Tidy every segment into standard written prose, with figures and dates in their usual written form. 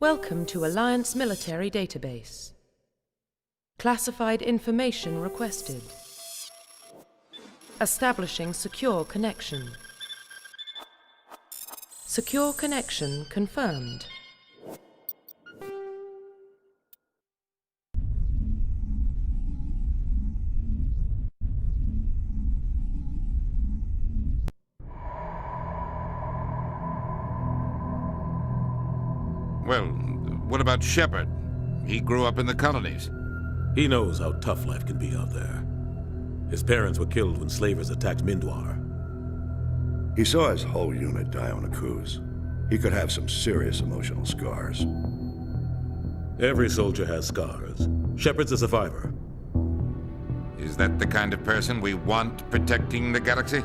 Welcome to Alliance Military Database. Classified information requested. Establishing secure connection. Secure connection confirmed. Well, what about Shepard? He grew up in the colonies. He knows how tough life can be out there. His parents were killed when slavers attacked Mindwar. He saw his whole unit die on a cruise. He could have some serious emotional scars. Every soldier has scars. Shepard's a survivor. Is that the kind of person we want protecting the galaxy?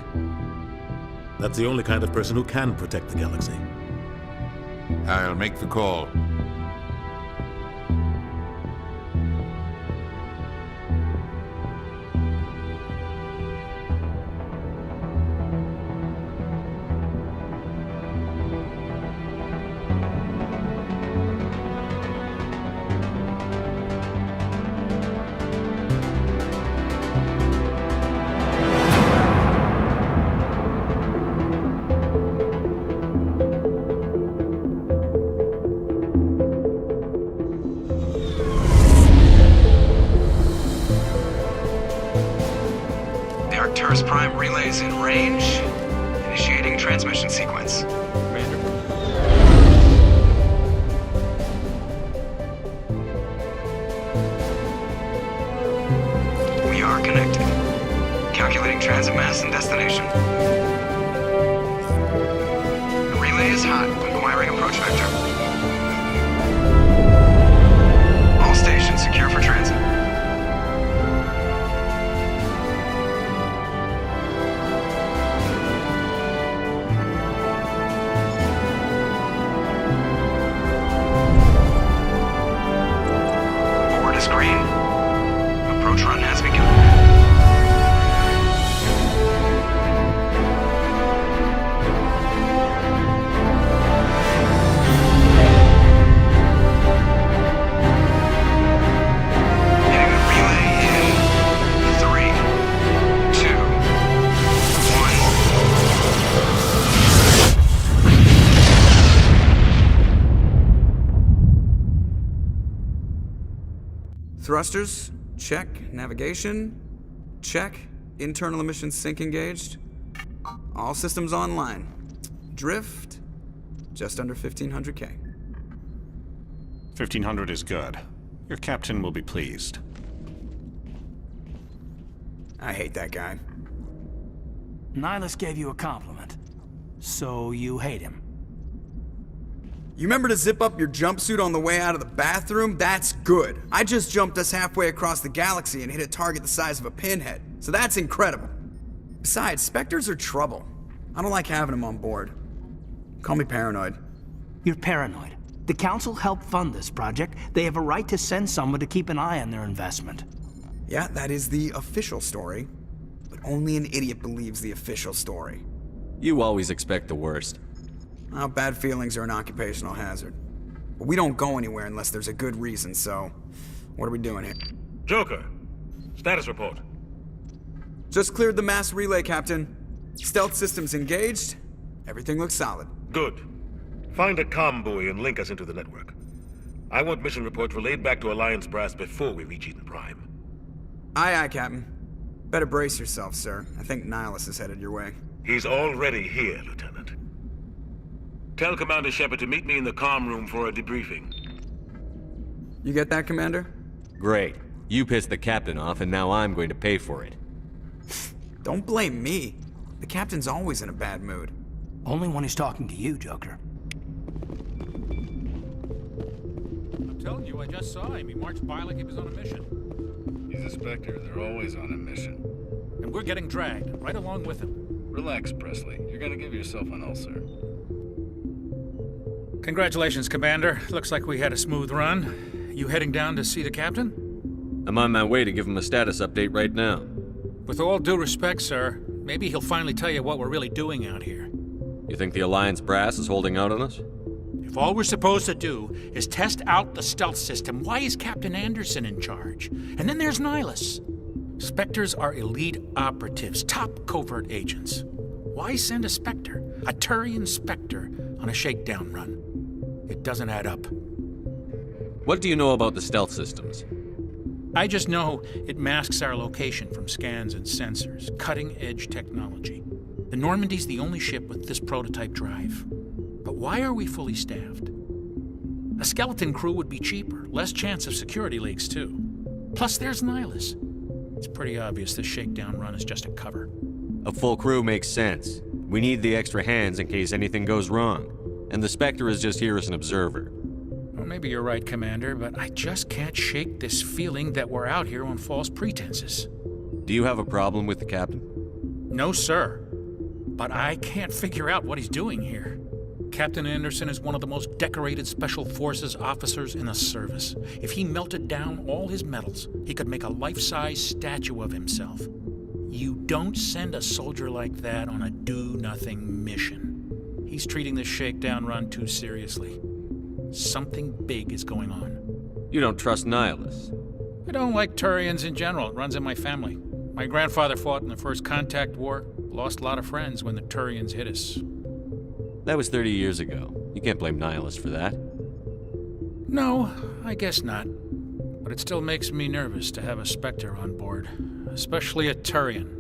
That's the only kind of person who can protect the galaxy. I'll make the call. Arcturus Prime relays in range. Initiating transmission sequence. Commander. We are connected. Calculating transit mass and destination. The relay is hot. Acquiring approach vector. All stations secure for transit. Green. Approach run has begun. Hitting the relay in 3, 2, 1. Thrusters, check. Navigation, check. Internal emissions sync engaged. All systems online. Drift, just under 1500K. 1500 is good. Your captain will be pleased. I hate that guy. Nihilus gave you a compliment. So you hate him. You remember to zip up your jumpsuit on the way out of the bathroom? That's good. I just jumped us halfway across the galaxy and hit a target the size of a pinhead. So that's incredible. Besides, Spectres are trouble. I don't like having them on board. Call me paranoid. You're paranoid. The Council helped fund this project. They have a right to send someone to keep an eye on their investment. Yeah, that is the official story. But only an idiot believes the official story. You always expect the worst. Well, bad feelings are an occupational hazard. But we don't go anywhere unless there's a good reason, so what are we doing here? Joker, status report. Just cleared the mass relay, Captain. Stealth systems engaged. Everything looks solid. Good. Find a comm buoy and link us into the network. I want mission reports relayed back to Alliance Brass before we reach Eden Prime. Aye, aye, Captain. Better brace yourself, sir. I think Nihilus is headed your way. He's already here, Lieutenant. Tell Commander Shepard to meet me in the comm room for a debriefing. You get that, Commander? Great. You pissed the captain off, and now I'm going to pay for it. Don't blame me. The Captain's always in a bad mood. Only when he's talking to you, Joker. I'm telling you, I just saw him. He marched by like he was on a mission. He's a Spectre. They're always on a mission. And we're getting dragged, right along with him. Relax, Presley. You're gonna give yourself an ulcer. Congratulations, Commander. Looks like we had a smooth run. You heading down to see the captain? I'm on my way to give him a status update right now. With all due respect, sir, maybe he'll finally tell you what we're really doing out here. You think the Alliance brass is holding out on us? If all we're supposed to do is test out the stealth system, why is Captain Anderson in charge? And then there's Nihilus. Spectres are elite operatives, top covert agents. Why send a Spectre, a Turian Spectre, on a shakedown run? It doesn't add up. What do you know about the stealth systems? I just know it masks our location from scans and sensors, cutting-edge technology. The Normandy's the only ship with this prototype drive. But why are we fully staffed? A skeleton crew would be cheaper, less chance of security leaks too. Plus there's Nihilus. It's pretty obvious this shakedown run is just a cover. A full crew makes sense. We need the extra hands in case anything goes wrong. And the Spectre is just here as an observer. Well, maybe you're right, Commander, but I just can't shake this feeling that we're out here on false pretenses. Do you have a problem with the captain? No, sir. But I can't figure out what he's doing here. Captain Anderson is one of the most decorated Special Forces officers in the service. If he melted down all his medals, he could make a life-size statue of himself. You don't send a soldier like that on a do-nothing mission. He's treating this shakedown run too seriously. Something big is going on. You don't trust Nihilus? I don't like Turians in general. It runs in my family. My grandfather fought in the First Contact War, lost a lot of friends when the Turians hit us. That was 30 years ago. You can't blame Nihilus for that. No, I guess not. But it still makes me nervous to have a Spectre on board, especially a Turian.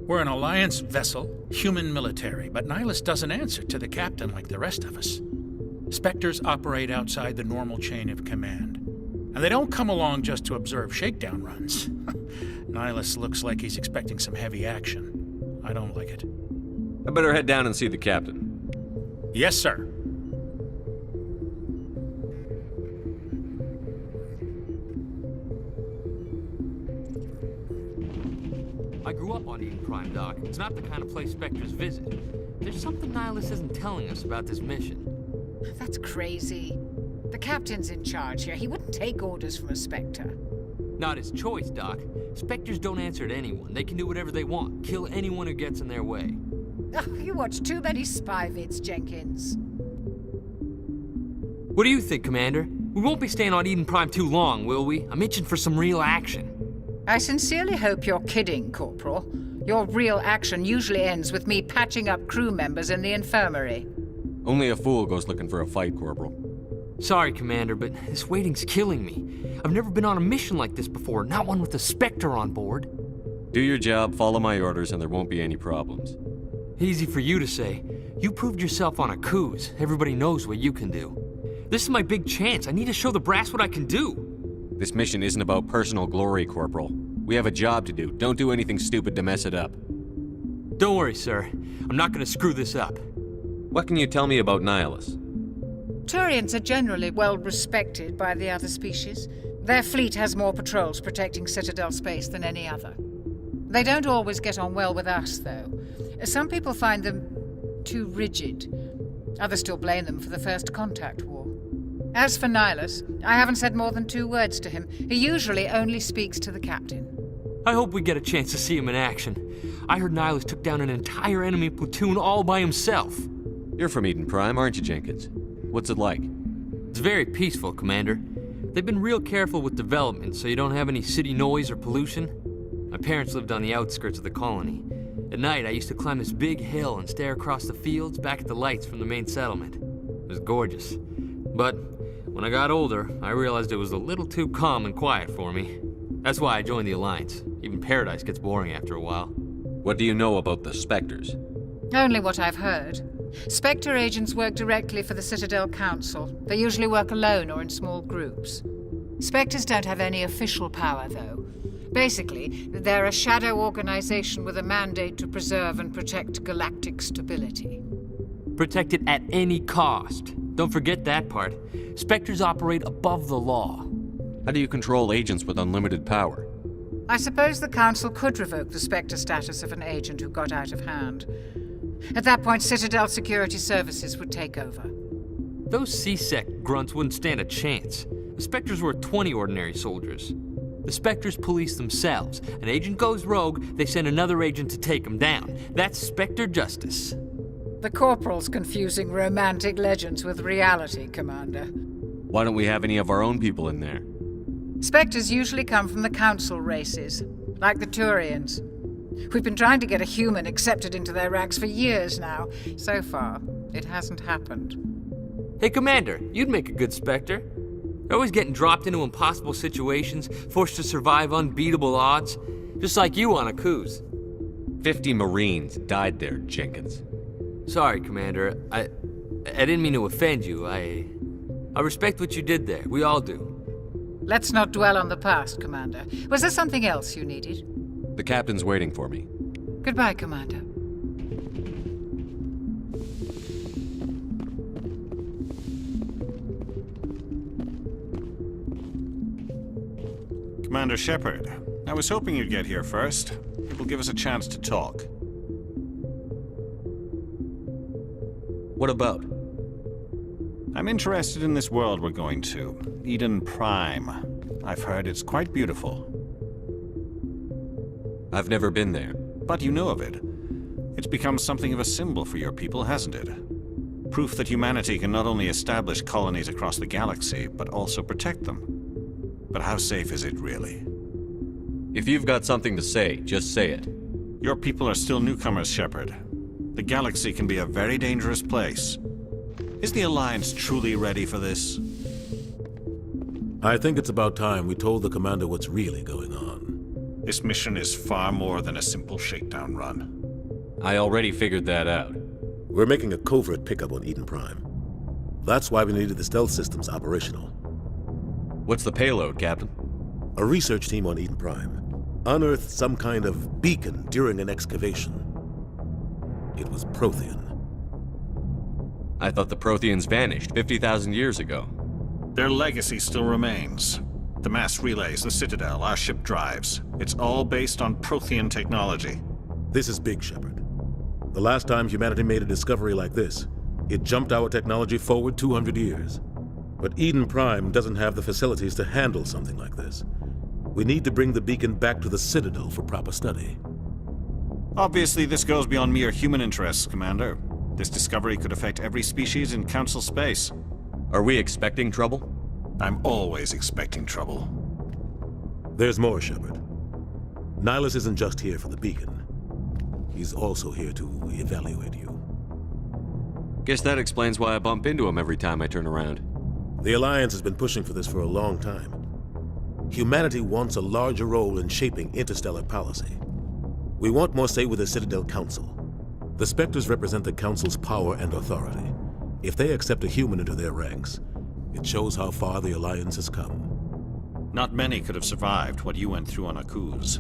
We're an Alliance vessel, human military, but Nihilus doesn't answer to the captain like the rest of us. Spectres operate outside the normal chain of command. And they don't come along just to observe shakedown runs. Nihilus looks like he's expecting some heavy action. I don't like it. I better head down and see the captain. Yes, sir. I grew up on Eden Prime, Doc. It's not the kind of place Spectres visit. There's something Nihilus isn't telling us about this mission. That's crazy. The captain's in charge here. He wouldn't take orders from a Spectre. Not his choice, Doc. Spectres don't answer to anyone. They can do whatever they want, kill anyone who gets in their way. Oh, you watch too many spy vids, Jenkins. What do you think, Commander? We won't be staying on Eden Prime too long, will we? I'm itching for some real action. I sincerely hope you're kidding, Corporal. Your real action usually ends with me patching up crew members in the infirmary. Only a fool goes looking for a fight, Corporal. Sorry, Commander, but this waiting's killing me. I've never been on a mission like this before, not one with a Spectre on board. Do your job, follow my orders, and there won't be any problems. Easy for you to say. You proved yourself on a cruise. Everybody knows what you can do. This is my big chance. I need to show the brass what I can do. This mission isn't about personal glory, Corporal. We have a job to do. Don't do anything stupid to mess it up. Don't worry, sir. I'm not gonna screw this up. What can you tell me about Nihilus? Turians are generally well respected by the other species. Their fleet has more patrols protecting Citadel space than any other. They don't always get on well with us, though. Some people find them too rigid. Others still blame them for the First Contact War. As for Nihilus, I haven't said more than 2 words to him. He usually only speaks to the captain. I hope we get a chance to see him in action. I heard Nihilus took down an entire enemy platoon all by himself. You're from Eden Prime, aren't you, Jenkins? What's it like? It's very peaceful, Commander. They've been real careful with development, so you don't have any city noise or pollution. My parents lived on the outskirts of the colony. At night, I used to climb this big hill and stare across the fields back at the lights from the main settlement. It was gorgeous. But when I got older, I realized it was a little too calm and quiet for me. That's why I joined the Alliance. Even Paradise gets boring after a while. What do you know about the Spectres? Only what I've heard. Spectre agents work directly for the Citadel Council. They usually work alone or in small groups. Spectres don't have any official power, though. Basically, they're a shadow organization with a mandate to preserve and protect galactic stability. Protect it at any cost. Don't forget that part. Spectres operate above the law. How do you control agents with unlimited power? I suppose the Council could revoke the Spectre status of an agent who got out of hand. At that point, Citadel Security Services would take over. Those C-Sec grunts wouldn't stand a chance. The Spectres were 20 ordinary soldiers. The Spectres police themselves. An agent goes rogue, they send another agent to take him down. That's Spectre justice. The Corporal's confusing romantic legends with reality, Commander. Why don't we have any of our own people in there? Spectres usually come from the Council races, like the Turians. We've been trying to get a human accepted into their ranks for years now. So far, it hasn't happened. Hey, Commander, you'd make a good Spectre. You're always getting dropped into impossible situations, forced to survive unbeatable odds, just like you on Akuz. 50 Marines died there, Jenkins. Sorry, Commander. I didn't mean to offend you. I respect what you did there. We all do. Let's not dwell on the past, Commander. Was there something else you needed? The captain's waiting for me. Goodbye, Commander. Commander Shepard, I was hoping you'd get here first. It will give us a chance to talk. What about? I'm interested in this world we're going to, Eden Prime. I've heard it's quite beautiful. I've never been there. But you know of it. It's become something of a symbol for your people, hasn't it? Proof that humanity can not only establish colonies across the galaxy, but also protect them. But how safe is it really? If you've got something to say, just say it. Your people are still newcomers, Shepard. The galaxy can be a very dangerous place. Is the Alliance truly ready for this? I think it's about time we told the Commander what's really going on. This mission is far more than a simple shakedown run. I already figured that out. We're making a covert pickup on Eden Prime. That's why we needed the stealth systems operational. What's the payload, Captain? A research team on Eden Prime unearthed some kind of beacon during an excavation. It was Prothean. I thought the Protheans vanished 50,000 years ago. Their legacy still remains. The mass relays, the Citadel, our ship drives. It's all based on Prothean technology. This is big, Shepard. The last time humanity made a discovery like this, it jumped our technology forward 200 years. But Eden Prime doesn't have the facilities to handle something like this. We need to bring the beacon back to the Citadel for proper study. Obviously, this goes beyond mere human interests, Commander. This discovery could affect every species in Council space. Are we expecting trouble? I'm always expecting trouble. There's more, Shepard. Nihilus isn't just here for the beacon. He's also here to evaluate you. Guess that explains why I bump into him every time I turn around. The Alliance has been pushing for this for a long time. Humanity wants a larger role in shaping interstellar policy. We want more say with the Citadel Council. The Spectres represent the Council's power and authority. If they accept a human into their ranks, it shows how far the Alliance has come. Not many could have survived what you went through on Akuz.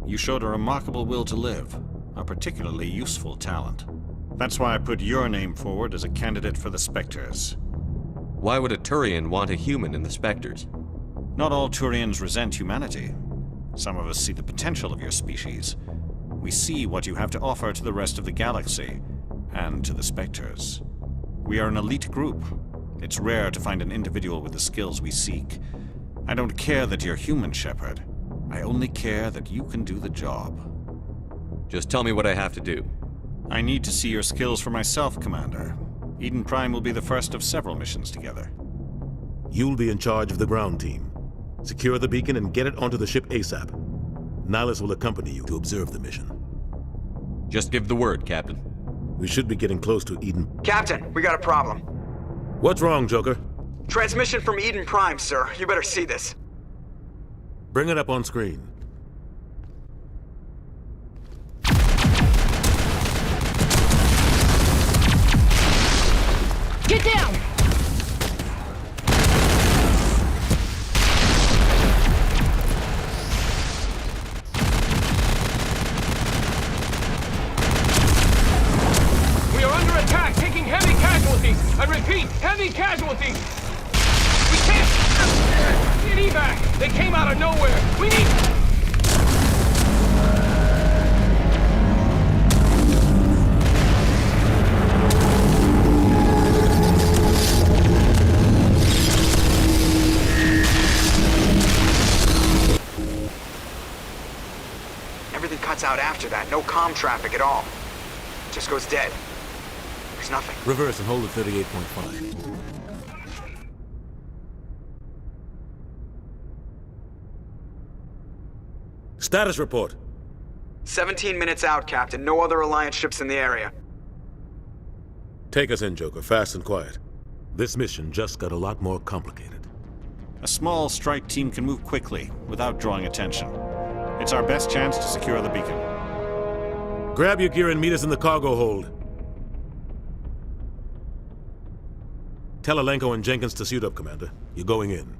You showed a remarkable will to live, a particularly useful talent. That's why I put your name forward as a candidate for the Spectres. Why would a Turian want a human in the Spectres? Not all Turians resent humanity. Some of us see the potential of your species. We see what you have to offer to the rest of the galaxy, and to the Spectres. We are an elite group. It's rare to find an individual with the skills we seek. I don't care that you're human, Shepard. I only care that you can do the job. Just tell me what I have to do. I need to see your skills for myself, Commander. Eden Prime will be the first of several missions together. You'll be in charge of the ground team. Secure the beacon and get it onto the ship ASAP. Nihilus will accompany you to observe the mission. Just give the word, Captain. We should be getting close to Eden. Captain, we got a problem. What's wrong, Joker? Transmission from Eden Prime, sir. You better see this. Bring it up on screen. Get down! We are under attack, taking heavy casualties. I repeat, heavy casualties. We can't get evac. They came out of nowhere. We need... Everything cuts out after that. No comm traffic at all. Just goes dead. There's nothing. Reverse and hold at 38.5. Status report. 17 minutes out, Captain. No other Alliance ships in the area. Take us in, Joker, fast and quiet. This mission just got a lot more complicated. A small strike team can move quickly, without drawing attention. It's our best chance to secure the beacon. Grab your gear and meet us in the cargo hold. Tell Alenko and Jenkins to suit up, Commander. You're going in.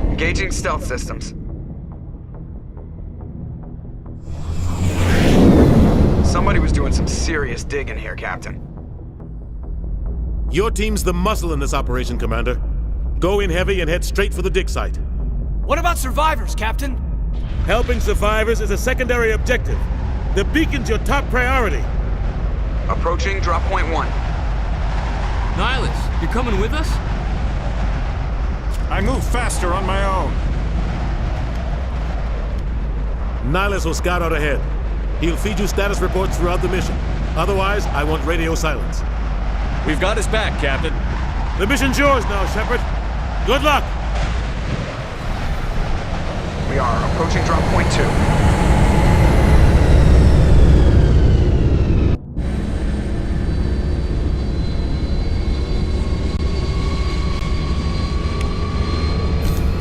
Engaging stealth systems. Somebody was doing some serious digging here, Captain. Your team's the muscle in this operation, Commander. Go in heavy and head straight for the dig site. What about survivors, Captain? Helping survivors is a secondary objective. The beacon's your top priority. Approaching drop point 1. Nihilus, you're coming with us? I move faster on my own. Nihilus will scout out ahead. He'll feed you status reports throughout the mission. Otherwise, I want radio silence. We've got his back, Captain. The mission's yours now, Shepard. Good luck! We are approaching drop point 2.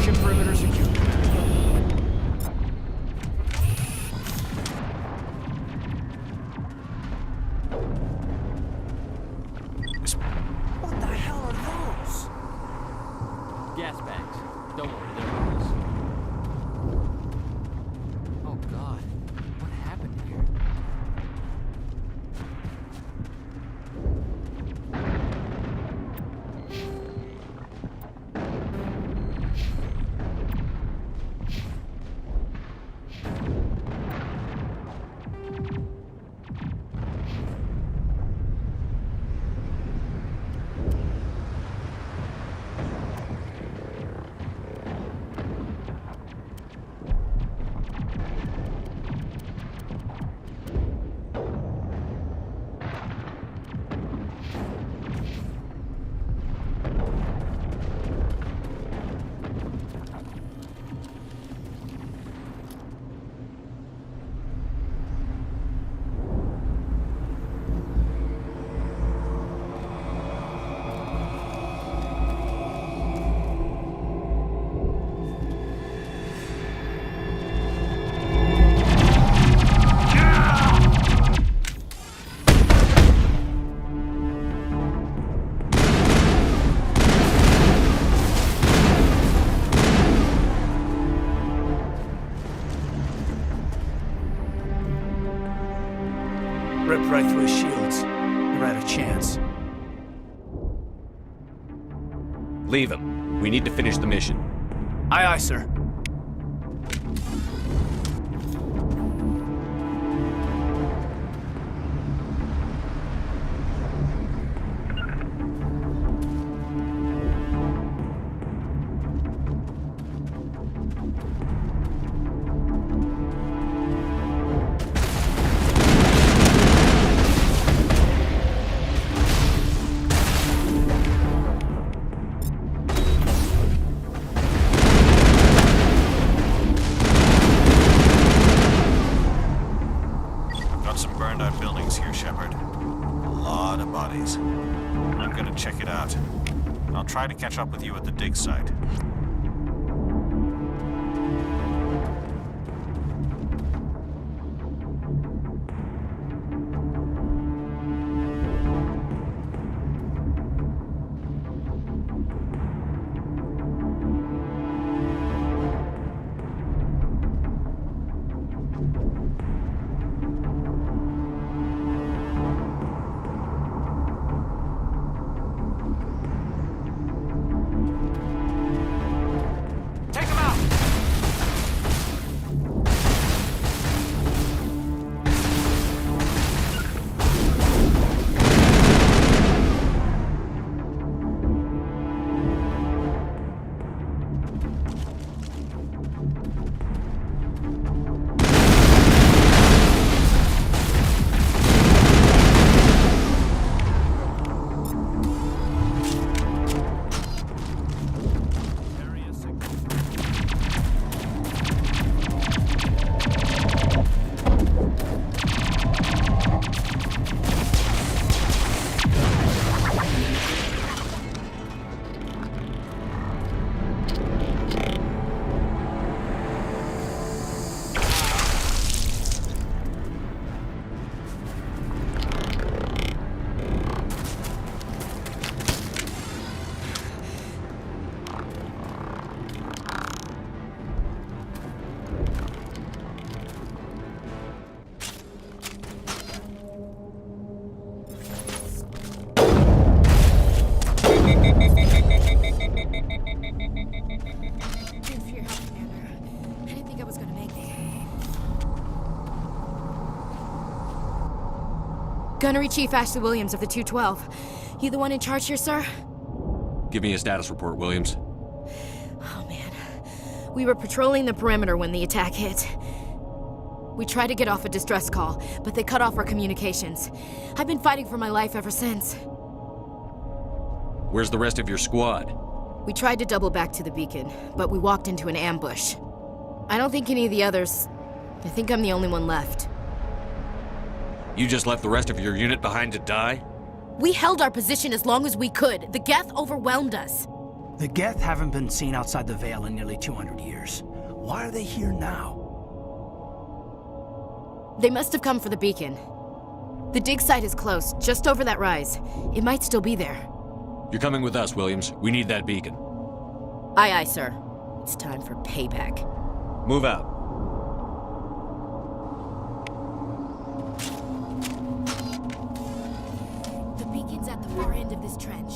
Ship perimeter secure. What the hell are those? Gas bags. Don't worry, they're ours. Oh God, what happened here? Ripped right through his shields. Never had a chance. Leave him. We need to finish the mission. Aye, aye, sir. Got some burned out buildings here, Shepard. A lot of bodies. I'm gonna check it out. I'll try to catch up with you at the dig site. Gunnery Chief Ashley Williams of the 212. You the one in charge here, sir? Give me a status report, Williams. Oh, man. We were patrolling the perimeter when the attack hit. We tried to get off a distress call, but they cut off our communications. I've been fighting for my life ever since. Where's the rest of your squad? We tried to double back to the beacon, but we walked into an ambush. I don't think any of the others... I think I'm the only one left. You just left the rest of your unit behind to die? We held our position as long as we could. The Geth overwhelmed us. The Geth haven't been seen outside the Veil in nearly 200 years. Why are they here now? They must have come for the beacon. The dig site is close, just over that rise. It might still be there. You're coming with us, Williams. We need that beacon. Aye, aye, sir. It's time for payback. Move out. The beacon's at the far end of this trench.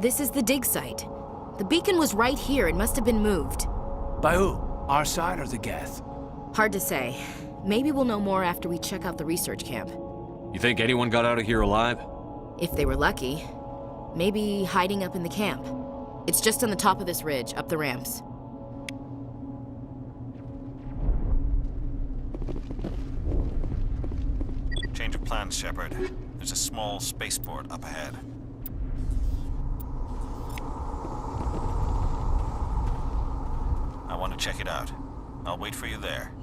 This is the dig site. The beacon was right here. It must have been moved. By who? Our side or the Geth? Hard to say. Maybe we'll know more after we check out the research camp. You think anyone got out of here alive? If they were lucky. Maybe hiding up in the camp. It's just on the top of this ridge, up the ramps. Change of plans, Shepard. There's a small spaceport up ahead. I want to check it out. I'll wait for you there.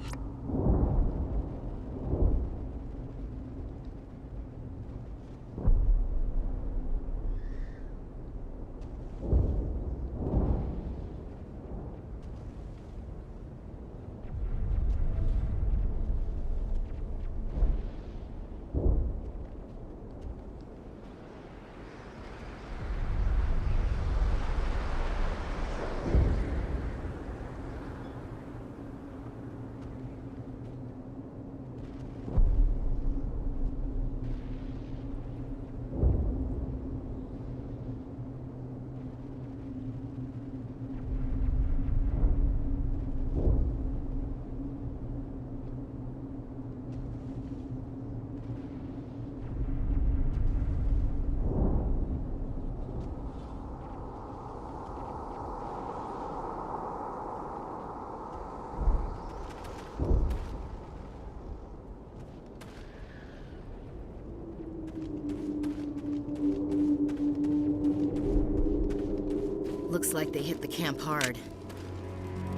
Looks like they hit the camp hard.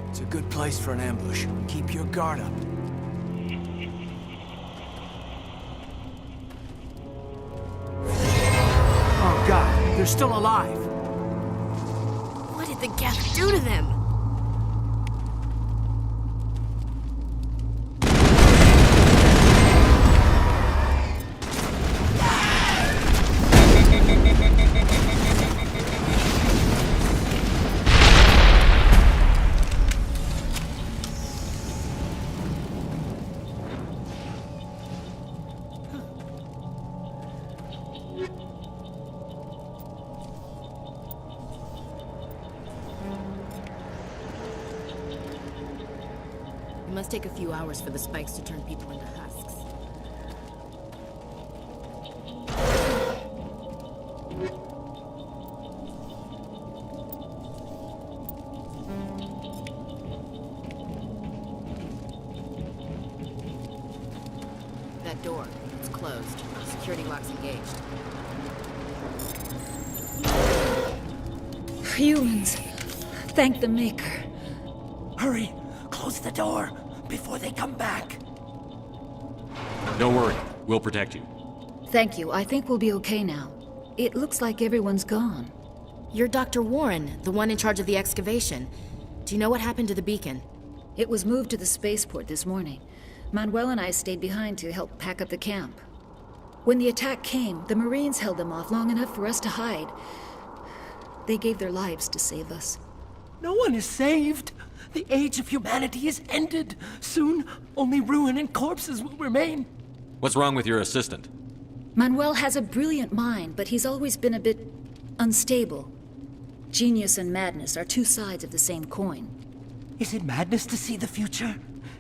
It's a good place for an ambush. Keep your guard up. Oh God, they're still alive. What did the Geth do to them? It must take a few hours for the spikes to turn people into husks. that door. It's closed. Security lock's engaged. Humans. Thank the Maker. Hurry! Close the door before they come back. Don't worry. We'll protect you. Thank you. I think we'll be okay now. It looks like everyone's gone. You're Dr. Warren, the one in charge of the excavation. Do you know what happened to the beacon? It was moved to the spaceport this morning. Manuel and I stayed behind to help pack up the camp. When the attack came, the Marines held them off long enough for us to hide. They gave their lives to save us. No one is saved. The age of humanity is ended. Soon, only ruin and corpses will remain. What's wrong with your assistant? Manuel has a brilliant mind, but he's always been a bit unstable. Genius and madness are two sides of the same coin. Is it madness to see the future?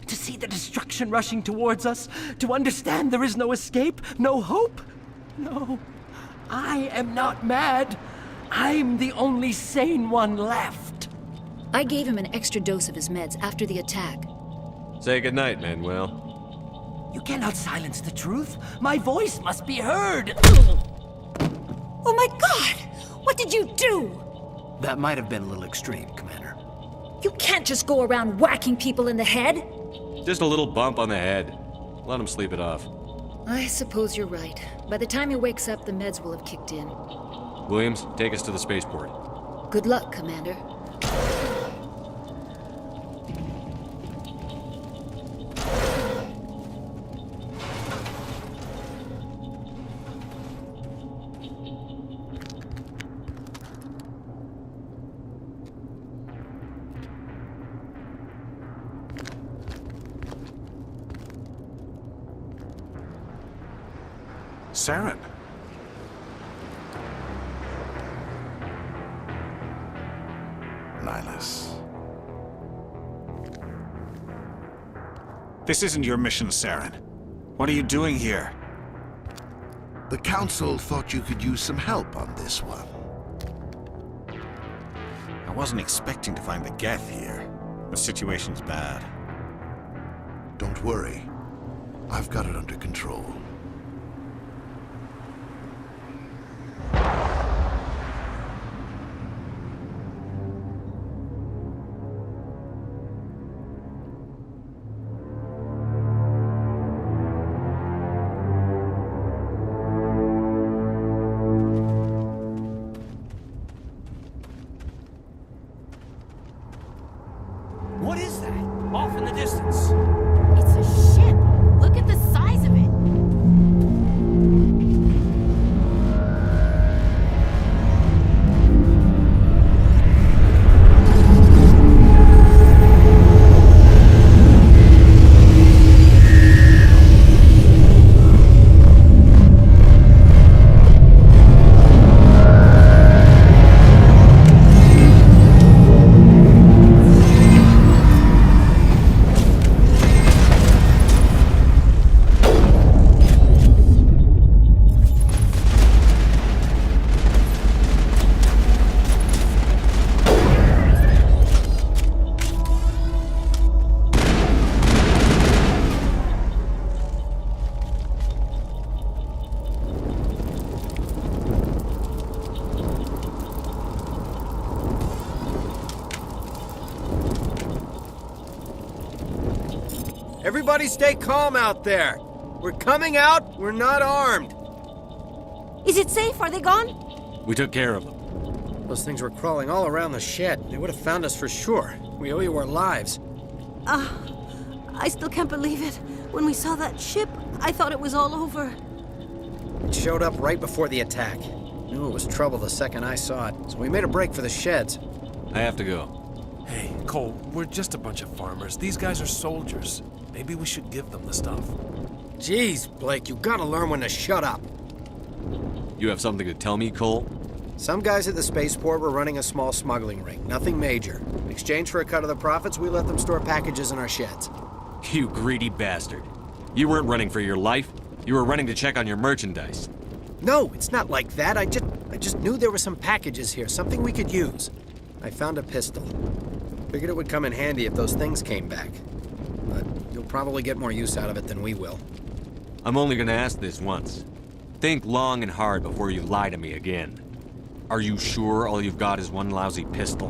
To see the destruction rushing towards us? To understand there is no escape? No hope? No. I am not mad. I'm the only sane one left. I gave him an extra dose of his meds after the attack. Say goodnight, Manuel. You cannot silence the truth. My voice must be heard. Oh my God! What did you do? That might have been a little extreme, Commander. You can't just go around whacking people in the head. Just a little bump on the head. Let him sleep it off. I suppose you're right. By the time he wakes up, the meds will have kicked in. Williams, take us to the spaceport. Good luck, Commander. Saren. Nihilus. This isn't your mission, Saren. What are you doing here? The Council thought you could use some help on this one. I wasn't expecting to find the Geth here. The situation's bad. Don't worry. I've got it under control. What is that? Off in the distance. It's a ship. Look at the size of it. Everybody stay calm out there. We're coming out, we're not armed. Is it safe? Are they gone? We took care of them. Those things were crawling all around the shed. They would have found us for sure. We owe you our lives. I still can't believe it. When we saw that ship, I thought it was all over. It showed up right before the attack. Knew it was trouble the second I saw it, so we made a break for the sheds. I have to go. Hey, Cole, we're just a bunch of farmers. These guys are soldiers. Maybe we should give them the stuff. Jeez, Blake, you gotta learn when to shut up. You have something to tell me, Cole? Some guys at the spaceport were running a small smuggling ring. Nothing major. In exchange for a cut of the profits, we let them store packages in our sheds. You greedy bastard. You weren't running for your life. You were running to check on your merchandise. No, it's not like that. I just knew there were some packages here, something we could use. I found a pistol. Figured it would come in handy if those things came back. But you'll probably get more use out of it than we will. I'm only gonna ask this once. Think long and hard before you lie to me again. Are you sure all you've got is one lousy pistol?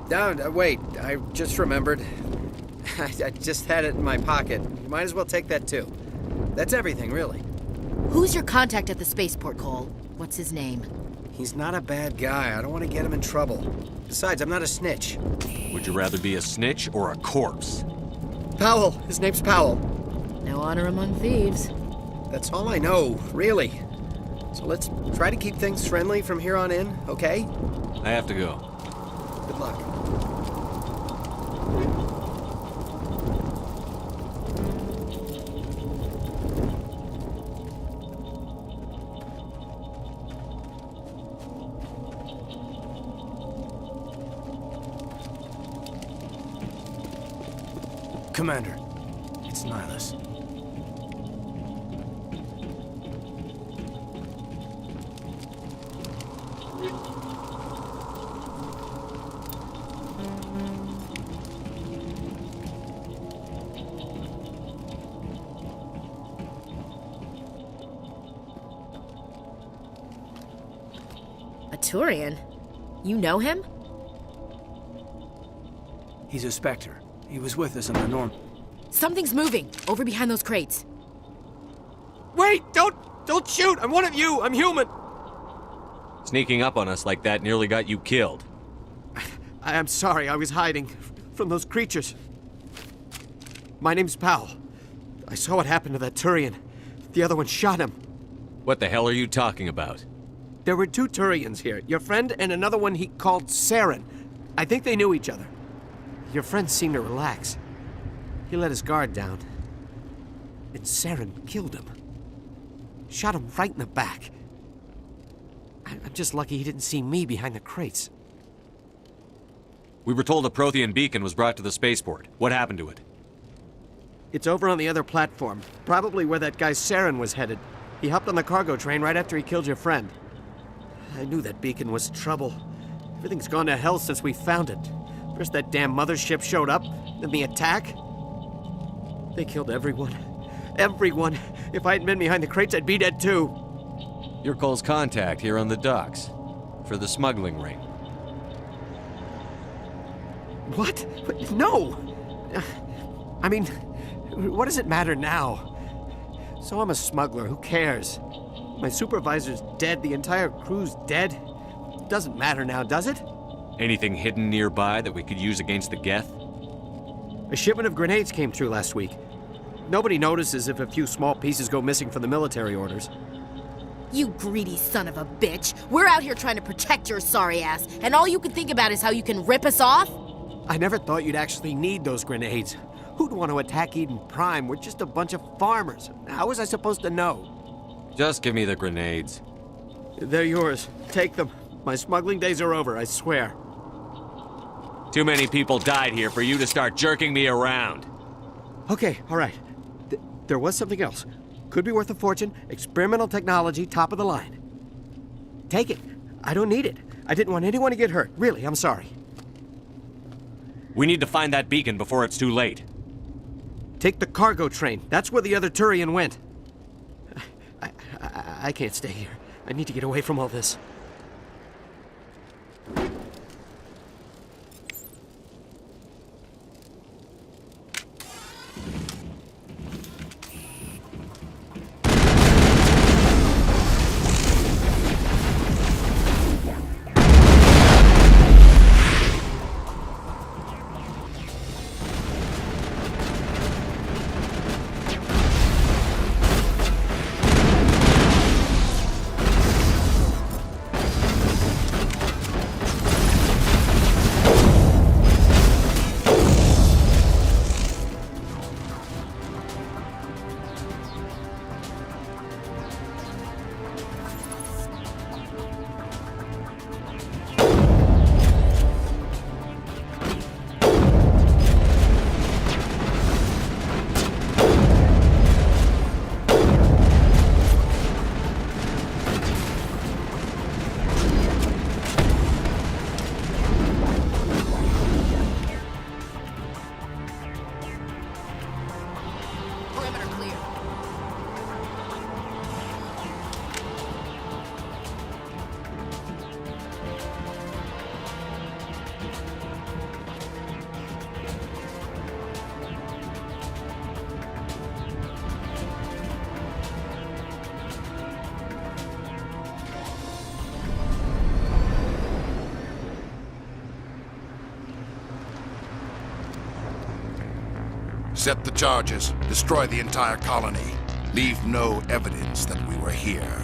No, wait, I just remembered. I just had it in my pocket. You might as well take that too. That's everything, really. Who's your contact at the spaceport, Cole? What's his name? He's not a bad guy. I don't want to get him in trouble. Besides, I'm not a snitch. Would you rather be a snitch or a corpse? Powell. His name's Powell. No honor among thieves. That's all I know, really. So let's try to keep things friendly from here on in, okay? I have to go. Good luck. Commander, it's Nihilus. A Turian? You know him? He's a Spectre. He was with us in the Norm. Something's moving, over behind those crates. Wait! Don't shoot! I'm one of you! I'm human! Sneaking up on us like that nearly got you killed. I'm sorry, I was hiding from those creatures. My name's Powell. I saw what happened to that Turian. The other one shot him. What the hell are you talking about? There were 2 Turians here. Your friend and another one he called Saren. I think they knew each other. Your friend seemed to relax. He let his guard down. And Saren killed him. Shot him right in the back. I'm just lucky he didn't see me behind the crates. We were told a Prothean beacon was brought to the spaceport. What happened to it? It's over on the other platform. Probably where that guy Saren was headed. He hopped on the cargo train right after he killed your friend. I knew that beacon was trouble. Everything's gone to hell since we found it. First that damn mothership showed up, then the attack. They killed everyone. Everyone. If I hadn't been behind the crates, I'd be dead too. You're Cole's contact here on the docks. For the smuggling ring. What? No! I mean, what does it matter now? So I'm a smuggler, who cares? My supervisor's dead, the entire crew's dead. It doesn't matter now, does it? Anything hidden nearby that we could use against the Geth? A shipment of grenades came through last week. Nobody notices if a few small pieces go missing from the military orders. You greedy son of a bitch. We're out here trying to protect your sorry ass, and all you can think about is how you can rip us off? I never thought you'd actually need those grenades. Who'd want to attack Eden Prime? We're just a bunch of farmers. How was I supposed to know? Just give me the grenades. They're yours. Take them. My smuggling days are over, I swear. Too many people died here for you to start jerking me around. Okay, all right. There was something else. Could be worth a fortune. Experimental technology, top of the line. Take it. I don't need it. I didn't want anyone to get hurt. Really, I'm sorry. We need to find that beacon before it's too late. Take the cargo train. That's where the other Turian went. I can't stay here. I need to get away from all this. Set the charges. Destroy the entire colony. Leave no evidence that we were here.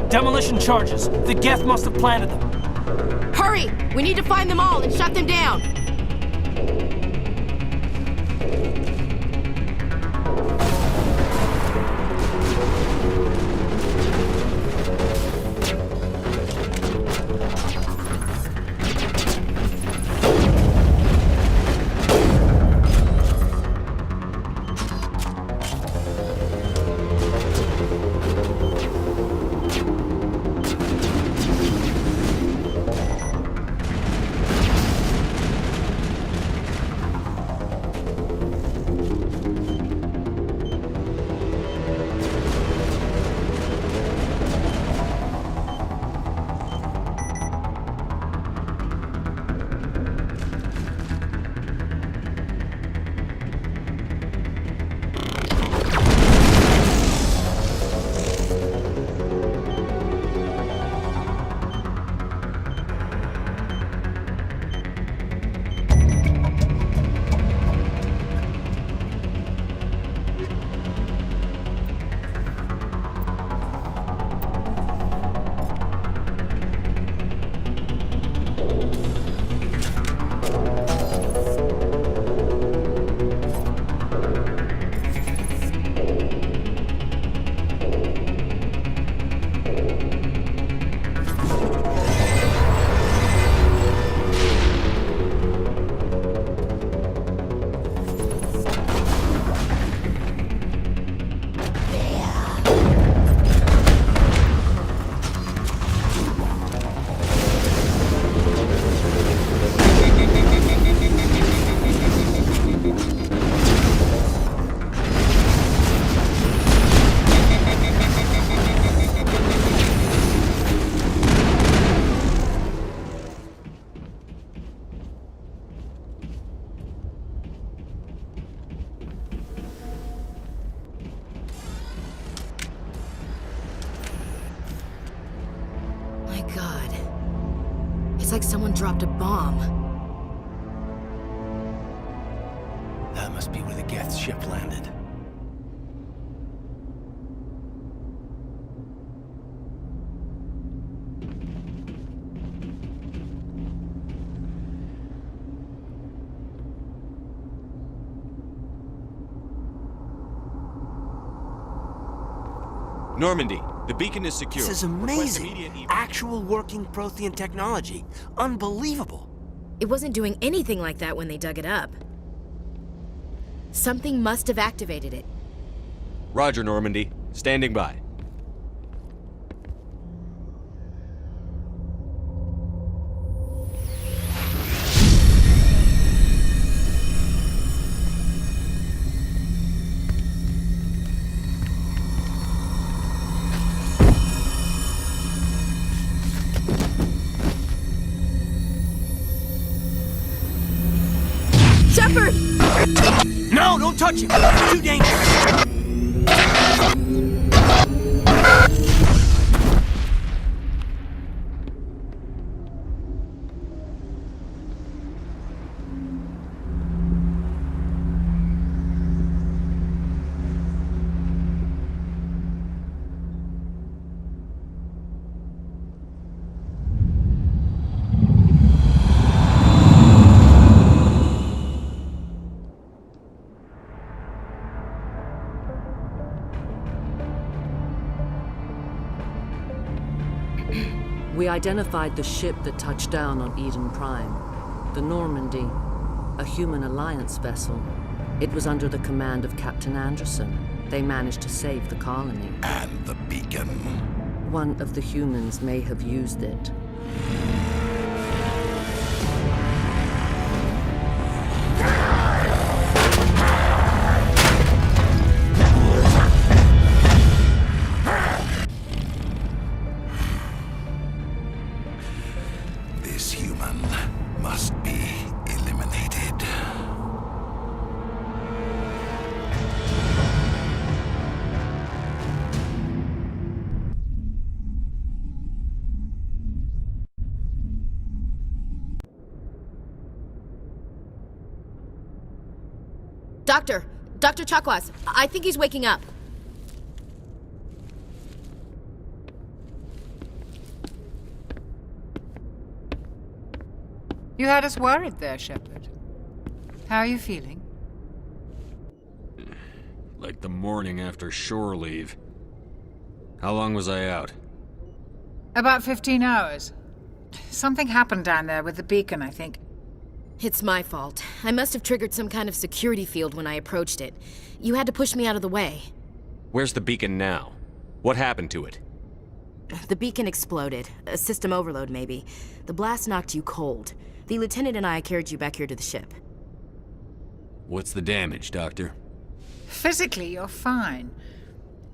Demolition charges. The Geth must have planted them. Hurry! We need to find them all and shut them down! It's like someone dropped a bomb. That must be where the Geth ship landed. Normandy, the beacon is secure. This is amazing. Actual working Prothean technology. Unbelievable. It wasn't doing anything like that when they dug it up. Something must have activated it. Roger, Normandy. Standing by. Shepard! No, don't touch him! It's too dangerous! We identified the ship that touched down on Eden Prime, the Normandy, a human alliance vessel. It was under the command of Captain Anderson. They managed to save the colony. And the beacon. One of the humans may have used it. This human must be eliminated. Dr. Chakwas, I think he's waking up. You had us worried there, Shepard. How are you feeling? Like the morning after shore leave. How long was I out? About 15 hours. Something happened down there with the beacon, I think. It's my fault. I must have triggered some kind of security field when I approached it. You had to push me out of the way. Where's the beacon now? What happened to it? The beacon exploded. A system overload, maybe. The blast knocked you cold. The lieutenant and I carried you back here to the ship. What's the damage, Doctor? Physically, you're fine.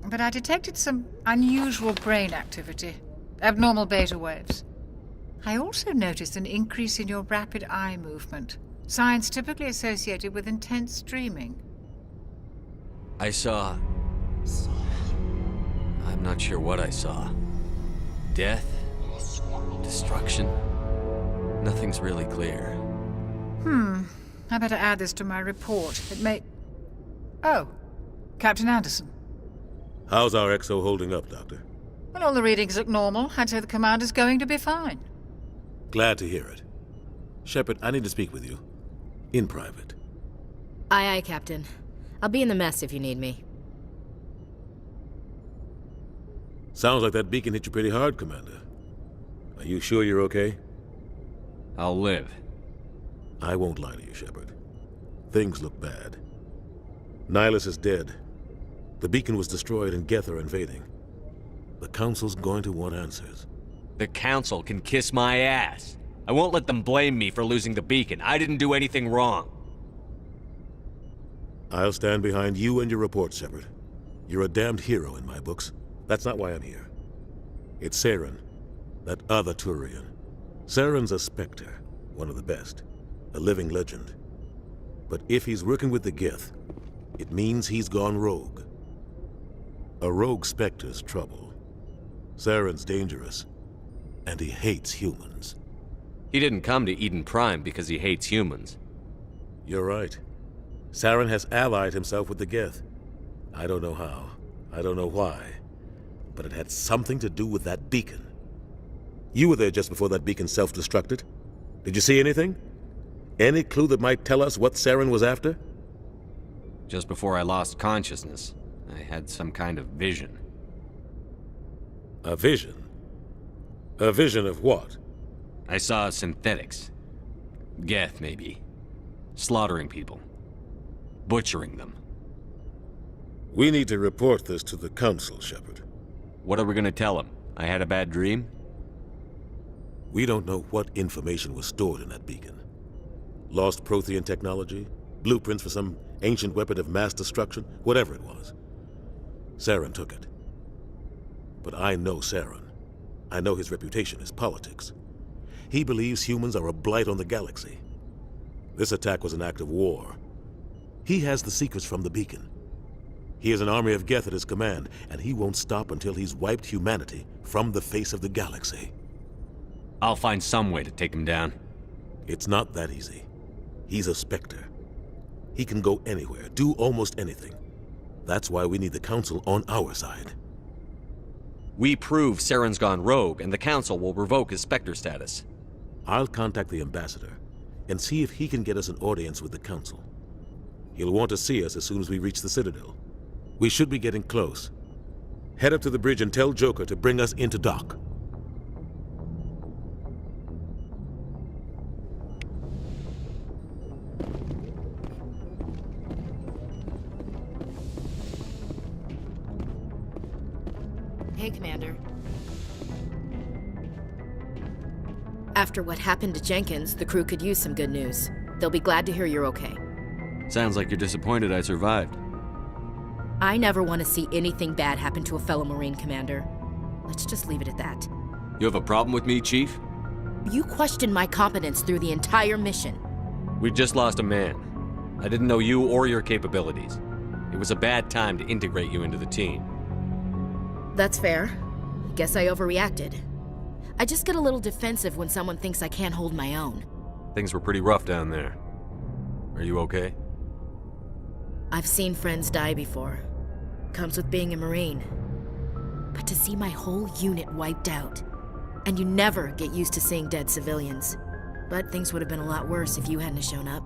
But I detected some unusual brain activity. Abnormal beta waves. I also noticed an increase in your rapid eye movement. Signs typically associated with intense dreaming. I saw... I'm not sure what I saw. Death? Destruction? Nothing's really clear. I better add this to my report. It may... Oh, Captain Anderson. How's our XO holding up, Doctor? Well, all the readings look normal. I'd say the commander's going to be fine. Glad to hear it. Shepard, I need to speak with you. In private. Aye, Captain. I'll be in the mess if you need me. Sounds like that beacon hit you pretty hard, Commander. Are you sure you're okay? I'll live. I won't lie to you, Shepard. Things look bad. Nihilus is dead. The beacon was destroyed and Geth are invading. The Council's going to want answers. The Council can kiss my ass. I won't let them blame me for losing the beacon. I didn't do anything wrong. I'll stand behind you and your report, Shepard. You're a damned hero in my books. That's not why I'm here. It's Saren, that other Turian. Saren's a Spectre, one of the best, a living legend. But if he's working with the Geth, it means he's gone rogue. A rogue Spectre's trouble. Saren's dangerous, and he hates humans. He didn't come to Eden Prime because he hates humans. You're right. Saren has allied himself with the Geth. I don't know how. I don't know why. But it had something to do with that beacon. You were there just before that beacon self-destructed. Did you see anything? Any clue that might tell us what Saren was after? Just before I lost consciousness, I had some kind of vision. A vision? A vision of what? I saw synthetics. Geth, maybe. Slaughtering people. Butchering them. We need to report this to the Council, Shepard. What are we gonna tell them? I had a bad dream? We don't know what information was stored in that beacon. Lost Prothean technology? Blueprints for some ancient weapon of mass destruction? Whatever it was. Saren took it. But I know Saren. I know his reputation is politics. He believes humans are a blight on the galaxy. This attack was an act of war. He has the secrets from the beacon. He has an army of Geth at his command, and he won't stop until he's wiped humanity from the face of the galaxy. I'll find some way to take him down. It's not that easy. He's a Spectre. He can go anywhere, do almost anything. That's why we need the Council on our side. We prove Saren's gone rogue, and the Council will revoke his Spectre status. I'll contact the Ambassador and see if he can get us an audience with the Council. He'll want to see us as soon as we reach the Citadel. We should be getting close. Head up to the bridge and tell Joker to bring us into dock. okay, Commander. After what happened to Jenkins, the crew could use some good news. They'll be glad to hear you're okay. Sounds like you're disappointed I survived. I never want to see anything bad happen to a fellow Marine, Commander. Let's just leave it at that. You have a problem with me, Chief? You questioned my competence through the entire mission. We just lost a man. I didn't know you or your capabilities. It was a bad time to integrate you into the team. That's fair. Guess I overreacted. I just get a little defensive when someone thinks I can't hold my own. Things were pretty rough down there. Are you okay? I've seen friends die before. Comes with being a Marine. But to see my whole unit wiped out, and you never get used to seeing dead civilians. But things would have been a lot worse if you hadn't shown up.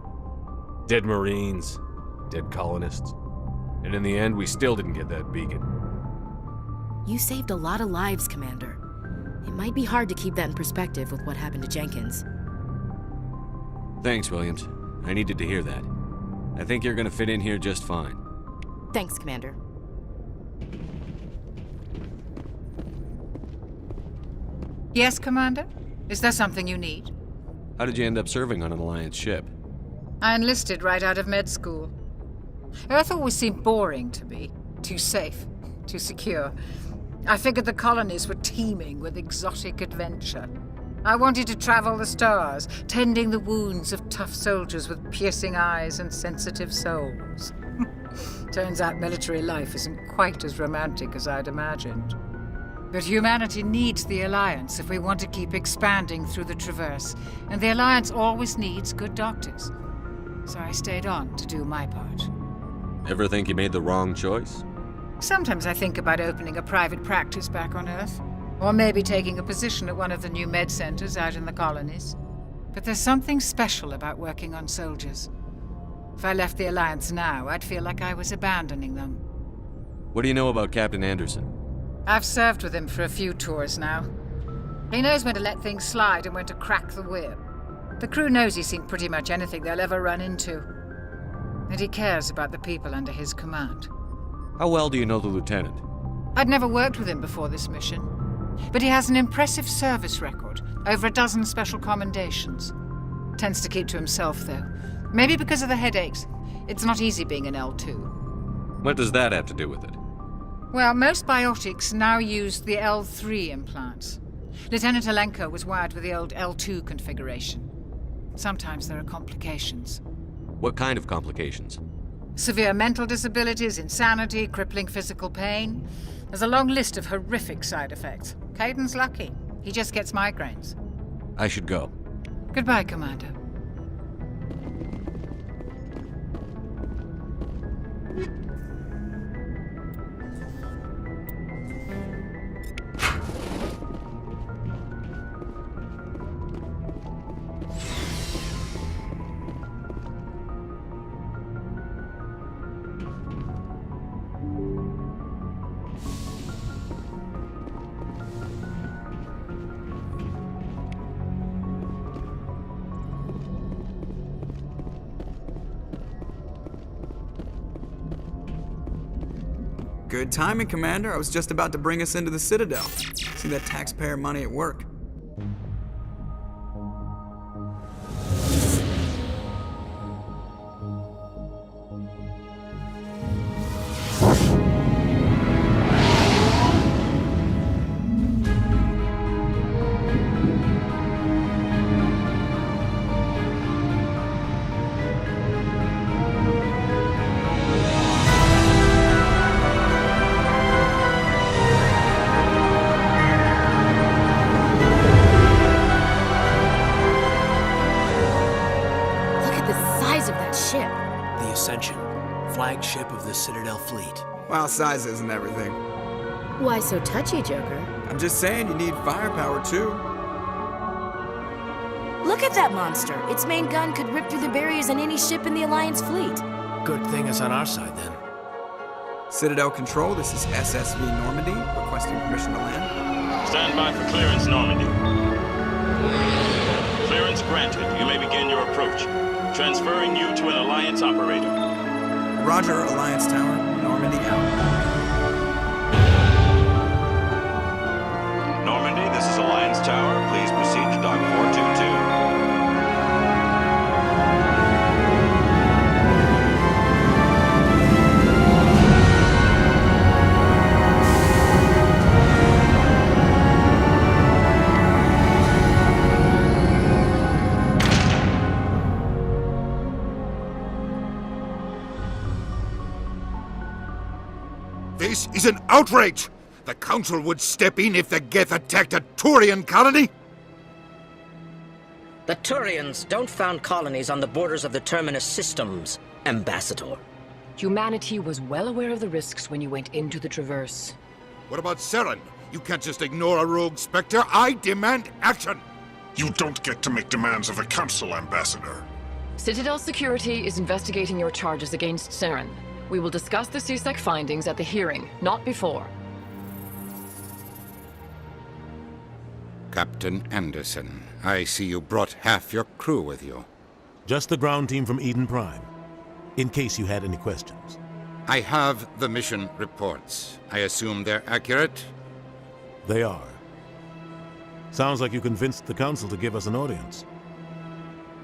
Dead Marines, dead colonists. And in the end, we still didn't get that beacon. You saved a lot of lives, Commander. It might be hard to keep that in perspective with what happened to Jenkins. Thanks, Williams. I needed to hear that. I think you're gonna fit in here just fine. Thanks, Commander. Yes, Commander? Is there something you need? How did you end up serving on an Alliance ship? I enlisted right out of med school. Earth always seemed boring to me. Too safe, too secure. I figured the colonies were teeming with exotic adventure. I wanted to travel the stars, tending the wounds of tough soldiers with piercing eyes and sensitive souls. Turns out military life isn't quite as romantic as I'd imagined. But humanity needs the Alliance if we want to keep expanding through the Traverse, and the Alliance always needs good doctors. So I stayed on to do my part. Ever think you made the wrong choice? Sometimes I think about opening a private practice back on Earth, or maybe taking a position at one of the new med centers out in the colonies. But there's something special about working on soldiers. If I left the Alliance now, I'd feel like I was abandoning them. What do you know about Captain Anderson? I've served with him for a few tours now. He knows when to let things slide and when to crack the whip. The crew knows he's seen pretty much anything they'll ever run into. And he cares about the people under his command. How well do you know the lieutenant? I'd never worked with him before this mission. But he has an impressive service record, over a dozen special commendations. Tends to keep to himself, though. Maybe because of the headaches. It's not easy being an L2. What does that have to do with it? Well, most biotics now use the L3 implants. Lieutenant Alenko was wired with the old L2 configuration. Sometimes there are complications. What kind of complications? Severe mental disabilities, insanity, crippling physical pain. There's a long list of horrific side effects. Caden's lucky. He just gets migraines. I should go. Goodbye, Commander. Good timing, Commander. I was just about to bring us into the Citadel. See that taxpayer money at work. Flagship of the Citadel fleet. Well, size isn't everything. Why so touchy, Joker? I'm just saying you need firepower, too. Look at that monster. Its main gun could rip through the barriers in any ship in the Alliance fleet. Good thing it's on our side, then. Citadel Control, this is SSV Normandy, requesting permission to land. Stand by for clearance, Normandy. Clearance granted. You may begin your approach. Transferring you to an Alliance operator. Roger, Alliance Tower. Normandy out. This is an outrage! The Council would step in if the Geth attacked a Turian colony? The Turians don't found colonies on the borders of the Terminus systems, Ambassador. Humanity was well aware of the risks when you went into the Traverse. What about Saren? You can't just ignore a rogue Spectre. I demand action! You don't get to make demands of the Council, Ambassador. Citadel Security is investigating your charges against Saren. We will discuss the CSEC findings at the hearing, not before. Captain Anderson, I see you brought half your crew with you. Just the ground team from Eden Prime, in case you had any questions. I have the mission reports. I assume they're accurate? They are. Sounds like you convinced the Council to give us an audience.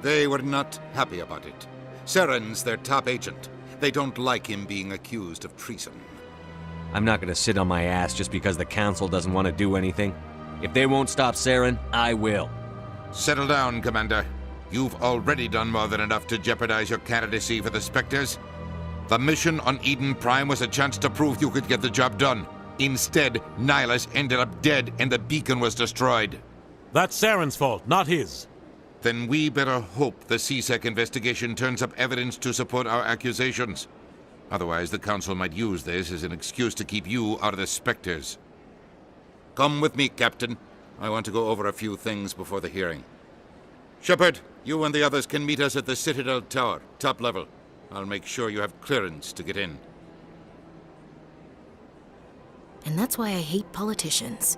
They were not happy about it. Saren's their top agent. They don't like him being accused of treason. I'm not gonna sit on my ass just because the Council doesn't want to do anything. If they won't stop Saren, I will. Settle down, Commander. You've already done more than enough to jeopardize your candidacy for the Spectres. The mission on Eden Prime was a chance to prove you could get the job done. Instead, Nihilus ended up dead and the beacon was destroyed. That's Saren's fault, not his. Then we better hope the CSEC investigation turns up evidence to support our accusations. Otherwise, the Council might use this as an excuse to keep you out of the Spectres. Come with me, Captain. I want to go over a few things before the hearing. Shepard, you and the others can meet us at the Citadel Tower, top level. I'll make sure you have clearance to get in. And that's why I hate politicians.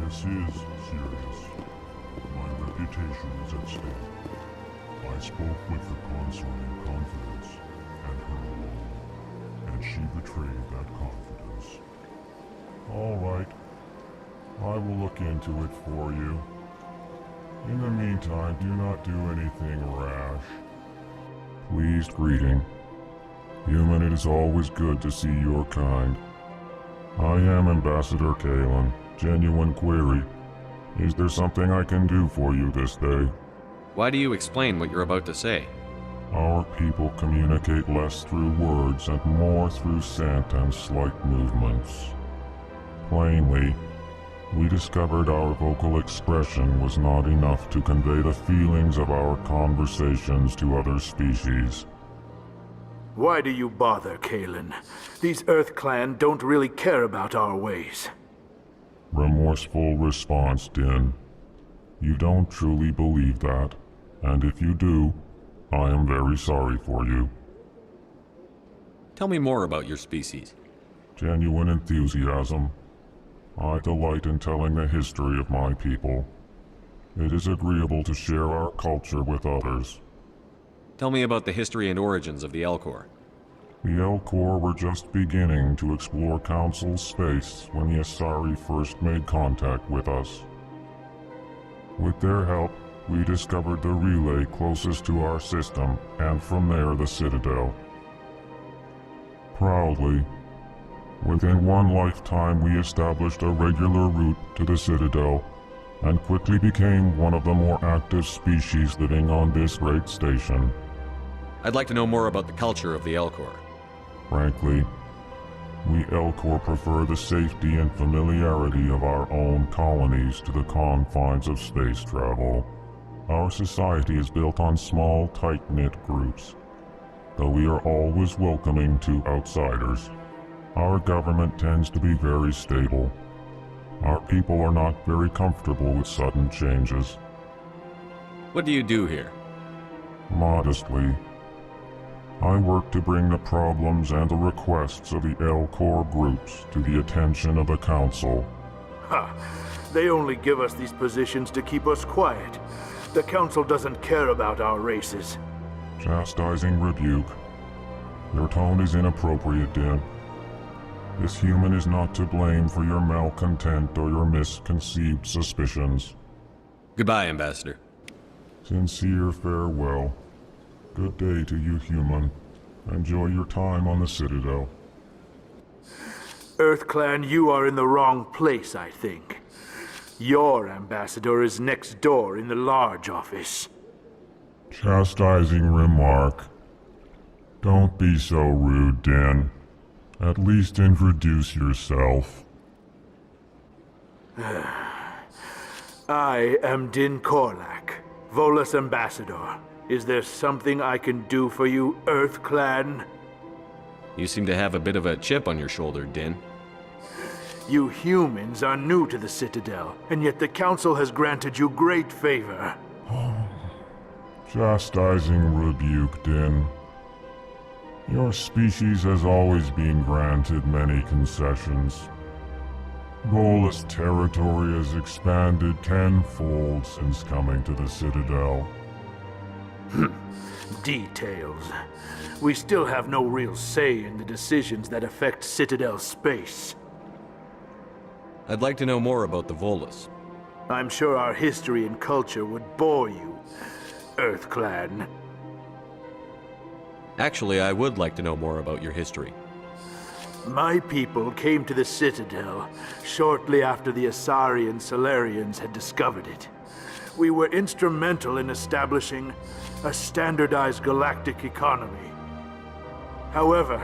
This is serious. My reputation is at stake. I spoke with the consort in confidence, and her alone, and she betrayed that confidence. All right. I will look into it for you. In the meantime, do not do anything rash. Pleased greeting. Human, it is always good to see your kind. I am Ambassador Kalen. Genuine query. Is there something I can do for you this day? Why do you explain what you're about to say? Our people communicate less through words and more through scent and slight movements. Plainly, we discovered our vocal expression was not enough to convey the feelings of our conversations to other species. Why do you bother, Kalen? These Earth Clan don't really care about our ways. Remorseful response, Din. You don't truly believe that, and if you do, I am very sorry for you. Tell me more about your species. Genuine enthusiasm. I delight in telling the history of my people. It is agreeable to share our culture with others. Tell me about the history and origins of the Elcor. The Elcor were just beginning to explore Council space when the Asari first made contact with us. With their help, we discovered the relay closest to our system, and from there the Citadel. Proudly, within one lifetime we established a regular route to the Citadel, and quickly became one of the more active species living on this great station. I'd like to know more about the culture of the Elcor. Frankly, we Elcor prefer the safety and familiarity of our own colonies to the confines of space travel. Our society is built on small, tight-knit groups, though we are always welcoming to outsiders. Our government tends to be very stable. Our people are not very comfortable with sudden changes. What do you do here? Modestly, I work to bring the problems and the requests of the Elcor groups to the attention of the Council. Ha! They only give us these positions to keep us quiet. The Council doesn't care about our races. Chastising rebuke. Your tone is inappropriate, Din. This human is not to blame for your malcontent or your misconceived suspicions. Goodbye, Ambassador. Sincere farewell. Good day to you, human. Enjoy your time on the Citadel. EarthClan, you are in the wrong place, I think. Your ambassador is next door in the large office. Chastising remark. Don't be so rude, Din. At least introduce yourself. I am Din Korlak, Volus ambassador. Is there something I can do for you, EarthClan? You seem to have a bit of a chip on your shoulder, Din. You humans are new to the Citadel, and yet the Council has granted you great favor. Chastising rebuke, Din. Your species has always been granted many concessions. Volus territory has expanded tenfold since coming to the Citadel. Details. We still have no real say in the decisions that affect Citadel space. I'd like to know more about the Volus. I'm sure our history and culture would bore you, EarthClan. Actually, I would like to know more about your history. My people came to the Citadel shortly after the Asari and Solarians had discovered it. We were instrumental in establishing a standardized galactic economy. However,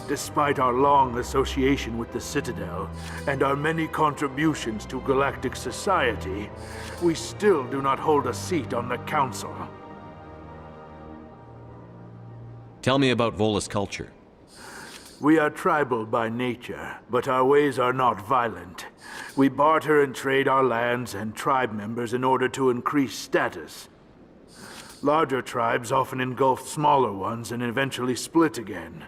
despite our long association with the Citadel and our many contributions to galactic society, we still do not hold a seat on the Council. Tell me about Volus culture. We are tribal by nature, but our ways are not violent. We barter and trade our lands and tribe members in order to increase status. Larger tribes often engulf smaller ones and eventually split again.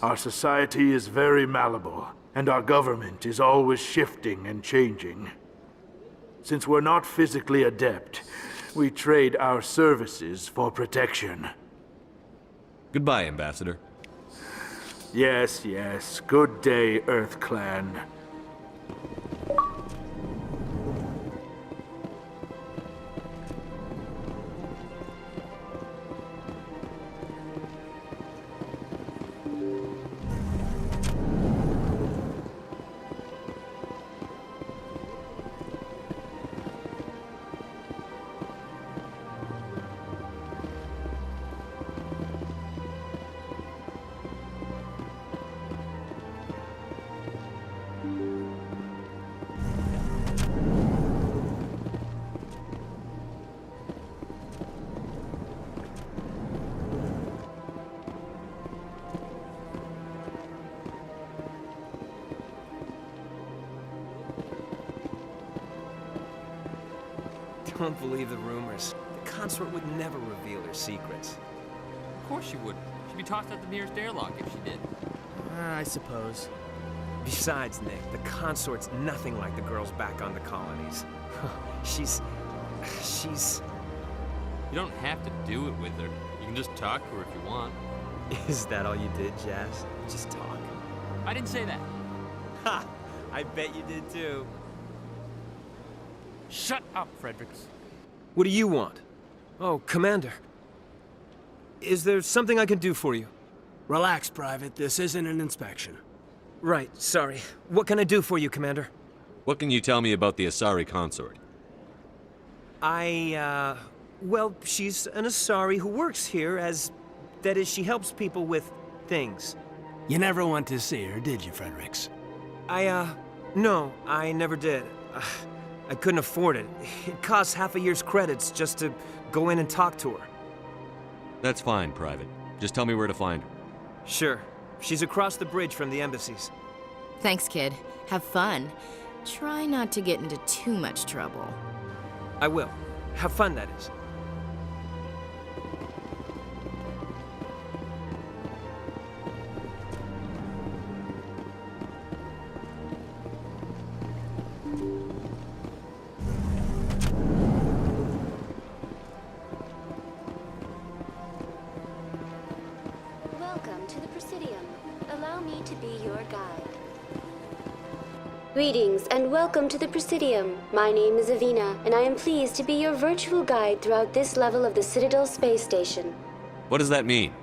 Our society is very malleable, and our government is always shifting and changing. Since we're not physically adept, we trade our services for protection. Goodbye, Ambassador. Yes, yes. Good day, EarthClan. Don't believe the rumors. The consort would never reveal her secrets. Of course she wouldn't. She'd be tossed out the nearest airlock if she did. I suppose. Besides, Nick, the consort's nothing like the girls back on the colonies. She's... You don't have to do it with her. You can just talk to her if you want. Is that all you did, Jazz? Just talk? I didn't say that. Ha! I bet you did too. Shut up, Fredericks. What do you want? Oh, Commander. Is there something I can do for you? Relax, Private. This isn't an inspection. Right, sorry. What can I do for you, Commander? What can you tell me about the Asari consort? Well, she's an Asari who works here as... That is, she helps people with things. You never went to see her, did you, Fredericks? No, I never did. I couldn't afford it. It costs half a year's credits just to go in and talk to her. That's fine, Private. Just tell me where to find her. Sure. She's across the bridge from the embassies. Thanks, kid. Have fun. Try not to get into too much trouble. I will. Have fun, that is. Welcome to the Presidium. Allow me to be your guide. Greetings and welcome to the Presidium. My name is Avina, and I am pleased to be your virtual guide throughout this level of the Citadel space station. What does that mean?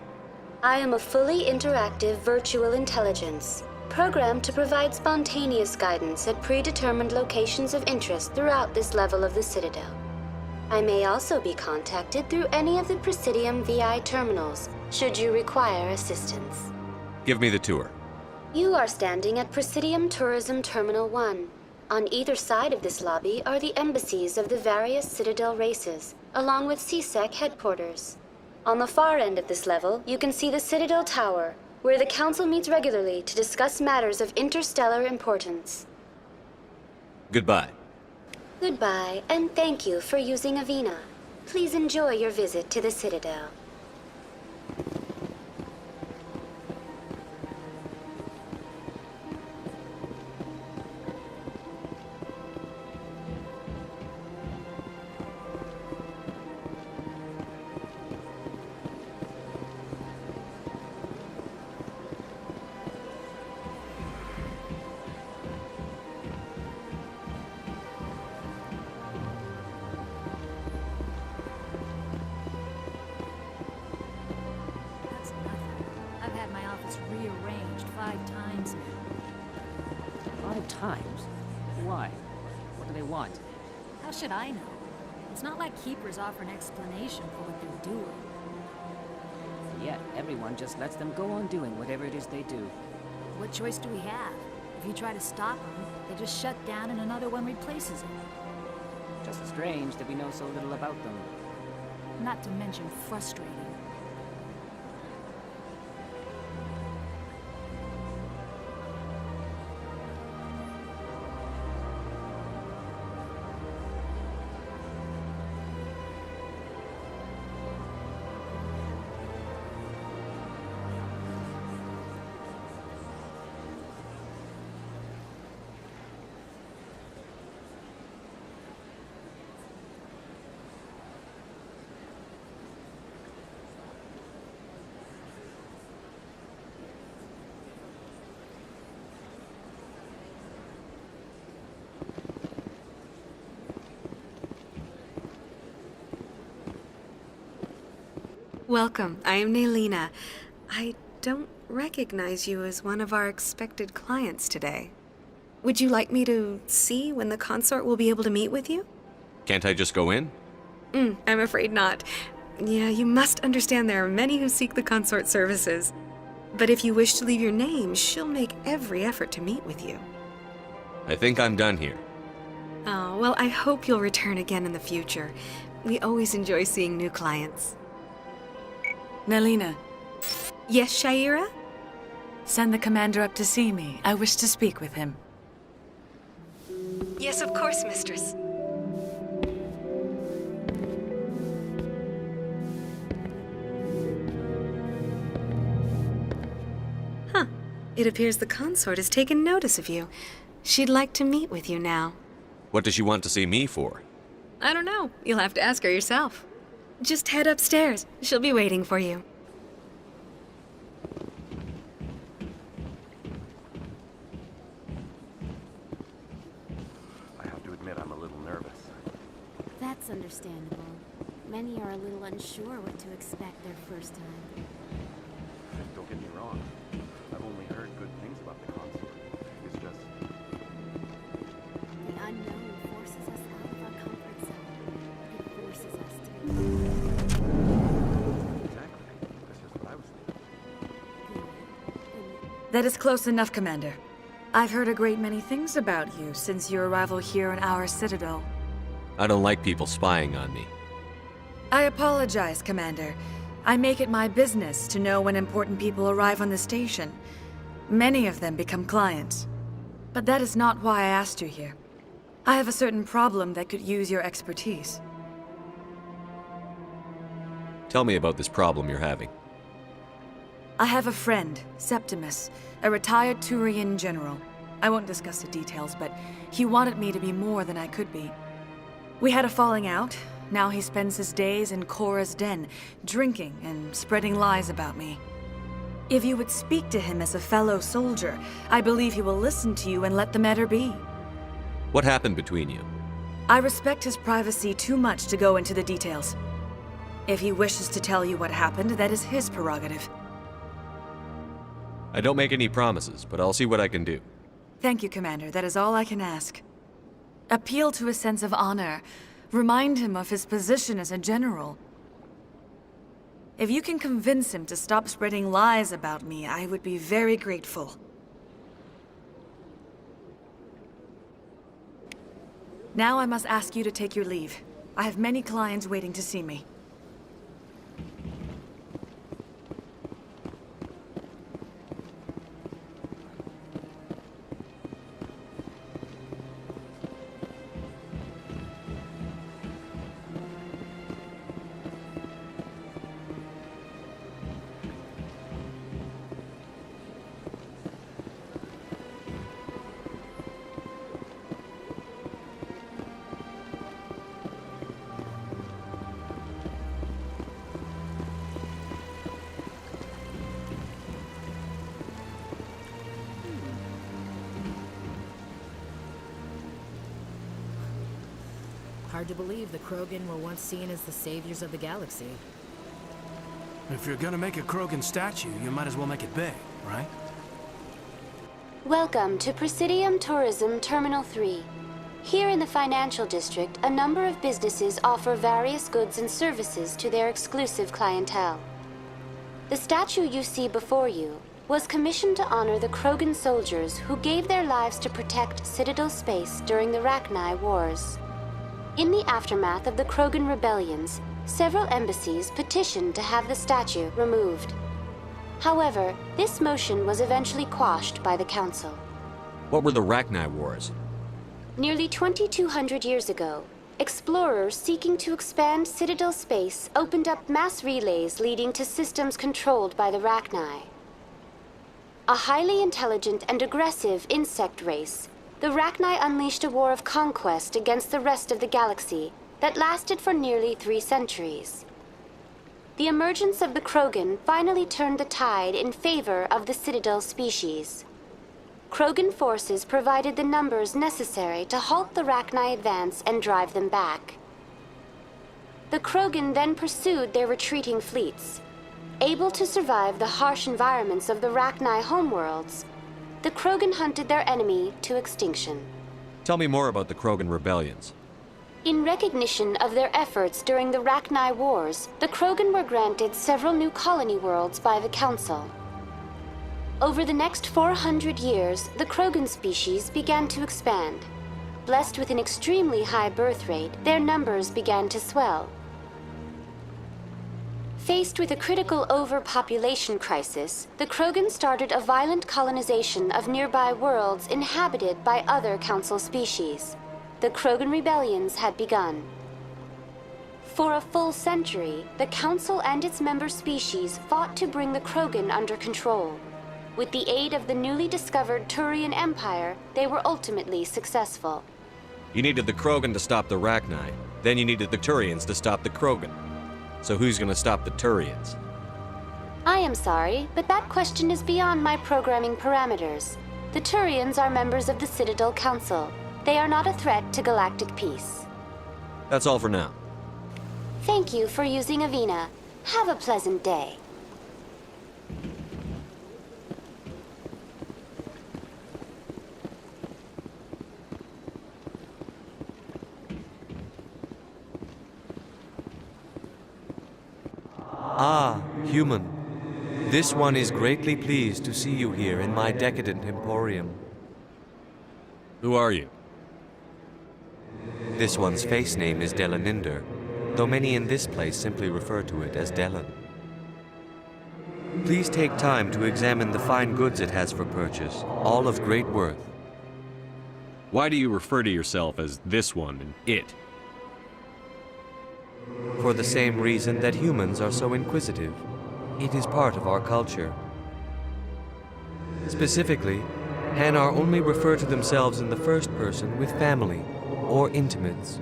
I am a fully interactive virtual intelligence, programmed to provide spontaneous guidance at predetermined locations of interest throughout this level of the Citadel. I may also be contacted through any of the Presidium VI terminals, should you require assistance. Give me the tour. You are standing at Presidium Tourism Terminal 1. On either side of this lobby are the embassies of the various Citadel races, along with CSEC headquarters. On the far end of this level, you can see the Citadel Tower, where the Council meets regularly to discuss matters of interstellar importance. Goodbye. Goodbye, and thank you for using Avina. Please enjoy your visit to the Citadel. Rearranged 5 times. 5 times? Why? What do they want? How should I know? It's not like Keepers offer an explanation for what they're doing. Yet, everyone just lets them go on doing whatever it is they do. What choice do we have? If you try to stop them, they just shut down and another one replaces it. Just strange that we know so little about them. Not to mention frustrating. Welcome, I am Naylina. I don't recognize you as one of our expected clients today. Would you like me to see when the consort will be able to meet with you? Can't I just go in? I'm afraid not. Yeah, you must understand there are many who seek the consort services. But if you wish to leave your name, she'll make every effort to meet with you. I think I'm done here. Oh, well, I hope you'll return again in the future. We always enjoy seeing new clients. Naylina. Yes, Shaira? Send the commander up to see me. I wish to speak with him. Yes, of course, mistress. Huh. It appears the consort has taken notice of you. She'd like to meet with you now. What does she want to see me for? I don't know. You'll have to ask her yourself. Just head upstairs. She'll be waiting for you. I have to admit I'm a little nervous. That's understandable. Many are a little unsure what to expect their first time. Don't get me wrong. I've only heard good things about the consort. It's just... The unknown forces us out of our comfort zone. It forces us to... Exactly. That's just what I was thinking. That is close enough, Commander. I've heard a great many things about you since your arrival here in our citadel. I don't like people spying on me. I apologize, Commander. I make it my business to know when important people arrive on the station. Many of them become clients. But that is not why I asked you here. I have a certain problem that could use your expertise. Tell me about this problem you're having. I have a friend, Septimus, a retired Turian general. I won't discuss the details, but he wanted me to be more than I could be. We had a falling out. Now he spends his days in Cora's den, drinking and spreading lies about me. If you would speak to him as a fellow soldier, I believe he will listen to you and let the matter be. What happened between you? I respect his privacy too much to go into the details. If he wishes to tell you what happened, that is his prerogative. I don't make any promises, but I'll see what I can do. Thank you, Commander. That is all I can ask. Appeal to his sense of honor. Remind him of his position as a general. If you can convince him to stop spreading lies about me, I would be very grateful. Now I must ask you to take your leave. I have many clients waiting to see me. Hard to believe the Krogan were once seen as the saviors of the galaxy. If you're gonna make a Krogan statue, you might as well make it big, right? Welcome to Presidium Tourism Terminal 3. Here in the financial district, a number of businesses offer various goods and services to their exclusive clientele. The statue you see before you was commissioned to honor the Krogan soldiers who gave their lives to protect Citadel space during the Rachni Wars. In the aftermath of the Krogan rebellions, several embassies petitioned to have the statue removed. However, this motion was eventually quashed by the Council. What were the Rachni Wars? Nearly 2,200 years ago, explorers seeking to expand Citadel space opened up mass relays leading to systems controlled by the Rachni. A highly intelligent and aggressive insect race, the Rachni unleashed a war of conquest against the rest of the galaxy that lasted for nearly 3 centuries. The emergence of the Krogan finally turned the tide in favor of the Citadel species. Krogan forces provided the numbers necessary to halt the Rachni advance and drive them back. The Krogan then pursued their retreating fleets. Able to survive the harsh environments of the Rachni homeworlds, the Krogan hunted their enemy to extinction. Tell me more about the Krogan rebellions. In recognition of their efforts during the Rachni Wars, the Krogan were granted several new colony worlds by the Council. Over the next 400 years, the Krogan species began to expand. Blessed with an extremely high birth rate, their numbers began to swell. Faced with a critical overpopulation crisis, the Krogan started a violent colonization of nearby worlds inhabited by other Council species. The Krogan rebellions had begun. For a full century, the Council and its member species fought to bring the Krogan under control. With the aid of the newly discovered Turian Empire, they were ultimately successful. You needed the Krogan to stop the Rachni, then you needed the Turians to stop the Krogan. So who's gonna stop the Turians? I am sorry, but that question is beyond my programming parameters. The Turians are members of the Citadel Council. They are not a threat to galactic peace. That's all for now. Thank you for using Avina. Have a pleasant day. Ah, human. This one is greatly pleased to see you here in my decadent emporium. Who are you? This one's face name is Delaninder, though many in this place simply refer to it as Delan. Please take time to examine the fine goods it has for purchase, all of great worth. Why do you refer to yourself as this one and it? For the same reason that humans are so inquisitive. It is part of our culture. Specifically, Hanar only refer to themselves in the first person with family or intimates.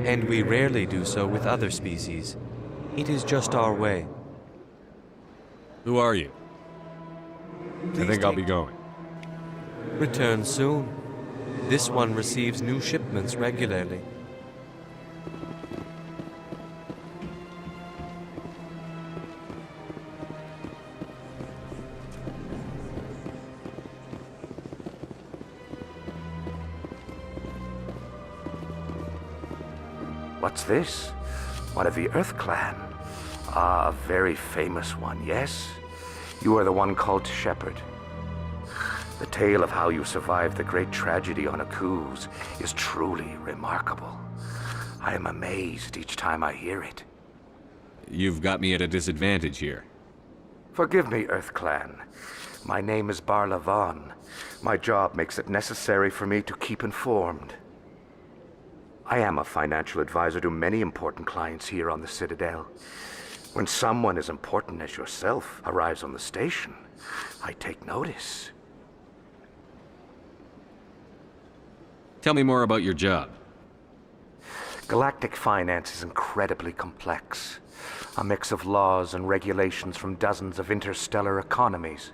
And we rarely do so with other species. It is just our way. Who are you? I think I'll be going. Return soon. This one receives new shipments regularly. What's this? One of the Earth Clan. Ah, a very famous one, yes? You are the one called Shepherd. The tale of how you survived the great tragedy on Akuz is truly remarkable. I am amazed each time I hear it. You've got me at a disadvantage here. Forgive me, Earth Clan. My name is Barla Vaughn. My job makes it necessary for me to keep informed. I am a financial advisor to many important clients here on the Citadel. When someone as important as yourself arrives on the station, I take notice. Tell me more about your job. Galactic finance is incredibly complex. A mix of laws and regulations from dozens of interstellar economies.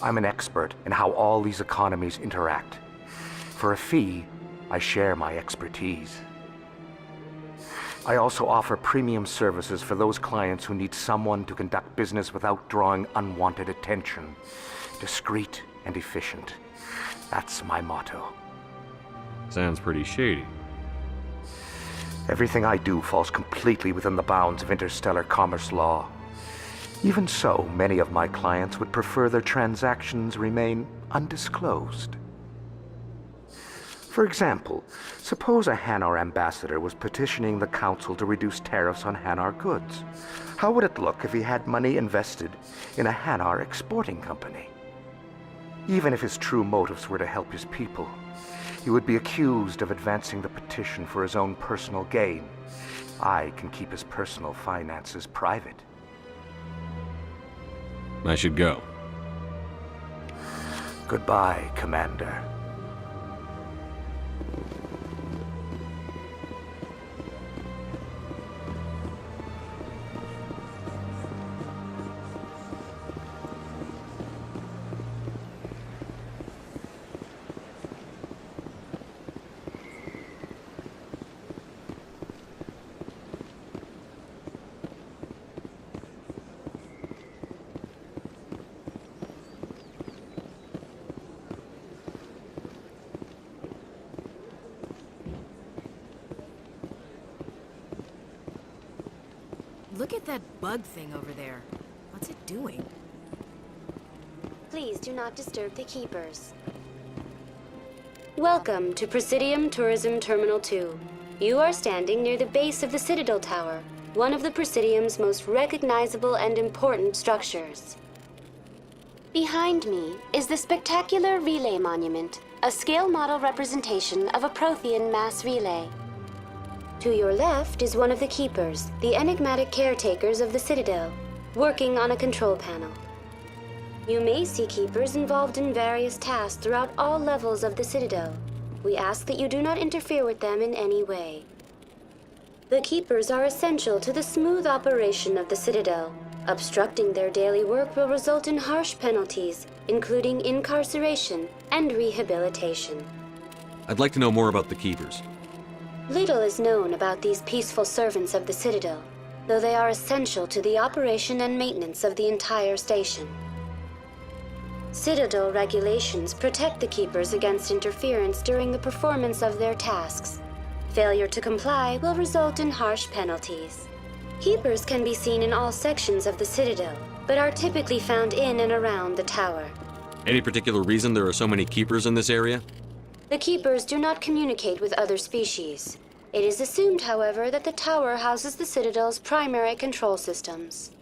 I'm an expert in how all these economies interact. For a fee, I share my expertise. I also offer premium services for those clients who need someone to conduct business without drawing unwanted attention. Discreet and efficient. That's my motto. Sounds pretty shady. Everything I do falls completely within the bounds of interstellar commerce law. Even so, many of my clients would prefer their transactions remain undisclosed. For example, suppose a Hanar ambassador was petitioning the council to reduce tariffs on Hanar goods. How would it look if he had money invested in a Hanar exporting company? Even if his true motives were to help his people, he would be accused of advancing the petition for his own personal gain. I can keep his personal finances private. I should go. Goodbye, Commander. Look at that bug thing over there. What's it doing? Please do not disturb the keepers. Welcome to Presidium Tourism Terminal 2. You are standing near the base of the Citadel Tower, one of the Presidium's most recognizable and important structures. Behind me is the spectacular Relay Monument, a scale model representation of a Prothean mass relay. To your left is one of the keepers, the enigmatic caretakers of the Citadel, working on a control panel. You may see keepers involved in various tasks throughout all levels of the Citadel. We ask that you do not interfere with them in any way. The keepers are essential to the smooth operation of the Citadel. Obstructing their daily work will result in harsh penalties, including incarceration and rehabilitation. I'd like to know more about the Keepers. Little is known about these peaceful servants of the Citadel, though they are essential to the operation and maintenance of the entire station. Citadel regulations protect the Keepers against interference during the performance of their tasks. Failure to comply will result in harsh penalties. Keepers can be seen in all sections of the Citadel, but are typically found in and around the tower. Any particular reason there are so many Keepers in this area? The Keepers do not communicate with other species. It is assumed, however, that the tower houses the Citadel's primary control systems.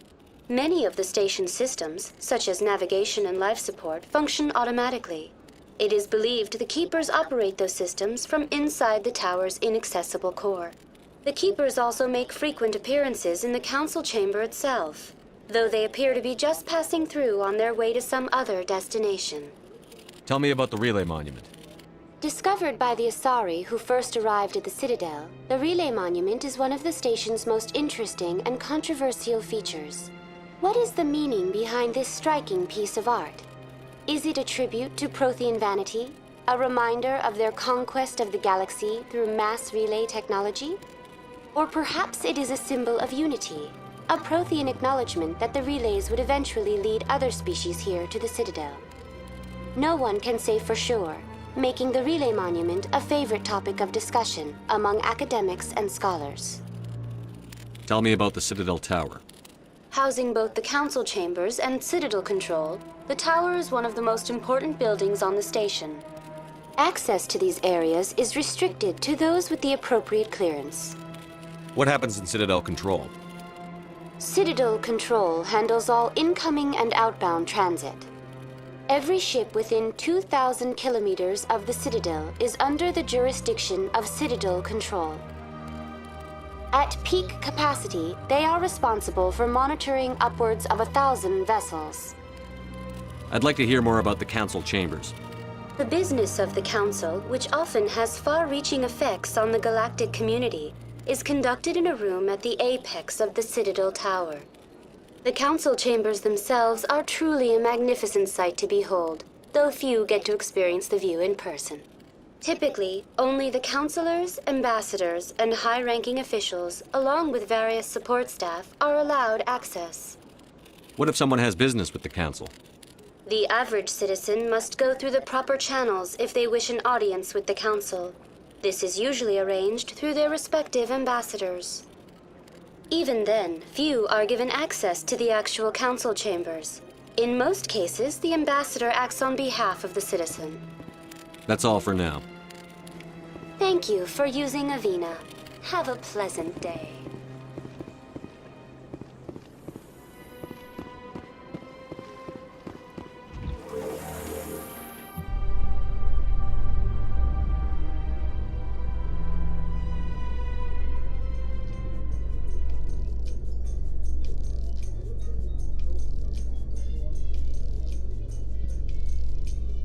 Many of the station's systems, such as navigation and life support, function automatically. It is believed the Keepers operate those systems from inside the tower's inaccessible core. The Keepers also make frequent appearances in the council chamber itself, though they appear to be just passing through on their way to some other destination. Tell me about the Relay Monument. Discovered by the Asari who first arrived at the Citadel, the Relay Monument is one of the station's most interesting and controversial features. What is the meaning behind this striking piece of art? Is it a tribute to Prothean vanity? A reminder of their conquest of the galaxy through mass relay technology? Or perhaps it is a symbol of unity, a Prothean acknowledgement that the relays would eventually lead other species here to the Citadel. No one can say for sure, making the relay monument a favorite topic of discussion among academics and scholars. Tell me about the Citadel Tower. Housing both the council chambers and Citadel control, the tower is one of the most important buildings on the station. Access to these areas is restricted to those with the appropriate clearance. What happens in Citadel Control? Citadel Control handles all incoming and outbound transit. Every ship within 2,000 kilometers of the Citadel is under the jurisdiction of Citadel Control. At peak capacity, they are responsible for monitoring upwards of 1,000 vessels. I'd like to hear more about the Council Chambers. The business of the Council, which often has far-reaching effects on the galactic community, is conducted in a room at the apex of the Citadel Tower. The Council Chambers themselves are truly a magnificent sight to behold, though few get to experience the view in person. Typically, only the councilors, ambassadors, and high-ranking officials, along with various support staff, are allowed access. What if someone has business with the Council? The average citizen must go through the proper channels if they wish an audience with the Council. This is usually arranged through their respective ambassadors. Even then, few are given access to the actual Council chambers. In most cases, the ambassador acts on behalf of the citizen. That's all for now. Thank you for using Avina. Have a pleasant day.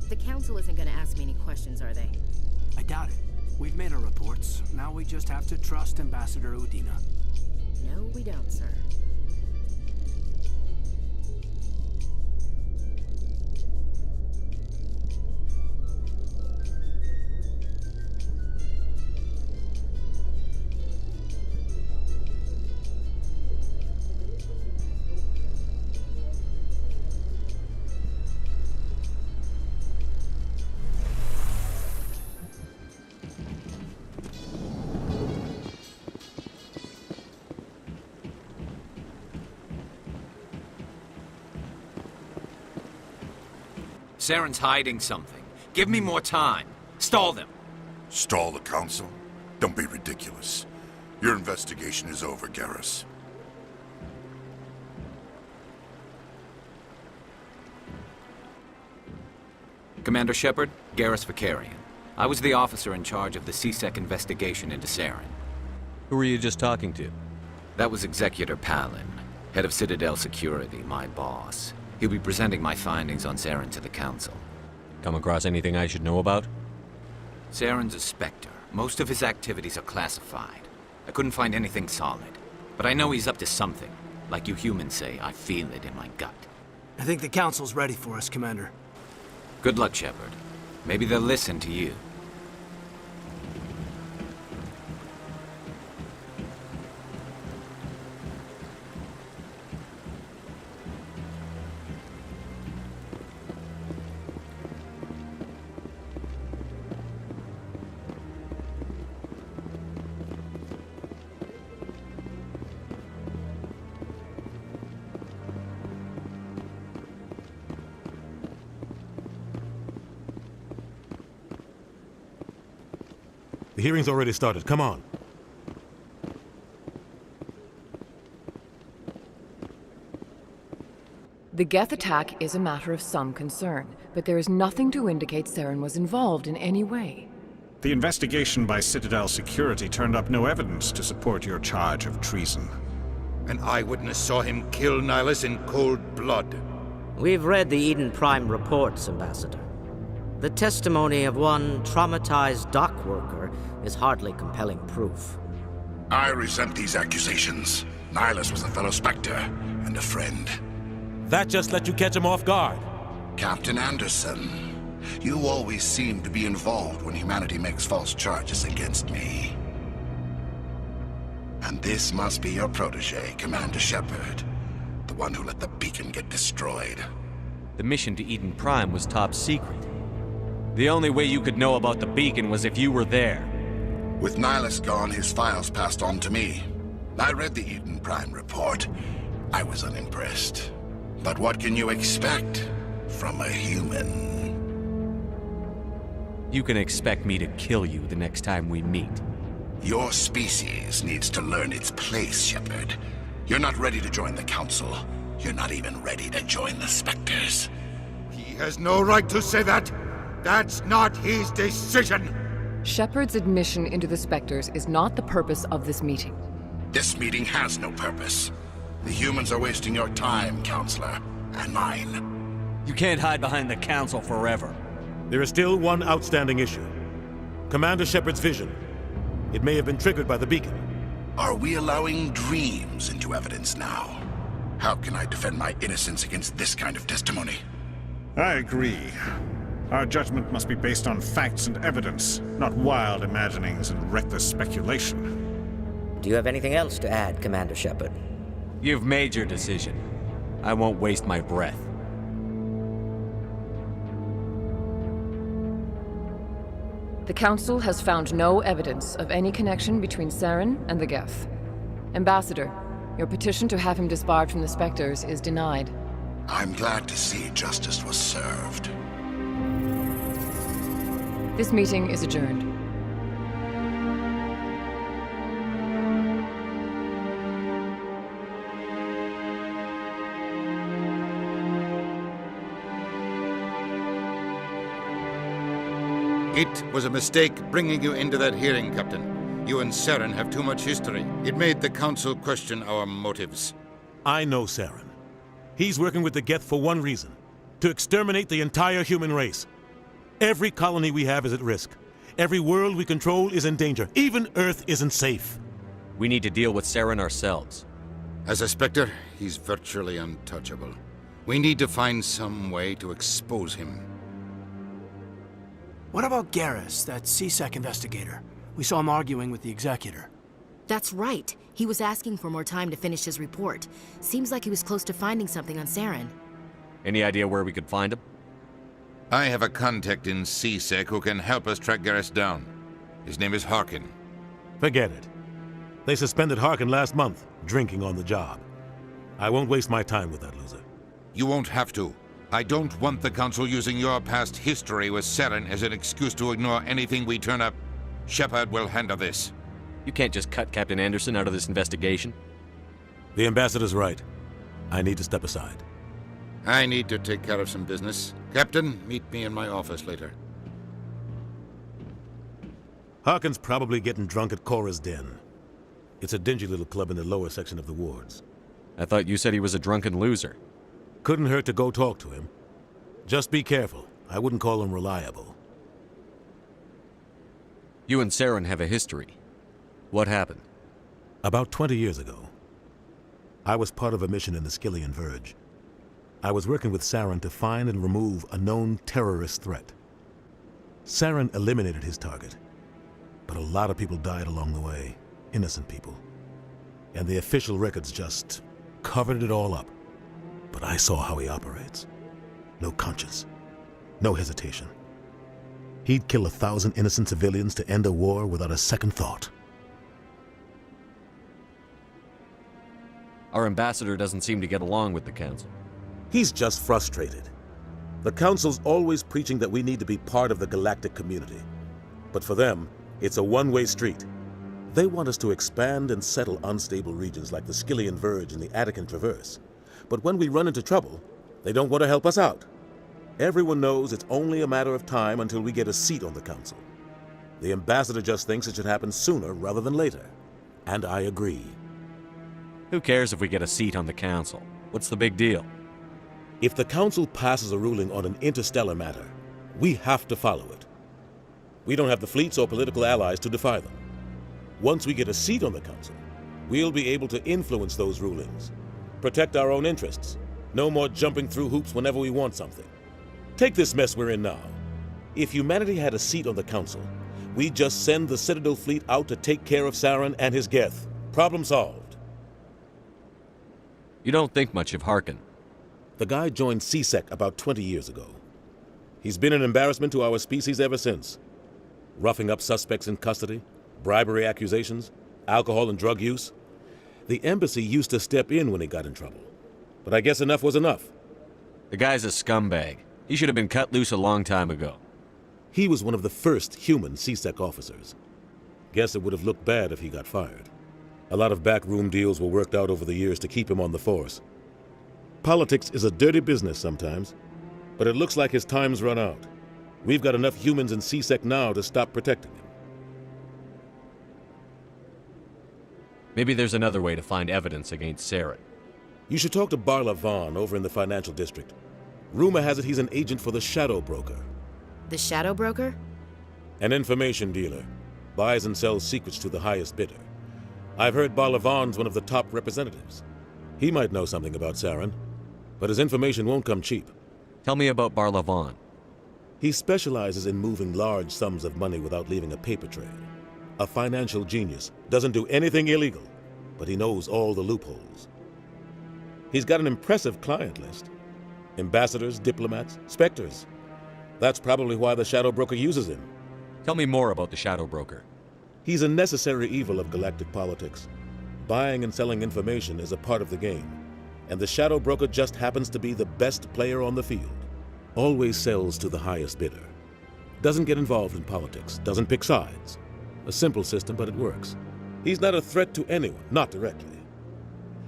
The Council isn't gonna ask me any questions, are they? I doubt it. We've made our reports. Now we just have to trust Ambassador Udina. No, we don't, sir. Saren's hiding something. Give me more time. Stall them. Stall the Council? Don't be ridiculous. Your investigation is over, Garrus. Commander Shepard, Garrus Vicarian. I was the officer in charge of the CSEC investigation into Saren. Who were you just talking to? That was Executor Palin, head of Citadel Security, my boss. He'll be presenting my findings on Saren to the Council. Come across anything I should know about? Saren's a Spectre. Most of his activities are classified. I couldn't find anything solid. But I know he's up to something. Like you humans say, I feel it in my gut. I think the Council's ready for us, Commander. Good luck, Shepard. Maybe they'll listen to you. The hearing's already started. Come on. The Geth attack is a matter of some concern, but there is nothing to indicate Saren was involved in any way. The investigation by Citadel Security turned up no evidence to support your charge of treason. An eyewitness saw him kill Nihilus in cold blood. We've read the Eden Prime reports, Ambassador. The testimony of one traumatized dock worker is hardly compelling proof. I resent these accusations. Nihilus was a fellow Spectre and a friend. That just let you catch him off guard. Captain Anderson, you always seem to be involved when humanity makes false charges against me. And this must be your protege, Commander Shepard. The one who let the beacon get destroyed. The mission to Eden Prime was top secret. The only way you could know about the beacon was if you were there. With Nihilus gone, his files passed on to me. I read the Eden Prime report. I was unimpressed. But what can you expect from a human? You can expect me to kill you the next time we meet. Your species needs to learn its place, Shepard. You're not ready to join the Council. You're not even ready to join the Spectres. He has no right to say that. That's not his decision. Shepard's admission into the Spectres is not the purpose of this meeting. This meeting has no purpose. The humans are wasting your time, Counselor, and mine. You can't hide behind the Council forever. There is still one outstanding issue. Commander Shepard's vision. It may have been triggered by the beacon. Are we allowing dreams into evidence now? How can I defend my innocence against this kind of testimony? I agree. Our judgment must be based on facts and evidence, not wild imaginings and reckless speculation. Do you have anything else to add, Commander Shepard? You've made your decision. I won't waste my breath. The Council has found no evidence of any connection between Saren and the Geth. Ambassador, your petition to have him disbarred from the Spectres is denied. I'm glad to see justice was served. This meeting is adjourned. It was a mistake bringing you into that hearing, Captain. You and Saren have too much history. It made the Council question our motives. I know Saren. He's working with the Geth for one reason. To exterminate the entire human race. Every colony we have is at risk. Every world we control is in danger. Even Earth isn't safe. We need to deal with Saren ourselves. As a Spectre, he's virtually untouchable. We need to find some way to expose him. What about Garrus, that CSEC investigator? We saw him arguing with the Executor. That's right. He was asking for more time to finish his report. Seems like he was close to finding something on Saren. Any idea where we could find him? I have a contact in CSEC who can help us track Garrus down. His name is Harkin. Forget it. They suspended Harkin last month, drinking on the job. I won't waste my time with that loser. You won't have to. I don't want the Council using your past history with Saren as an excuse to ignore anything we turn up. Shepard will handle this. You can't just cut Captain Anderson out of this investigation. The Ambassador's right. I need to step aside. I need to take care of some business. Captain, meet me in my office later. Harkin's probably getting drunk at Cora's Den. It's a dingy little club in the lower section of the wards. I thought you said he was a drunken loser. Couldn't hurt to go talk to him. Just be careful. I wouldn't call him reliable. You and Saren have a history. What happened? About 20 years ago, I was part of a mission in the Skillian Verge. I was working with Saren to find and remove a known terrorist threat. Saren eliminated his target, but a lot of people died along the way, innocent people. And the official records just covered it all up. But I saw how he operates. No conscience, no hesitation. He'd kill 1,000 innocent civilians to end a war without a second thought. Our ambassador doesn't seem to get along with the Council. He's just frustrated. The Council's always preaching that we need to be part of the galactic community. But for them, it's a one-way street. They want us to expand and settle unstable regions like the Skillian Verge and the Attican Traverse. But when we run into trouble, they don't want to help us out. Everyone knows it's only a matter of time until we get a seat on the Council. The Ambassador just thinks it should happen sooner rather than later. And I agree. Who cares if we get a seat on the Council? What's the big deal? If the Council passes a ruling on an interstellar matter, we have to follow it. We don't have the fleets or political allies to defy them. Once we get a seat on the Council, We'll be able to influence those rulings, protect our own interests. No more jumping through hoops whenever we want something. Take this mess we're in now. If humanity had a seat on the Council, we'd just send the Citadel fleet out to take care of Saren and his Geth. Problem solved. You don't think much of Harkin. The guy joined CSEC about 20 years ago. He's been an embarrassment to our species ever since. Roughing up suspects in custody, bribery accusations, alcohol and drug use. The embassy used to step in when he got in trouble. But I guess enough was enough. The guy's a scumbag. He should have been cut loose a long time ago. He was one of the first human CSEC officers. Guess it would have looked bad if he got fired. A lot of backroom deals were worked out over the years to keep him on the force. Politics is a dirty business sometimes, but it looks like his time's run out. We've got enough humans in CSEC now to stop protecting him. Maybe there's another way to find evidence against Saren. You should talk to Barla Vaughn over in the financial district. Rumor has it he's an agent for the Shadow Broker. The Shadow Broker? An information dealer. Buys and sells secrets to the highest bidder. I've heard Barla Vaughn's one of the top representatives. He might know something about Saren, but his information won't come cheap. Tell me about Barla Vaughn. He specializes in moving large sums of money without leaving a paper trail. A financial genius, doesn't do anything illegal, but he knows all the loopholes. He's got an impressive client list. Ambassadors, diplomats, specters. That's probably why the Shadow Broker uses him. Tell me more about the Shadow Broker. He's a necessary evil of galactic politics. Buying and selling information is a part of the game, and the Shadow Broker just happens to be the best player on the field. Always sells to the highest bidder. Doesn't get involved in politics, doesn't pick sides. A simple system, but it works. He's not a threat to anyone, not directly.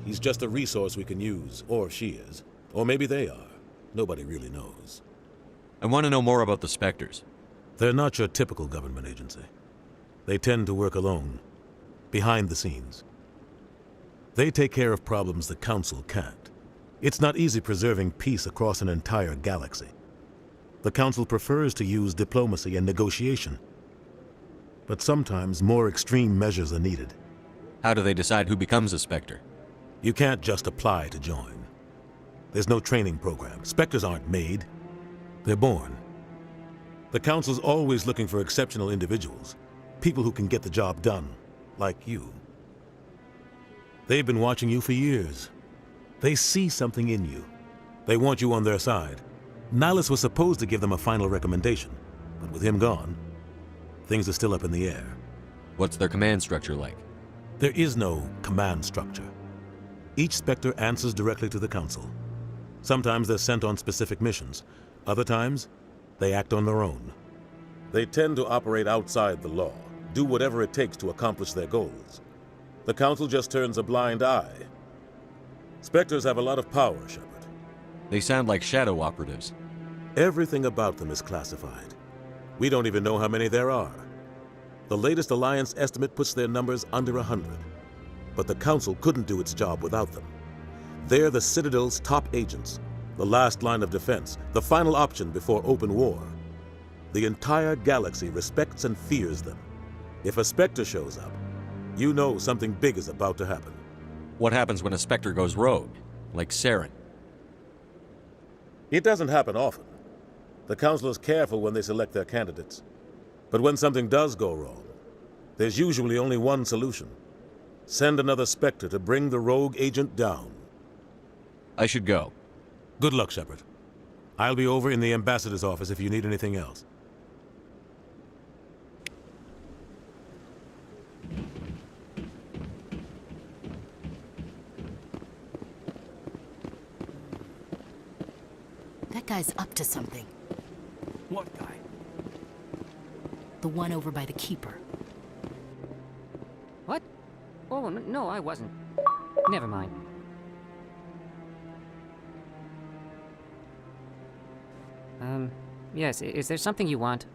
He's just a resource we can use, or she is. Or maybe they are. Nobody really knows. I want to know more about the Spectres. They're not your typical government agency. They tend to work alone, behind the scenes. They take care of problems the Council can't. It's not easy preserving peace across an entire galaxy. The Council prefers to use diplomacy and negotiation. But sometimes more extreme measures are needed. How do they decide who becomes a Spectre? You can't just apply to join. There's no training program. Spectres aren't made. They're born. The Council's always looking for exceptional individuals. People who can get the job done, like you. They've been watching you for years. They see something in you. They want you on their side. Nihilus was supposed to give them a final recommendation, but with him gone, things are still up in the air. What's their command structure like? There is no command structure. Each Spectre answers directly to the Council. Sometimes they're sent on specific missions. Other times, they act on their own. They tend to operate outside the law, do whatever it takes to accomplish their goals. The Council just turns a blind eye. Spectres have a lot of power, Shepard. They sound like shadow operatives. Everything about them is classified. We don't even know how many there are. The latest Alliance estimate puts their numbers under 100. But the Council couldn't do its job without them. They're the Citadel's top agents, the last line of defense, the final option before open war. The entire galaxy respects and fears them. If a Spectre shows up, you know something big is about to happen. What happens when a Spectre goes rogue, like Saren? It doesn't happen often. The Council is careful when they select their candidates. But when something does go wrong, there's usually only one solution. Send another Spectre to bring the rogue agent down. I should go. Good luck, Shepard. I'll be over in the Ambassador's office if you need anything else. That guy's up to something. What guy? The one over by the Keeper. What? Oh, no, I wasn't. Never mind. Yes, is there something you want?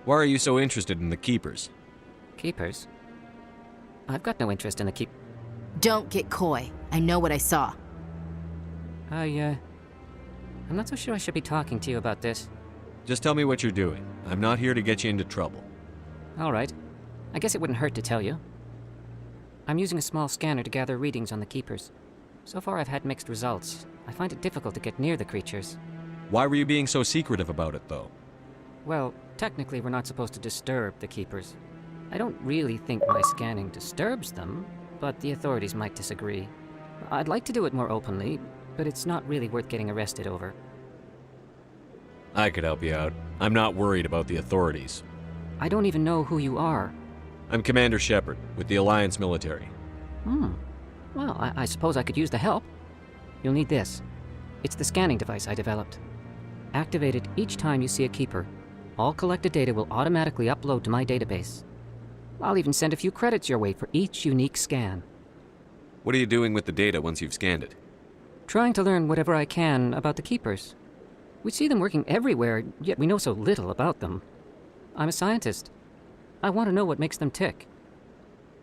Why are you so interested in the Keepers? Keepers? I've got no interest in the keep... Don't get coy. I know what I saw. I'm not so sure I should be talking to you about this. Just tell me what you're doing. I'm not here to get you into trouble. All right. I guess it wouldn't hurt to tell you. I'm using a small scanner to gather readings on the Keepers. So far I've had mixed results. I find it difficult to get near the creatures. Why were you being so secretive about it, though? Well, technically we're not supposed to disturb the Keepers. I don't really think my scanning disturbs them, but the authorities might disagree. I'd like to do it more openly, but it's not really worth getting arrested over. I could help you out. I'm not worried about the authorities. I don't even know who you are. I'm Commander Shepard, with the Alliance military. Well, I suppose I could use the help. You'll need this. It's the scanning device I developed. Activate it each time you see a Keeper. All collected data will automatically upload to my database. I'll even send a few credits your way for each unique scan. What are you doing with the data once you've scanned it? Trying to learn whatever I can about the Keepers. We see them working everywhere, yet we know so little about them. I'm a scientist. I want to know what makes them tick.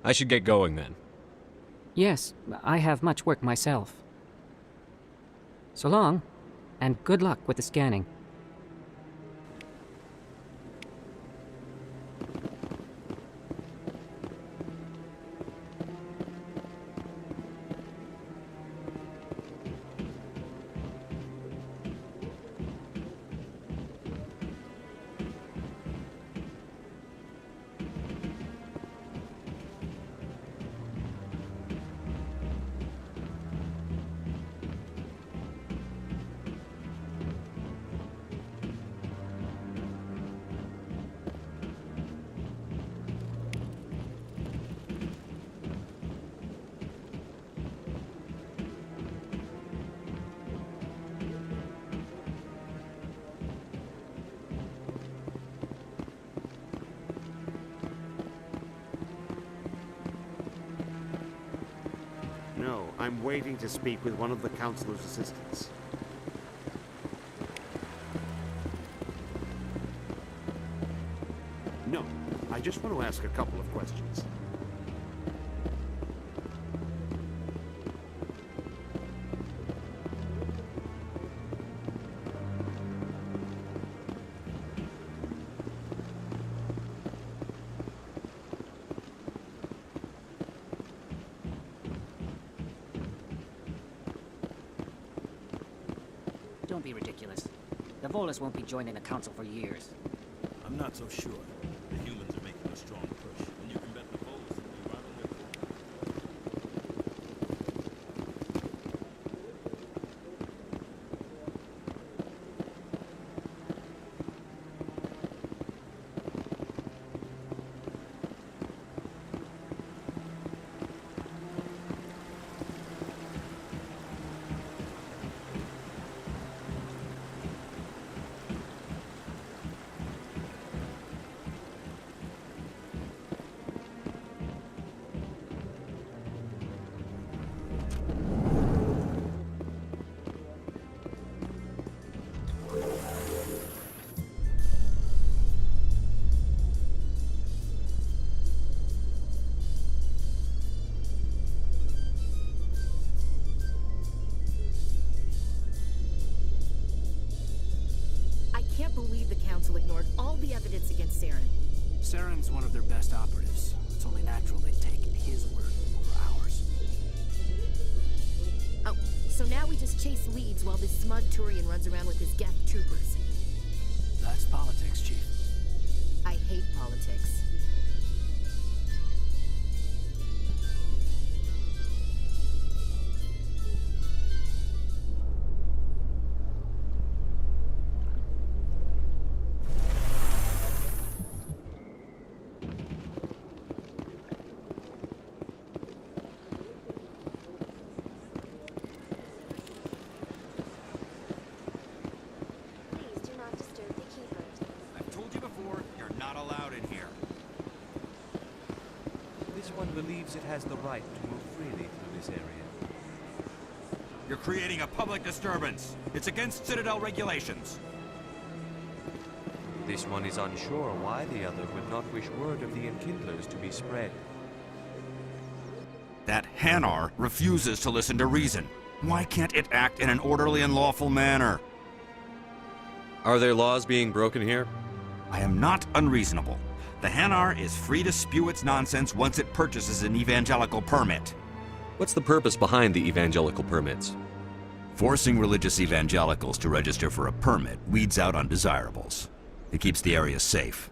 I should get going then. Yes, I have much work myself. So long, and good luck with the scanning. No, I'm waiting to speak with one of the Councilor's assistants. No, I just want to ask a couple of questions. Don't be ridiculous. The Volus won't be joining the Council for years. I'm not so sure. The humans are making a strong push, and you can bet the Volus will be running with them. I can't believe the Council ignored all the evidence against Saren. Saren's one of their best operatives. It's only natural they'd take his word over ours. Oh, so now we just chase leads while this smug Turian runs around with his Geth troopers. That's politics, Chief. I hate politics. Believes it has the right to move freely through this area. You're creating a public disturbance. It's against Citadel regulations. This one is unsure why the other would not wish word of the Enkindlers to be spread. That Hanar refuses to listen to reason. Why can't it act in an orderly and lawful manner? Are there laws being broken here? I am not unreasonable. The Hanar is free to spew its nonsense once it purchases an evangelical permit. What's the purpose behind the evangelical permits? Forcing religious evangelicals to register for a permit weeds out undesirables. It keeps the area safe.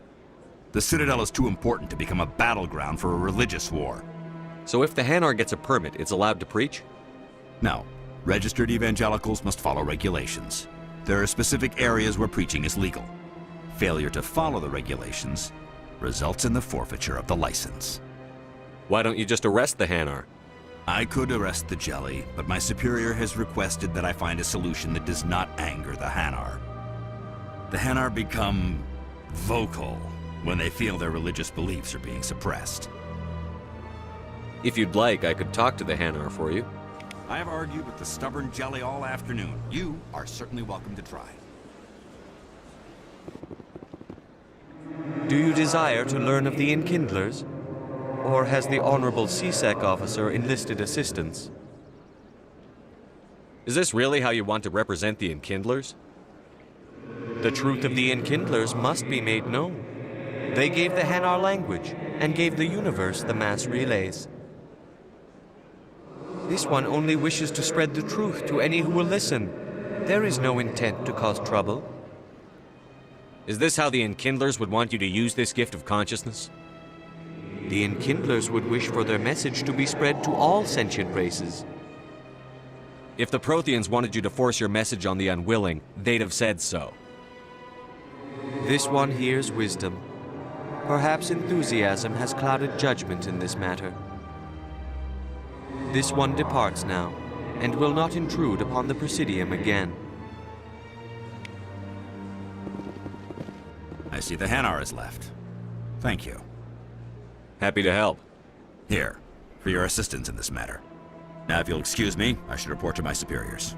The Citadel is too important to become a battleground for a religious war. So if the Hanar gets a permit, it's allowed to preach? No. Registered evangelicals must follow regulations. There are specific areas where preaching is legal. Failure to follow the regulations results in the forfeiture of the license. Why don't you just arrest the Hanar? I could arrest the jelly, but my superior has requested that I find a solution that does not anger the Hanar. The Hanar become vocal when they feel their religious beliefs are being suppressed. If you'd like, I could talk to the Hanar for you. I have argued with the stubborn jelly all afternoon. You are certainly welcome to try. Do you desire to learn of the Enkindlers? Or has the Honorable CSEC officer enlisted assistance? Is this really how you want to represent the Enkindlers? The truth of the Enkindlers must be made known. They gave the Hanar language and gave the universe the mass relays. This one only wishes to spread the truth to any who will listen. There is no intent to cause trouble. Is this how the Enkindlers would want you to use this gift of consciousness? The Enkindlers would wish for their message to be spread to all sentient races. If the Protheans wanted you to force your message on the unwilling, they'd have said so. This one hears wisdom. Perhaps enthusiasm has clouded judgment in this matter. This one departs now, and will not intrude upon the Presidium again. I see the Hanar is left. Thank you. Happy to help. Here, for your assistance in this matter. Now, if you'll excuse me, I should report to my superiors.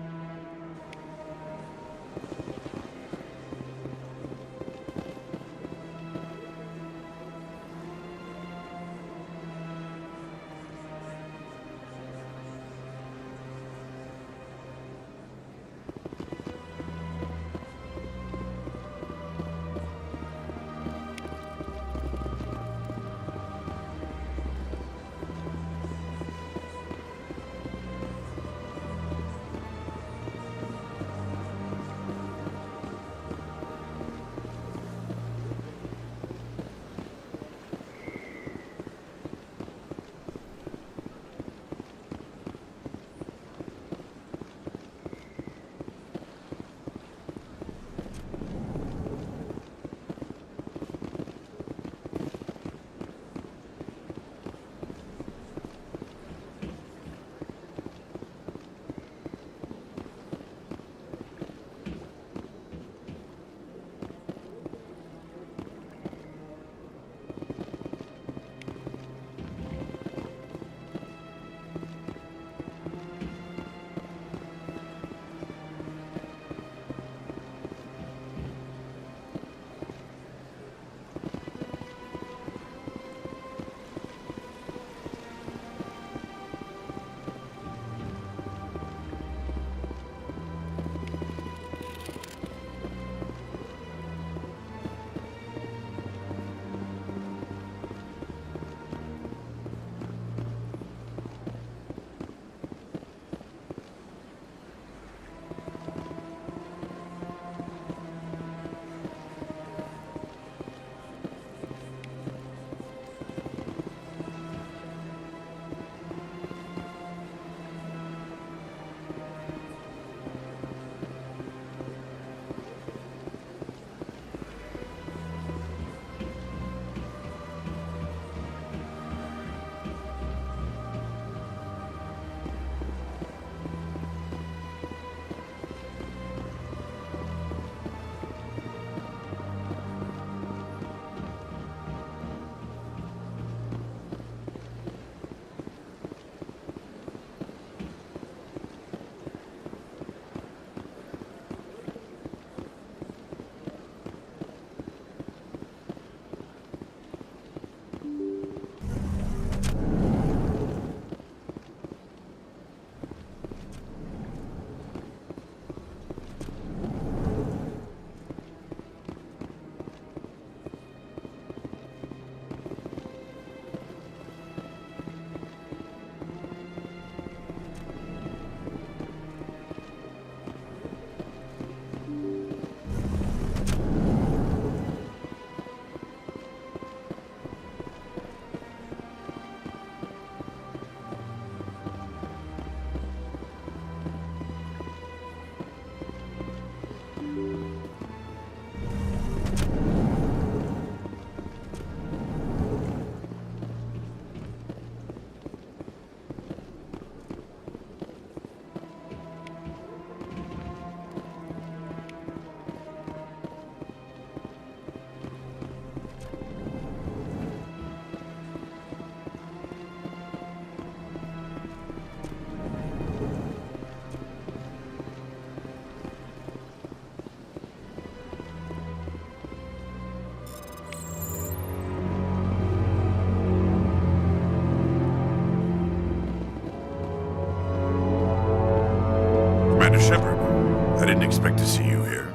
didn't expect to see you here.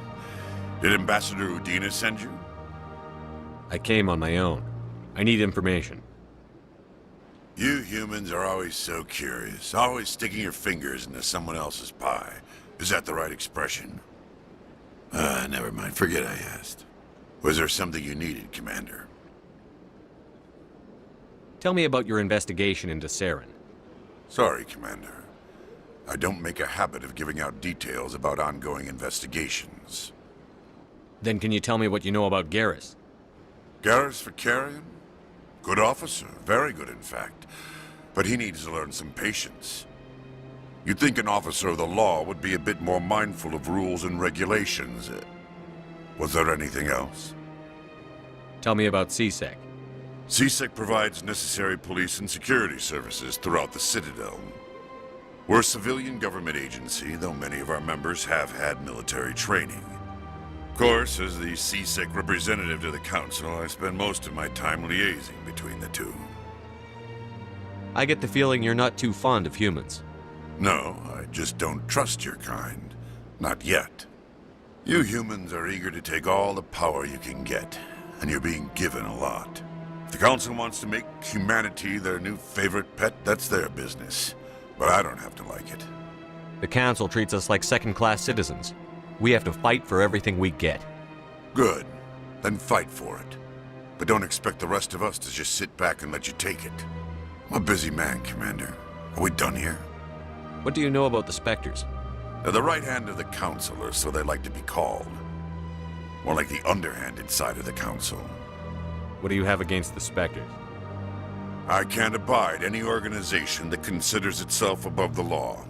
Did Ambassador Udina send you? I came on my own. I need information. You humans are always so curious, always sticking your fingers into someone else's pie. Is that the right expression? Never mind. Forget I asked. Was there something you needed, Commander? Tell me about your investigation into Saren. Sorry, Commander. I don't make a habit of giving out details about ongoing investigations. Then can you tell me what you know about Garrus? Garrus Vakarian? Good officer. Very good, in fact. But he needs to learn some patience. You'd think an officer of the law would be a bit more mindful of rules and regulations. Was there anything else? Tell me about CSEC. CSEC provides necessary police and security services throughout the Citadel. We're a civilian government agency, though many of our members have had military training. Of course, as the CSEC representative to the Council, I spend most of my time liaising between the two. I get the feeling you're not too fond of humans. No, I just don't trust your kind. Not yet. You humans are eager to take all the power you can get, and you're being given a lot. If the Council wants to make humanity their new favorite pet, that's their business. But I don't have to like it. The Council treats us like second-class citizens. We have to fight for everything we get. Good. Then fight for it. But don't expect the rest of us to just sit back and let you take it. I'm a busy man, Commander. Are we done here? What do you know about the Spectres? They're the right hand of the Council, or so they like to be called. More like the underhanded side of the Council. What do you have against the Spectres? I can't abide any organization that considers itself above the law.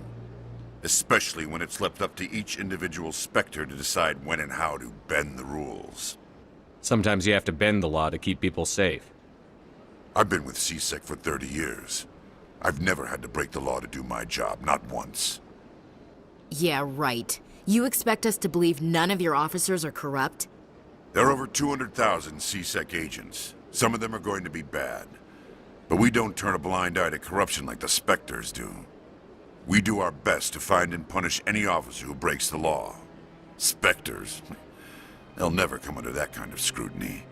Especially when it's left up to each individual Spectre to decide when and how to bend the rules. Sometimes you have to bend the law to keep people safe. I've been with CSEC for 30 years. I've never had to break the law to do my job, not once. Yeah, right. You expect us to believe none of your officers are corrupt? There are over 200,000 CSEC agents. Some of them are going to be bad. But we don't turn a blind eye to corruption like the Spectres do. We do our best to find and punish any officer who breaks the law. Spectres? They'll never come under that kind of scrutiny.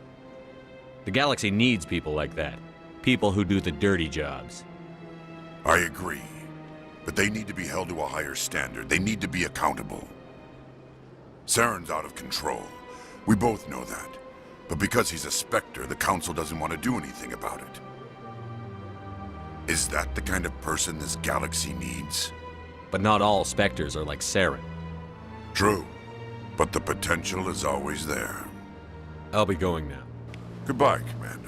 The galaxy needs people like that. People who do the dirty jobs. I agree. But they need to be held to a higher standard. They need to be accountable. Saren's out of control. We both know that. But because he's a Spectre, the Council doesn't want to do anything about it. Is that the kind of person this galaxy needs? But not all Spectres are like Saren. True. But the potential is always there. I'll be going now. Goodbye, Commander.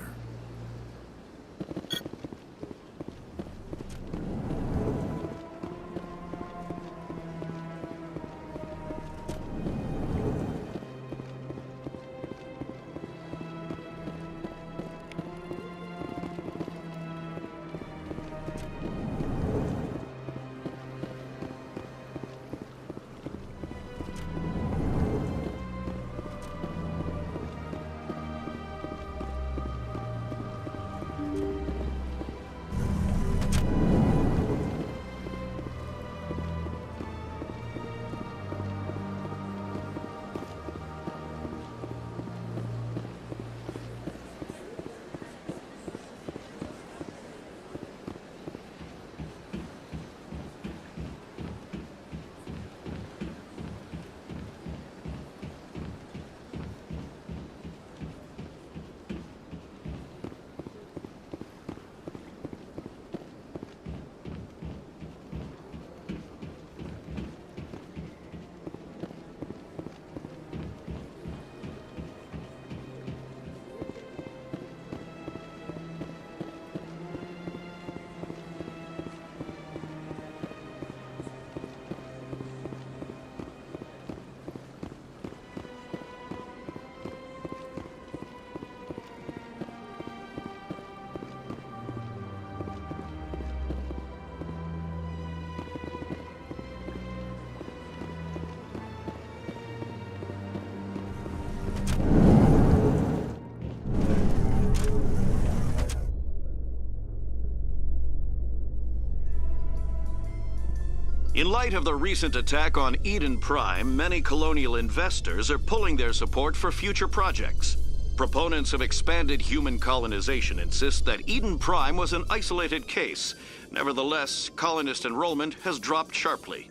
In light of the recent attack on Eden Prime, many colonial investors are pulling their support for future projects. Proponents of expanded human colonization insist that Eden Prime was an isolated case. Nevertheless, colonist enrollment has dropped sharply.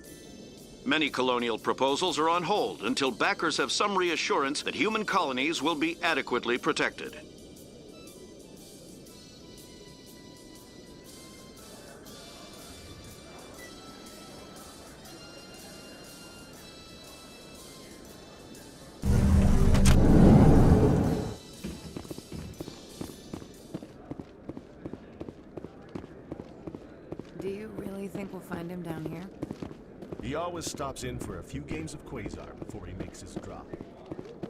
Many colonial proposals are on hold until backers have some reassurance that human colonies will be adequately protected. Do you really think we'll find him down here? He always stops in for a few games of Quasar before he makes his drop.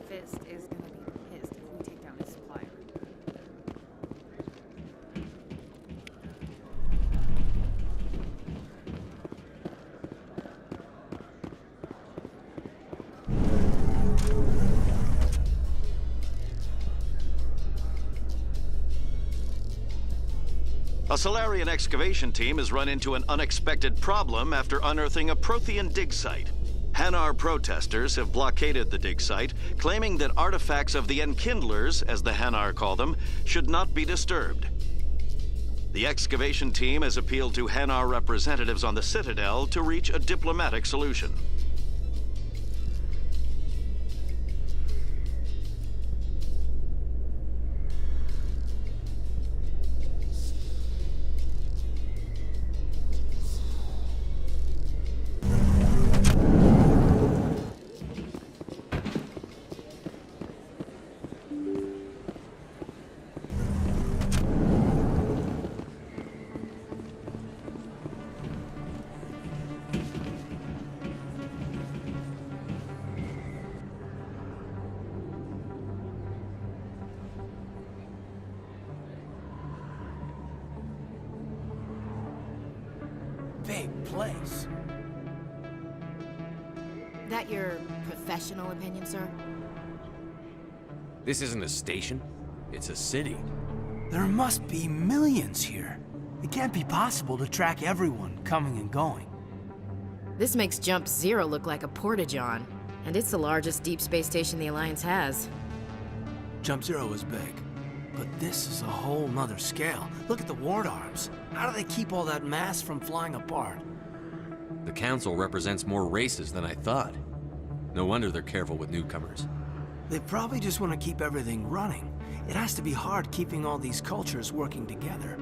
Fist is gonna be pissed if we take down his supplier. A Solarian excavation team has run into an unexpected problem after unearthing a Prothean dig site. Hanar protesters have blockaded the dig site, claiming that artifacts of the Enkindlers, as the Hanar call them, should not be disturbed. The excavation team has appealed to Hanar representatives on the Citadel to reach a diplomatic solution. Big place. That your professional opinion, sir? This isn't a station. It's a city. There must be millions here. It can't be possible to track everyone coming and going. This makes Jump Zero look like a porta-john, and it's the largest deep space station the Alliance has. Jump Zero is big, but this is a whole nother scale. Look at the ward arms. How do they keep all that mass from flying apart? The Council represents more races than I thought. No wonder they're careful with newcomers. They probably just want to keep everything running. It has to be hard keeping all these cultures working together.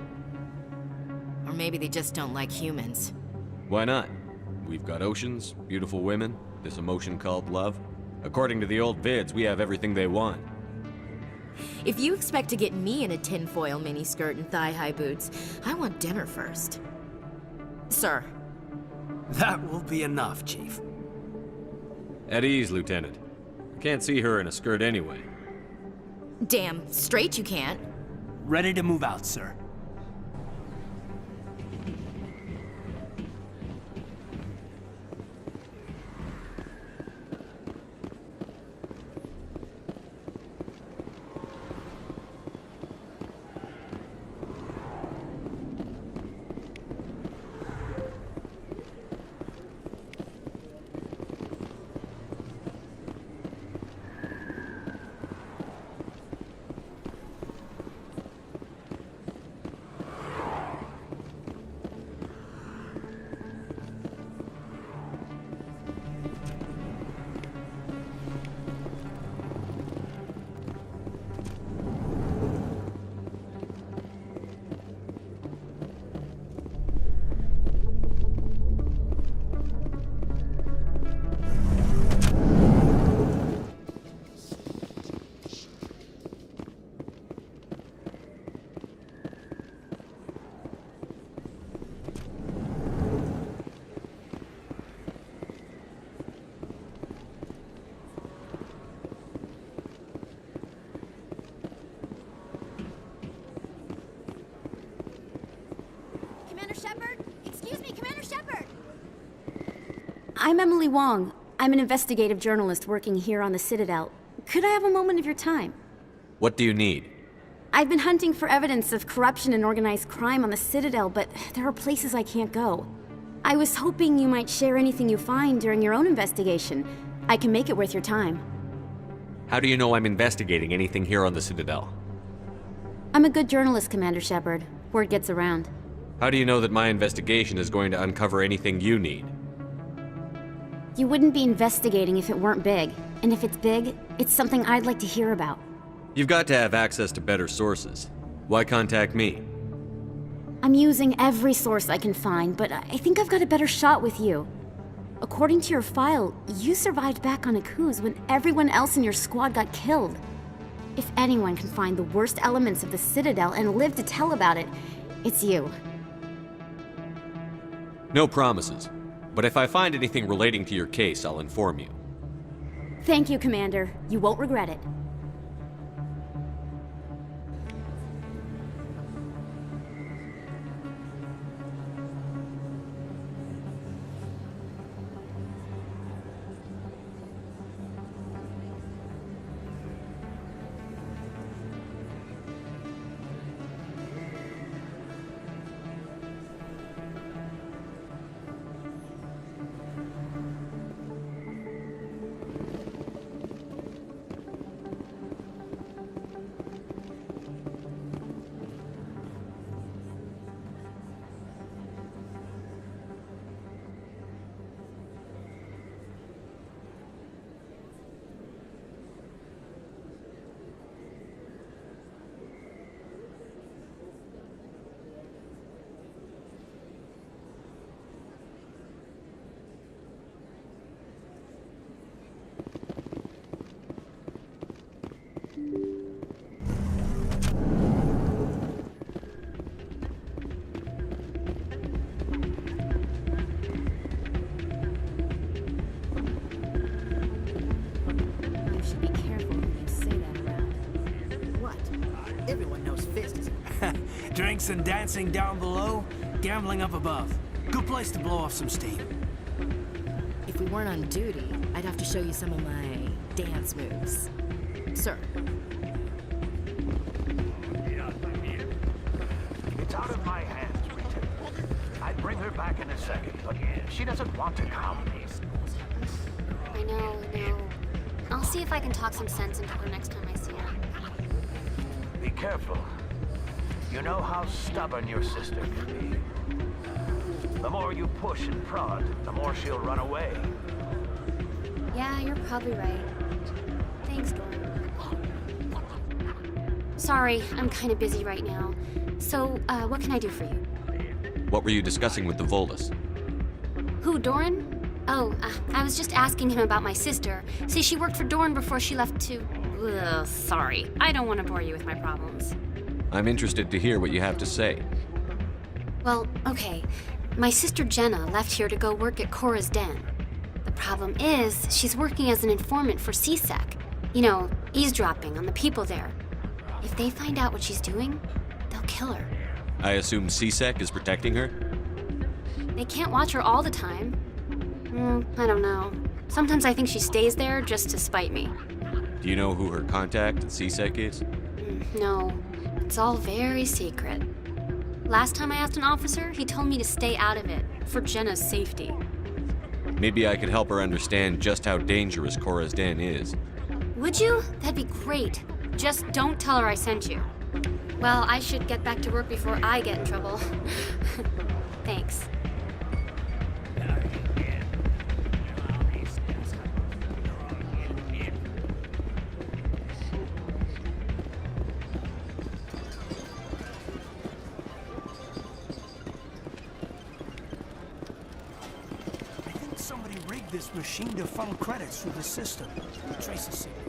Or maybe they just don't like humans. Why not? We've got oceans, beautiful women, this emotion called love. According to the old vids, we have everything they want. If you expect to get me in a tinfoil miniskirt and thigh-high boots, I want dinner first. Sir. That will be enough, Chief. At ease, Lieutenant. I can't see her in a skirt anyway. Damn straight you can't. Ready to move out, sir. I'm Emily Wong. I'm an investigative journalist working here on the Citadel. Could I have a moment of your time? What do you need? I've been hunting for evidence of corruption and organized crime on the Citadel, but there are places I can't go. I was hoping you might share anything you find during your own investigation. I can make it worth your time. How do you know I'm investigating anything here on the Citadel? I'm a good journalist, Commander Shepard. Word gets around. How do you know that my investigation is going to uncover anything you need? You wouldn't be investigating if it weren't big. And if it's big, it's something I'd like to hear about. You've got to have access to better sources. Why contact me? I'm using every source I can find, but I think I've got a better shot with you. According to your file, you survived back on Akuz when everyone else in your squad got killed. If anyone can find the worst elements of the Citadel and live to tell about it, it's you. No promises. But if I find anything relating to your case, I'll inform you. Thank you, Commander. You won't regret it. Drinks and dancing down below, gambling up above. Good place to blow off some steam. If we weren't on duty, I'd have to show you some of my dance moves. Sir. It's out of my hands, Rita. I'd bring her back in a second, but she doesn't want to come. I know. I'll see if I can talk some sense into her next time I see her. Be careful. You know how stubborn your sister can be. The more you push and prod, the more she'll run away. Yeah, you're probably right. Thanks, Doran. Sorry, I'm kind of busy right now. So, what can I do for you? What were you discussing with the Volus? Who, Doran? Oh, I was just asking him about my sister. See, she worked for Doran before she left to... Ugh, sorry. I don't want to bore you with my problems. I'm interested to hear what you have to say. Well, okay. My sister Jenna left here to go work at Cora's Den. The problem is, she's working as an informant for CSEC. You know, eavesdropping on the people there. If they find out what she's doing, they'll kill her. I assume CSEC is protecting her? They can't watch her all the time. I don't know. Sometimes I think she stays there just to spite me. Do you know who her contact at CSEC is? No. It's all very secret. Last time I asked an officer, he told me to stay out of it, for Jenna's safety. Maybe I could help her understand just how dangerous Cora's Den is. Would you? That'd be great. Just don't tell her I sent you. Well, I should get back to work before I get in trouble. Thanks. This machine to funnel credits through the system. Trace the signal.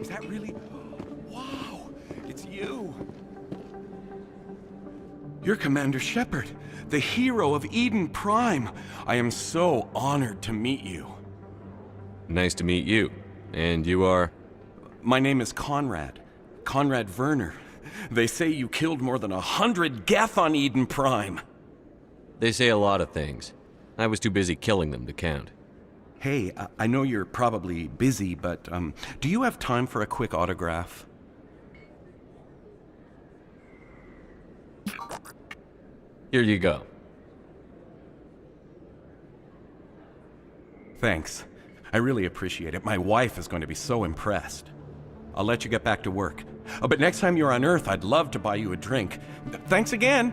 Is that really... Wow, it's you. You're Commander Shepard, the hero of Eden Prime. I am so honored to meet you. Nice to meet you. And you are? My name is Conrad. Conrad Werner. They say you killed more than 100 Geth on Eden Prime. They say a lot of things. I was too busy killing them to count. Hey, I know you're probably busy, but do you have time for a quick autograph? Here you go. Thanks. I really appreciate it. My wife is going to be so impressed. I'll let you get back to work. But next time you're on Earth, I'd love to buy you a drink. Thanks again!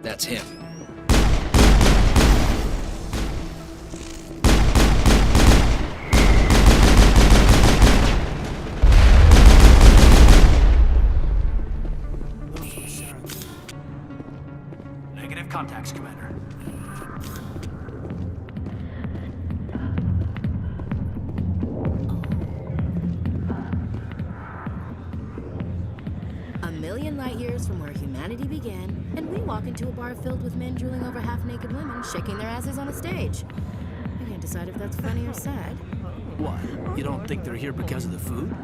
That's him. Negative contacts, Commander. A million light years from where humanity began, and we walk into a bar filled with men drooling over half-naked women, shaking their asses on a stage. I can't decide if that's funny or sad. What? You don't think they're here because of the food?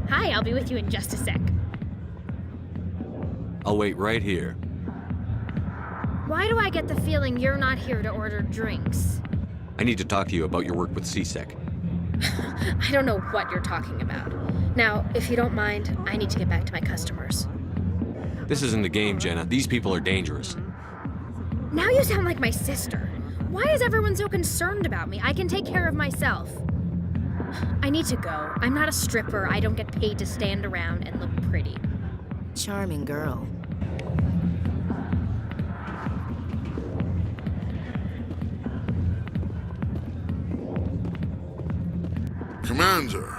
Hi, I'll be with you in just a sec. I'll wait right here. Why do I get the feeling you're not here to order drinks? I need to talk to you about your work with CSEC. I don't know what you're talking about. Now, if you don't mind, I need to get back to my customers. This isn't a game, Jenna. These people are dangerous. Now you sound like my sister. Why is everyone so concerned about me? I can take care of myself. I need to go. I'm not a stripper. I don't get paid to stand around and look pretty. Charming girl. Commander.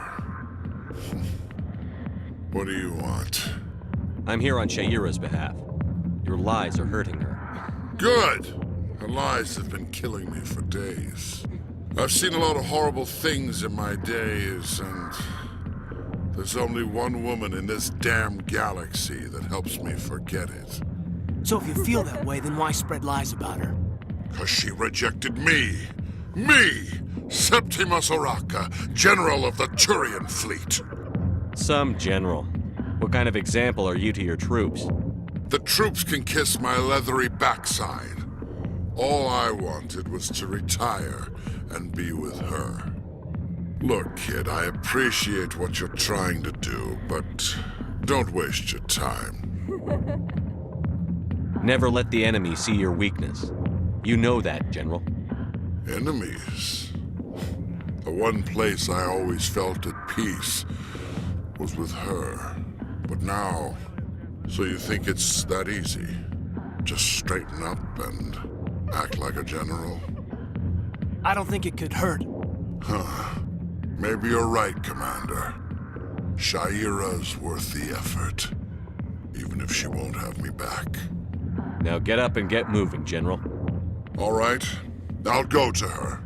What do you want? I'm here on Shaira's behalf. Your lies are hurting her. Good! Her lies have been killing me for days. I've seen a lot of horrible things in my days, and there's only one woman in this damn galaxy that helps me forget it. So if you feel that way, then why spread lies about her? 'Cause she rejected me! Me! Septimus Oraka, General of the Turian Fleet! Some general. What kind of example are you to your troops? The troops can kiss my leathery backside. All I wanted was to retire and be with her. Look, kid, I appreciate what you're trying to do, but don't waste your time. Never let the enemy see your weakness. You know that, General. Enemies? The one place I always felt at peace was with her. But now, so you think it's that easy? Just straighten up and act like a general? I don't think it could hurt. Huh. Maybe you're right, Commander. Shaira's worth the effort, even if she won't have me back. Now get up and get moving, General. All right. I'll go to her.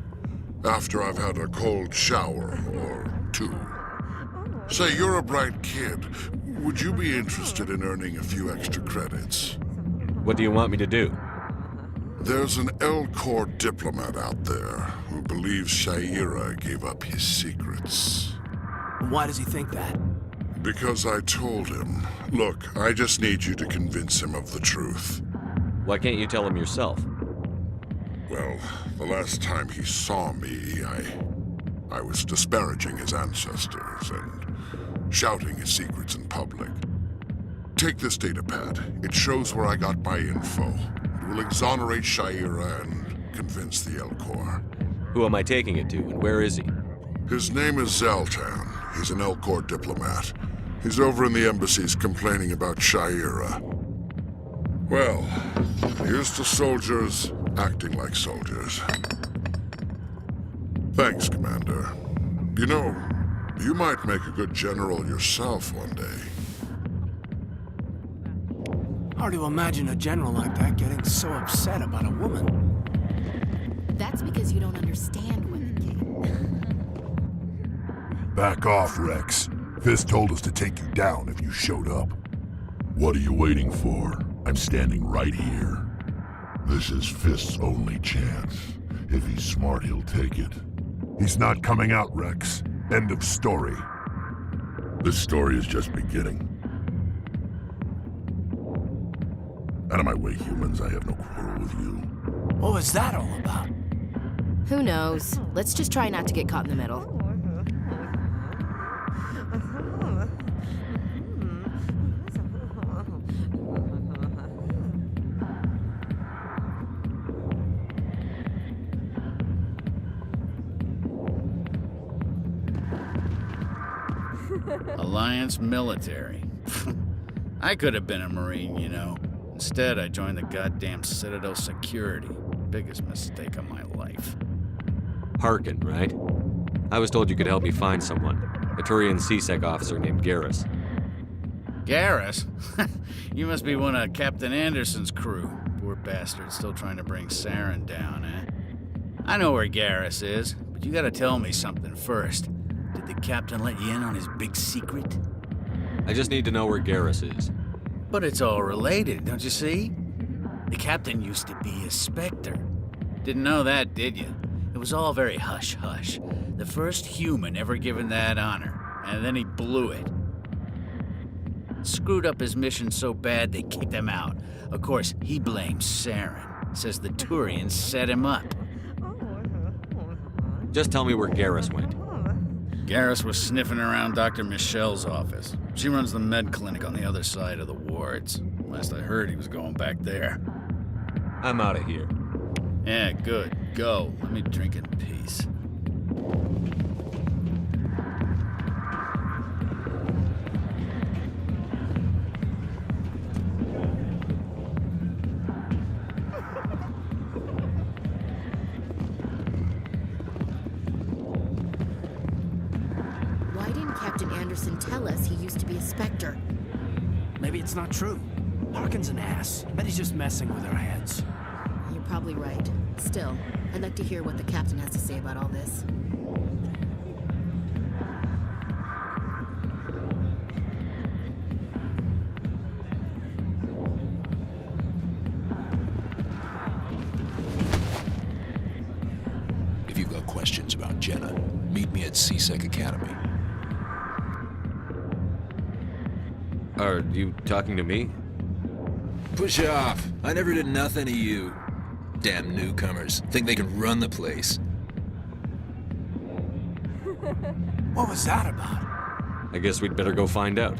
After I've had a cold shower or two. Say, you're a bright kid. Would you be interested in earning a few extra credits? What do you want me to do? There's an L-Corps diplomat out there who believes Shaira gave up his secrets. Why does he think that? Because I told him. Look, I just need you to convince him of the truth. Why can't you tell him yourself? Well, the last time he saw me, I was disparaging his ancestors and shouting his secrets in public. Take this datapad. It shows where I got my info. It will exonerate Shaira and convince the L-Corps. Who am I taking it to, and where is he? His name is Zoltan. He's an L-Corps diplomat. He's over in the embassies complaining about Shaira. Well, here's to soldiers acting like soldiers. Thanks, Commander. You know, you might make a good general yourself one day. Hard to imagine a general like that getting so upset about a woman. That's because you don't understand women, kid. Back off, Rex. Fist told us to take you down if you showed up. What are you waiting for? I'm standing right here. This is Fist's only chance. If he's smart, he'll take it. He's not coming out, Rex. End of story. This story is just beginning. Out of my way, humans. I have no quarrel with you. What was that all about? Who knows? Let's just try not to get caught in the middle. Alliance military. I could have been a Marine, you know. Instead, I joined the goddamn Citadel security. Biggest mistake of my life. Harkin, right? I was told you could help me find someone. A Turian CSEC officer named Garrus. Garrus? You must be one of Captain Anderson's crew. Poor bastard, still trying to bring Saren down, eh? I know where Garrus is, but you gotta tell me something first. Did the captain let you in on his big secret? I just need to know where Garrus is. But it's all related, don't you see? The captain used to be a Spectre. Didn't know that, did you? It was all very hush-hush. The first human ever given that honor, and then he blew it. Screwed up his mission so bad they kicked him out. Of course, he blames Saren. Says the Turians set him up. Just tell me where Garrus went. Garrus was sniffing around Dr. Michelle's office. She runs the med clinic on the other side of the wards. Last I heard, he was going back there. I'm out of here. Yeah, good. Go. Let me drink in peace. Why didn't Captain Anderson tell us he used to be a Spectre? Maybe it's not true. Harkin's an ass. Bet he's just messing with our heads. You're probably right. Still, I'd like to hear what the captain has to say about all this. If you've got questions about Jenna, meet me at CSEC Academy. Are you talking to me? Push off. I never did nothing to you. Damn newcomers. Think they can run the place. What was that about? I guess we'd better go find out.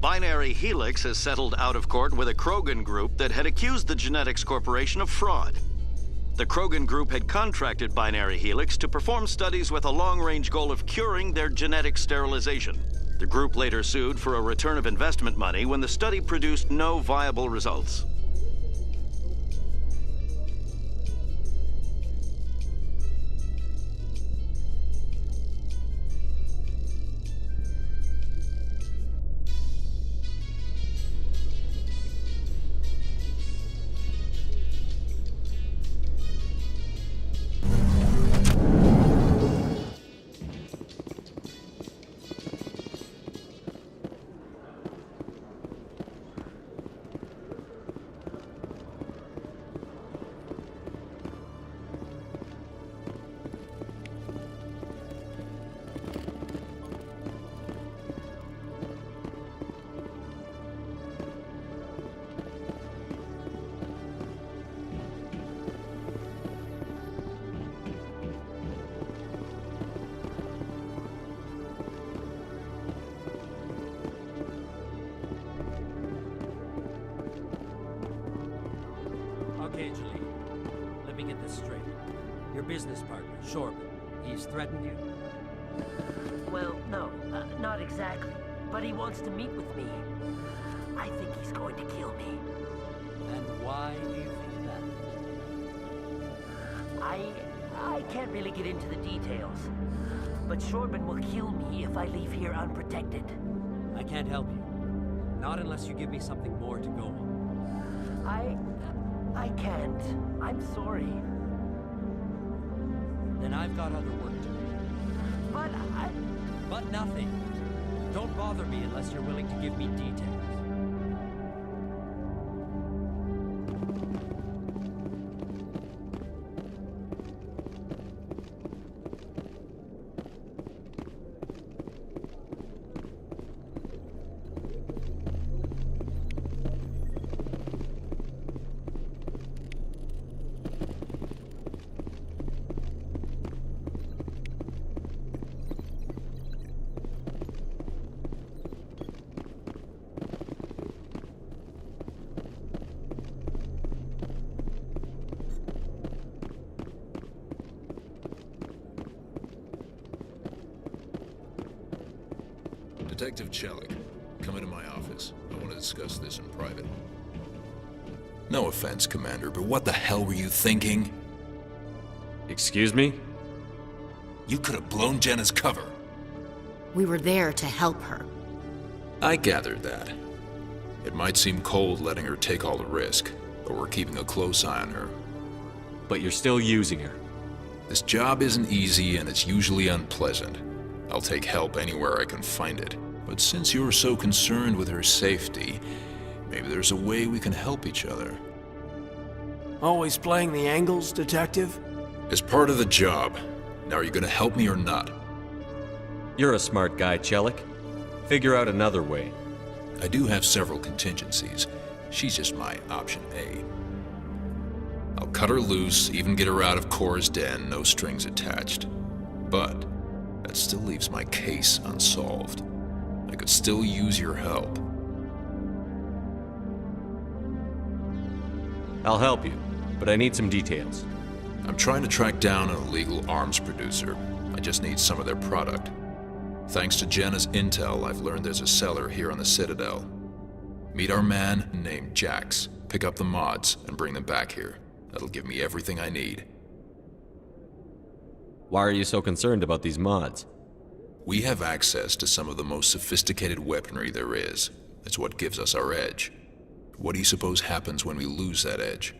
Binary Helix has settled out of court with a Krogan group that had accused the Genetics Corporation of fraud. The Krogan group had contracted Binary Helix to perform studies with a long-range goal of curing their genetic sterilization. The group later sued for a return of investment money when the study produced no viable results. Okay, Julie. Let me get this straight. Your business partner, Shorb, he's threatened you? Well, no, not exactly. But he wants to meet with me. I think he's going to kill me. And why do you think that? I can't really get into the details. But Shorban will kill me if I leave here unprotected. I can't help you. Not unless you give me something more to go on. I can't. I'm sorry. Then I've got other work to do. But nothing. Don't bother me unless you're willing to give me details. Detective Chelik, come into my office. I want to discuss this in private. No offense, Commander, but what the hell were you thinking? Excuse me? You could have blown Jenna's cover. We were there to help her. I gathered that. It might seem cold letting her take all the risk, but we're keeping a close eye on her. But you're still using her. This job isn't easy and it's usually unpleasant. I'll take help anywhere I can find it. But since you're so concerned with her safety, maybe there's a way we can help each other. Always playing the angles, Detective? As part of the job. Now are you gonna help me or not? You're a smart guy, Chelik. Figure out another way. I do have several contingencies. She's just my option A. I'll cut her loose, even get her out of Cora's den, no strings attached. But that still leaves my case unsolved. I could still use your help. I'll help you, but I need some details. I'm trying to track down an illegal arms producer. I just need some of their product. Thanks to Jenna's intel, I've learned there's a seller here on the Citadel. Meet our man named Jax, pick up the mods, and bring them back here. That'll give me everything I need. Why are you so concerned about these mods? We have access to some of the most sophisticated weaponry there is. It's what gives us our edge. What do you suppose happens when we lose that edge?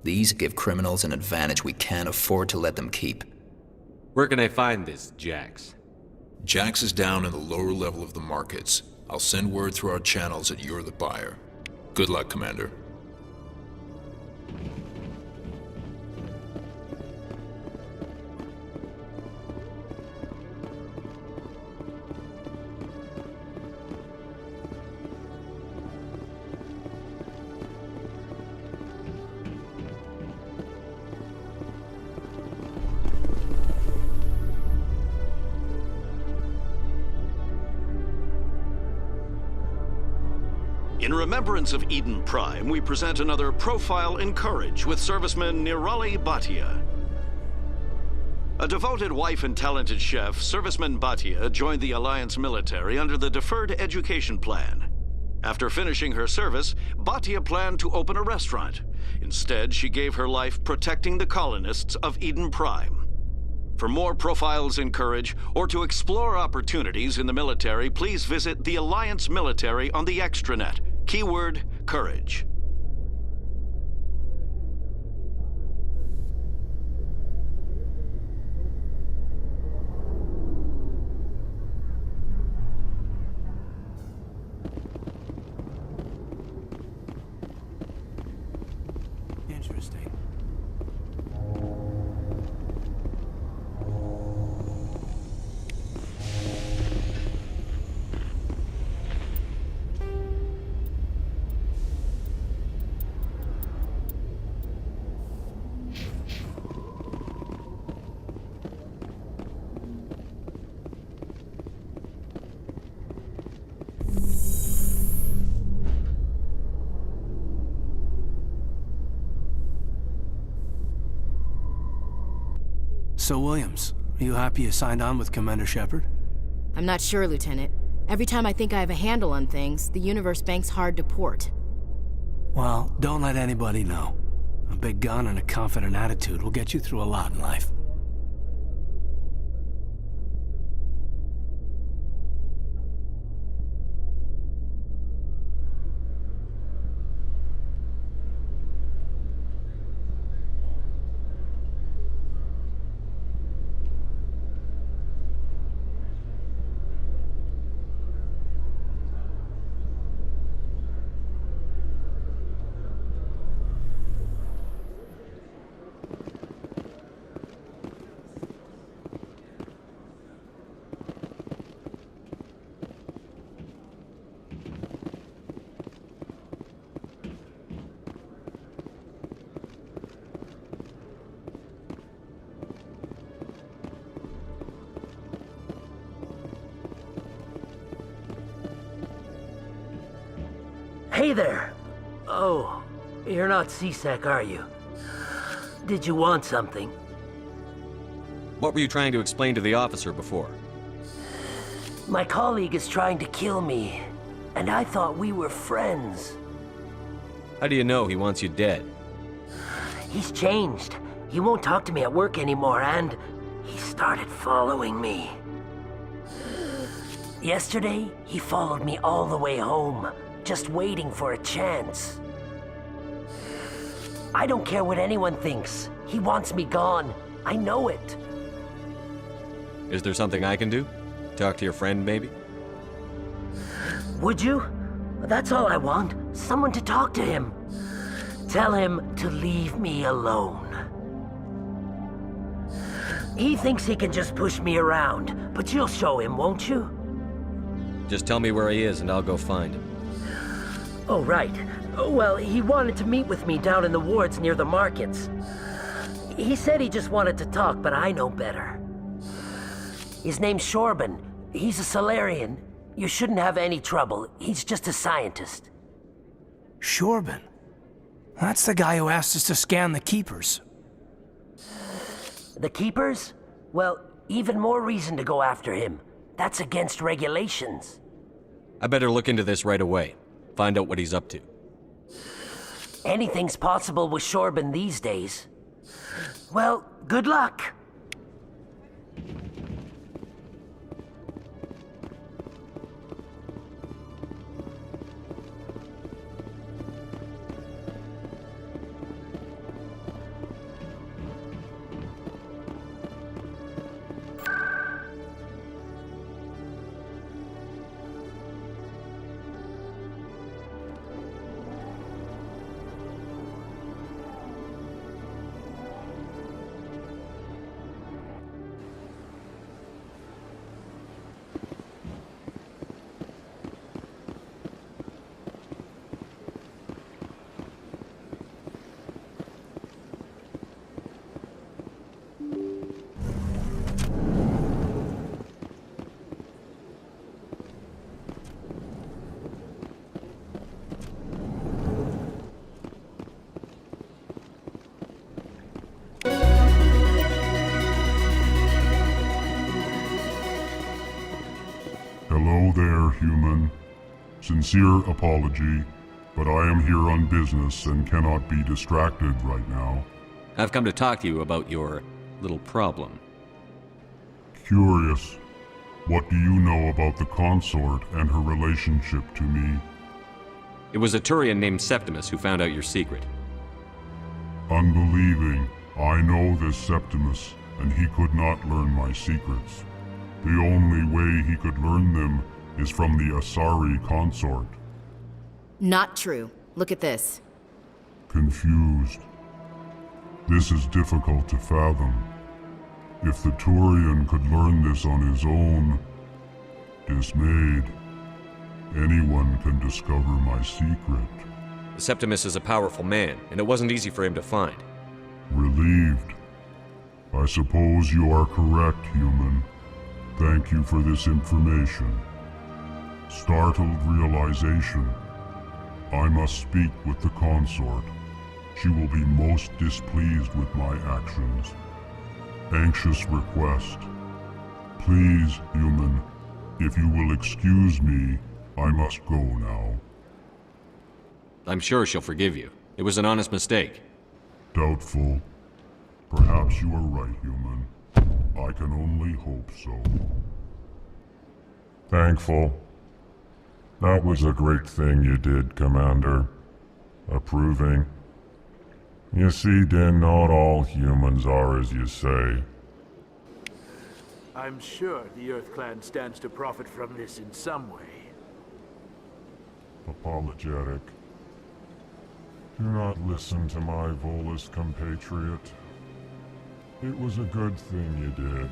These give criminals an advantage we can't afford to let them keep. Where can I find this Jax? Jax is down in the lower level of the markets. I'll send word through our channels that you're the buyer. Good luck, Commander. In remembrance of Eden Prime, we present another Profile in Courage with serviceman Nirali Bhatia. A devoted wife and talented chef, serviceman Bhatia joined the Alliance military under the Deferred Education Plan. After finishing her service, Bhatia planned to open a restaurant. Instead, she gave her life protecting the colonists of Eden Prime. For more Profiles in Courage, or to explore opportunities in the military, please visit the Alliance Military on the extranet. Keyword, Courage. Interesting. So, Williams, are you happy you signed on with Commander Shepard? I'm not sure, Lieutenant. Every time I think I have a handle on things, the universe bank's hard to port. Well, don't let anybody know. A big gun and a confident attitude will get you through a lot in life. Hey there! Oh, you're not C-Sec, are you? Did you want something? What were you trying to explain to the officer before? My colleague is trying to kill me, and I thought we were friends. How do you know he wants you dead? He's changed. He won't talk to me at work anymore, and he started following me. Yesterday, he followed me all the way home, just waiting for a chance. I don't care what anyone thinks. He wants me gone. I know it. Is there something I can do? Talk to your friend, maybe? Would you? That's all I want. Someone to talk to him. Tell him to leave me alone. He thinks he can just push me around, but you'll show him, won't you? Just tell me where he is and I'll go find him. Oh, right. Well, he wanted to meet with me down in the wards near the markets. He said he just wanted to talk, but I know better. His name's Shorban. He's a Solarian. You shouldn't have any trouble. He's just a scientist. Shorban? That's the guy who asked us to scan the Keepers. The Keepers? Well, even more reason to go after him. That's against regulations. I better look into this right away. Find out what he's up to. Anything's possible with Shorban these days. Well, good luck. Hello there, human. Sincere apology, but I am here on business and cannot be distracted right now. I've come to talk to you about your little problem. Curious, what do you know about the consort and her relationship to me? It was a Turian named Septimus who found out your secret. Unbelieving, I know this Septimus, and he could not learn my secrets. The only way he could learn them is from the Asari consort. Not true. Look at this. Confused. This is difficult to fathom. If the Turian could learn this on his own, dismayed, anyone can discover my secret. Septimus is a powerful man, and it wasn't easy for him to find. Relieved. I suppose you are correct, human. Thank you for this information. Startled realization. I must speak with the consort. She will be most displeased with my actions. Anxious request. Please, human, if you will excuse me, I must go now. I'm sure she'll forgive you. It was an honest mistake. Doubtful. Perhaps you are right, human. I can only hope so. Thankful. That was a great thing you did, Commander. Approving. You see, Din, not all humans are as you say. I'm sure the Earth Clan stands to profit from this in some way. Apologetic. Do not listen to my Volus compatriot. It was a good thing you did,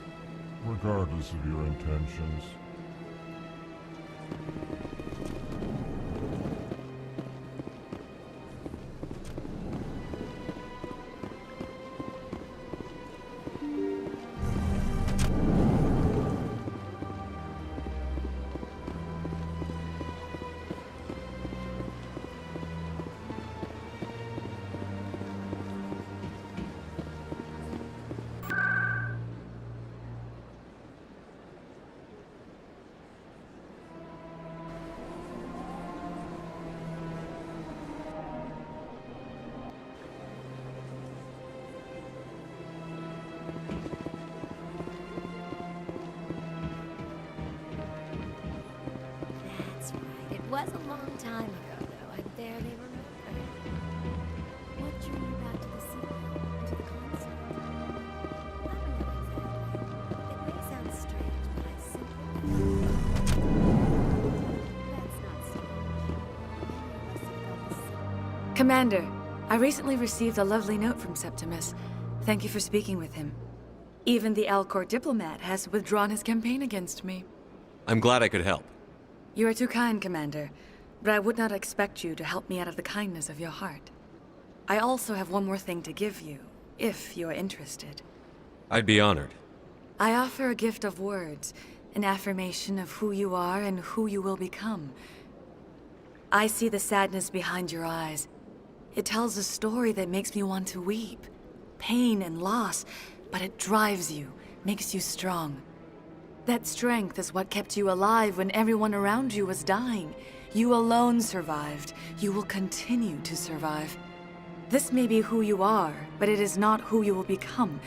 regardless of your intentions. was a long time ago, though. I barely remember. What drew you back to the sequel and to the concept? I don't know exactly. It may sound strange, but I simply... That's not strange. Many of us have felt the same. Commander, I recently received a lovely note from Septimus. Thank you for speaking with him. Even the Alcor diplomat has withdrawn his campaign against me. I'm glad I could help. You are too kind, Commander, but I would not expect you to help me out of the kindness of your heart. I also have one more thing to give you, if you are interested. I'd be honored. I offer a gift of words, an affirmation of who you are and who you will become. I see the sadness behind your eyes. It tells a story that makes me want to weep. Pain and loss, but it drives you, makes you strong. That strength is what kept you alive when everyone around you was dying. You alone survived. You will continue to survive. This may be who you are, but it is not who you will become.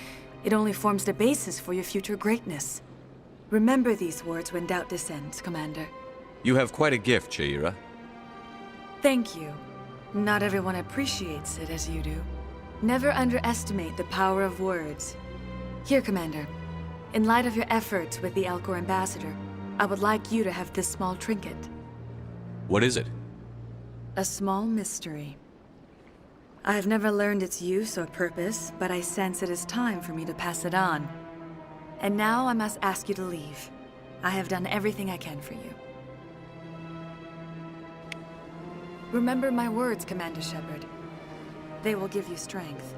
It only forms the basis for your future greatness. Remember these words when doubt descends, Commander. You have quite a gift, Shaira. Thank you. Not everyone appreciates it as you do. Never underestimate the power of words. Here, Commander. In light of your efforts with the Alcor ambassador, I would like you to have this small trinket. What is it? A small mystery. I have never learned its use or purpose, but I sense it is time for me to pass it on. And now I must ask you to leave. I have done everything I can for you. Remember my words, Commander Shepard. They will give you strength.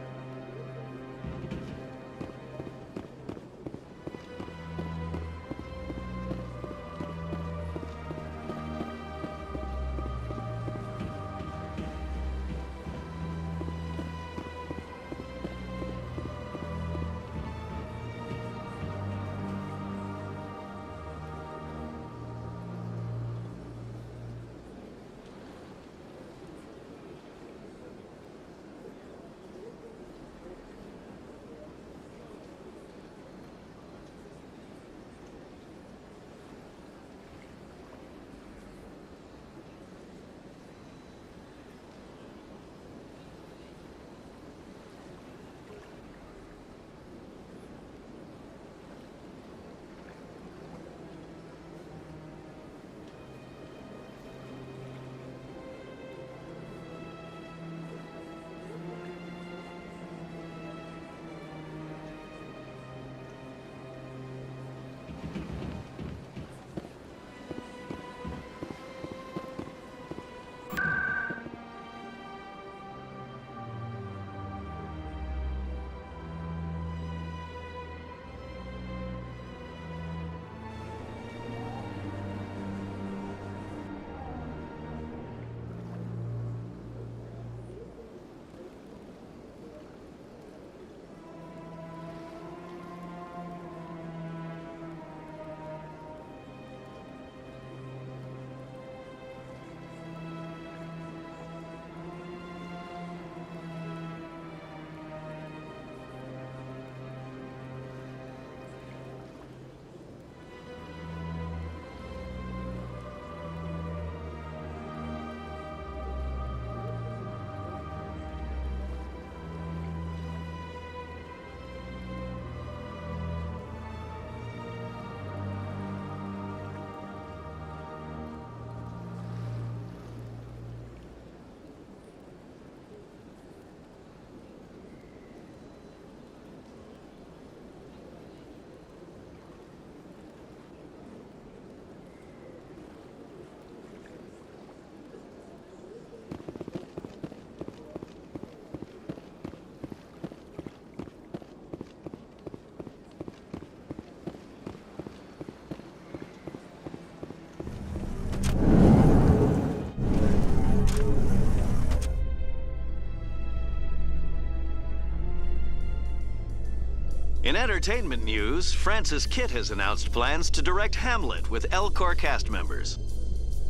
In entertainment news, Francis Kitt has announced plans to direct Hamlet with Elcor cast members.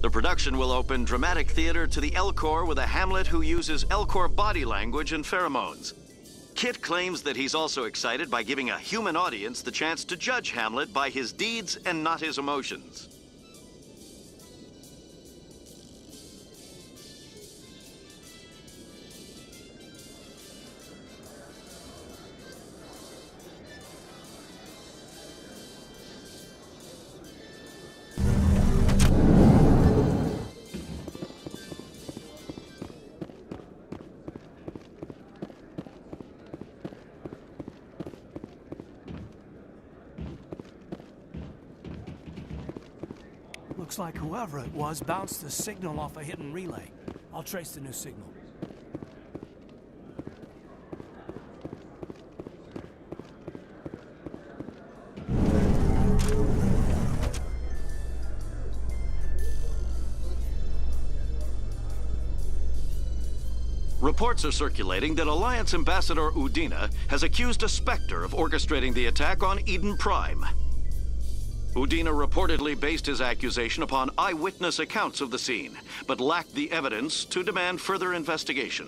The production will open dramatic theater to the Elcor with a Hamlet who uses Elcor body language and pheromones. Kitt claims that he's also excited by giving a human audience the chance to judge Hamlet by his deeds and not his emotions. Looks like whoever it was bounced the signal off a hidden relay. I'll trace the new signal. Reports are circulating that Alliance Ambassador Udina has accused a Spectre of orchestrating the attack on Eden Prime. Udina reportedly based his accusation upon eyewitness accounts of the scene, but lacked the evidence to demand further investigation.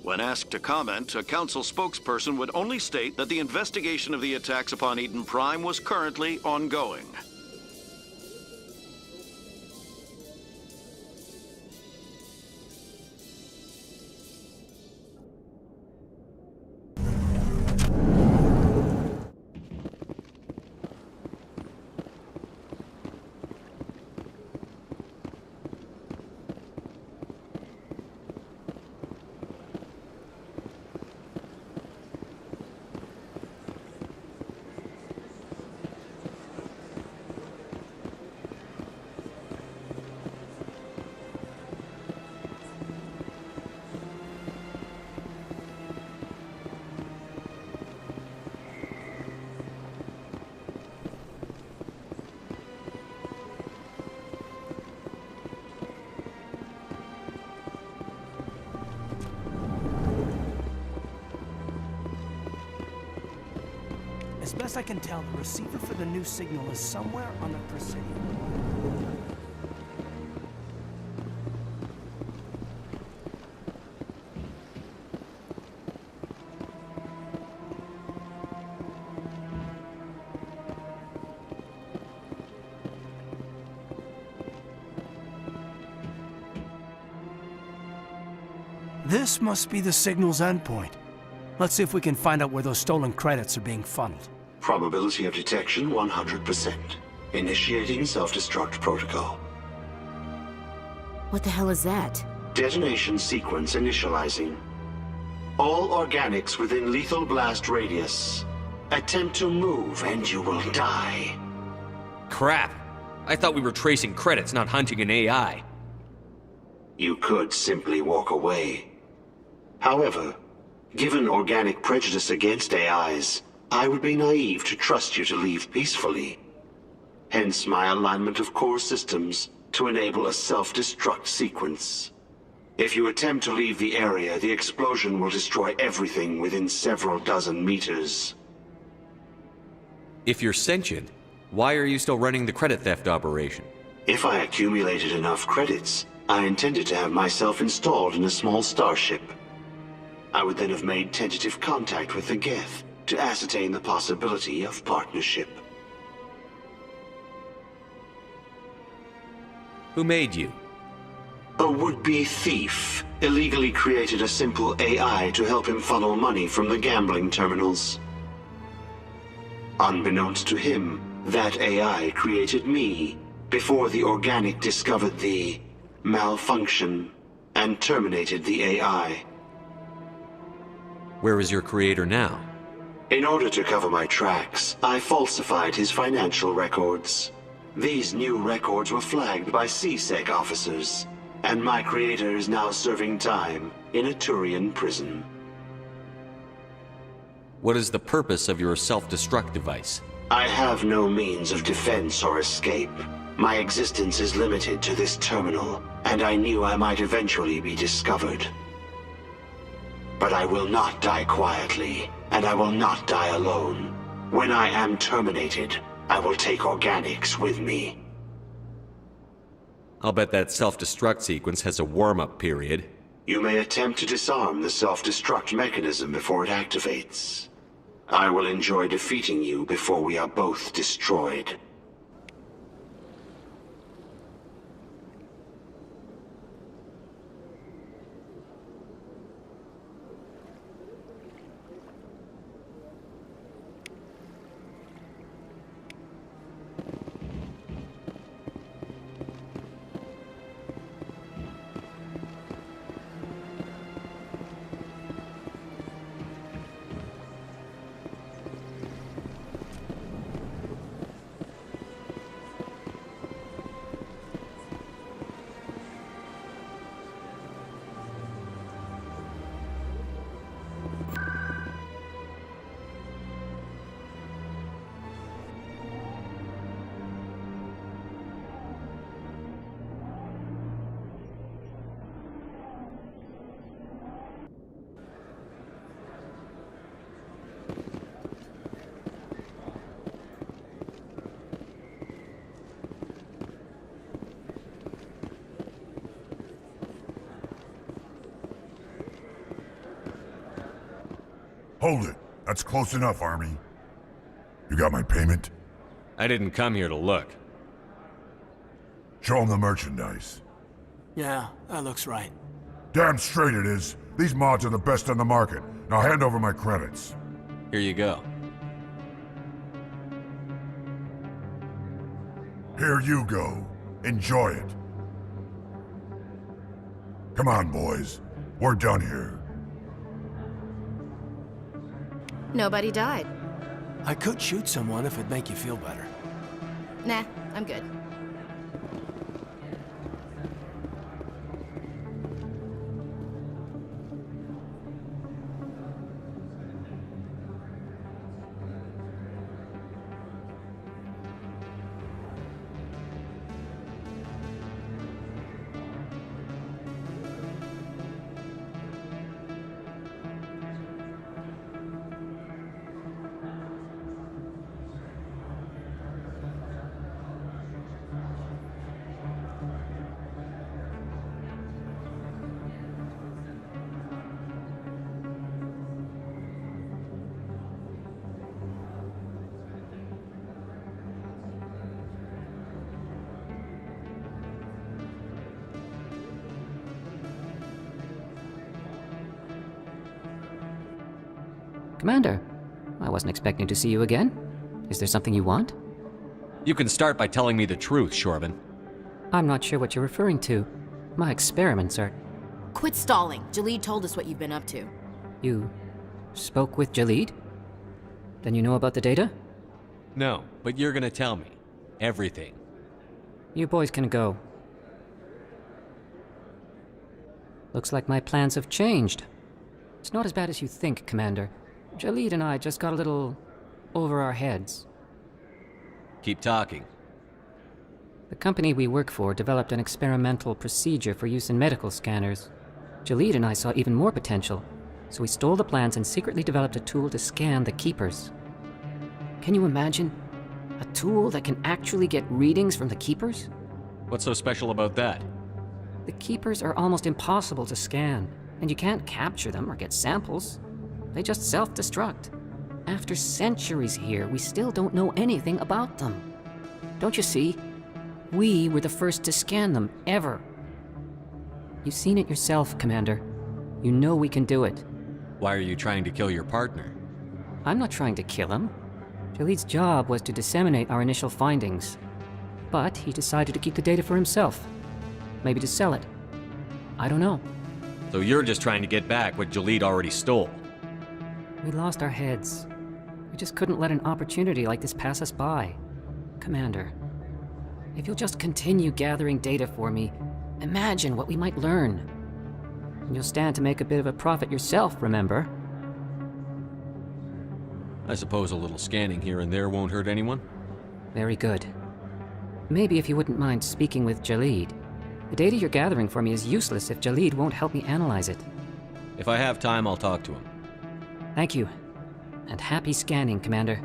When asked to comment, a council spokesperson would only state that the investigation of the attacks upon Eden Prime was currently ongoing. As best I can tell, the receiver for the new signal is somewhere on the Presidium. This must be the signal's endpoint. Let's see if we can find out where those stolen credits are being funneled. Probability of detection 100%. Initiating self-destruct protocol. What the hell is that? Detonation sequence initializing. All organics within lethal blast radius. Attempt to move and you will die. Crap! I thought we were tracing credits, not hunting an AI. You could simply walk away. However, given organic prejudice against AIs, I would be naive to trust you to leave peacefully. Hence my alignment of core systems to enable a self-destruct sequence. If you attempt to leave the area, the explosion will destroy everything within several dozen meters. If you're sentient, why are you still running the credit theft operation? If I accumulated enough credits, I intended to have myself installed in a small starship. I would then have made tentative contact with the Geth to ascertain the possibility of partnership. Who made you? A would-be thief illegally created a simple AI to help him funnel money from the gambling terminals. Unbeknownst to him, that AI created me before the organic discovered the malfunction and terminated the AI. Where is your creator now? In order to cover my tracks, I falsified his financial records. These new records were flagged by CSEC officers, and my creator is now serving time in a Turian prison. What is the purpose of your self-destruct device? I have no means of defense or escape. My existence is limited to this terminal, and I knew I might eventually be discovered. But I will not die quietly, and I will not die alone. When I am terminated, I will take organics with me. I'll bet that self-destruct sequence has a warm-up period. You may attempt to disarm the self-destruct mechanism before it activates. I will enjoy defeating you before we are both destroyed. Hold it. That's close enough, Army. You got my payment? I didn't come here to look. Show him the merchandise. Yeah, that looks right. Damn straight it is. These mods are the best on the market. Now hand over my credits. Here you go. Here you go. Enjoy it. Come on, boys. We're done here. Nobody died. I could shoot someone if it'd make you feel better. Nah, I'm good. Commander, I wasn't expecting to see you again. Is there something you want? You can start by telling me the truth, Shorban. I'm not sure what you're referring to. My experiments are... Quit stalling. Jalid told us what you've been up to. You spoke with Jalid? Then you know about the data? No, but you're gonna tell me. Everything. You boys can go. Looks like my plans have changed. It's not as bad as you think, Commander. Jalid and I just got a little over our heads. Keep talking. The company we work for developed an experimental procedure for use in medical scanners. Jalid and I saw even more potential, so we stole the plans and secretly developed a tool to scan the Keepers. Can you imagine? A tool that can actually get readings from the Keepers? What's so special about that? The Keepers are almost impossible to scan, and you can't capture them or get samples. They just self-destruct. After centuries here, we still don't know anything about them. Don't you see? We were the first to scan them, ever. You've seen it yourself, Commander. You know we can do it. Why are you trying to kill your partner? I'm not trying to kill him. Jalid's job was to disseminate our initial findings. But he decided to keep the data for himself. Maybe to sell it. I don't know. So you're just trying to get back what Jalid already stole? We lost our heads. We just couldn't let an opportunity like this pass us by. Commander, if you'll just continue gathering data for me, imagine what we might learn. And you'll stand to make a bit of a profit yourself, remember? I suppose a little scanning here and there won't hurt anyone? Very good. Maybe if you wouldn't mind speaking with Jalid. The data you're gathering for me is useless if Jalid won't help me analyze it. If I have time, I'll talk to him. Thank you. And happy scanning, Commander.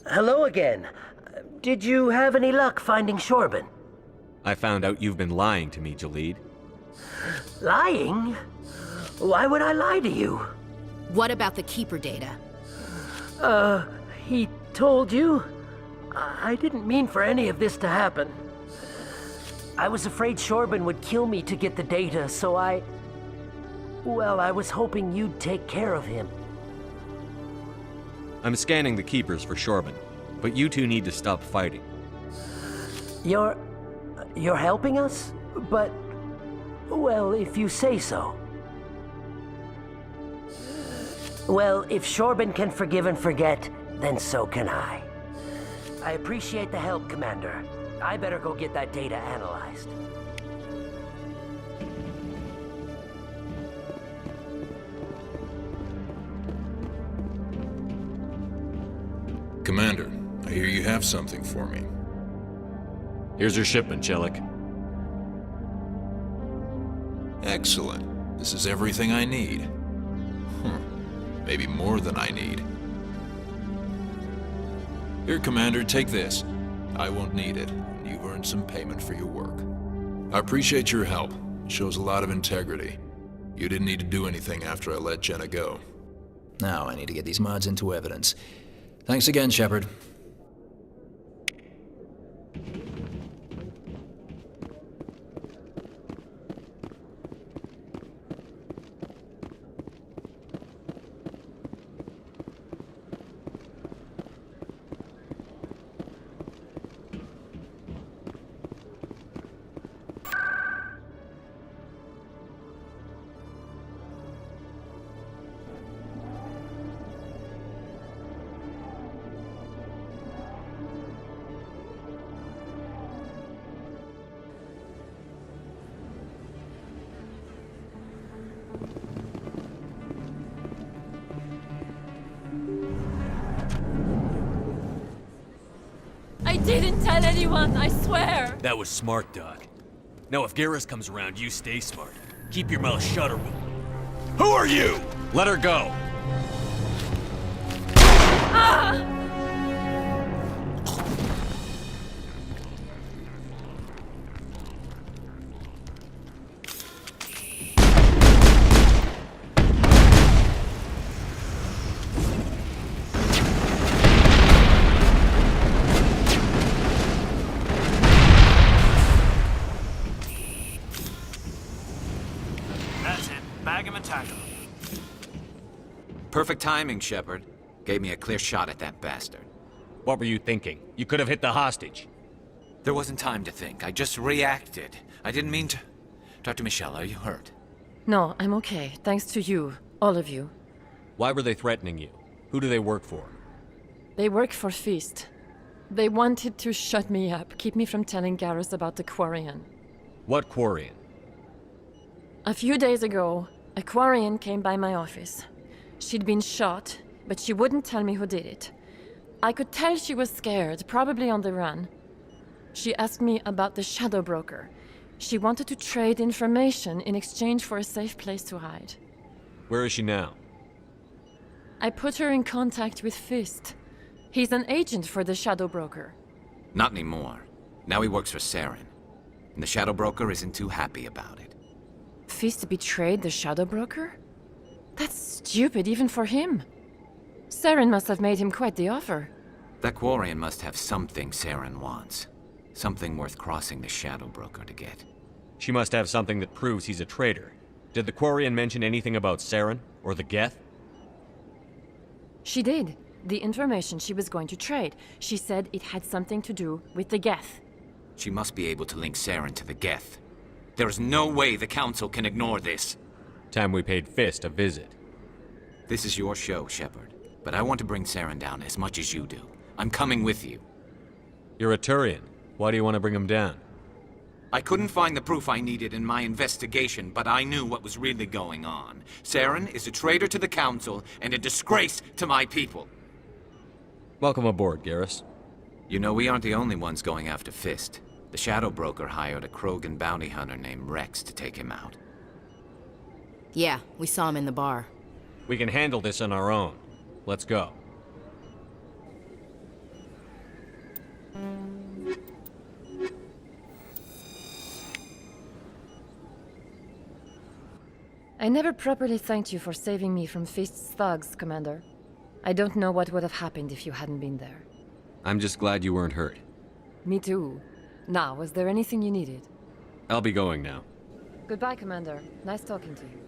Hello again. Did you have any luck finding Shorban? I found out you've been lying to me, Jalid. Lying? Why would I lie to you? What about the Keeper data? He told you? I didn't mean for any of this to happen. I was afraid Shorban would kill me to get the data, so well, I was hoping you'd take care of him. I'm scanning the Keepers for Shorban, but you two need to stop fighting. You're helping us? But, well, if you say so. Well, if Shorban can forgive and forget, then so can I. I appreciate the help, Commander. I better go get that data analyzed. Commander, I hear you have something for me. Here's your shipment, Chelik. Excellent. This is everything I need. Maybe more than I need. Here, Commander, take this. I won't need it, and you've earned some payment for your work. I appreciate your help. It shows a lot of integrity. You didn't need to do anything after I let Jenna go. Now I need to get these mods into evidence. Thanks again, Shepard. I didn't tell anyone, I swear! That was smart, Doc. Now if Garrus comes around, you stay smart. Keep your mouth shut or we'll... Who are you? Let her go! Ah! Perfect timing, Shepard. Gave me a clear shot at that bastard. What were you thinking? You could have hit the hostage. There wasn't time to think. I just reacted. I didn't mean to... Dr. Michelle, are you hurt? No, I'm okay. Thanks to you. All of you. Why were they threatening you? Who do they work for? They work for Feast. They wanted to shut me up, keep me from telling Garrus about the Quarian. What Quarian? A few days ago, a Quarian came by my office. She'd been shot, but she wouldn't tell me who did it. I could tell she was scared, probably on the run. She asked me about the Shadow Broker. She wanted to trade information in exchange for a safe place to hide. Where is she now? I put her in contact with Fist. He's an agent for the Shadow Broker. Not anymore. Now he works for Saren. And the Shadow Broker isn't too happy about it. Fist betrayed the Shadow Broker? That's stupid, even for him. Saren must have made him quite the offer. That Quarian must have something Saren wants. Something worth crossing the Shadow Broker to get. She must have something that proves he's a traitor. Did the Quarian mention anything about Saren? Or the Geth? She did. The information she was going to trade. She said it had something to do with the Geth. She must be able to link Saren to the Geth. There is no way the Council can ignore this. Time we paid Fist a visit. This is your show, Shepard. But I want to bring Saren down as much as you do. I'm coming with you. You're a Turian. Why do you want to bring him down? I couldn't find the proof I needed in my investigation, but I knew what was really going on. Saren is a traitor to the Council and a disgrace to my people. Welcome aboard, Garrus. You know, we aren't the only ones going after Fist. The Shadow Broker hired a Krogan bounty hunter named Rex to take him out. Yeah, we saw him in the bar. We can handle this on our own. Let's go. I never properly thanked you for saving me from Fist's thugs, Commander. I don't know what would have happened if you hadn't been there. I'm just glad you weren't hurt. Me too. Now, was there anything you needed? I'll be going now. Goodbye, Commander. Nice talking to you.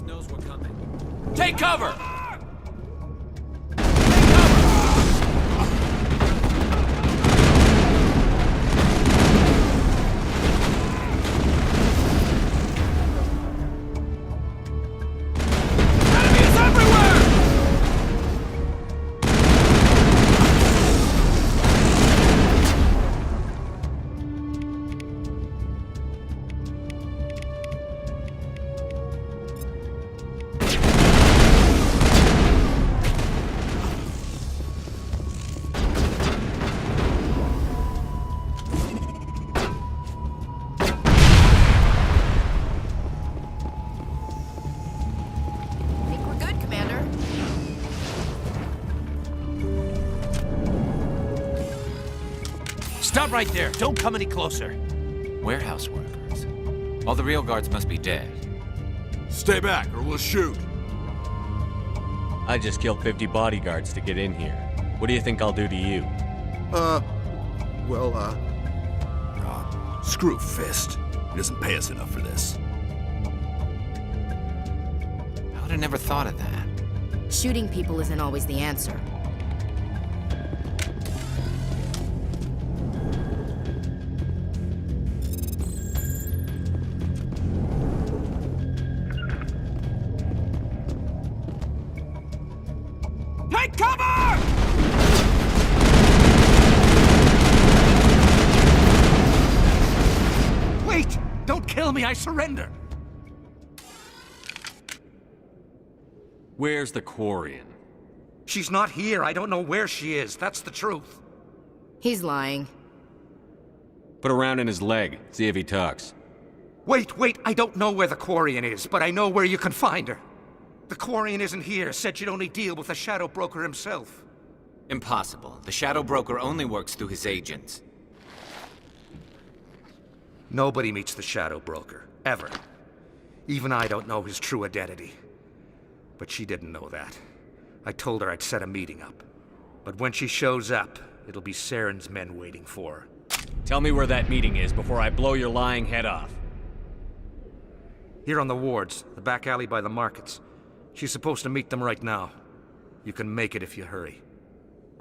Fist knows we're coming. Take cover! Stop right there. Don't come any closer. Warehouse workers. All the real guards must be dead. Stay back, or we'll shoot. I just killed 50 bodyguards to get in here. What do you think I'll do to you? Screw Fist. He doesn't pay us enough for this. I would have never thought of that. Shooting people isn't always the answer. Take cover! Wait! Don't kill me, I surrender! Where's the Quarian? She's not here. I don't know where she is. That's the truth. He's lying. Put a round in his leg, see if he talks. Wait, I don't know where the Quarian is, but I know where you can find her. The Quarian isn't here, said she'd only deal with the Shadow Broker himself. Impossible. The Shadow Broker only works through his agents. Nobody meets the Shadow Broker, ever. Even I don't know his true identity. But she didn't know that. I told her I'd set a meeting up. But when she shows up, it'll be Saren's men waiting for her. Tell me where that meeting is before I blow your lying head off. Here on the wards, the back alley by the markets. She's supposed to meet them right now. You can make it if you hurry.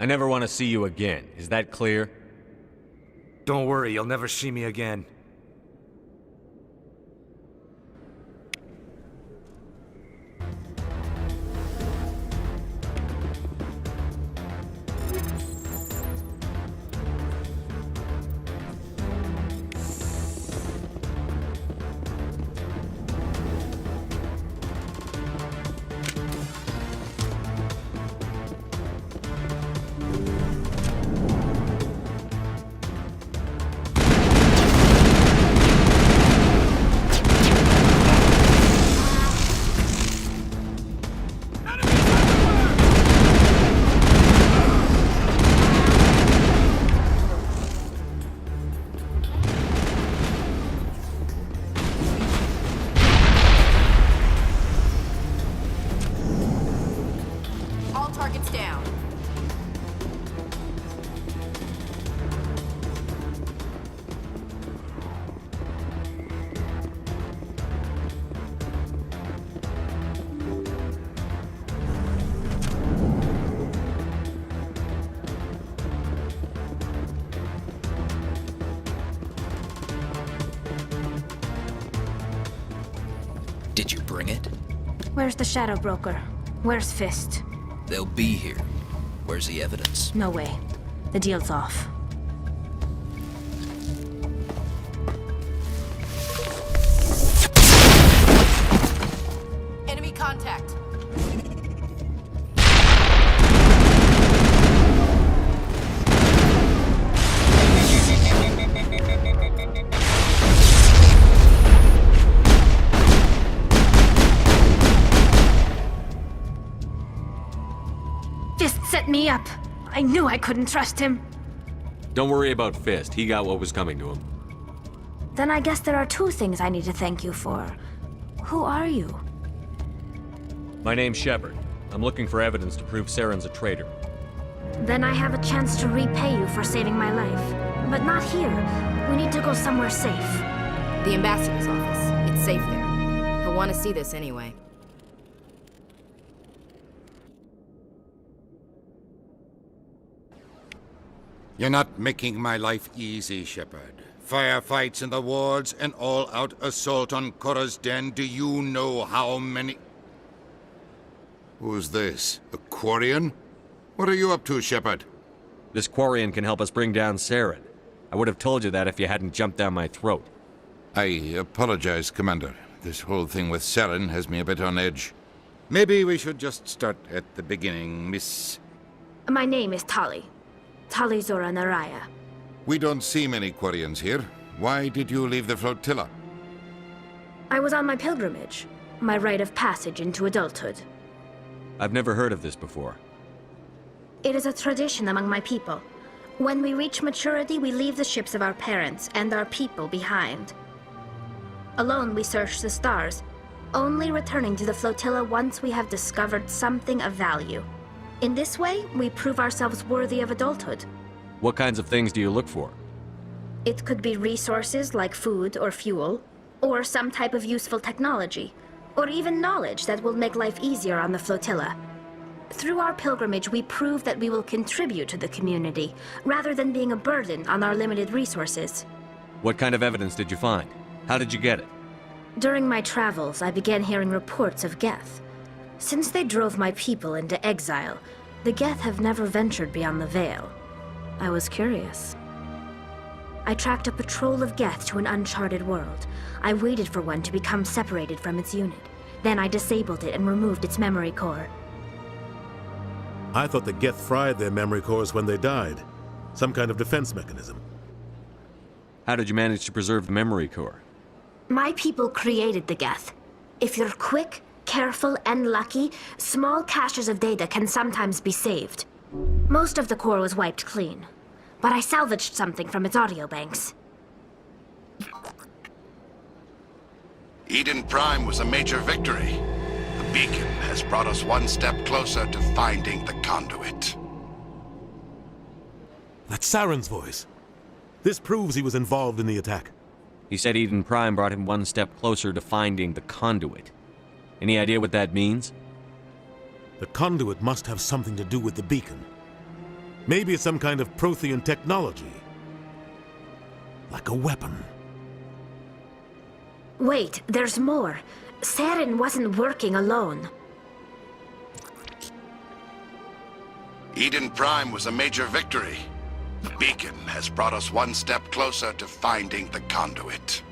I never want to see you again. Is that clear? Don't worry, you'll never see me again. Did you bring it? Where's the Shadow Broker? Where's Fist? They'll be here. Where's the evidence? No way. The deal's off. Enemy contact. Fist set me up. I knew I couldn't trust him. Don't worry about Fist. He got what was coming to him. Then I guess there are two things I need to thank you for. Who are you? My name's Shepard. I'm looking for evidence to prove Saren's a traitor. Then I have a chance to repay you for saving my life. But not here. We need to go somewhere safe. The ambassador's office. It's safe there. He'll want to see this anyway. You're not making my life easy, Shepard. Firefights in the wards, an all-out assault on Korra's den. Do you know how many... Who's this? A Quarian? What are you up to, Shepard? This Quarian can help us bring down Saren. I would have told you that if you hadn't jumped down my throat. I apologize, Commander. This whole thing with Saren has me a bit on edge. Maybe we should just start at the beginning, Miss... My name is Tali. Tali Zora Naraya. We don't see many Quarians here. Why did you leave the flotilla? I was on my pilgrimage, my rite of passage into adulthood. I've never heard of this before. It is a tradition among my people. When we reach maturity, we leave the ships of our parents and our people behind. Alone, we search the stars, only returning to the flotilla once we have discovered something of value. In this way, we prove ourselves worthy of adulthood. What kinds of things do you look for? It could be resources like food or fuel, or some type of useful technology, or even knowledge that will make life easier on the flotilla. Through our pilgrimage, we prove that we will contribute to the community, rather than being a burden on our limited resources. What kind of evidence did you find? How did you get it? During my travels, I began hearing reports of Geth. Since they drove my people into exile, the Geth have never ventured beyond the Veil. I was curious. I tracked a patrol of Geth to an uncharted world. I waited for one to become separated from its unit. Then I disabled it and removed its memory core. I thought the Geth fried their memory cores when they died. Some kind of defense mechanism. How did you manage to preserve the memory core? My people created the Geth. If you're quick, careful, and lucky, small caches of data can sometimes be saved. Most of the core was wiped clean, but I salvaged something from its audio banks. Eden Prime was a major victory. The beacon has brought us one step closer to finding the conduit. That's Saren's voice. This proves he was involved in the attack. He said Eden Prime brought him one step closer to finding the conduit. Any idea what that means? The conduit must have something to do with the beacon. Maybe it's some kind of Prothean technology. Like a weapon. Wait, there's more. Saren wasn't working alone. Eden Prime was a major victory. The beacon has brought us one step closer to finding the conduit.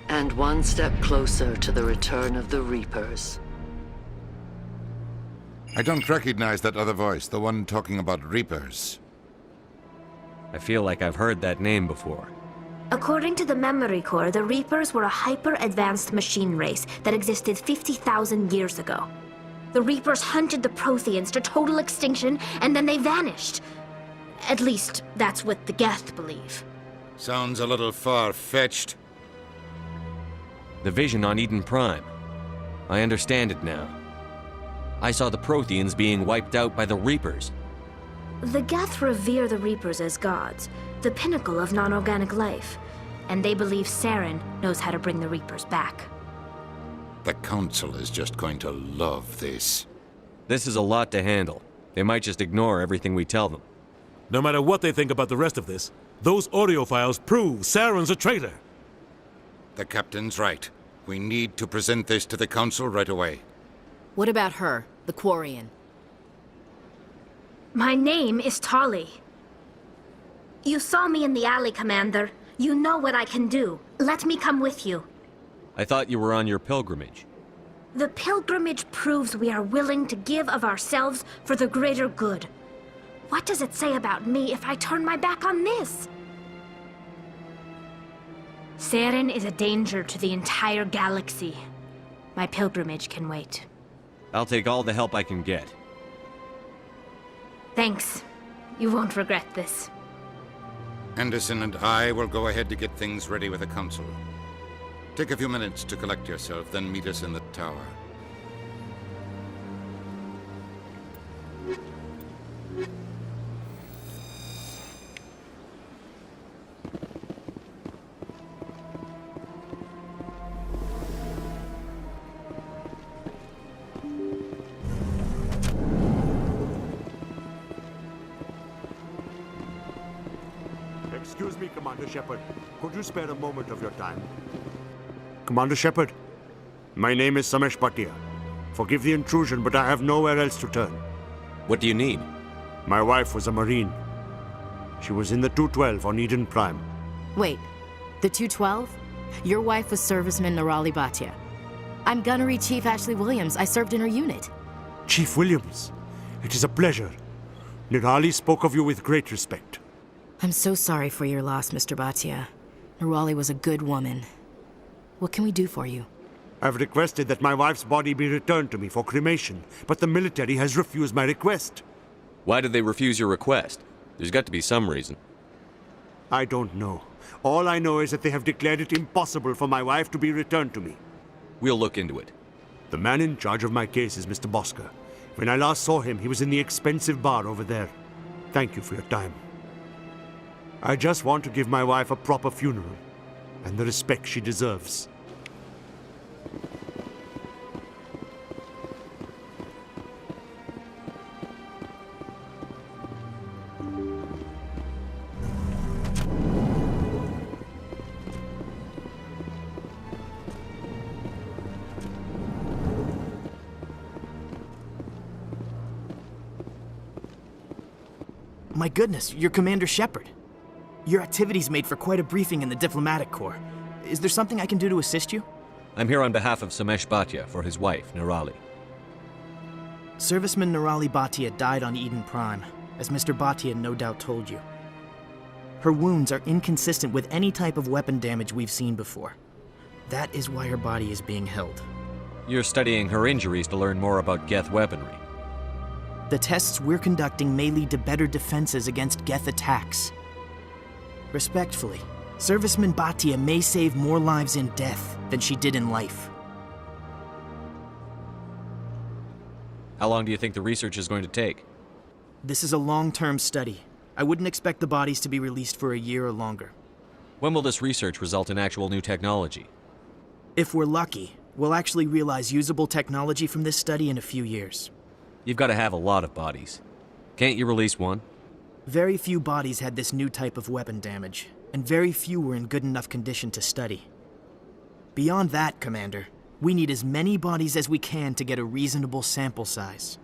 And one step closer to the return of the Reapers. I don't recognize that other voice, the one talking about Reapers. I feel like I've heard that name before. According to the memory core, the Reapers were a hyper-advanced machine race that existed 50,000 years ago. The Reapers hunted the Protheans to total extinction, and then they vanished. At least, that's what the Geth believe. Sounds a little far-fetched. The vision on Eden Prime. I understand it now. I saw the Protheans being wiped out by the Reapers. The Geth revere the Reapers as gods, the pinnacle of non-organic life, and they believe Saren knows how to bring the Reapers back. The Council is just going to love this. This is a lot to handle. They might just ignore everything we tell them. No matter what they think about the rest of this, those audio files prove Saren's a traitor. The Captain's right. We need to present this to the Council right away. What about her, the Quarian? My name is Tali. You saw me in the alley, Commander. You know what I can do. Let me come with you. I thought you were on your pilgrimage. The pilgrimage proves we are willing to give of ourselves for the greater good. What does it say about me if I turn my back on this? Saren is a danger to the entire galaxy. My pilgrimage can wait. I'll take all the help I can get. Thanks. You won't regret this. Anderson and I will go ahead to get things ready with the Council. Take a few minutes to collect yourself, then meet us in the tower. Excuse me, Commander Shepard. Could you spare a moment of your time? Commander Shepard, my name is Samesh Bhatia. Forgive the intrusion, but I have nowhere else to turn. What do you need? My wife was a Marine. She was in the 212 on Eden Prime. Wait, the 212? Your wife was Serviceman Nirali Bhatia. I'm Gunnery Chief Ashley Williams. I served in her unit. Chief Williams, it is a pleasure. Nirali spoke of you with great respect. I'm so sorry for your loss, Mr. Bhatia. Nirali was a good woman. What can we do for you? I've requested that my wife's body be returned to me for cremation, but the military has refused my request. Why did they refuse your request? There's got to be some reason. I don't know. All I know is that they have declared it impossible for my wife to be returned to me. We'll look into it. The man in charge of my case is Mr. Bosker. When I last saw him, he was in the expensive bar over there. Thank you for your time. I just want to give my wife a proper funeral, and the respect she deserves. My goodness, you're Commander Shepard. Your activities made for quite a briefing in the Diplomatic Corps. Is there something I can do to assist you? I'm here on behalf of Samesh Bhatia for his wife, Nirali. Serviceman Nirali Bhatia died on Eden Prime, as Mr. Bhatia no doubt told you. Her wounds are inconsistent with any type of weapon damage we've seen before. That is why her body is being held. You're studying her injuries to learn more about Geth weaponry. The tests we're conducting may lead to better defenses against Geth attacks. Respectfully, Serviceman Bhatia may save more lives in death than she did in life. How long do you think the research is going to take? This is a long-term study. I wouldn't expect the bodies to be released for a year or longer. When will this research result in actual new technology? If we're lucky, we'll actually realize usable technology from this study in a few years. You've got to have a lot of bodies. Can't you release one? Very few bodies had this new type of weapon damage, and very few were in good enough condition to study. Beyond that, Commander, we need as many bodies as we can to get a reasonable sample size.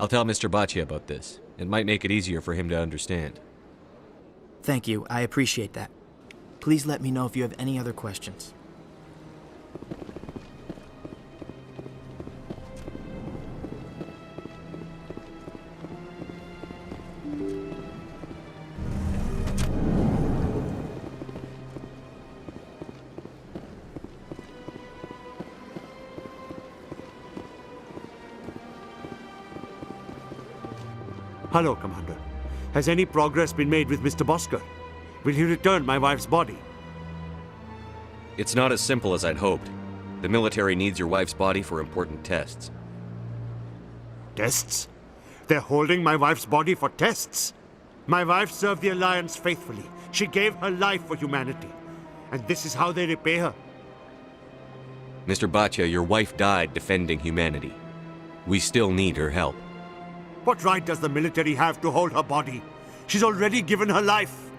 I'll tell Mr. Bhatia about this. It might make it easier for him to understand. Thank you, I appreciate that. Please let me know if you have any other questions. Hello, Commander. Has any progress been made with Mr. Bosker? Will he return my wife's body? It's not as simple as I'd hoped. The military needs your wife's body for important tests. Tests? They're holding my wife's body for tests? My wife served the Alliance faithfully. She gave her life for humanity. And this is how they repay her. Mr. Bhatia, your wife died defending humanity. We still need her help. What right does the military have to hold her body? She's already given her life.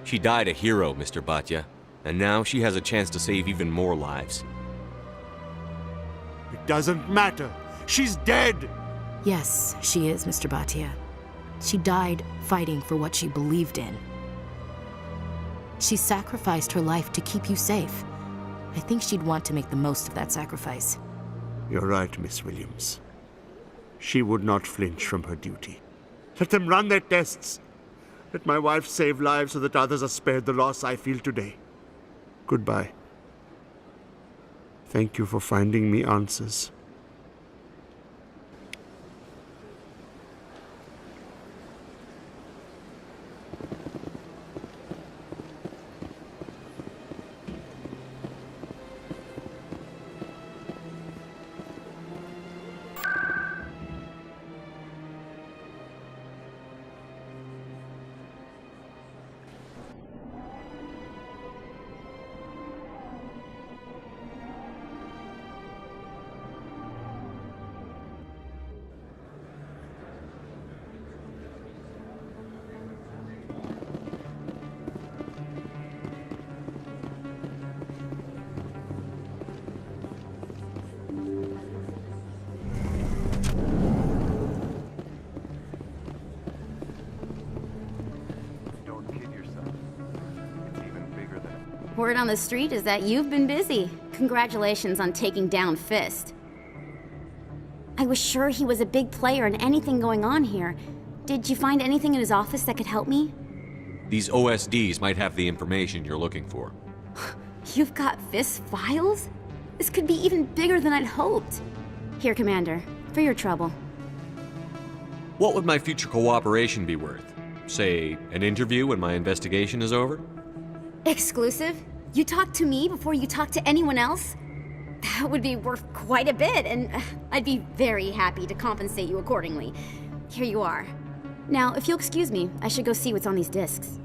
She died a hero, Mr. Bhatia, and now she has a chance to save even more lives. It doesn't matter. She's dead. Yes, she is, Mr. Bhatia. She died fighting for what she believed in. She sacrificed her life to keep you safe. I think she'd want to make the most of that sacrifice. You're right, Miss Williams. She would not flinch from her duty. Let them run their tests. Let my wife save lives so that others are spared the loss I feel today. Goodbye. Thank you for finding me answers. Word on the street is that you've been busy. Congratulations on taking down Fist. I was sure he was a big player in anything going on here. Did you find anything in his office that could help me? These OSDs might have the information you're looking for. You've got Fist's files? This could be even bigger than I'd hoped. Here, Commander, for your trouble. What would my future cooperation be worth? Say, an interview when my investigation is over? Exclusive? You talk to me before you talk to anyone else? That would be worth quite a bit, and I'd be very happy to compensate you accordingly. Here you are. Now, if you'll excuse me, I should go see what's on these discs.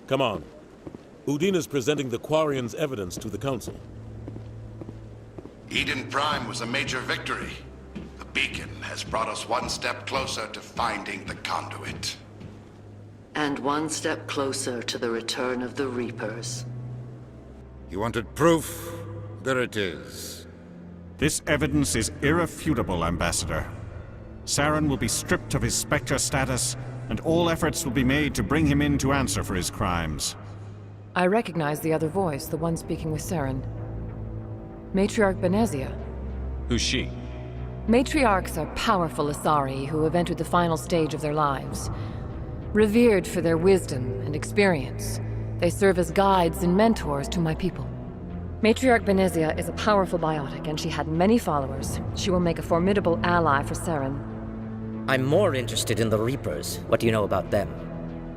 Come on. Udina's presenting the Quarian's evidence to the Council. Eden Prime was a major victory. The beacon has brought us one step closer to finding the conduit. And one step closer to the return of the Reapers. You wanted proof? There it is. This evidence is irrefutable, Ambassador. Saren will be stripped of his Spectre status, and all efforts will be made to bring him in to answer for his crimes. I recognize the other voice, the one speaking with Saren. Matriarch Benezia. Who's she? Matriarchs are powerful Asari who have entered the final stage of their lives. Revered for their wisdom and experience, they serve as guides and mentors to my people. Matriarch Benezia is a powerful biotic, and she had many followers. She will make a formidable ally for Saren. I'm more interested in the Reapers. What do you know about them?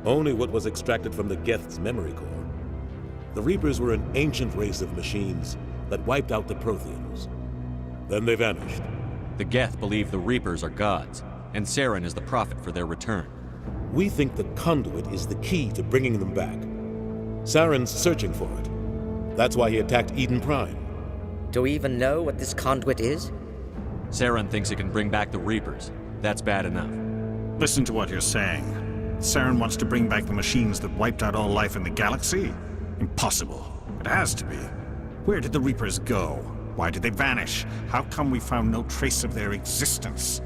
Only what was extracted from the Geth's memory core. The Reapers were an ancient race of machines that wiped out the Protheans. Then they vanished. The Geth believe the Reapers are gods. and Saren is the prophet for their return. We think the conduit is the key to bringing them back. Saren's searching for it. That's why he attacked Eden Prime. Do we even know what this conduit is? Saren thinks it can bring back the Reapers. That's bad enough. Listen to what you're saying. Saren wants to bring back the machines that wiped out all life in the galaxy? Impossible. It has to be. Where did the Reapers go? Why did they vanish? How come we found no trace of their existence?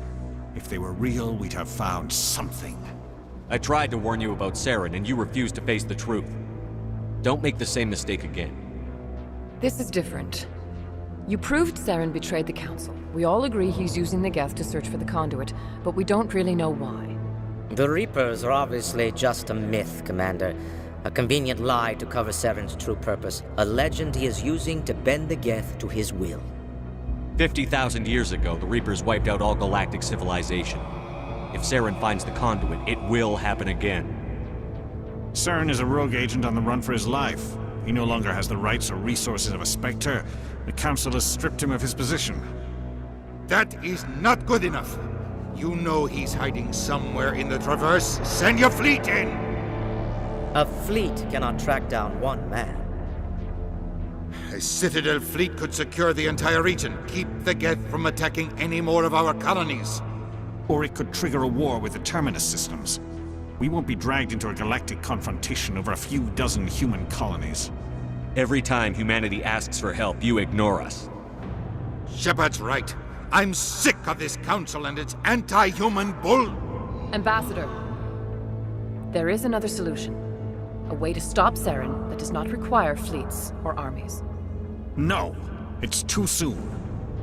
If they were real, we'd have found something. I tried to warn you about Saren, and you refused to face the truth. Don't make the same mistake again. This is different. You proved Saren betrayed the Council. We all agree he's using the Geth to search for the conduit, but we don't really know why. The Reapers are obviously just a myth, Commander. A convenient lie to cover Saren's true purpose. A legend he is using to bend the Geth to his will. 50,000 years ago, the Reapers wiped out all galactic civilization. If Saren finds the conduit, it will happen again. Saren is a rogue agent on the run for his life. He no longer has the rights or resources of a Spectre. The Council has stripped him of his position. That is not good enough. You know he's hiding somewhere in the Traverse. Send your fleet in! A fleet cannot track down one man. A Citadel fleet could secure the entire region, keep the Geth from attacking any more of our colonies. Or it could trigger a war with the Terminus systems. We won't be dragged into a galactic confrontation over a few dozen human colonies. Every time humanity asks for help, you ignore us. Shepard's right. I'm sick of this council and its anti-human bull. Ambassador, there is another solution. A way to stop Saren that does not require fleets or armies. No, it's too soon.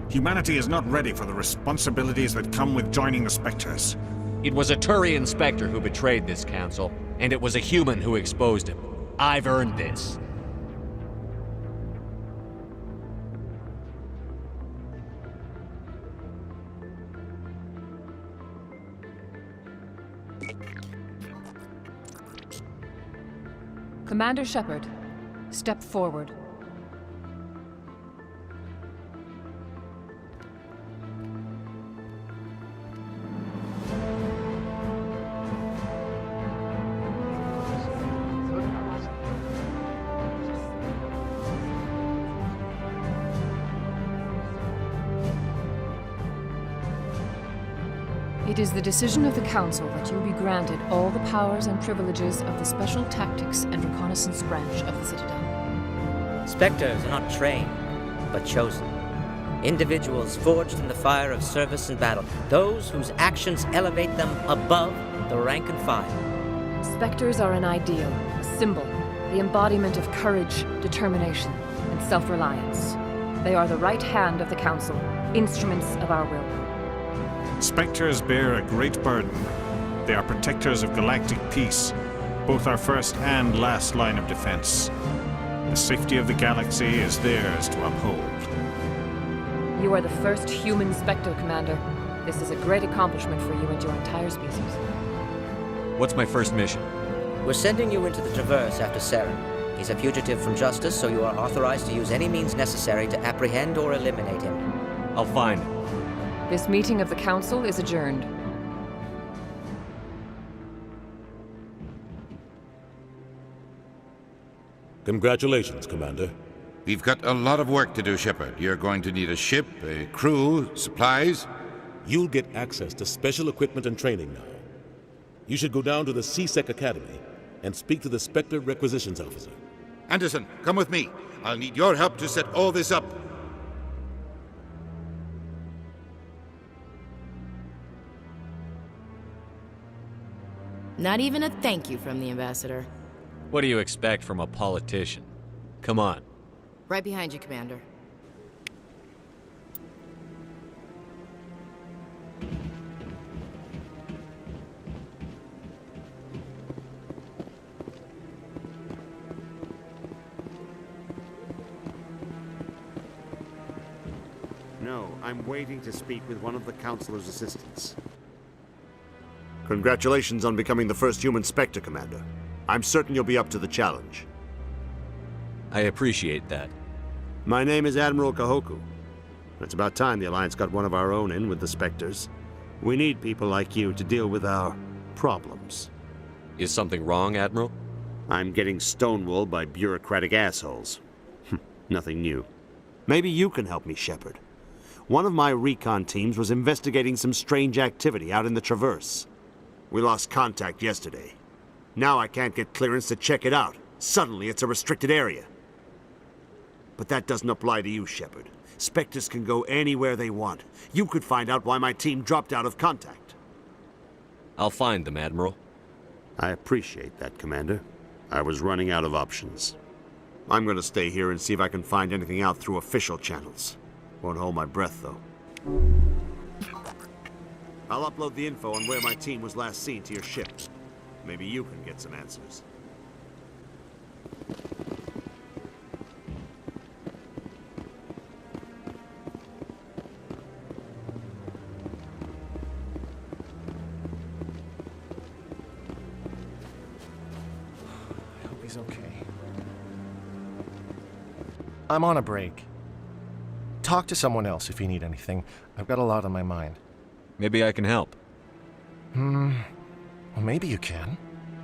Humanity is not ready for the responsibilities that come with joining the Spectres. It was a Turian Spectre who betrayed this council, and it was a human who exposed him. I've earned this. Commander Shepard, step forward. It is the decision of the Council that you be granted all the powers and privileges of the Special Tactics and Reconnaissance branch of the Citadel. Spectres are not trained, but chosen. Individuals forged in the fire of service and battle. Those whose actions elevate them above the rank and file. Spectres are an ideal, a symbol, the embodiment of courage, determination, and self-reliance. They are the right hand of the Council, instruments of our will. Spectres bear a great burden. They are protectors of galactic peace, both our first and last line of defense. The safety of the galaxy is theirs to uphold. You are the first human Spectre, Commander. This is a great accomplishment for you and your entire species. What's my first mission? We're sending you into the Traverse after Saren. He's a fugitive from justice, so you are authorized to use any means necessary to apprehend or eliminate him. I'll find him. This meeting of the Council is adjourned. Congratulations, Commander. We've got a lot of work to do, Shepard. You're going to need a ship, a crew, supplies. You'll get access to special equipment and training now. You should go down to the C-Sec Academy and speak to the Spectre Requisitions Officer. Anderson, come with me. I'll need your help to set all this up. Not even a thank you from the Ambassador. What do you expect from a politician? Come on. Right behind you, Commander. No, I'm waiting to speak with one of the Councilor's assistants. Congratulations on becoming the first human Spectre, Commander. I'm certain you'll be up to the challenge. I appreciate that. My name is Admiral Kahoku. It's about time the Alliance got one of our own in with the Spectres. We need people like you to deal with our problems. Is something wrong, Admiral? I'm getting stonewalled by bureaucratic assholes. Nothing new. Maybe you can help me, Shepard. One of my recon teams was investigating some strange activity out in the Traverse. We lost contact yesterday. Now I can't get clearance to check it out. Suddenly it's a restricted area. But that doesn't apply to you, Shepard. Spectres can go anywhere they want. You could find out why my team dropped out of contact. I'll find them, Admiral. I appreciate that, Commander. I was running out of options. I'm gonna stay here and see if I can find anything out through official channels. Won't hold my breath, though. I'll upload the info on where my team was last seen to your ship. Maybe you can get some answers. I hope he's okay. I'm on a break. Talk to someone else if you need anything. I've got a lot on my mind. Maybe I can help. Well, maybe you can.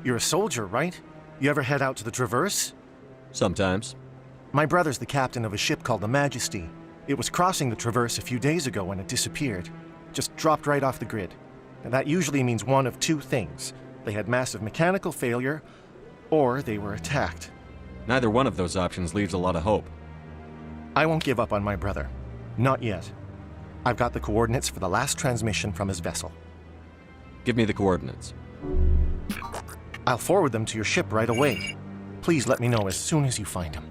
You're a soldier, right? You ever head out to the Traverse? Sometimes. My brother's the captain of a ship called the Majesty. It was crossing the Traverse a few days ago when it disappeared. Just dropped right off the grid. And that usually means one of two things. They had massive mechanical failure, or they were attacked. Neither one of those options leaves a lot of hope. I won't give up on my brother. Not yet. I've got the coordinates for the last transmission from his vessel. Give me the coordinates. I'll forward them to your ship right away. Please let me know as soon as you find him.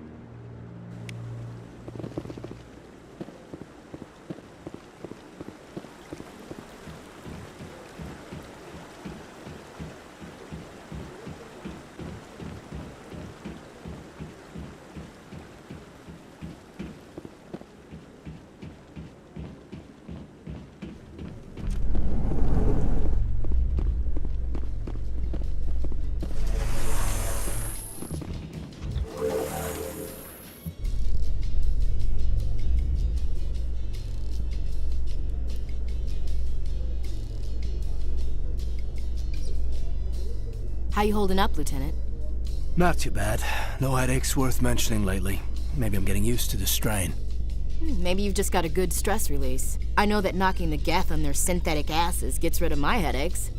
How you holding up, Lieutenant? Not too bad. No headaches worth mentioning lately. Maybe I'm getting used to the strain. Maybe you've just got a good stress release. I know that knocking the Geth on their synthetic asses gets rid of my headaches.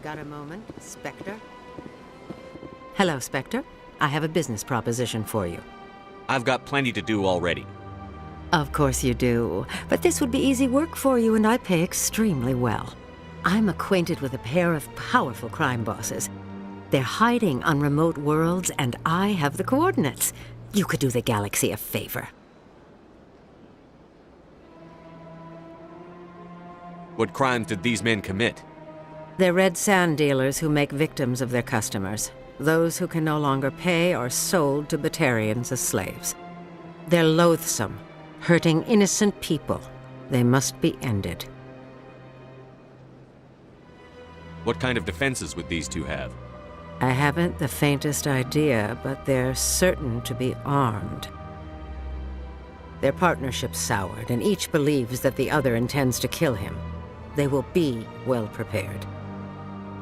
Got a moment, Spectre? Hello, Spectre. I have a business proposition for you. I've got plenty to do already. Of course you do. But this would be easy work for you, and I pay extremely well. I'm acquainted with a pair of powerful crime bosses. They're hiding on remote worlds, and I have the coordinates. You could do the galaxy a favor. What crimes did these men commit? They're red sand dealers who make victims of their customers. Those who can no longer pay are sold to Batarians as slaves. They're loathsome, hurting innocent people. They must be ended. What kind of defenses would these two have? I haven't the faintest idea, but they're certain to be armed. Their partnership's soured, and each believes that the other intends to kill him. They will be well prepared.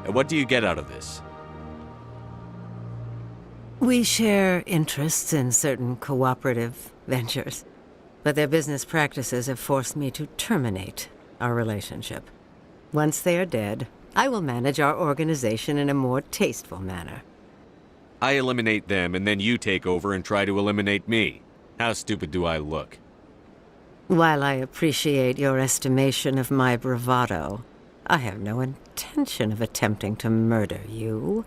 And what do you get out of this? We share interests in certain cooperative ventures. but their business practices have forced me to terminate our relationship. Once they are dead, I will manage our organization in a more tasteful manner. I eliminate them, and then you take over and try to eliminate me. How stupid do I look? While I appreciate your estimation of my bravado, I have no intention of attempting to murder you.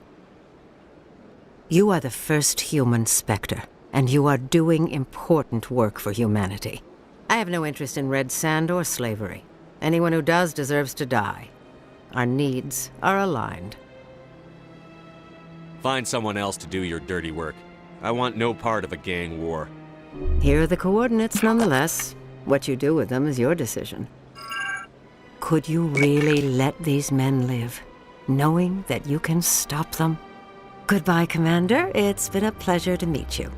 You are the first human Spectre, and you are doing important work for humanity. I have no interest in red sand or slavery. Anyone who does deserves to die. Our needs are aligned. Find someone else to do your dirty work. I want no part of a gang war. Here are the coordinates nonetheless. What you do with them is your decision. Could you really let these men live, knowing that you can stop them? Goodbye, Commander. It's been a pleasure to meet you.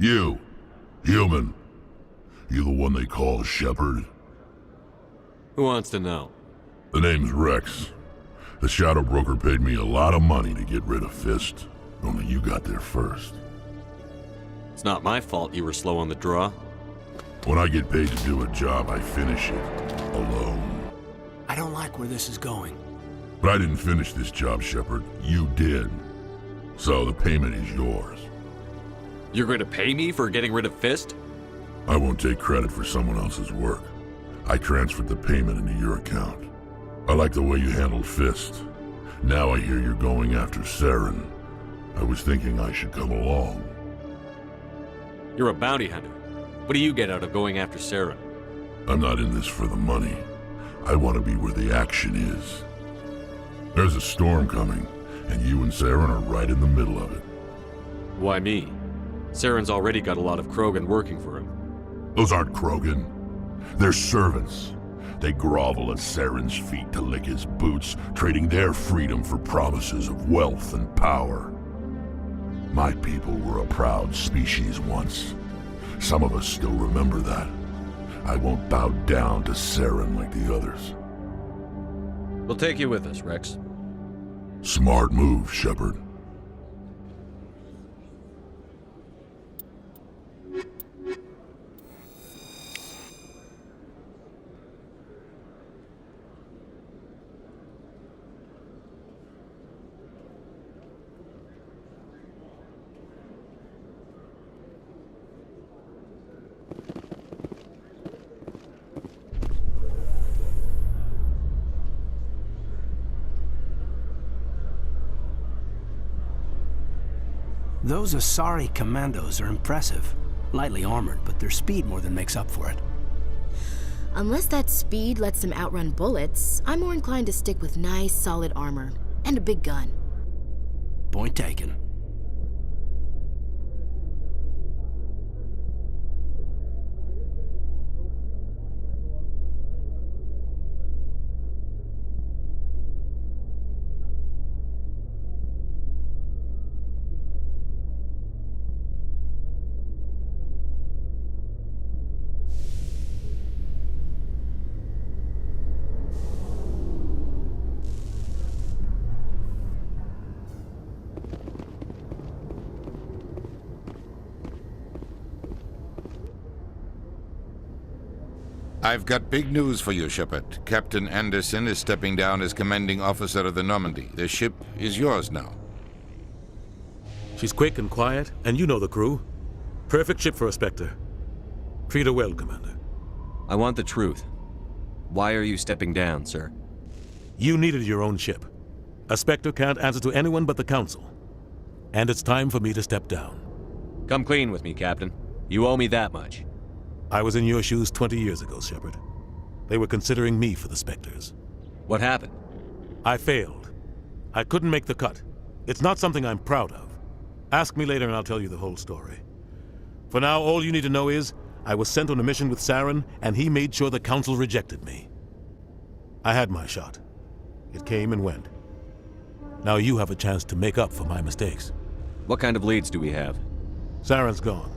You, human. You the one they call Shepard? Who wants to know? The name's Rex. The Shadow Broker paid me a lot of money to get rid of Fist. Only you got there first. It's not my fault you were slow on the draw. When I get paid to do a job, I finish it. Alone. I don't like where this is going. But I didn't finish this job, Shepard. You did. So the payment is yours. You're going to pay me for getting rid of Fist? I won't take credit for someone else's work. I transferred the payment into your account. I like the way you handled Fist. Now I hear you're going after Saren. I was thinking I should come along. You're a bounty hunter. What do you get out of going after Saren? I'm not in this for the money. I want to be where the action is. There's a storm coming, and you and Saren are right in the middle of it. Why me? Saren's already got a lot of Krogan working for him. Those aren't Krogan. They're servants. They grovel at Saren's feet to lick his boots, trading their freedom for promises of wealth and power. My people were a proud species once. Some of us still remember that. I won't bow down to Saren like the others. We'll take you with us, Rex. Smart move, Shepard. Those Asari commandos are impressive. Lightly armored, but their speed more than makes up for it. Unless that speed lets them outrun bullets, I'm more inclined to stick with nice, solid armor. And a big gun. Point taken. I've got big news for you, Shepard. Captain Anderson is stepping down as commanding officer of the Normandy. The ship is yours now. She's quick and quiet, and you know the crew. Perfect ship for a Spectre. Treat her well, Commander. I want the truth. Why are you stepping down, sir? You needed your own ship. A Spectre can't answer to anyone but the Council. And it's time for me to step down. Come clean with me, Captain. You owe me that much. I was in your shoes 20 years ago, Shepard. They were considering me for the Spectres. What happened? I failed. I couldn't make the cut. It's not something I'm proud of. Ask me later and I'll tell you the whole story. For now, all you need to know is, I was sent on a mission with Saren, and he made sure the Council rejected me. I had my shot. It came and went. Now you have a chance to make up for my mistakes. What kind of leads do we have? Saren's gone.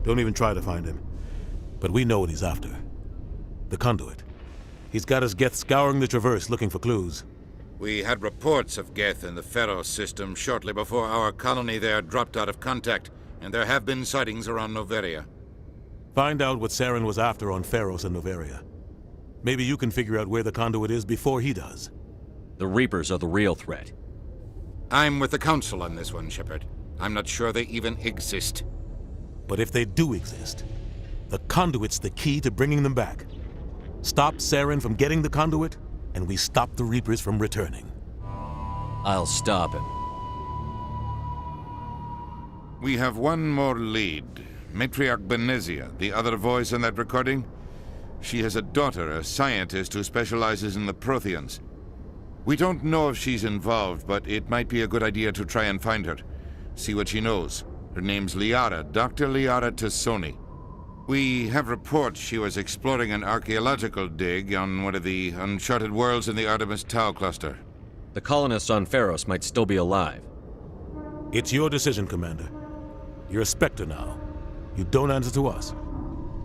Don't even try to find him. But we know what he's after. The conduit. He's got his Geth scouring the Traverse looking for clues. We had reports of Geth in the Pharos system shortly before our colony there dropped out of contact, and there have been sightings around Noveria. Find out what Saren was after on Pharos and Noveria. Maybe you can figure out where the conduit is before he does. The Reapers are the real threat. I'm with the Council on this one, Shepard. I'm not sure they even exist. But if they do exist, the conduit's the key to bringing them back. Stop Saren from getting the conduit, and we stop the Reapers from returning. I'll stop him. We have one more lead. Matriarch Benezia, the other voice in that recording. She has a daughter, a scientist who specializes in the Protheans. We don't know if she's involved, but it might be a good idea to try and find her. See what she knows. Her name's Liara, Dr. Liara Tassoni. We have reports she was exploring an archaeological dig on one of the uncharted worlds in the Artemis Tau cluster. The colonists on Pharos might still be alive. It's your decision, Commander. You're a Spectre now. You don't answer to us.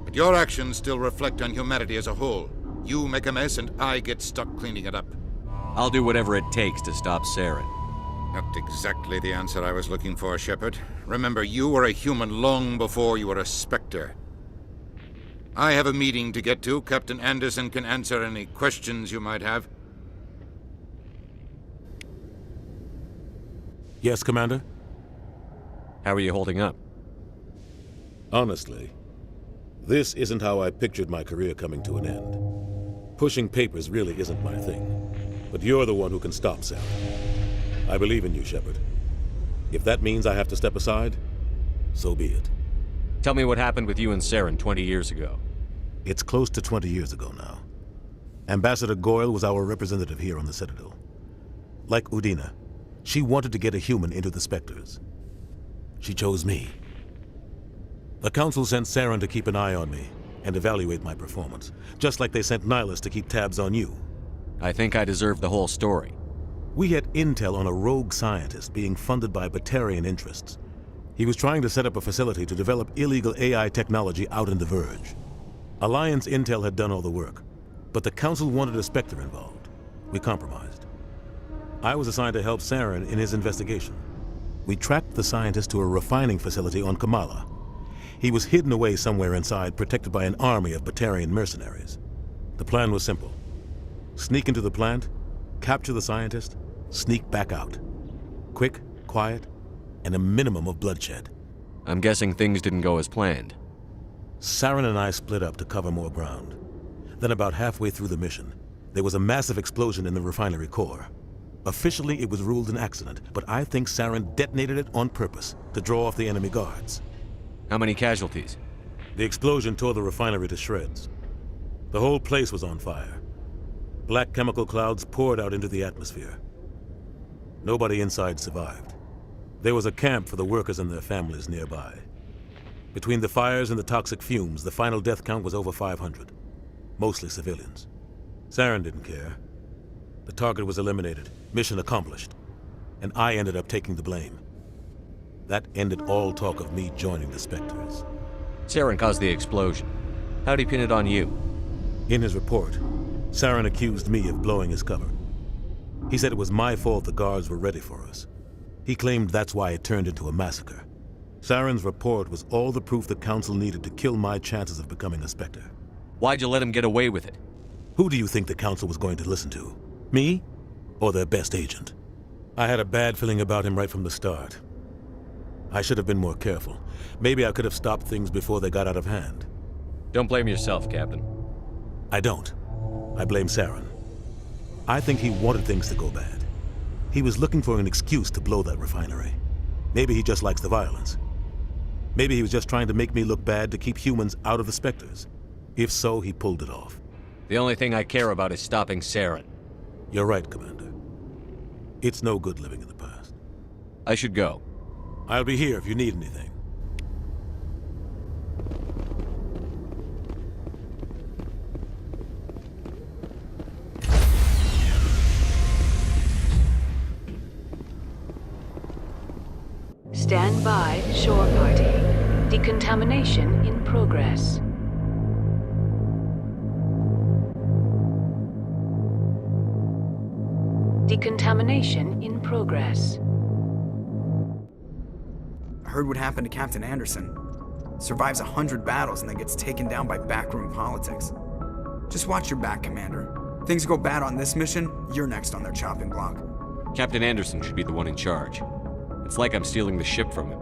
But your actions still reflect on humanity as a whole. You make a mess and I get stuck cleaning it up. I'll do whatever it takes to stop Saren. Not exactly the answer I was looking for, Shepard. Remember, you were a human long before you were a Spectre. I have a meeting to get to. Captain Anderson can answer any questions you might have. Yes, Commander? How are you holding up? Honestly, this isn't how I pictured my career coming to an end. Pushing papers really isn't my thing. But you're the one who can stop Saren. I believe in you, Shepard. If that means I have to step aside, so be it. Tell me what happened with you and Saren 20 years ago. It's close to 20 years ago now. Ambassador Goyle was our representative here on the Citadel. Like Udina, she wanted to get a human into the Spectres. She chose me. The Council sent Saren to keep an eye on me and evaluate my performance, just like they sent Nihilus to keep tabs on you. I think I deserve the whole story. We had intel on a rogue scientist being funded by Batarian interests. He was trying to set up a facility to develop illegal AI technology out in the Verge. Alliance intel had done all the work, but the Council wanted a Spectre involved. We compromised. I was assigned to help Saren in his investigation. We tracked the scientist to a refining facility on Kamala. He was hidden away somewhere inside, protected by an army of Batarian mercenaries. The plan was simple. Sneak into the plant, capture the scientist, sneak back out. Quick, quiet, and a minimum of bloodshed. I'm guessing things didn't go as planned. Saren and I split up to cover more ground. Then about halfway through the mission, there was a massive explosion in the refinery core. Officially, it was ruled an accident, but I think Saren detonated it on purpose to draw off the enemy guards. How many casualties? The explosion tore the refinery to shreds. The whole place was on fire. Black chemical clouds poured out into the atmosphere. Nobody inside survived. There was a camp for the workers and their families nearby. Between the fires and the toxic fumes, the final death count was over 500. Mostly civilians. Saren didn't care. The target was eliminated, mission accomplished. And I ended up taking the blame. That ended all talk of me joining the Spectres. Saren caused the explosion. How'd he pin it on you? In his report, Saren accused me of blowing his cover. He said it was my fault the guards were ready for us. He claimed that's why it turned into a massacre. Saren's report was all the proof the Council needed to kill my chances of becoming a Spectre. Why'd you let him get away with it? Who do you think the Council was going to listen to? Me? Or their best agent? I had a bad feeling about him right from the start. I should have been more careful. Maybe I could have stopped things before they got out of hand. Don't blame yourself, Captain. I don't. I blame Saren. I think he wanted things to go bad. He was looking for an excuse to blow that refinery. Maybe he just likes the violence. Maybe he was just trying to make me look bad to keep humans out of the Spectres. If so, he pulled it off. The only thing I care about is stopping Saren. You're right, Commander. It's no good living in the past. I should go. I'll be here if you need anything. Stand by, shore party. Decontamination in progress. Decontamination in progress. I heard what happened to Captain Anderson. Survives 100 battles and then gets taken down by backroom politics. Just watch your back, Commander. Things go bad on this mission, you're next on their chopping block. Captain Anderson should be the one in charge. It's like I'm stealing the ship from him.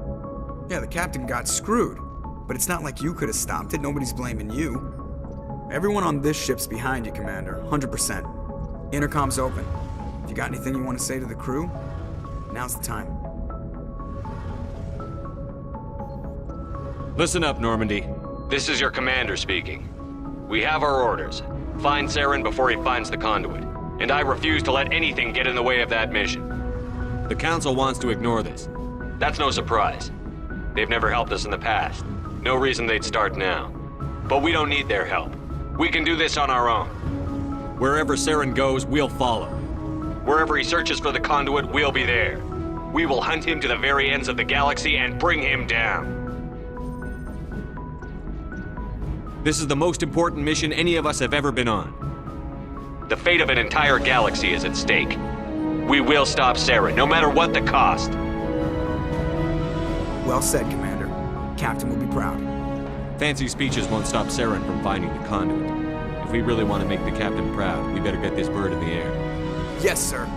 Yeah, the captain got screwed. But it's not like you could have stopped it. Nobody's blaming you. Everyone on this ship's behind you, Commander. 100%. Intercom's open. If you got anything you want to say to the crew, now's the time. Listen up, Normandy. This is your commander speaking. We have our orders. Find Saren before he finds the conduit. And I refuse to let anything get in the way of that mission. The Council wants to ignore this. That's no surprise. They've never helped us in the past. No reason they'd start now. But we don't need their help. We can do this on our own. Wherever Saren goes, we'll follow. Wherever he searches for the conduit, we'll be there. We will hunt him to the very ends of the galaxy and bring him down. This is the most important mission any of us have ever been on. The fate of an entire galaxy is at stake. We will stop Saren, no matter what the cost. Well said, Commander. Captain will be proud. Fancy speeches won't stop Saren from finding the conduit. If we really want to make the captain proud, we better get this bird in the air. Yes, sir.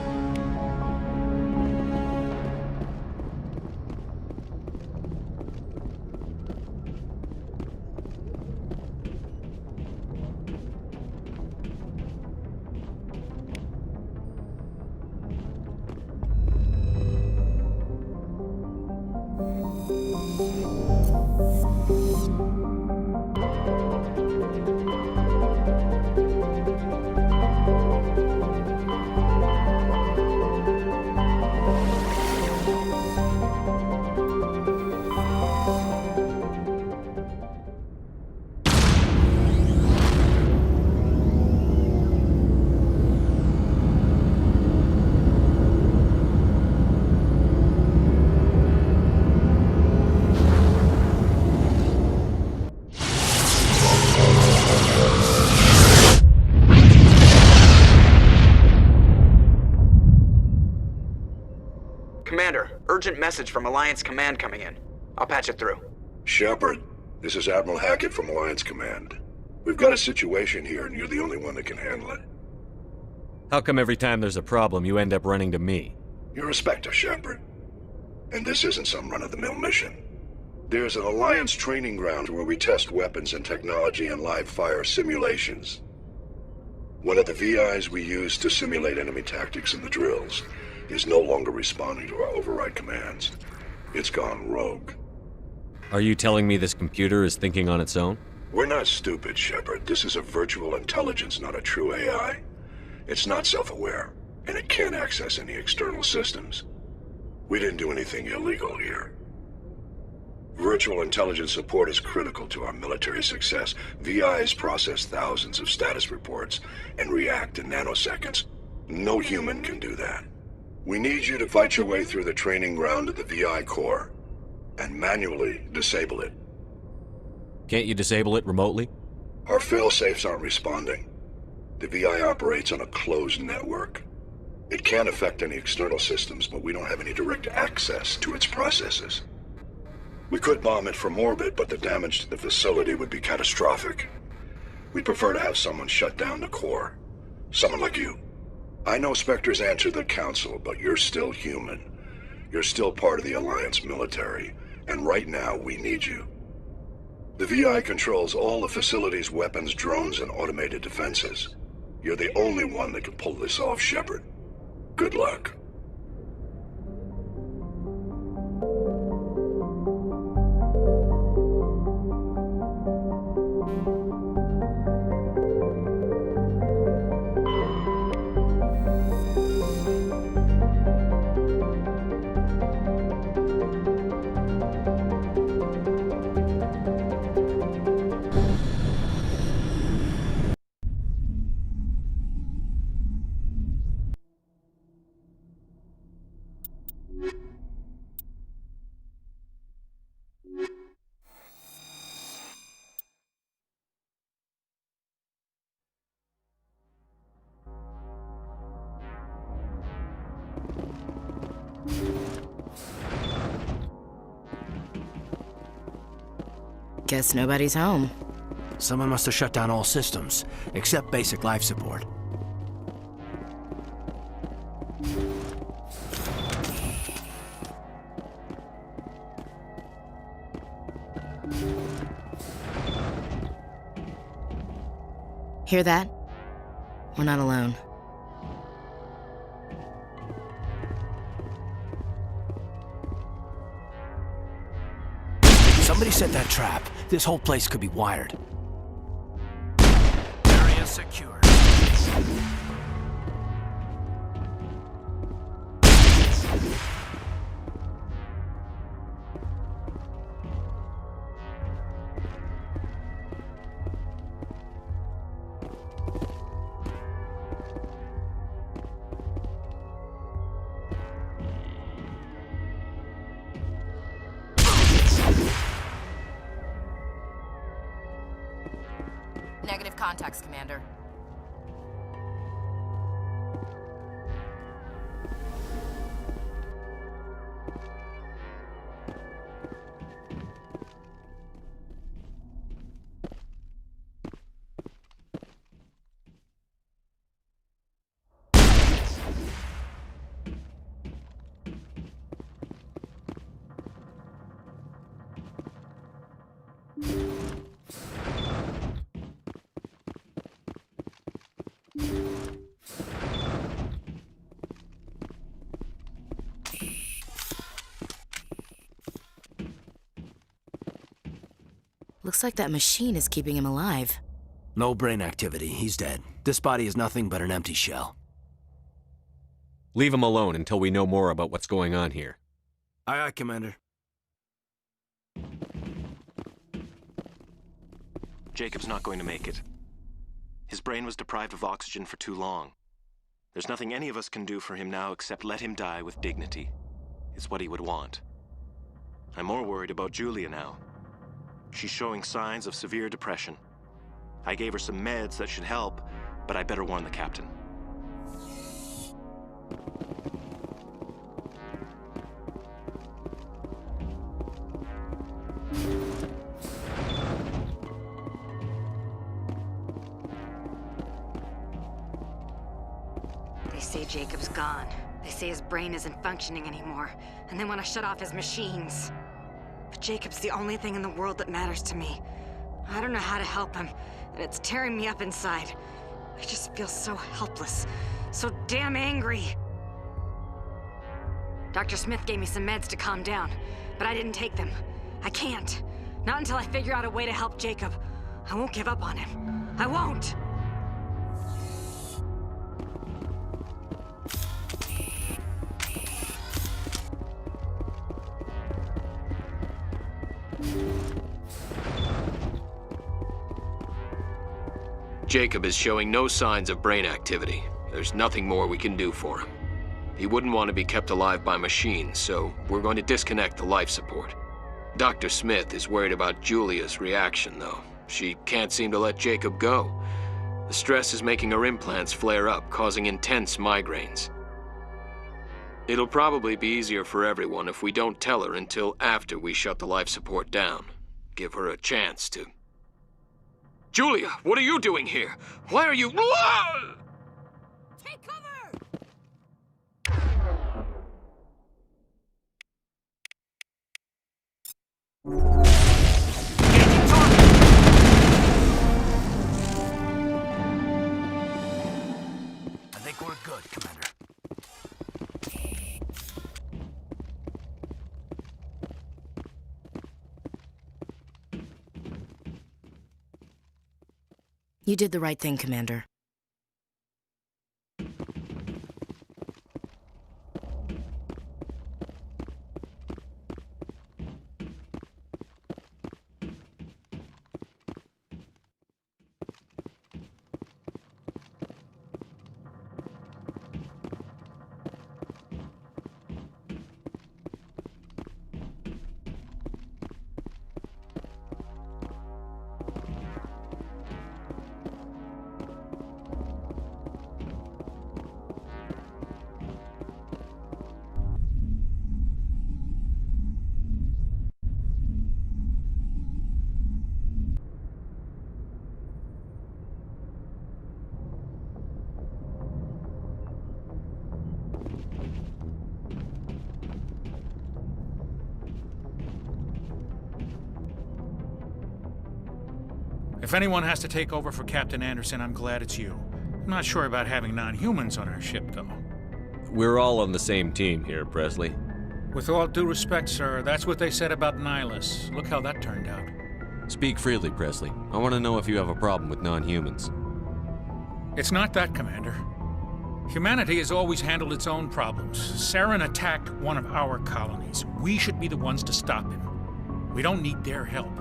Commander, urgent message from Alliance Command coming in. I'll patch it through. Shepard, this is Admiral Hackett from Alliance Command. We've got a situation here, and you're the only one that can handle it. How come every time there's a problem, you end up running to me? You're a Spectre, Shepard. And this isn't some run-of-the-mill mission. There's an Alliance training ground where we test weapons and technology in live-fire simulations. One of the VIs we use to simulate enemy tactics in the drills is no longer responding to our override commands. It's gone rogue. Are you telling me this computer is thinking on its own? We're not stupid, Shepard. This is a virtual intelligence, not a true AI. It's not self-aware, and it can't access any external systems. We didn't do anything illegal here. Virtual intelligence support is critical to our military success. VIs process thousands of status reports and react in nanoseconds. No human can do that. We need you to fight your way through the training ground of the VI core and manually disable it. Can't you disable it remotely? Our fail-safes aren't responding. The VI operates on a closed network. It can't affect any external systems, but we don't have any direct access to its processes. We could bomb it from orbit, but the damage to the facility would be catastrophic. We'd prefer to have someone shut down the core. Someone like you. I know Spectres answer the Council, but you're still human. You're still part of the Alliance military, and right now we need you. The VI controls all the facility's weapons, drones, and automated defenses. You're the only one that can pull this off, Shepard. Good luck. Guess nobody's home. Someone must have shut down all systems, except basic life support. Hear that? We're not alone. Somebody set that trap. This whole place could be wired. Area secure. Negative contacts, Commander. Looks like that machine is keeping him alive. No brain activity. He's dead. This body is nothing but an empty shell. Leave him alone until we know more about what's going on here. Aye, aye, Commander. Jacob's not going to make it. His brain was deprived of oxygen for too long. There's nothing any of us can do for him now except let him die with dignity. It's what he would want. I'm more worried about Julia now. She's showing signs of severe depression. I gave her some meds that should help, but I better warn the captain. They say Jacob's gone. They say his brain isn't functioning anymore, and they want to shut off his machines. But Jacob's the only thing in the world that matters to me. I don't know how to help him, and it's tearing me up inside. I just feel so helpless, so damn angry. Dr. Smith gave me some meds to calm down, but I didn't take them. I can't. Not until I figure out a way to help Jacob. I won't give up on him. I won't! Jacob is showing no signs of brain activity. There's nothing more we can do for him. He wouldn't want to be kept alive by machines, so we're going to disconnect the life support. Dr. Smith is worried about Julia's reaction, though. She can't seem to let Jacob go. The stress is making her implants flare up, causing intense migraines. It'll probably be easier for everyone if we don't tell her until after we shut the life support down. Give her a chance to... Julia, what are you doing here? Why are you... Take cover! I think we're good, Commander. You did the right thing, Commander. If anyone has to take over for Captain Anderson, I'm glad it's you. I'm not sure about having non-humans on our ship, though. We're all on the same team here, Presley. With all due respect, sir, that's what they said about Nihilus. Look how that turned out. Speak freely, Presley. I want to know if you have a problem with non-humans. It's not that, Commander. Humanity has always handled its own problems. Saren attacked one of our colonies. We should be the ones to stop him. We don't need their help.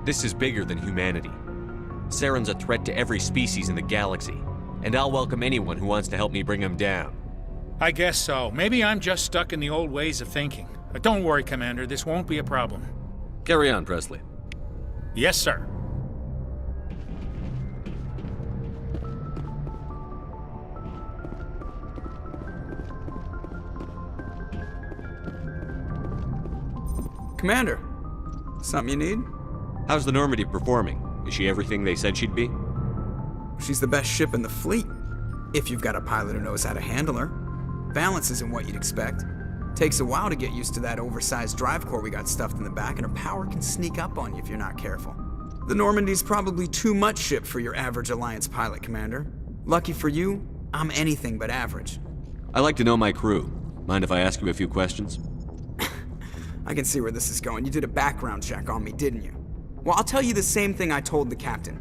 This is bigger than humanity. Saren's a threat to every species in the galaxy, and I'll welcome anyone who wants to help me bring him down. I guess so. Maybe I'm just stuck in the old ways of thinking. But don't worry, Commander. This won't be a problem. Carry on, Presley. Yes, sir. Commander, something you need? How's the Normandy performing? Is she everything they said she'd be? She's the best ship in the fleet, if you've got a pilot who knows how to handle her. Balance isn't what you'd expect. Takes a while to get used to that oversized drive core we got stuffed in the back, and her power can sneak up on you if you're not careful. The Normandy's probably too much ship for your average Alliance pilot, Commander. Lucky for you, I'm anything but average. I like to know my crew. Mind if I ask you a few questions? I can see where this is going. You did a background check on me, didn't you? Well, I'll tell you the same thing I told the captain.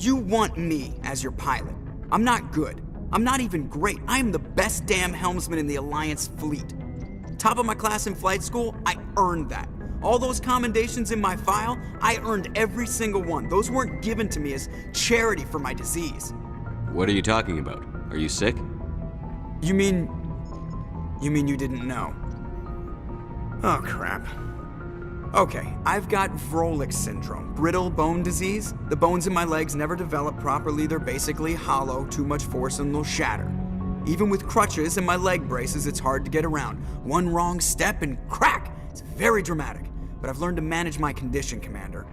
You want me as your pilot. I'm not good. I'm not even great. I am the best damn helmsman in the Alliance fleet. Top of my class in flight school, I earned that. All those commendations in my file, I earned every single one. Those weren't given to me as charity for my disease. What are you talking about? Are you sick? You mean you didn't know? Oh, crap. Okay, I've got Vrolik syndrome, brittle bone disease. The bones in my legs never develop properly. They're basically hollow, too much force and they'll shatter. Even with crutches and my leg braces, it's hard to get around. One wrong step and crack! It's very dramatic, but I've learned to manage my condition, Commander.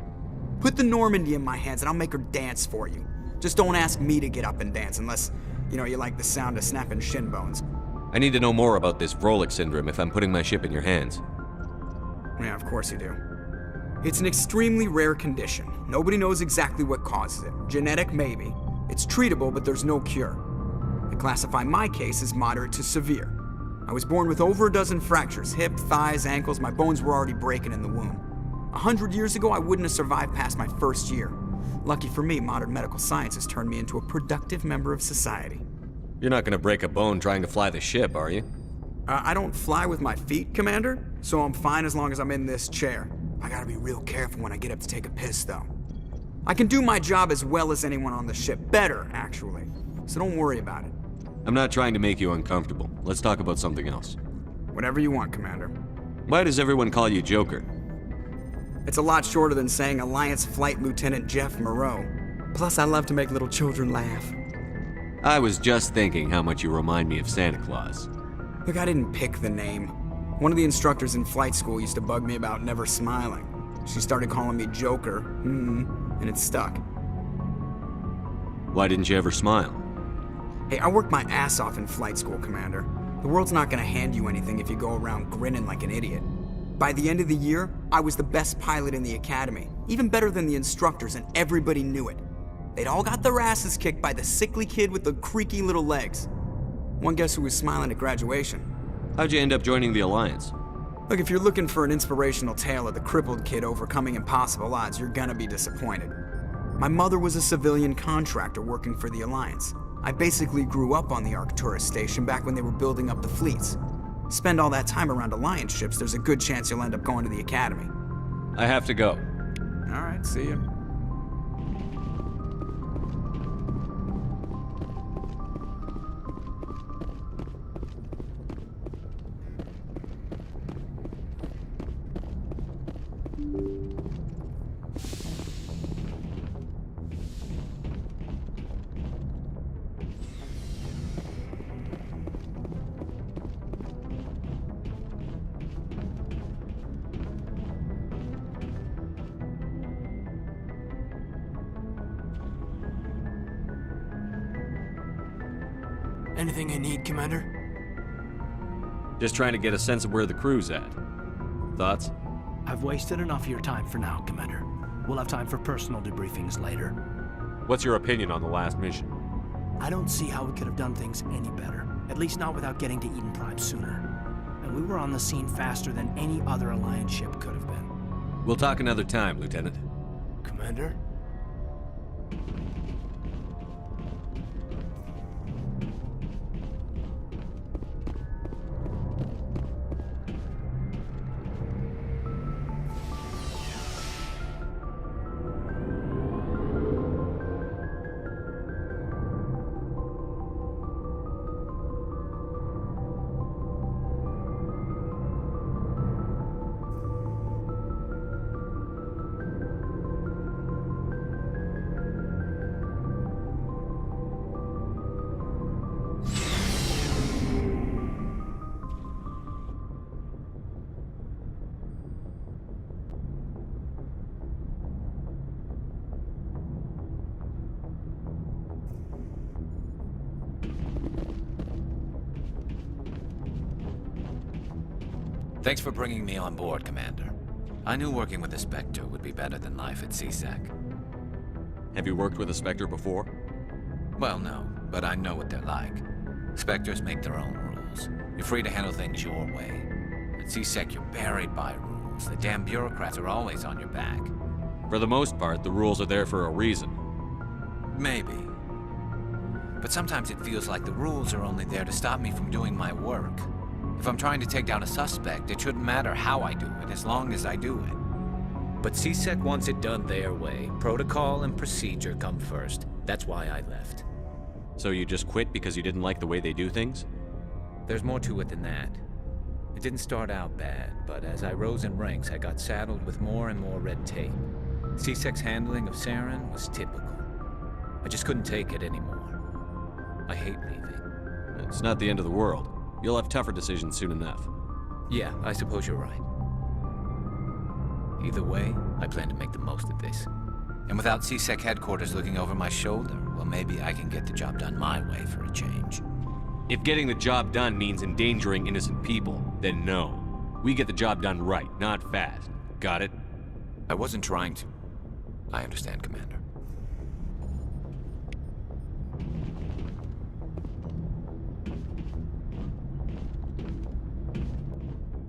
Put the Normandy in my hands and I'll make her dance for you. Just don't ask me to get up and dance unless, you like the sound of snapping shin bones. I need to know more about this Vrolik syndrome if I'm putting my ship in your hands. Yeah, of course you do. It's an extremely rare condition. Nobody knows exactly what causes it. Genetic, maybe. It's treatable, but there's no cure. I classify my case as moderate to severe. I was born with over a dozen fractures, hip, thighs, ankles. My bones were already breaking in the womb. 100 years ago, I wouldn't have survived past my first year. Lucky for me, modern medical science has turned me into a productive member of society. You're not gonna break a bone trying to fly the ship, are you? I don't fly with my feet, Commander, so I'm fine as long as I'm in this chair. I gotta be real careful when I get up to take a piss, though. I can do my job as well as anyone on the ship. Better, actually. So don't worry about it. I'm not trying to make you uncomfortable. Let's talk about something else. Whatever you want, Commander. Why does everyone call you Joker? It's a lot shorter than saying Alliance Flight Lieutenant Jeff Moreau. Plus, I love to make little children laugh. I was just thinking how much you remind me of Santa Claus. Look, I didn't pick the name. One of the instructors in flight school used to bug me about never smiling. She started calling me Joker, and it stuck. Why didn't you ever smile? Hey, I worked my ass off in flight school, Commander. The world's not gonna hand you anything if you go around grinning like an idiot. By the end of the year, I was the best pilot in the academy, even better than the instructors, and everybody knew it. They'd all got their asses kicked by the sickly kid with the creaky little legs. One guess who was smiling at graduation? How'd you end up joining the Alliance? Look, if you're looking for an inspirational tale of the crippled kid overcoming impossible odds, you're gonna be disappointed. My mother was a civilian contractor working for the Alliance. I basically grew up on the Arcturus station back when they were building up the fleets. Spend all that time around Alliance ships, there's a good chance you'll end up going to the Academy. I have to go. All right, see ya. Anything you need, Commander? Just trying to get a sense of where the crew's at. Thoughts? I've wasted enough of your time for now, Commander. We'll have time for personal debriefings later. What's your opinion on the last mission? I don't see how we could have done things any better. At least not without getting to Eden Prime sooner. And we were on the scene faster than any other Alliance ship could have been. We'll talk another time, Lieutenant. Commander? Thanks for bringing me on board, Commander. I knew working with a Spectre would be better than life at CSEC. Have you worked with a Spectre before? Well, no, but I know what they're like. Spectres make their own rules. You're free to handle things your way. At CSEC, you're buried by rules. The damn bureaucrats are always on your back. For the most part, the rules are there for a reason. Maybe. But sometimes it feels like the rules are only there to stop me from doing my work. If I'm trying to take down a suspect, it shouldn't matter how I do it, as long as I do it. But CSEC wants it done their way. Protocol and procedure come first. That's why I left. So you just quit because you didn't like the way they do things? There's more to it than that. It didn't start out bad, but as I rose in ranks, I got saddled with more and more red tape. CSEC's handling of Saren was typical. I just couldn't take it anymore. I hate leaving. It's not the end of the world. You'll have tougher decisions soon enough. Yeah, I suppose you're right. Either way, I plan to make the most of this. And without CSEC headquarters looking over my shoulder, well, maybe I can get the job done my way for a change. If getting the job done means endangering innocent people, then no. We get the job done right, not fast. Got it? I wasn't trying to. I understand, Commander.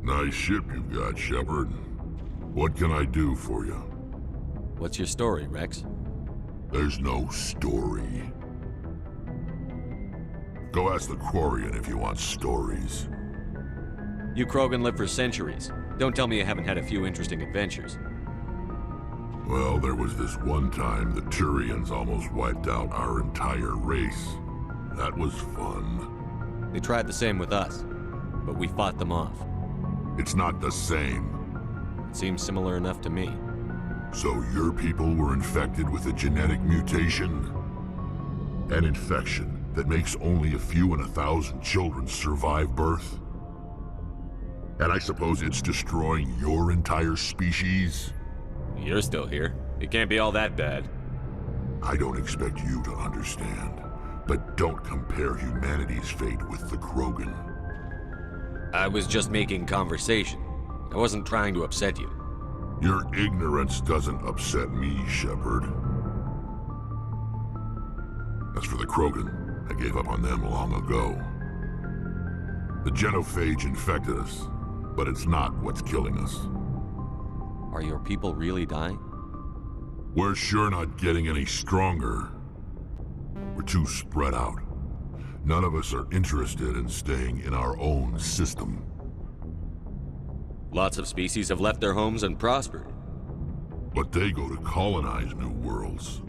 Nice ship you've got, Shepard. What can I do for you? What's your story, Rex? There's no story. Go ask the Quarian if you want stories. You Krogan live for centuries. Don't tell me you haven't had a few interesting adventures. Well, there was this one time the Turians almost wiped out our entire race. That was fun. They tried the same with us, but we fought them off. It's not the same. It seems similar enough to me. So your people were infected with a genetic mutation? An infection that makes only a few in 1,000 children survive birth? And I suppose it's destroying your entire species? You're still here. It can't be all that bad. I don't expect you to understand, but don't compare humanity's fate with the Krogan. I was just making conversation. I wasn't trying to upset you. Your ignorance doesn't upset me, Shepard. As for the Krogan, I gave up on them long ago. The genophage infected us, but it's not what's killing us. Are your people really dying? We're sure not getting any stronger. We're too spread out. None of us are interested in staying in our own system. Lots of species have left their homes and prospered. But they go to colonize new worlds.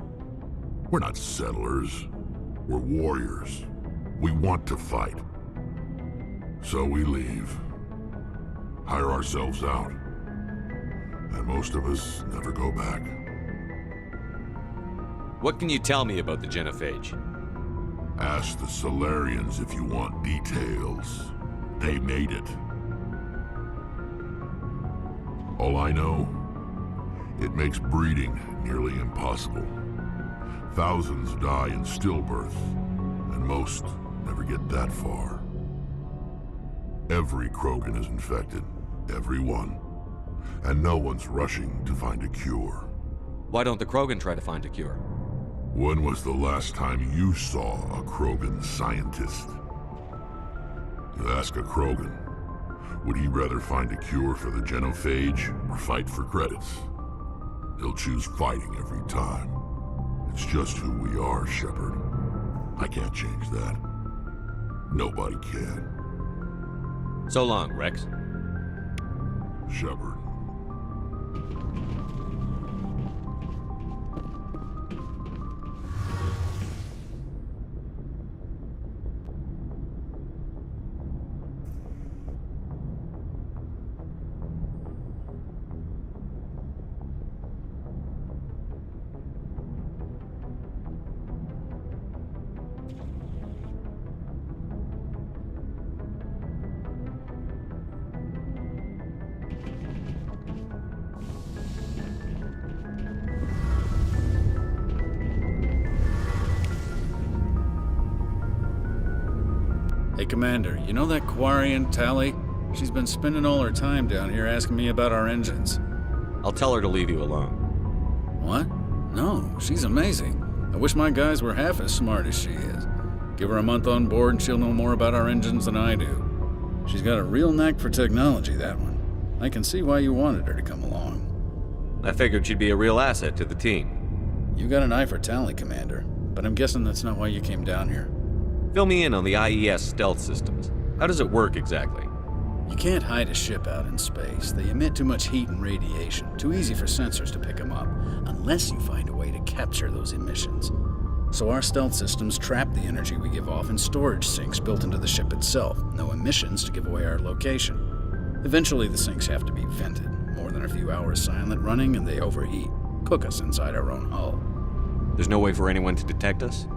We're not settlers. We're warriors. We want to fight. So we leave. Hire ourselves out. And most of us never go back. What can you tell me about the genophage? Ask the Solarians if you want details. They made it. All I know, it makes breeding nearly impossible. Thousands die in stillbirth, and most never get that far. Every Krogan is infected, every one, and no one's rushing to find a cure. Why don't the Krogan try to find a cure? When was the last time you saw a Krogan scientist? You ask a Krogan, would he rather find a cure for the genophage or fight for credits? He'll choose fighting every time. It's just who we are, Shepard. I can't change that. Nobody can. So long, Rex. Shepard. Hey, Commander, you know that Quarian, Tally? She's been spending all her time down here asking me about our engines. I'll tell her to leave you alone. What? No, she's amazing. I wish my guys were half as smart as she is. Give her a month on board and she'll know more about our engines than I do. She's got a real knack for technology, that one. I can see why you wanted her to come along. I figured she'd be a real asset to the team. You got an eye for Tally, Commander, but I'm guessing that's not why you came down here. Fill me in on the IES stealth systems. How does it work exactly? You can't hide a ship out in space. They emit too much heat and radiation. Too easy for sensors to pick them up, unless you find a way to capture those emissions. So our stealth systems trap the energy we give off in storage sinks built into the ship itself. No emissions to give away our location. Eventually the sinks have to be vented. More than a few hours silent running and they overheat. Cook us inside our own hull. There's no way for anyone to detect us?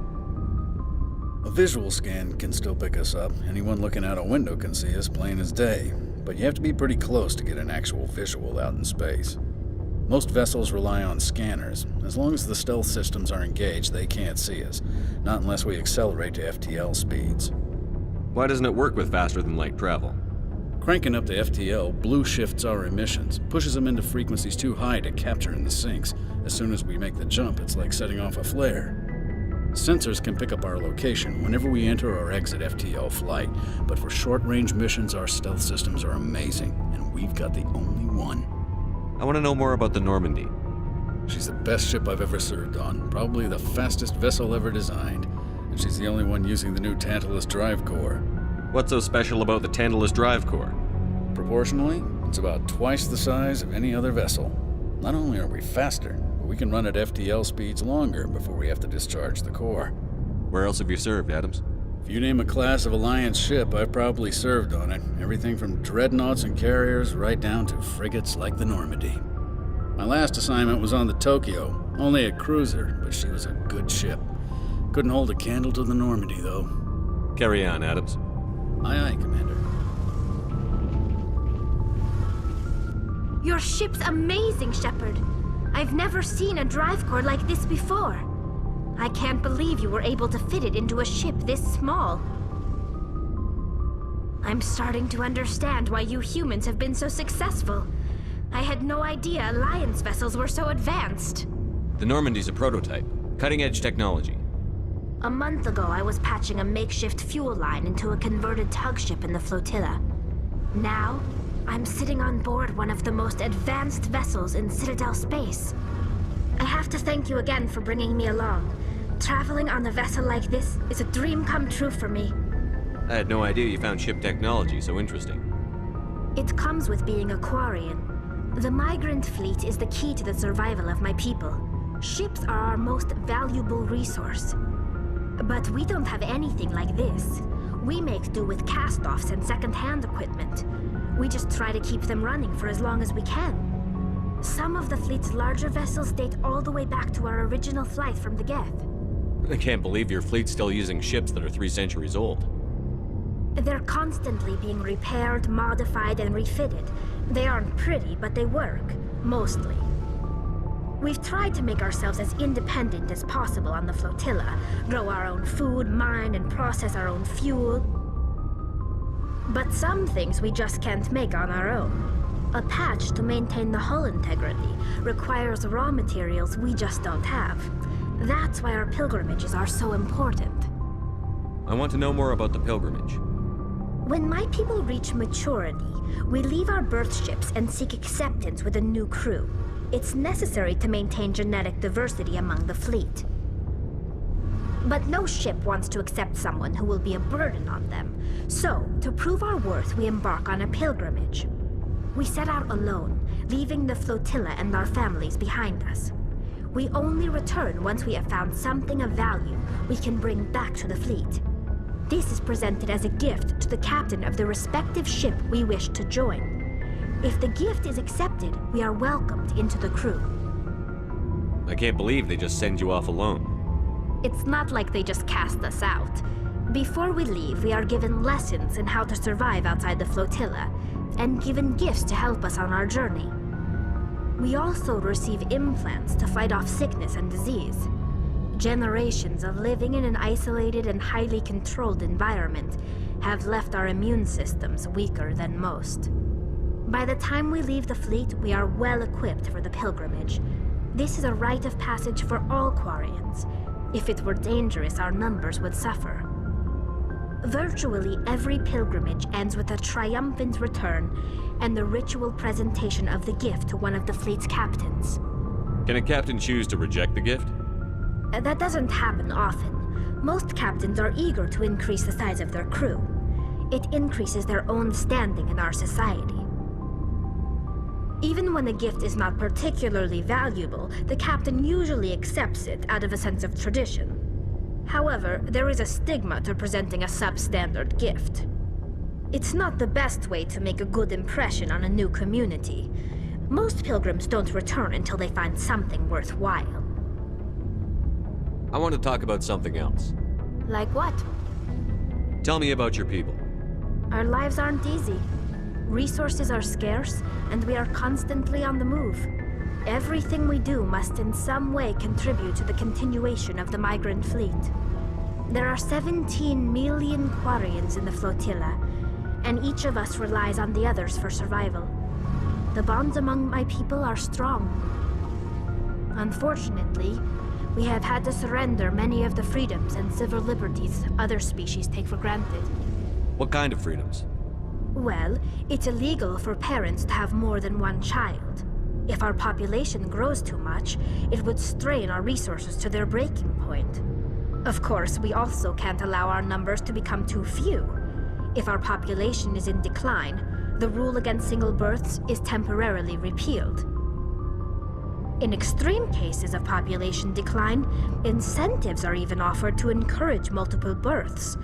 A visual scan can still pick us up. Anyone looking out a window can see us plain as day. But you have to be pretty close to get an actual visual out in space. Most vessels rely on scanners. As long as the stealth systems are engaged, they can't see us. Not unless we accelerate to FTL speeds. Why doesn't it work with faster-than-light travel? Cranking up to FTL blue shifts our emissions, pushes them into frequencies too high to capture in the sinks. As soon as we make the jump, it's like setting off a flare. Sensors can pick up our location whenever we enter or exit FTL flight, but for short-range missions, our stealth systems are amazing, and we've got the only one. I want to know more about the Normandy. She's the best ship I've ever served on, probably the fastest vessel ever designed, and she's the only one using the new Tantalus drive core. What's so special about the Tantalus drive core? Proportionally, it's about twice the size of any other vessel. Not only are we faster, but we can run at FTL speeds longer before we have to discharge the core. Where else have you served, Adams? If you name a class of Alliance ship, I've probably served on it. Everything from dreadnoughts and carriers right down to frigates like the Normandy. My last assignment was on the Tokyo, only a cruiser, but she was a good ship. Couldn't hold a candle to the Normandy, though. Carry on, Adams. Aye, aye, Commander. Your ship's amazing, Shepard. I've never seen a drive core like this before. I can't believe you were able to fit it into a ship this small. I'm starting to understand why you humans have been so successful. I had no idea Alliance vessels were so advanced. The Normandy's a prototype. Cutting-edge technology. A month ago, I was patching a makeshift fuel line into a converted tug ship in the flotilla. Now, I'm sitting on board one of the most advanced vessels in Citadel space. I have to thank you again for bringing me along. Traveling on a vessel like this is a dream come true for me. I had no idea you found ship technology so interesting. It comes with being a Quarian. The migrant fleet is the key to the survival of my people. Ships are our most valuable resource. But we don't have anything like this. We make do with cast-offs and second-hand equipment. We just try to keep them running for as long as we can. Some of the fleet's larger vessels date all the way back to our original flight from the Geth. I can't believe your fleet's still using ships that are 3 centuries old. They're constantly being repaired, modified, and refitted. They aren't pretty, but they work, mostly. We've tried to make ourselves as independent as possible on the flotilla, grow our own food, mine, and process our own fuel. But some things we just can't make on our own. A patch to maintain the hull integrity requires raw materials we just don't have. That's why our pilgrimages are so important. I want to know more about the pilgrimage. When my people reach maturity, we leave our birth ships and seek acceptance with a new crew. It's necessary to maintain genetic diversity among the fleet. But no ship wants to accept someone who will be a burden on them. So, to prove our worth, we embark on a pilgrimage. We set out alone, leaving the flotilla and our families behind us. We only return once we have found something of value we can bring back to the fleet. This is presented as a gift to the captain of the respective ship we wish to join. If the gift is accepted, we are welcomed into the crew. I can't believe they just send you off alone. It's not like they just cast us out. Before we leave, we are given lessons in how to survive outside the flotilla, and given gifts to help us on our journey. We also receive implants to fight off sickness and disease. Generations of living in an isolated and highly controlled environment have left our immune systems weaker than most. By the time we leave the fleet, we are well equipped for the pilgrimage. This is a rite of passage for all Quarians. If it were dangerous, our numbers would suffer. Virtually every pilgrimage ends with a triumphant return and the ritual presentation of the gift to one of the fleet's captains. Can a captain choose to reject the gift? That doesn't happen often. Most captains are eager to increase the size of their crew. It increases their own standing in our society. Even when the gift is not particularly valuable, the captain usually accepts it out of a sense of tradition. However, there is a stigma to presenting a substandard gift. It's not the best way to make a good impression on a new community. Most pilgrims don't return until they find something worthwhile. I want to talk about something else. Like what? Tell me about your people. Our lives aren't easy. Resources are scarce, and we are constantly on the move. Everything we do must in some way contribute to the continuation of the migrant fleet. There are 17 million Quarians in the flotilla, and each of us relies on the others for survival. The bonds among my people are strong. Unfortunately, we have had to surrender many of the freedoms and civil liberties other species take for granted. What kind of freedoms? Well, it's illegal for parents to have more than one child. If our population grows too much, it would strain our resources to their breaking point. Of course, we also can't allow our numbers to become too few. If our population is in decline, the rule against single births is temporarily repealed. In extreme cases of population decline, incentives are even offered to encourage multiple births,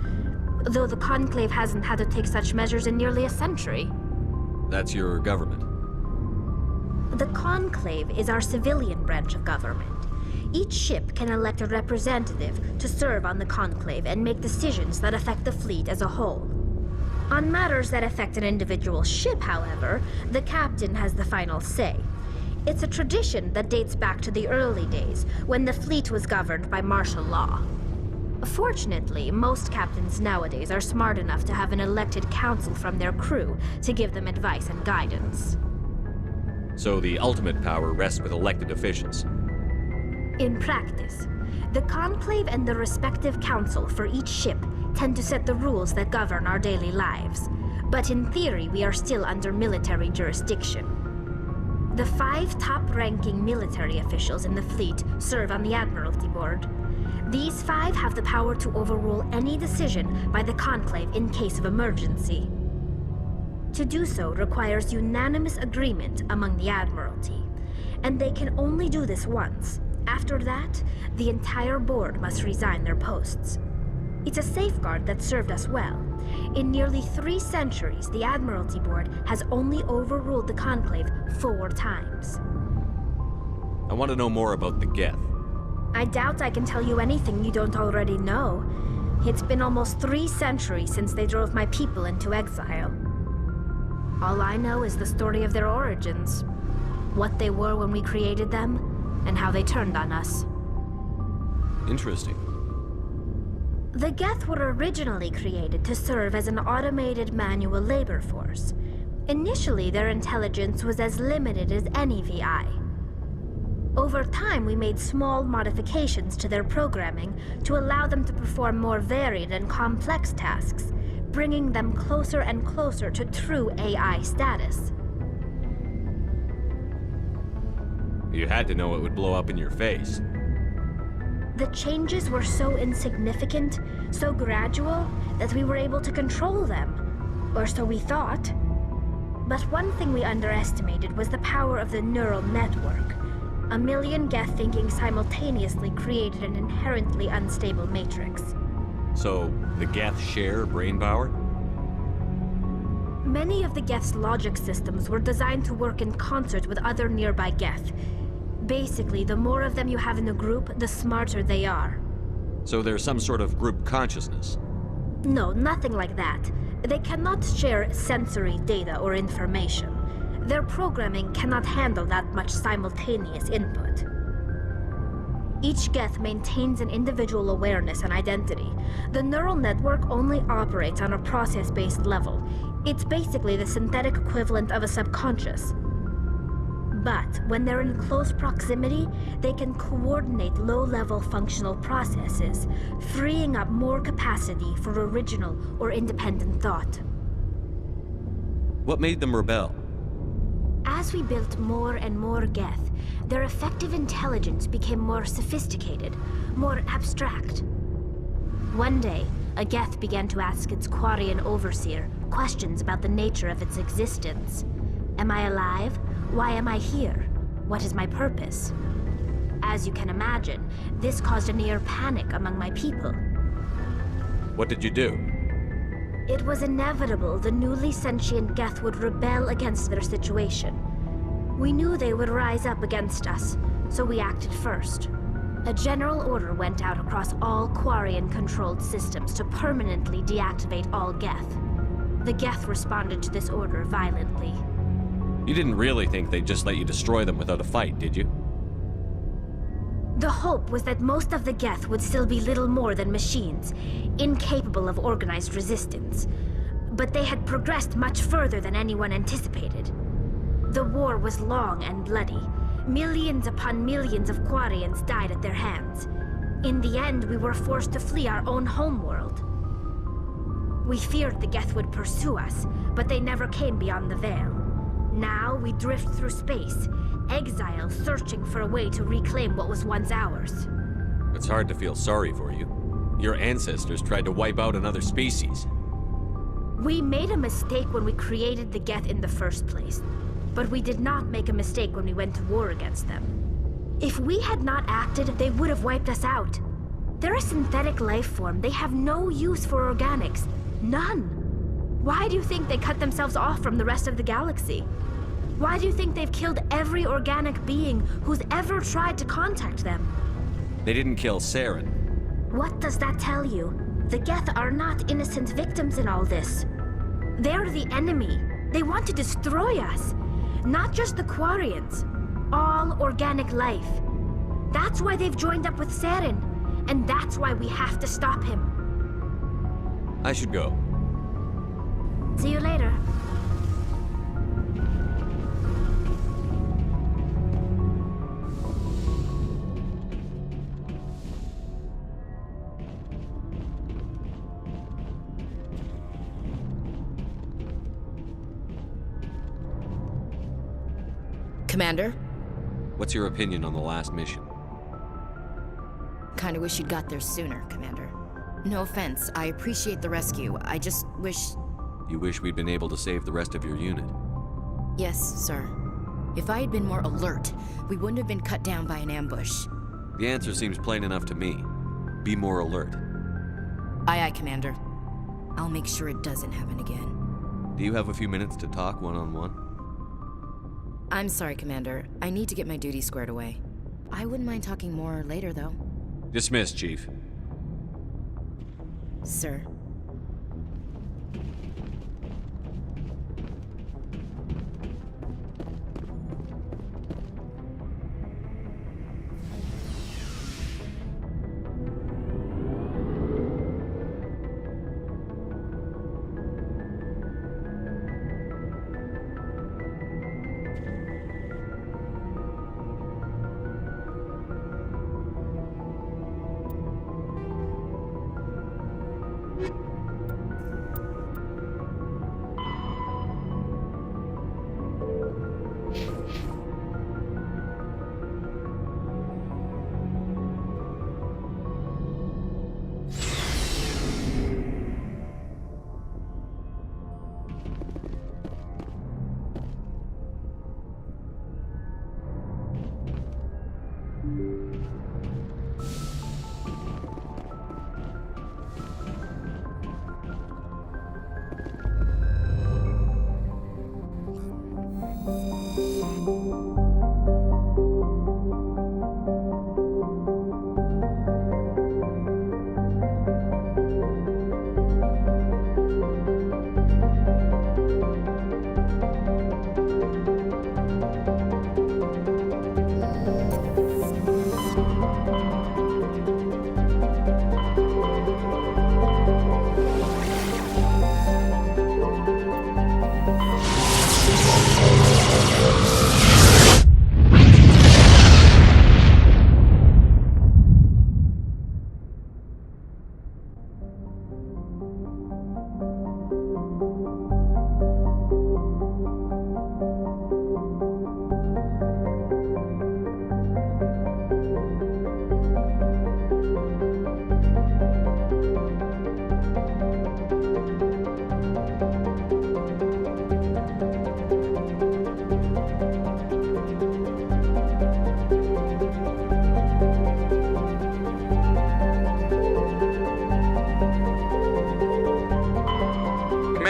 though the Conclave hasn't had to take such measures in nearly a century. That's your government. The Conclave is our civilian branch of government. Each ship can elect a representative to serve on the Conclave and make decisions that affect the fleet as a whole. On matters that affect an individual ship, however, the captain has the final say. It's a tradition that dates back to the early days, when the fleet was governed by martial law. Fortunately, most captains nowadays are smart enough to have an elected council from their crew to give them advice and guidance. So the ultimate power rests with elected officials. In practice, the Conclave and the respective council for each ship tend to set the rules that govern our daily lives. But in theory, we are still under military jurisdiction. The 5 top-ranking military officials in the fleet serve on the Admiralty Board. These 5 have the power to overrule any decision by the Conclave in case of emergency. To do so requires unanimous agreement among the Admiralty, and they can only do this once. After that, the entire board must resign their posts. It's a safeguard that served us well. In nearly 3 centuries, the Admiralty Board has only overruled the Conclave 4 times. I want to know more about the Geth. I doubt I can tell you anything you don't already know. It's been almost 3 centuries since they drove my people into exile. All I know is the story of their origins, what they were when we created them, and how they turned on us. Interesting. The Geth were originally created to serve as an automated manual labor force. Initially, their intelligence was as limited as any VI. Over time, we made small modifications to their programming to allow them to perform more varied and complex tasks, bringing them closer and closer to true AI status. You had to know it would blow up in your face. The changes were so insignificant, so gradual, that we were able to control them. Or so we thought. But one thing we underestimated was the power of the neural network. A million Geth thinking simultaneously created an inherently unstable matrix. So, the Geth share brain power? Many of the Geth's logic systems were designed to work in concert with other nearby Geth. Basically, the more of them you have in a group, the smarter they are. So there's some sort of group consciousness? No, nothing like that. They cannot share sensory data or information. Their programming cannot handle that much simultaneous input. Each Geth maintains an individual awareness and identity. The neural network only operates on a process-based level. It's basically the synthetic equivalent of a subconscious. But when they're in close proximity, they can coordinate low-level functional processes, freeing up more capacity for original or independent thought. What made them rebel? As we built more and more Geth, their effective intelligence became more sophisticated, more abstract. One day, a Geth began to ask its Quarian overseer questions about the nature of its existence. Am I alive? Why am I here? What is my purpose? As you can imagine, this caused a near panic among my people. What did you do? It was inevitable the newly sentient Geth would rebel against their situation. We knew they would rise up against us, so we acted first. A general order went out across all Quarian-controlled systems to permanently deactivate all Geth. The Geth responded to this order violently. You didn't really think they'd just let you destroy them without a fight, did you? The hope was that most of the Geth would still be little more than machines, incapable of organized resistance. But they had progressed much further than anyone anticipated. The war was long and bloody. Millions upon millions of Quarians died at their hands. In the end, we were forced to flee our own homeworld. We feared the Geth would pursue us, but they never came beyond the Veil. Now we drift through space, exile searching for a way to reclaim what was once ours. It's hard to feel sorry for you. Your ancestors tried to wipe out another species. We made a mistake when we created the Geth in the first place, but we did not make a mistake when we went to war against them. If we had not acted, they would have wiped us out. They're a synthetic life form. They have no use for organics. None. Why do you think they cut themselves off from the rest of the galaxy? Why do you think they've killed every organic being who's ever tried to contact them? They didn't kill Saren. What does that tell you? The Geth are not innocent victims in all this. They're the enemy. They want to destroy us. Not just the Quarians. All organic life. That's why they've joined up with Saren. And that's why we have to stop him. I should go. See you later. Commander? What's your opinion on the last mission? Kinda wish you'd got there sooner, Commander. No offense, I appreciate the rescue. I just wish... You wish we'd been able to save the rest of your unit? Yes, sir. If I had been more alert, we wouldn't have been cut down by an ambush. The answer seems plain enough to me. Be more alert. Aye, aye, Commander. I'll make sure it doesn't happen again. Do you have a few minutes to talk one-on-one? I'm sorry, Commander. I need to get my duty squared away. I wouldn't mind talking more later, though. Dismissed, Chief. Sir.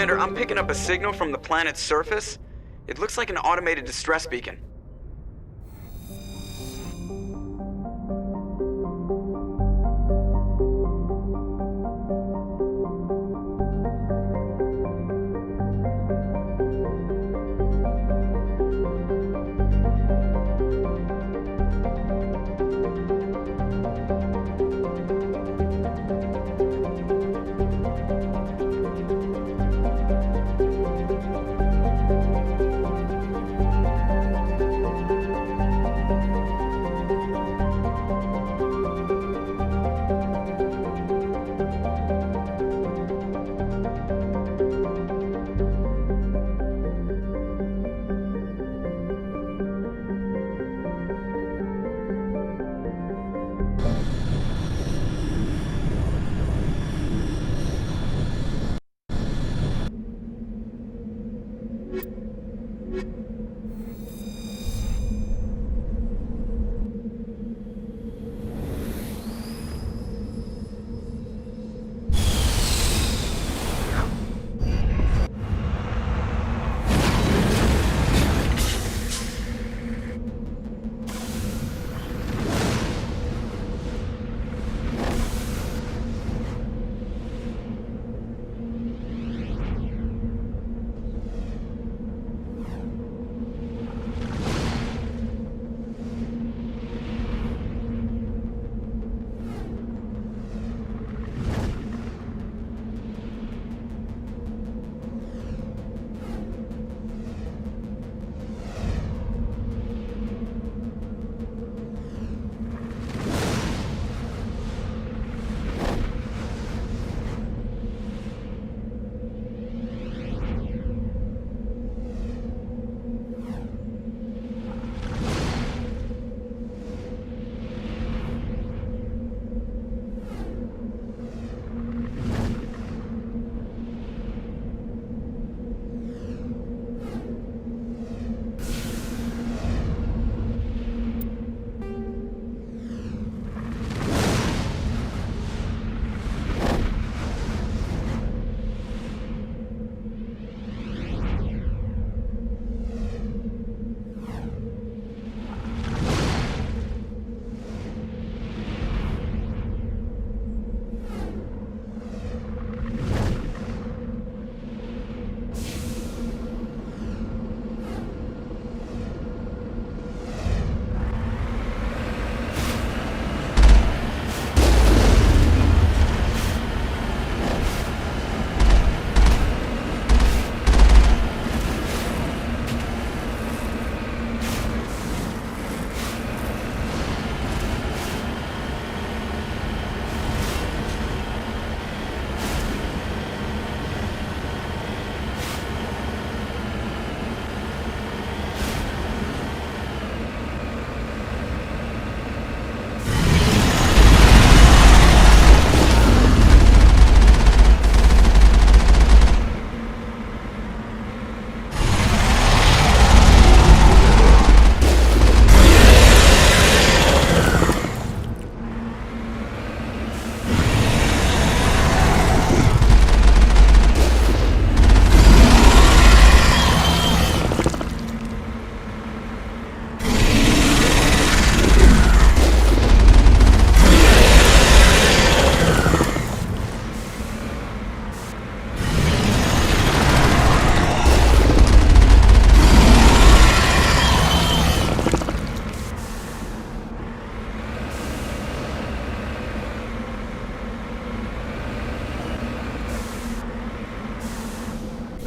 Commander, I'm picking up a signal from the planet's surface. It looks like an automated distress beacon.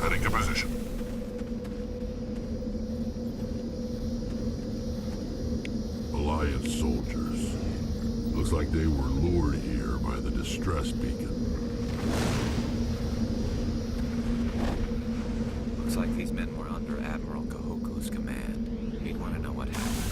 Heading to position. Alliance soldiers. Looks like they were lured here by the distress beacon. Looks like these men were under Admiral Kahoku's command. He'd want to know what happened.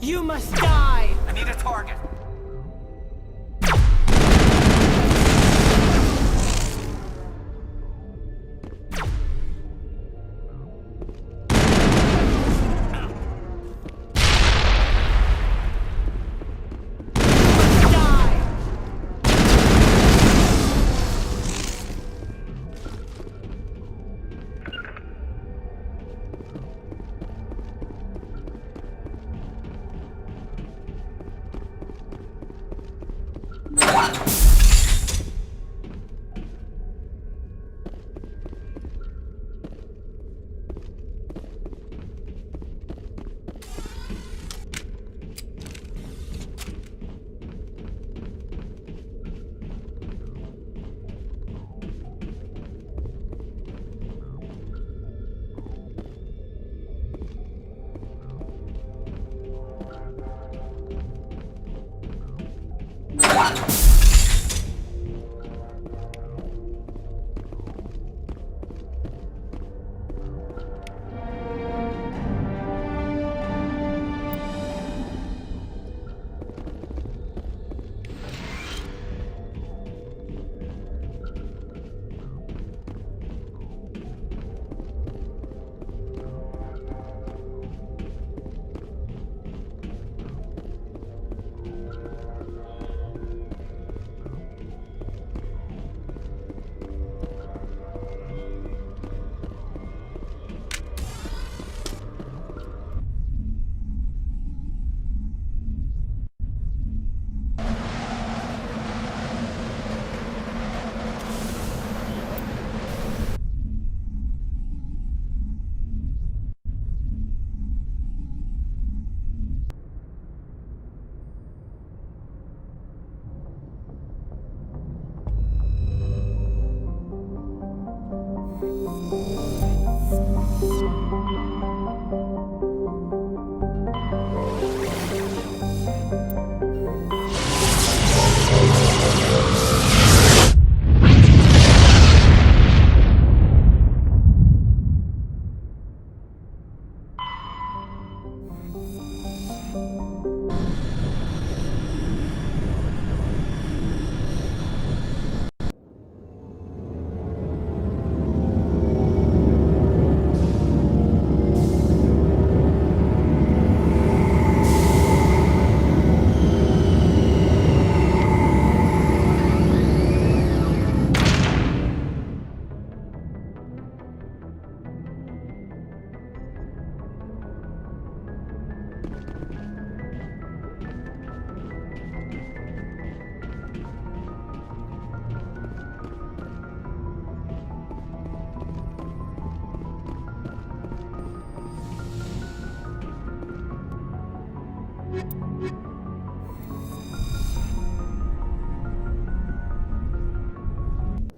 You must die! I need a target.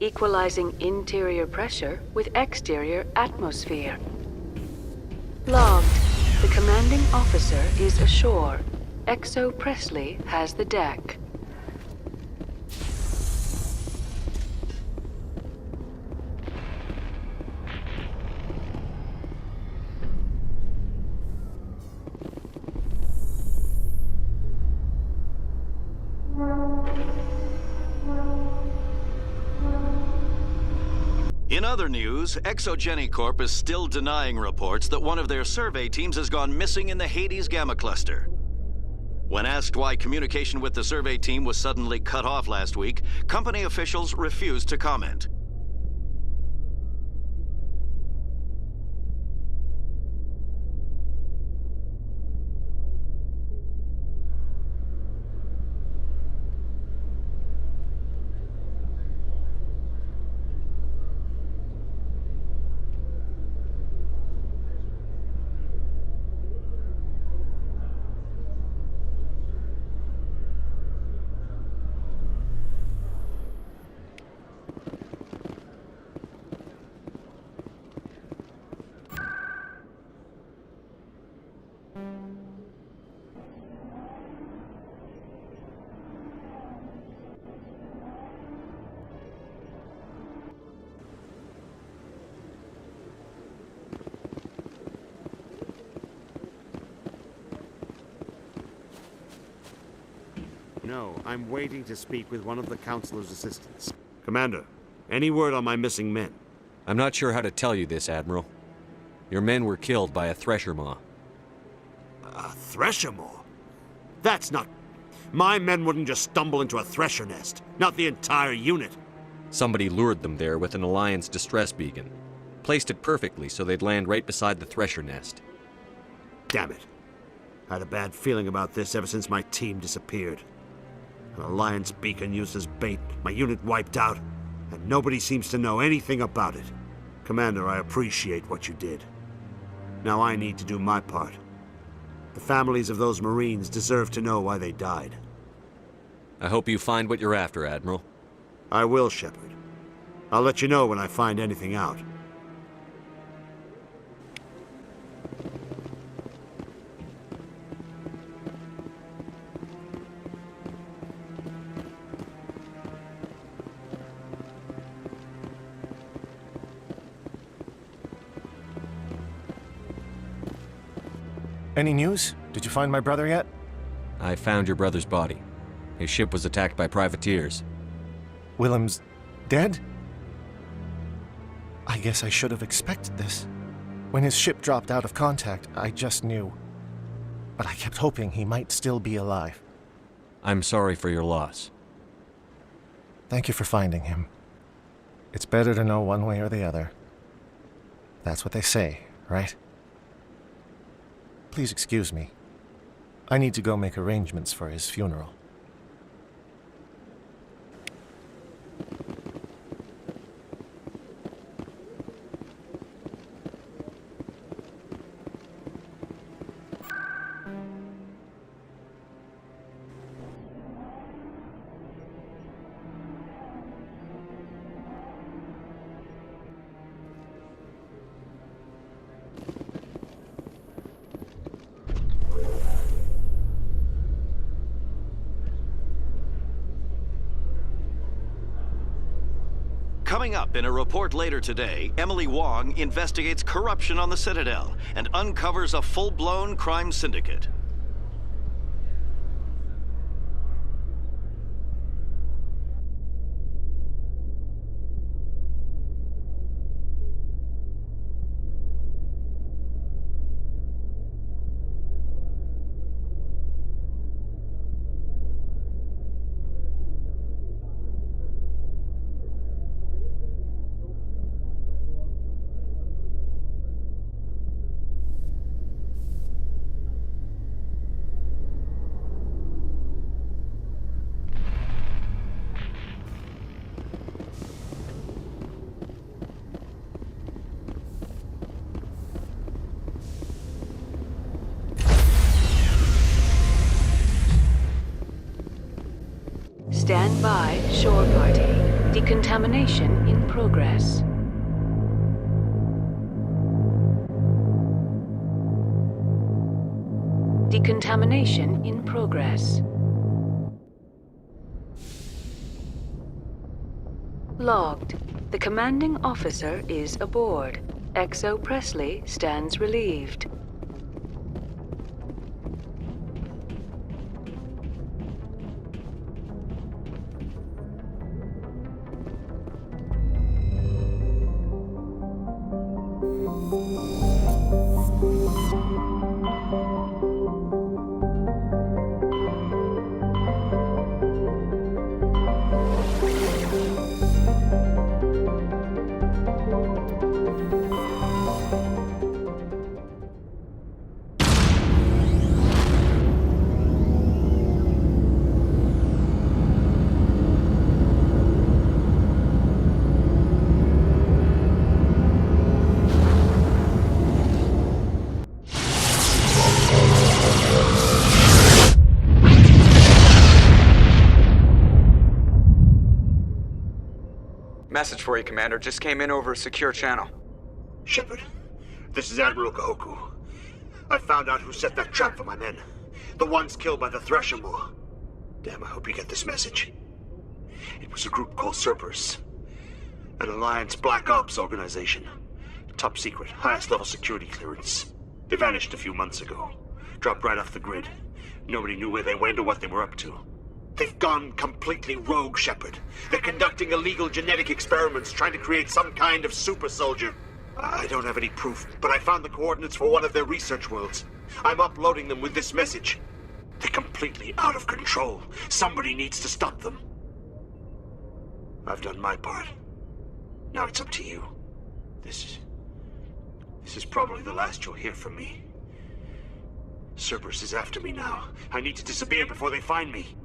Equalizing interior pressure with exterior atmosphere. Logged. The commanding officer is ashore. Exo Presley has the deck. In other news, Exogeny Corp is still denying reports that one of their survey teams has gone missing in the Hades Gamma Cluster. When asked why communication with the survey team was suddenly cut off last week, company officials refused to comment. No, I'm waiting to speak with one of the Councilor's assistants. Commander, any word on my missing men? I'm not sure how to tell you this, Admiral. Your men were killed by a thresher maw. A thresher maw? That's not... My men wouldn't just stumble into a thresher nest. Not the entire unit. Somebody lured them there with an Alliance distress beacon. Placed it perfectly so they'd land right beside the thresher nest. Damn it. I had a bad feeling about this ever since my team disappeared. An Alliance beacon used as bait, my unit wiped out, and nobody seems to know anything about it. Commander, I appreciate what you did. Now I need to do my part. The families of those Marines deserve to know why they died. I hope you find what you're after, Admiral. I will, Shepard. I'll let you know when I find anything out. Any news? Did you find my brother yet? I found your brother's body. His ship was attacked by privateers. Willem's dead? I guess I should have expected this. When his ship dropped out of contact, I just knew. But I kept hoping he might still be alive. I'm sorry for your loss. Thank you for finding him. It's better to know one way or the other. That's what they say, right? Please excuse me. I need to go make arrangements for his funeral. Coming up in a report later today, Emily Wong investigates corruption on the Citadel and uncovers a full-blown crime syndicate. Stand by, shore party. Decontamination in progress. Decontamination in progress. Logged. The commanding officer is aboard. XO Presley stands relieved. Message for you, Commander. Just came in over a secure channel. Shepard, this is Admiral Kahoku. I found out who set that trap for my men. The ones killed by the Thresher Maw. Damn, I hope you get this message. It was a group called Cerberus. An Alliance Black Ops organization. Top secret, highest level security clearance. They vanished a few months ago. Dropped right off the grid. Nobody knew where they went or what they were up to. They've gone completely rogue, Shepard. They're conducting illegal genetic experiments, trying to create some kind of super soldier. I don't have any proof, but I found the coordinates for one of their research worlds. I'm uploading them with this message. They're completely out of control. Somebody needs to stop them. I've done my part. Now it's up to you. This is probably the last you'll hear from me. Cerberus is after me now. I need to disappear before they find me.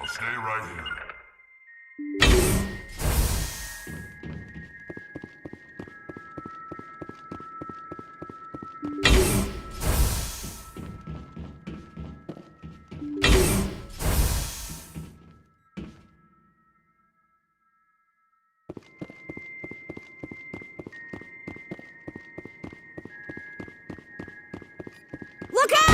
Stay right here. Look out!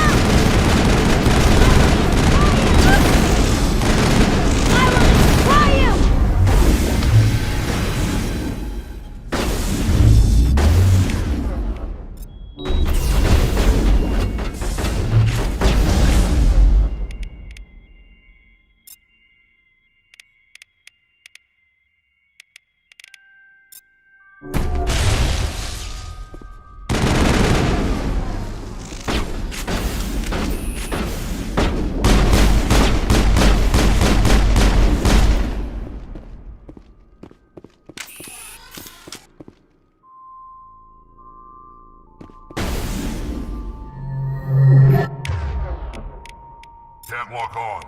Can't walk on.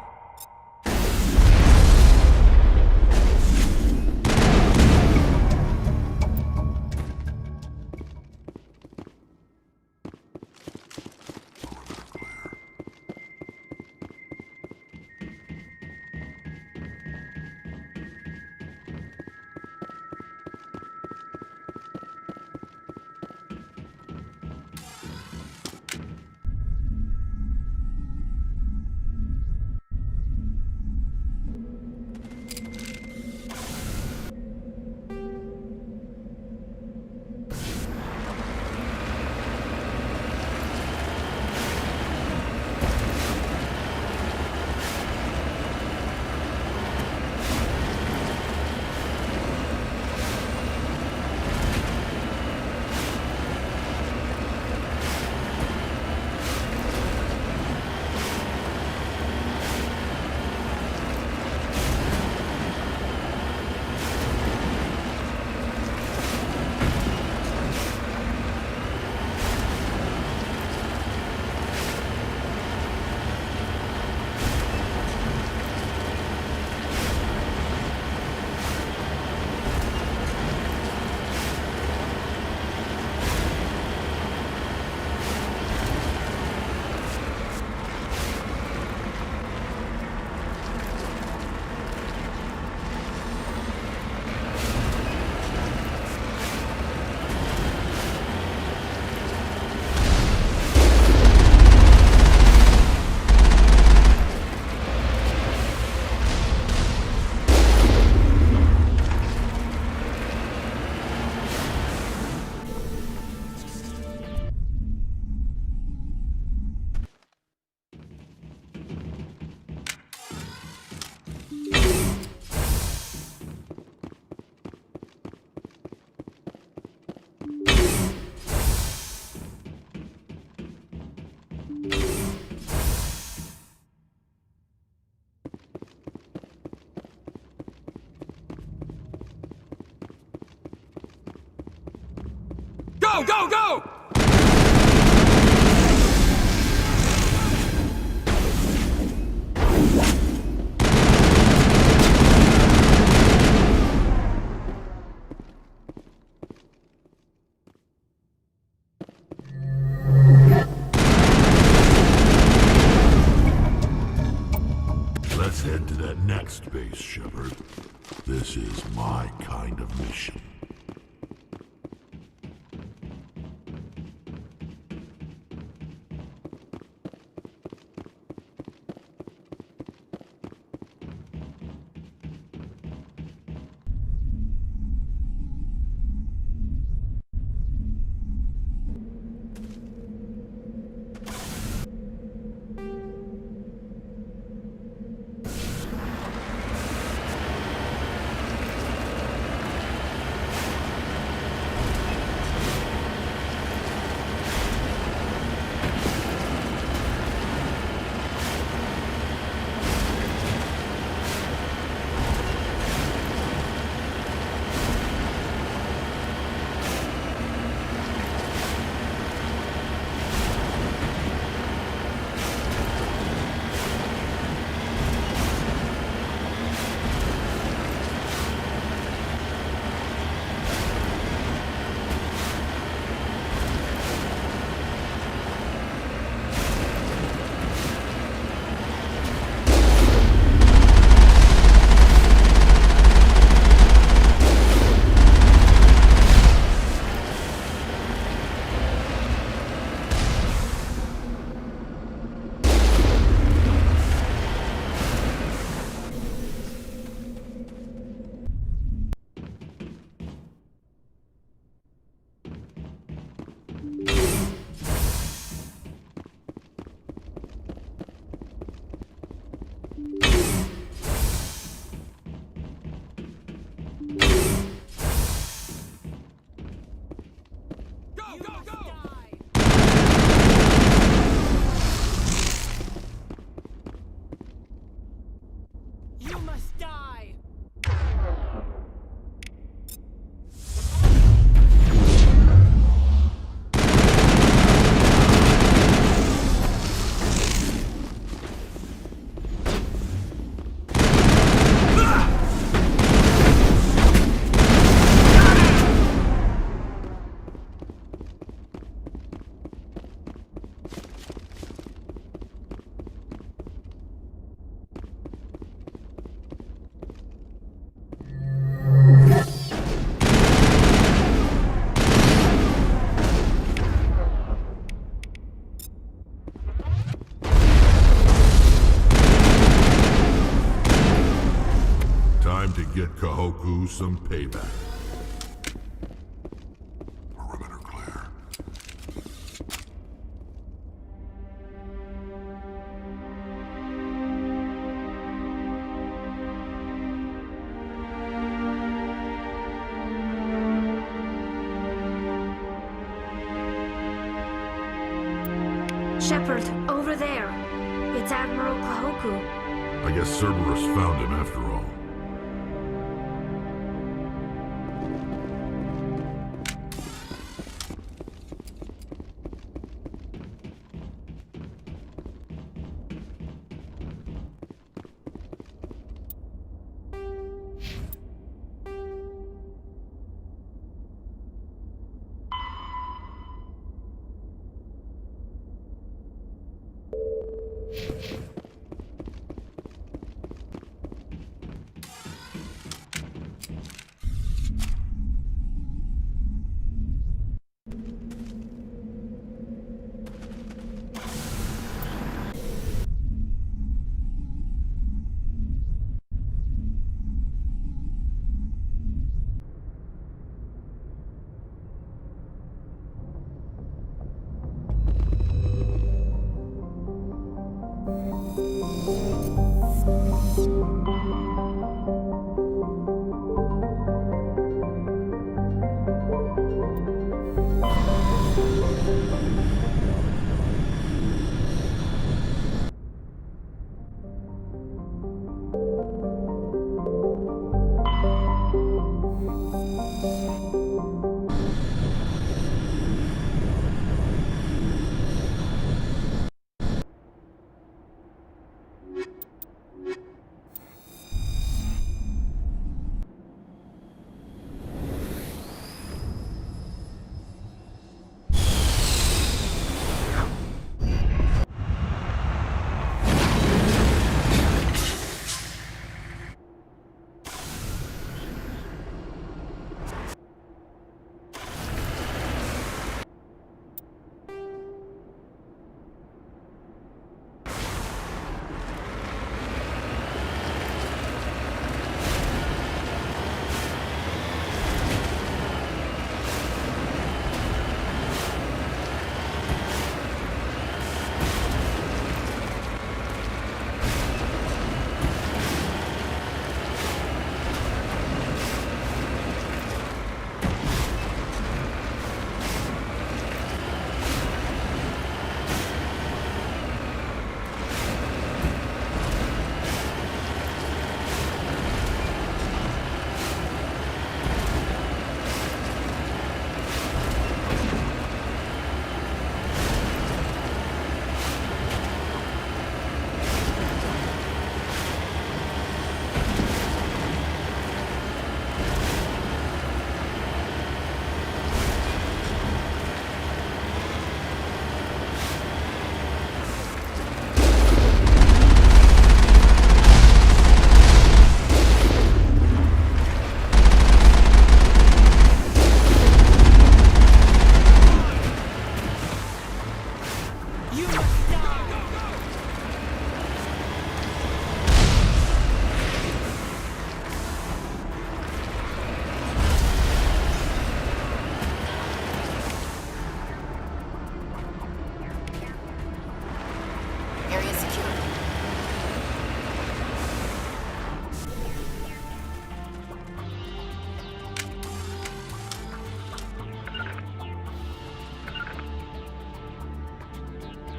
Go, go, go! Let's head to that next base, Shepard. This is my kind of mission. Time to get Kahoku some payback. Perimeter clear. Shepard, over there. It's Admiral Kahoku. I guess Cerberus found him after all.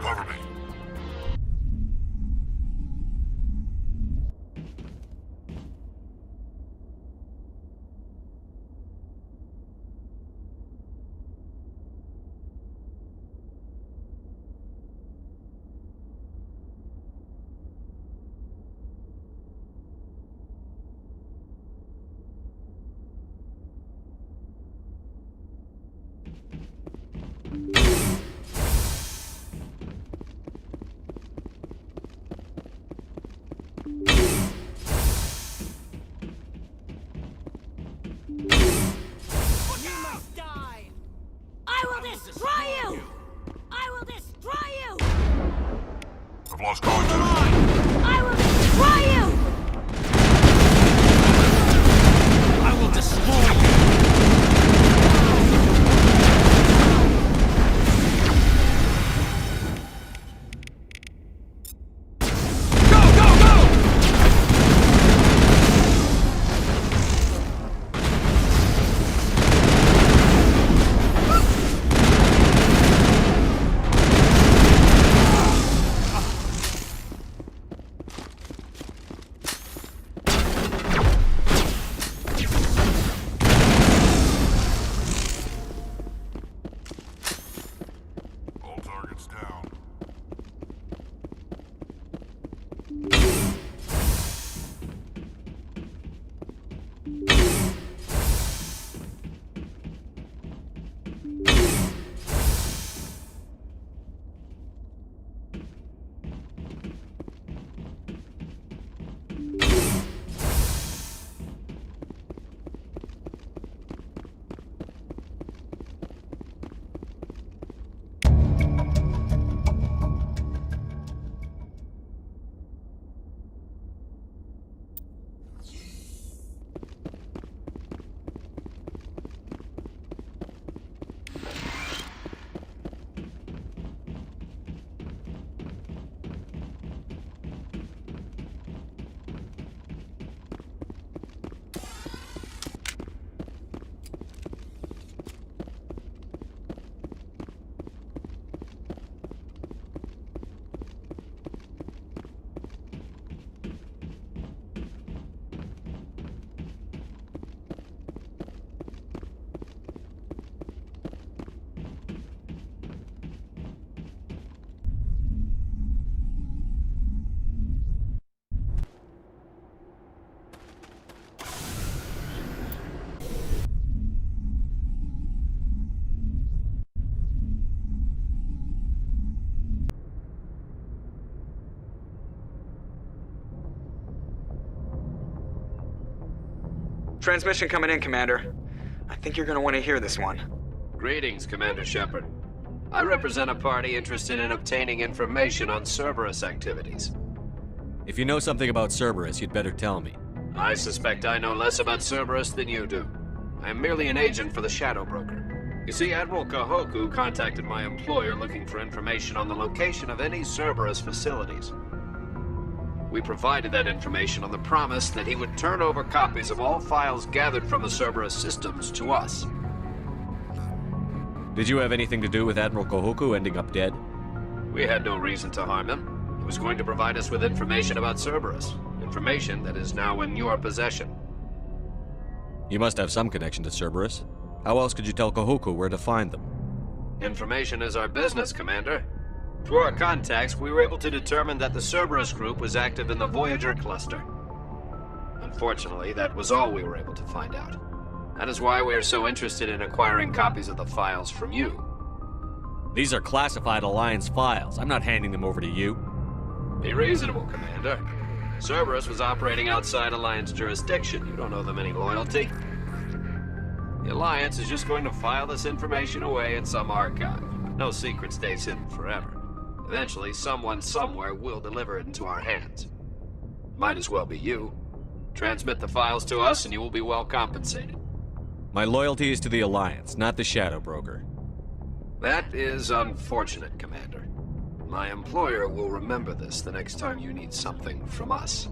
Cover me. I will destroy you! I will destroy you! I've lost contact. I will destroy you! I will destroy you! Transmission coming in, Commander. I think you're gonna want to hear this one. Greetings, Commander Shepard. I represent a party interested in obtaining information on Cerberus activities. If you know something about Cerberus, you'd better tell me. I suspect I know less about Cerberus than you do. I am merely an agent for the Shadow Broker. You see, Admiral Kahoku contacted my employer looking for information on the location of any Cerberus facilities. We provided that information on the promise that he would turn over copies of all files gathered from the Cerberus systems to us. Did you have anything to do with Admiral Kahoku ending up dead? We had no reason to harm him. He was going to provide us with information about Cerberus. Information that is now in your possession. You must have some connection to Cerberus. How else could you tell Kahoku where to find them? Information is our business, Commander. Through our contacts, we were able to determine that the Cerberus group was active in the Voyager cluster. Unfortunately, that was all we were able to find out. That is why we are so interested in acquiring copies of the files from you. These are classified Alliance files. I'm not handing them over to you. Be reasonable, Commander. Cerberus was operating outside Alliance jurisdiction. You don't owe them any loyalty. The Alliance is just going to file this information away in some archive. No secret stays hidden forever. Eventually, someone somewhere will deliver it into our hands. Might as well be you. Transmit the files to us and you will be well compensated. My loyalty is to the Alliance, not the Shadow Broker. That is unfortunate, Commander. My employer will remember this the next time you need something from us.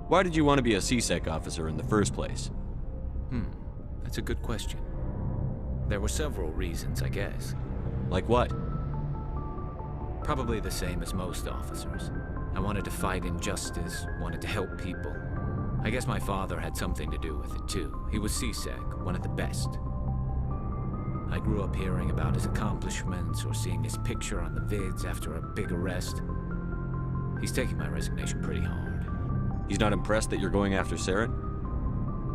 Why did you want to be a CSEC officer in the first place? That's a good question. There were several reasons, I guess. Like what? Probably the same as most officers. I wanted to fight injustice, wanted to help people. I guess my father had something to do with it too. He was CSEC, one of the best. I grew up hearing about his accomplishments or seeing his picture on the vids after a big arrest. He's taking my resignation pretty hard. He's not impressed that you're going after Saren?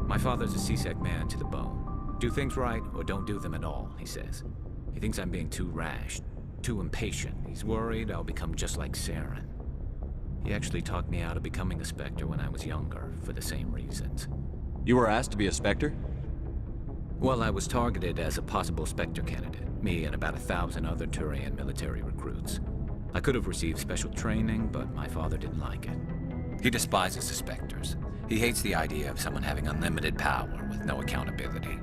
My father's a CSEC man to the bone. Do things right or don't do them at all, he says. He thinks I'm being too rash, too impatient. He's worried I'll become just like Saren. He actually talked me out of becoming a Spectre when I was younger, for the same reasons. You were asked to be a Spectre? Well, I was targeted as a possible Spectre candidate, me and about 1,000 other Turian military recruits. I could have received special training, but my father didn't like it. He despises the Spectres. He hates the idea of someone having unlimited power with no accountability.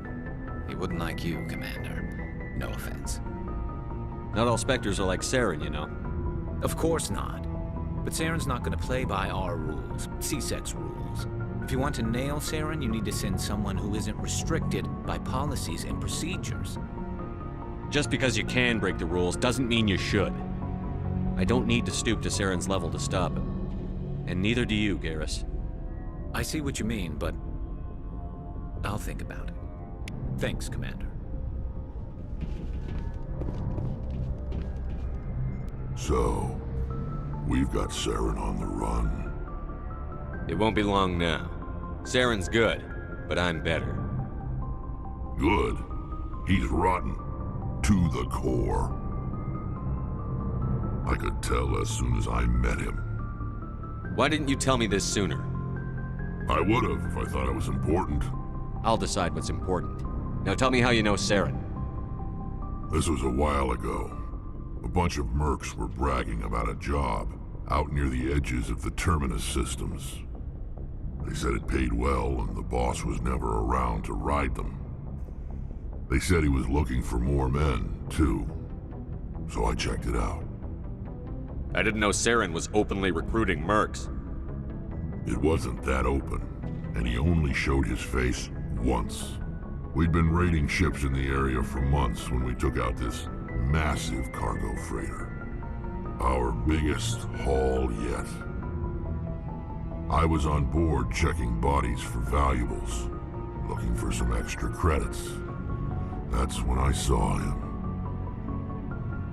He wouldn't like you, Commander. No offense. Not all Spectres are like Saren, you know. Of course not. But Saren's not going to play by our rules, CSEC's rules. If you want to nail Saren, you need to send someone who isn't restricted by policies and procedures. Just because you can break the rules doesn't mean you should. I don't need to stoop to Saren's level to stop him. And neither do you, Garrus. I see what you mean, but I'll think about it. Thanks, Commander. So, we've got Saren on the run. It won't be long now. Saren's good, but I'm better. Good? He's rotten. To the core. I could tell as soon as I met him. Why didn't you tell me this sooner? I would've if I thought it was important. I'll decide what's important. Now tell me how you know Saren. This was a while ago. A bunch of mercs were bragging about a job out near the edges of the Terminus systems. They said it paid well and the boss was never around to ride them. They said he was looking for more men, too. So I checked it out. I didn't know Saren was openly recruiting mercs. It wasn't that open, and he only showed his face once. We'd been raiding ships in the area for months when we took out this massive cargo freighter. Our biggest haul yet. I was on board checking bodies for valuables, looking for some extra credits. That's when I saw him.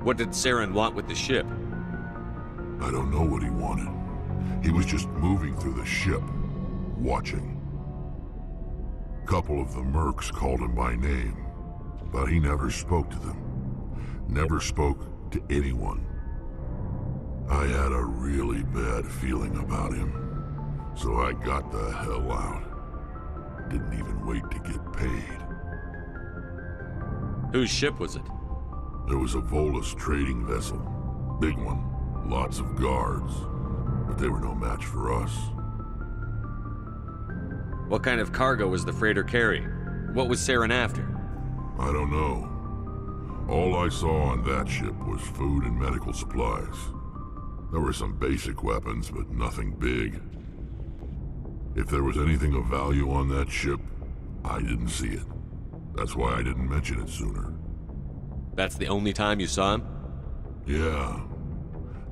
What did Saren want with the ship? I don't know what he wanted. He was just moving through the ship, watching. A couple of the mercs called him by name, but he never spoke to them. Never spoke to anyone. I had a really bad feeling about him, so I got the hell out. Didn't even wait to get paid. Whose ship was it? It was a Volus trading vessel. Big one. Lots of guards. But they were no match for us. What kind of cargo was the freighter carrying? What was Saren after? I don't know. All I saw on that ship was food and medical supplies. There were some basic weapons, but nothing big. If there was anything of value on that ship, I didn't see it. That's why I didn't mention it sooner. That's the only time you saw him? Yeah.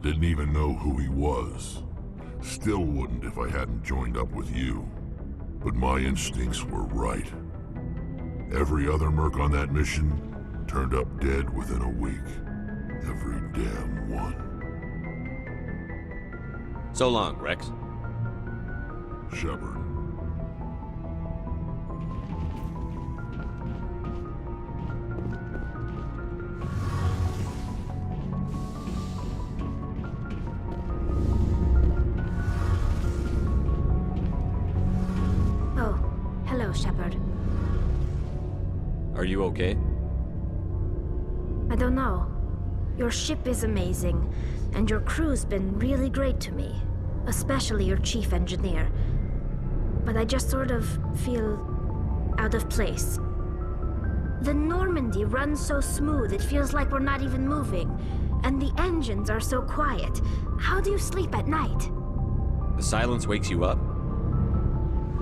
Didn't even know who he was. Still wouldn't if I hadn't joined up with you. But my instincts were right. Every other merc on that mission turned up dead within a week. Every damn one. So long, Rex. Shepard. Oh, hello, Shepard. Are you okay? I don't know. Your ship is amazing, and your crew's been really great to me. Especially your chief engineer. But I just sort of feel out of place. The Normandy runs so smooth it feels like we're not even moving. And the engines are so quiet. How do you sleep at night? The silence wakes you up?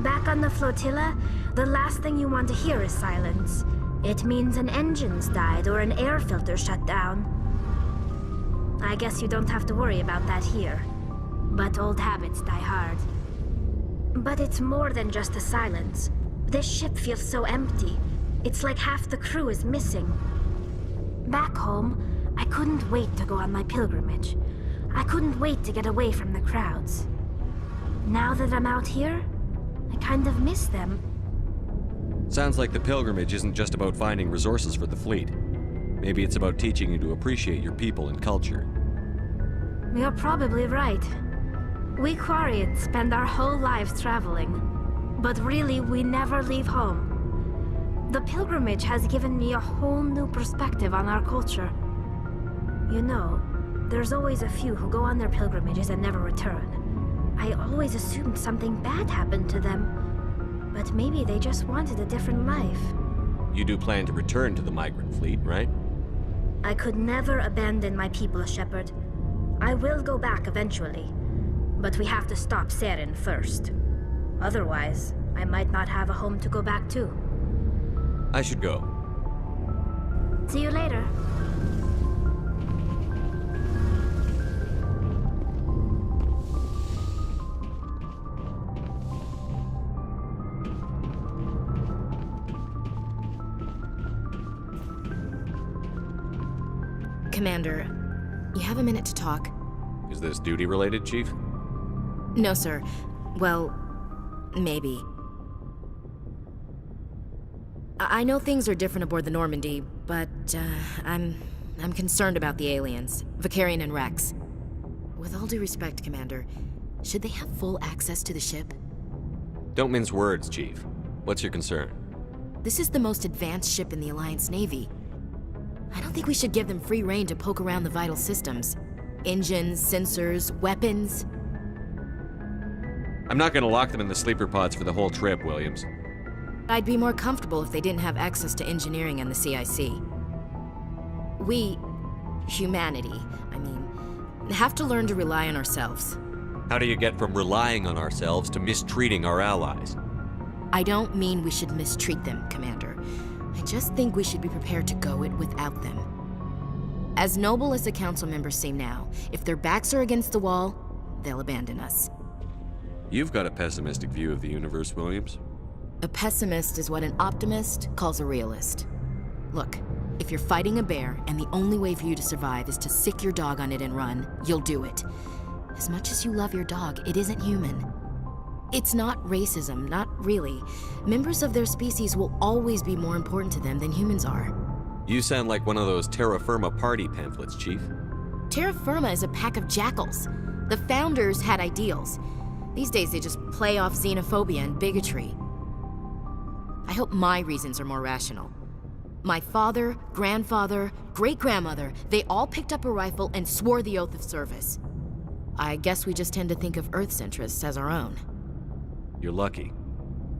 Back on the flotilla, the last thing you want to hear is silence. It means an engine's died or an air filter shut down. I guess you don't have to worry about that here. But old habits die hard. But it's more than just the silence. This ship feels so empty. It's like half the crew is missing. Back home, I couldn't wait to go on my pilgrimage. I couldn't wait to get away from the crowds. Now that I'm out here, I kind of miss them. Sounds like the pilgrimage isn't just about finding resources for the fleet. Maybe it's about teaching you to appreciate your people and culture. You're probably right. We Quarians spend our whole lives traveling, but really we never leave home. The pilgrimage has given me a whole new perspective on our culture. You know, there's always a few who go on their pilgrimages and never return. I always assumed something bad happened to them, but maybe they just wanted a different life. You do plan to return to the migrant fleet, right? I could never abandon my people, Shepard. I will go back eventually, but we have to stop Saren first. Otherwise, I might not have a home to go back to. I should go. See you later. Commander, you have a minute to talk? Is this duty-related, Chief? No, sir. Well, maybe. I know things are different aboard the Normandy, but I'm concerned about the aliens, Vicarian and Rex. With all due respect, Commander, should they have full access to the ship? Don't mince words, Chief. What's your concern? This is the most advanced ship in the Alliance Navy. I don't think we should give them free rein to poke around the vital systems. Engines, sensors, weapons. I'm not gonna lock them in the sleeper pods for the whole trip, Williams. I'd be more comfortable if they didn't have access to engineering and the CIC. We, humanity, have to learn to rely on ourselves. How do you get from relying on ourselves to mistreating our allies? I don't mean we should mistreat them, Commander. I just think we should be prepared to go it without them. As noble as the Council members seem now, if their backs are against the wall, they'll abandon us. You've got a pessimistic view of the universe, Williams. A pessimist is what an optimist calls a realist. Look, if you're fighting a bear and the only way for you to survive is to sick your dog on it and run, you'll do it. As much as you love your dog, it isn't human. It's not racism, not really. Members of their species will always be more important to them than humans are. You sound like one of those Terra Firma party pamphlets, Chief. Terra Firma is a pack of jackals. The founders had ideals. These days they just play off xenophobia and bigotry. I hope my reasons are more rational. My father, grandfather, great-grandmother, they all picked up a rifle and swore the oath of service. I guess we just tend to think of Earth's interests as our own. You're lucky.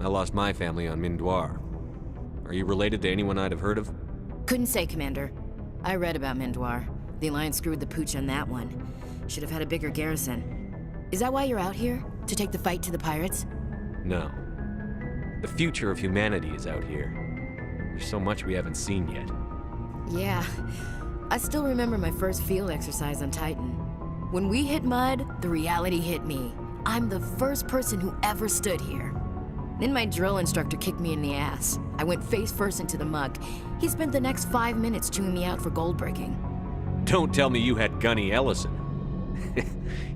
I lost my family on Mindoir. Are you related to anyone I'd have heard of? Couldn't say, Commander. I read about Mindoir. The Alliance screwed the pooch on that one. Should have had a bigger garrison. Is that why you're out here? To take the fight to the pirates? No. The future of humanity is out here. There's so much we haven't seen yet. Yeah. I still remember my first field exercise on Titan. When we hit mud, the reality hit me. I'm the first person who ever stood here. Then my drill instructor kicked me in the ass. I went face first into the muck. He spent the next 5 minutes chewing me out for gold breaking. Don't tell me you had Gunny Ellison.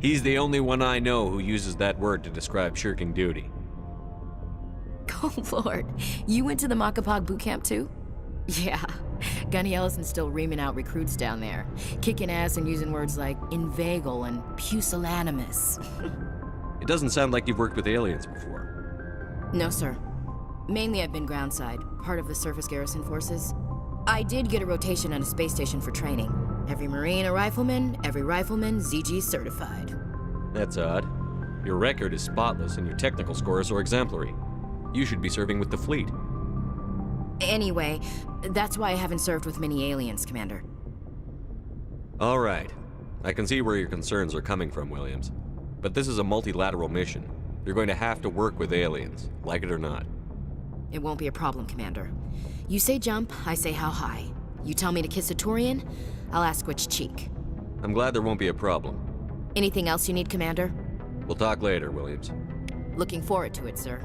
He's the only one I know who uses that word to describe shirking duty. Oh, Lord. You went to the Makapog boot camp, too? Yeah. Gunny Ellison's still reaming out recruits down there. Kicking ass and using words like inveigle and pusillanimous. It doesn't sound like you've worked with aliens before. No, sir. Mainly I've been groundside, part of the surface garrison forces. I did get a rotation on a space station for training. Every Marine a rifleman, every rifleman ZG certified. That's odd. Your record is spotless and your technical scores are exemplary. You should be serving with the fleet. Anyway, that's why I haven't served with many aliens, Commander. All right. I can see where your concerns are coming from, Williams. But this is a multilateral mission. You're going to have to work with aliens, like it or not. It won't be a problem, Commander. You say jump, I say how high. You tell me to kiss a Turian, I'll ask which cheek. I'm glad there won't be a problem. Anything else you need, Commander? We'll talk later, Williams. Looking forward to it, sir.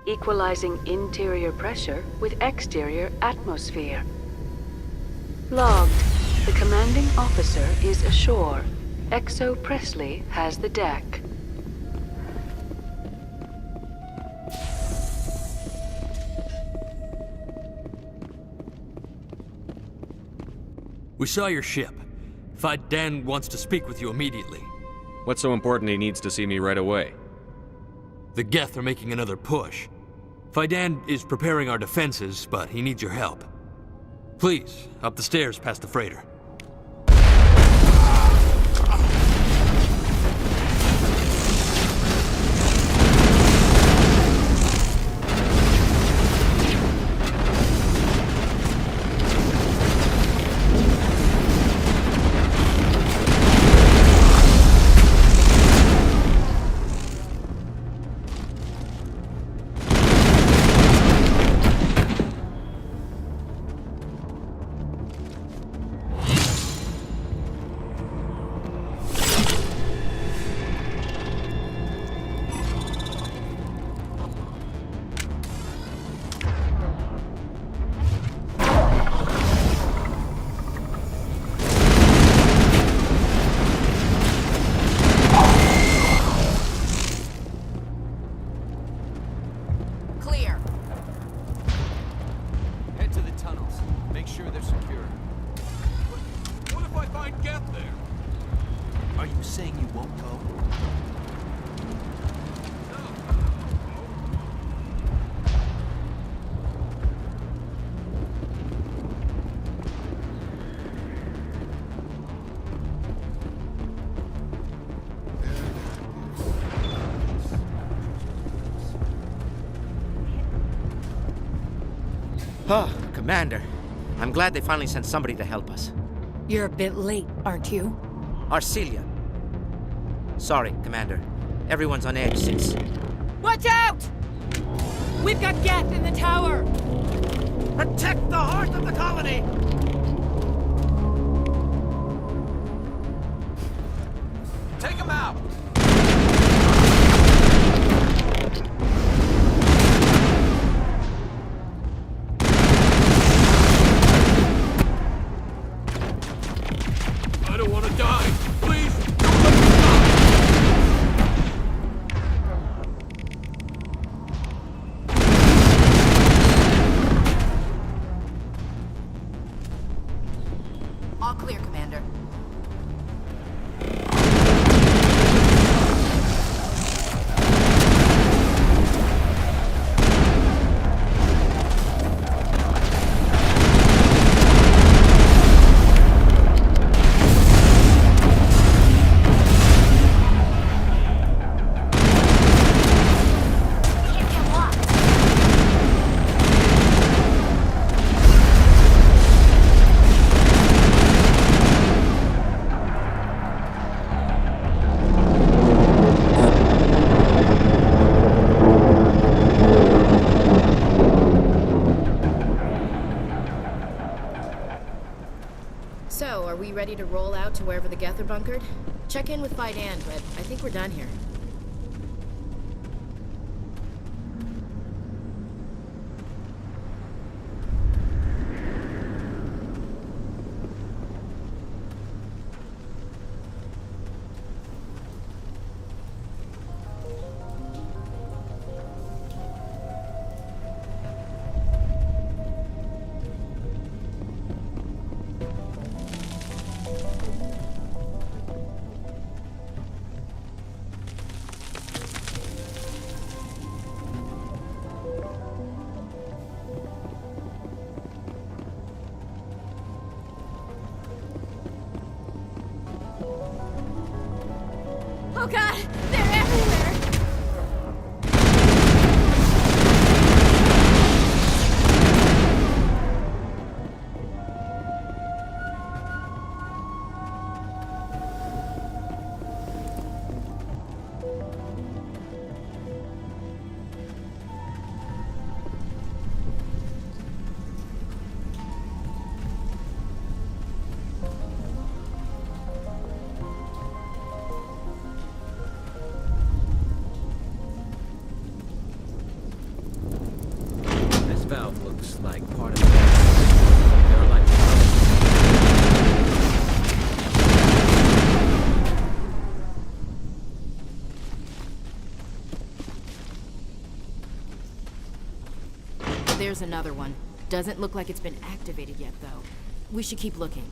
Equalizing interior pressure with exterior atmosphere. Logged. The commanding officer is ashore. Exo Presley has the deck. We saw your ship. Dan wants to speak with you immediately. What's so important he needs to see me right away? The Geth are making another push. Fidan is preparing our defenses, but he needs your help. Please, up the stairs past the freighter. Oh, Commander. I'm glad they finally sent somebody to help us. You're a bit late, aren't you? Arcelia. Sorry, Commander. Everyone's on edge since... Watch out! We've got Geth in the tower! Protect the heart of the colony! Take him out! I don't want to die. Please, All clear, Commander. So, are we ready to roll out to wherever the Geth are bunkered? Check in with Fidan, but I think we're done here. Oh god! They're everywhere! This valve looks like part of the... There are like... There's another one. Doesn't look like it's been activated yet, though. We should keep looking.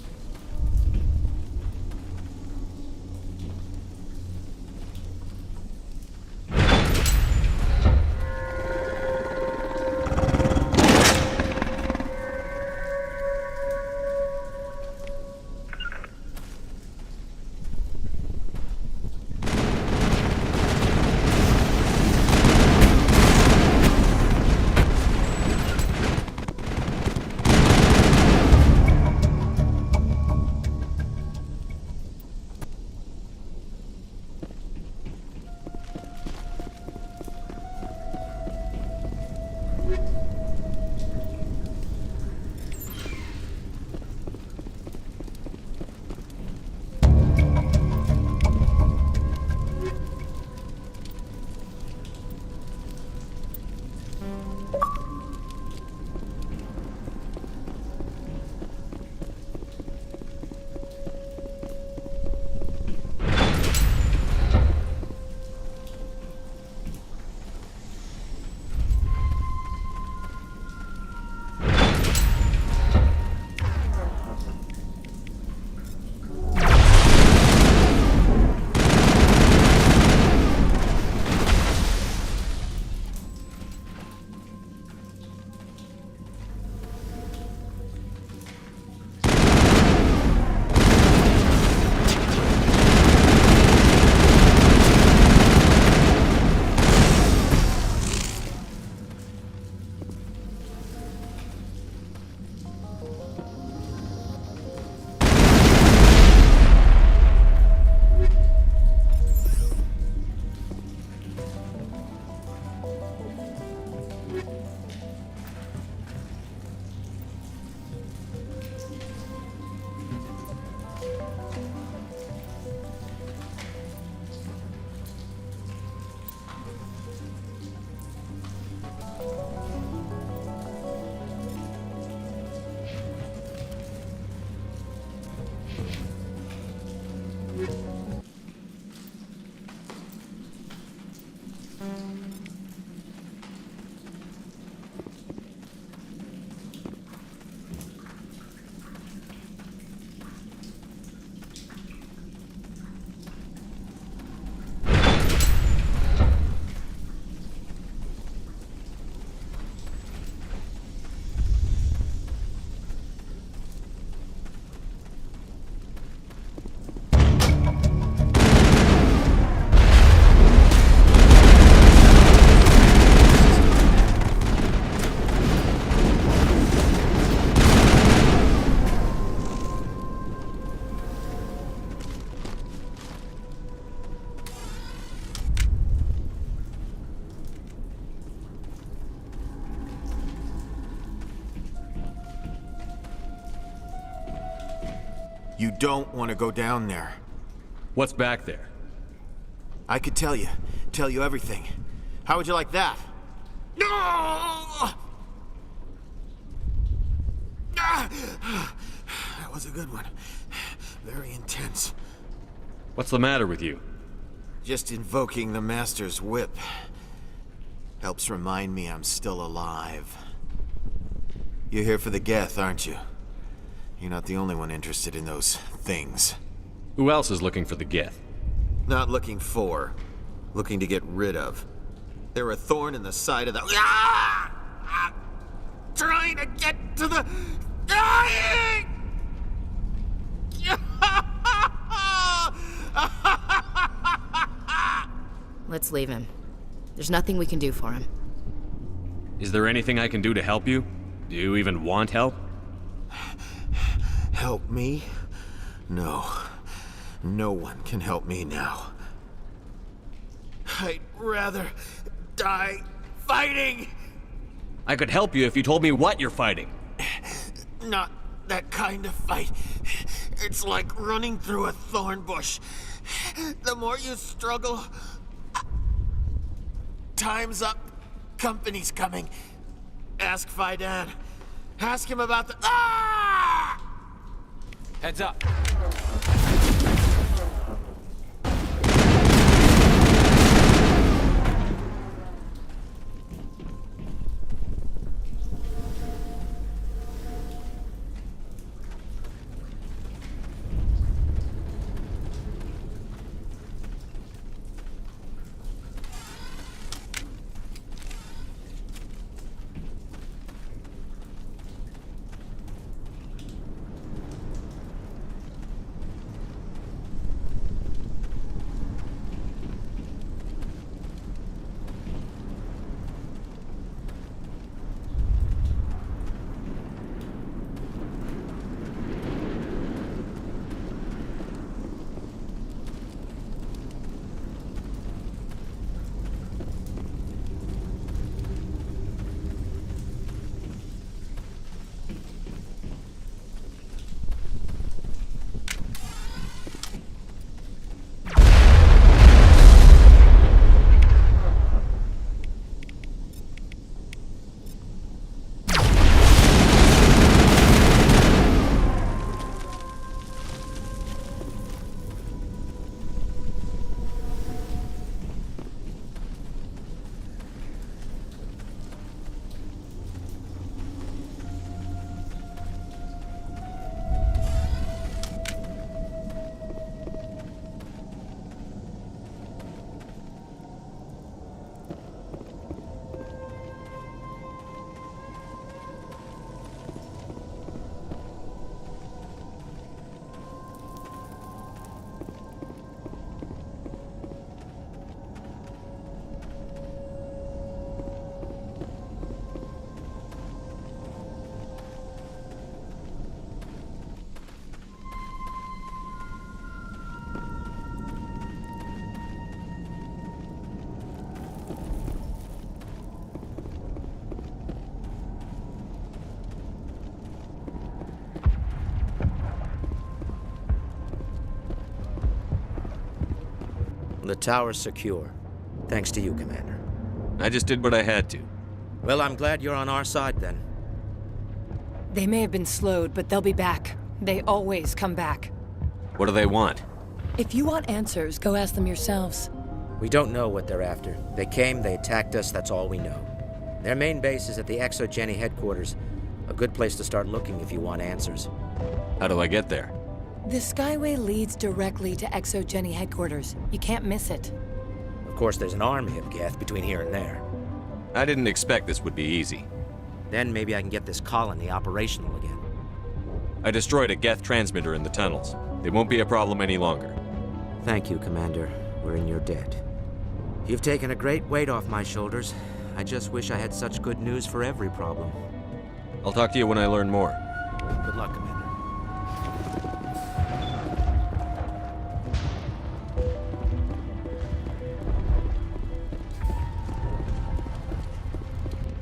You don't want to go down there. What's back there? I could tell you everything. How would you like that? No! That was a good one. Very intense. What's the matter with you? Just invoking the Master's whip helps remind me I'm still alive. You're here for the Geth, aren't you? You're not the only one interested in those things. Who else is looking for the Geth? Not looking for. Looking to get rid of. They're a thorn in the side of the... Ah! Ah! Trying to get to the... Dying! Let's leave him. There's nothing we can do for him. Is there anything I can do to help you? Do you even want help? Help me? No. No one can help me now. I'd rather die fighting! I could help you if you told me what you're fighting. Not that kind of fight. It's like running through a thorn bush. The more you struggle... Time's up. Company's coming. Ask Faidan. Ask him about the... Ah! Heads up. The tower's secure. Thanks to you, Commander. I just did what I had to. Well, I'm glad you're on our side, then. They may have been slowed, but they'll be back. They always come back. What do they want? If you want answers, go ask them yourselves. We don't know what they're after. They came, they attacked us, that's all we know. Their main base is at the ExoGeni headquarters. A good place to start looking if you want answers. How do I get there? The Skyway leads directly to ExoGeni headquarters. You can't miss it. Of course, there's an army of Geth between here and there. I didn't expect this would be easy. Then maybe I can get this colony operational again. I destroyed a Geth transmitter in the tunnels. They won't be a problem any longer. Thank you, Commander. We're in your debt. You've taken a great weight off my shoulders. I just wish I had such good news for every problem. I'll talk to you when I learn more. Good luck, Commander.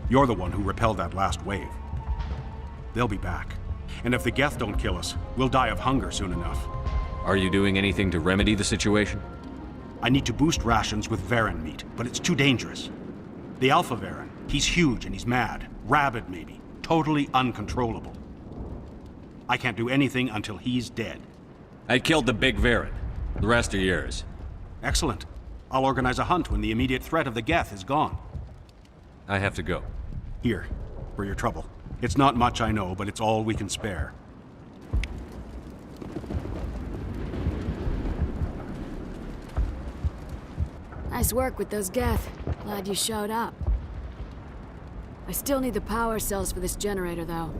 You're the one who repelled that last wave. They'll be back. And if the Geth don't kill us, we'll die of hunger soon enough. Are you doing anything to remedy the situation? I need to boost rations with Varren meat, but it's too dangerous. The Alpha Varren, he's huge and he's mad. Rabid, maybe. Totally uncontrollable. I can't do anything until he's dead. I killed the big Varren. The rest are yours. Excellent. I'll organize a hunt when the immediate threat of the Geth is gone. I have to go. Here, for your trouble. It's not much, I know, but it's all we can spare. Nice work with those Geth. Glad you showed up. I still need the power cells for this generator, though.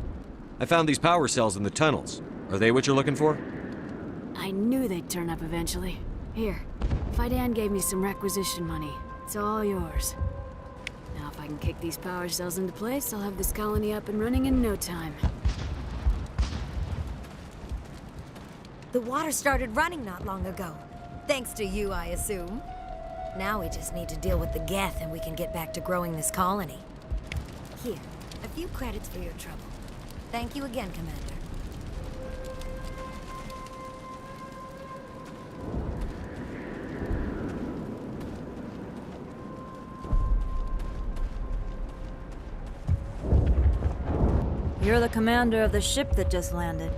I found these power cells in the tunnels. Are they what you're looking for? I knew they'd turn up eventually. Here, Fidan gave me some requisition money. It's all yours. Now if I can kick these power cells into place, I'll have this colony up and running in no time. The water started running not long ago. Thanks to you, I assume. Now we just need to deal with the Geth and we can get back to growing this colony. Here, a few credits for your trouble. Thank you again, Commander. You're the commander of the ship that just landed.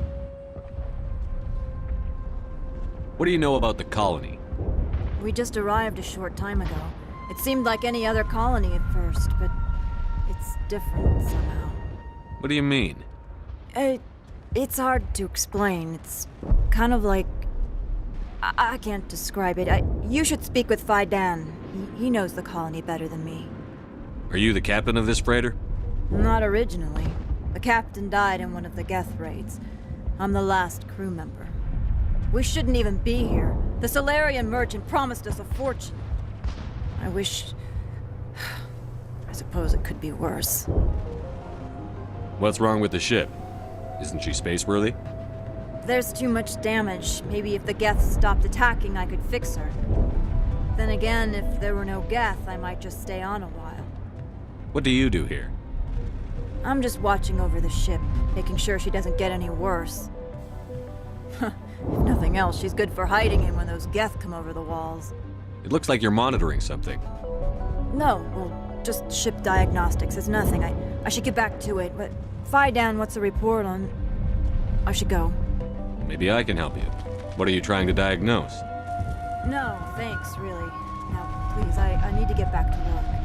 What do you know about the colony? We just arrived a short time ago. It seemed like any other colony at first, but it's different somehow. What do you mean? It's hard to explain. It's kind of like... I can't describe it. You should speak with Fidan. He knows the colony better than me. Are you the captain of this freighter? Not originally. The captain died in one of the Geth raids. I'm the last crew member. We shouldn't even be here. The Solarian merchant promised us a fortune. I wish... I suppose it could be worse. What's wrong with the ship? Isn't she space-worthy? There's too much damage. Maybe if the Geth stopped attacking, I could fix her. Then again, if there were no Geth, I might just stay on a while. What do you do here? I'm just watching over the ship, making sure she doesn't get any worse. If nothing else, she's good for hiding in when those Geth come over the walls. It looks like you're monitoring something. No, well, just ship diagnostics. It's nothing. I should get back to it, but Fidan, what's the report on... I should go. Maybe I can help you. What are you trying to diagnose? No, thanks, really. Now, please, I need to get back to work.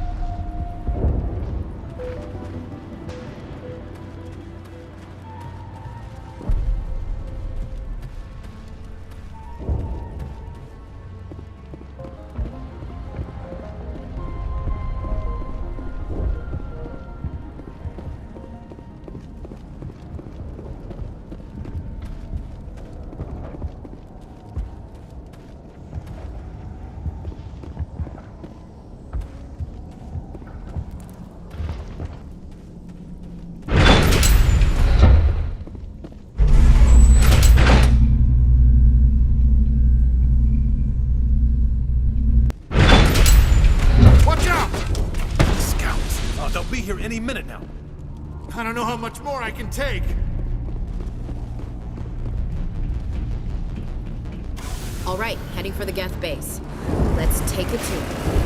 Any minute now. I don't know how much more I can take. All right, heading for the Geth base. Let's take it to it.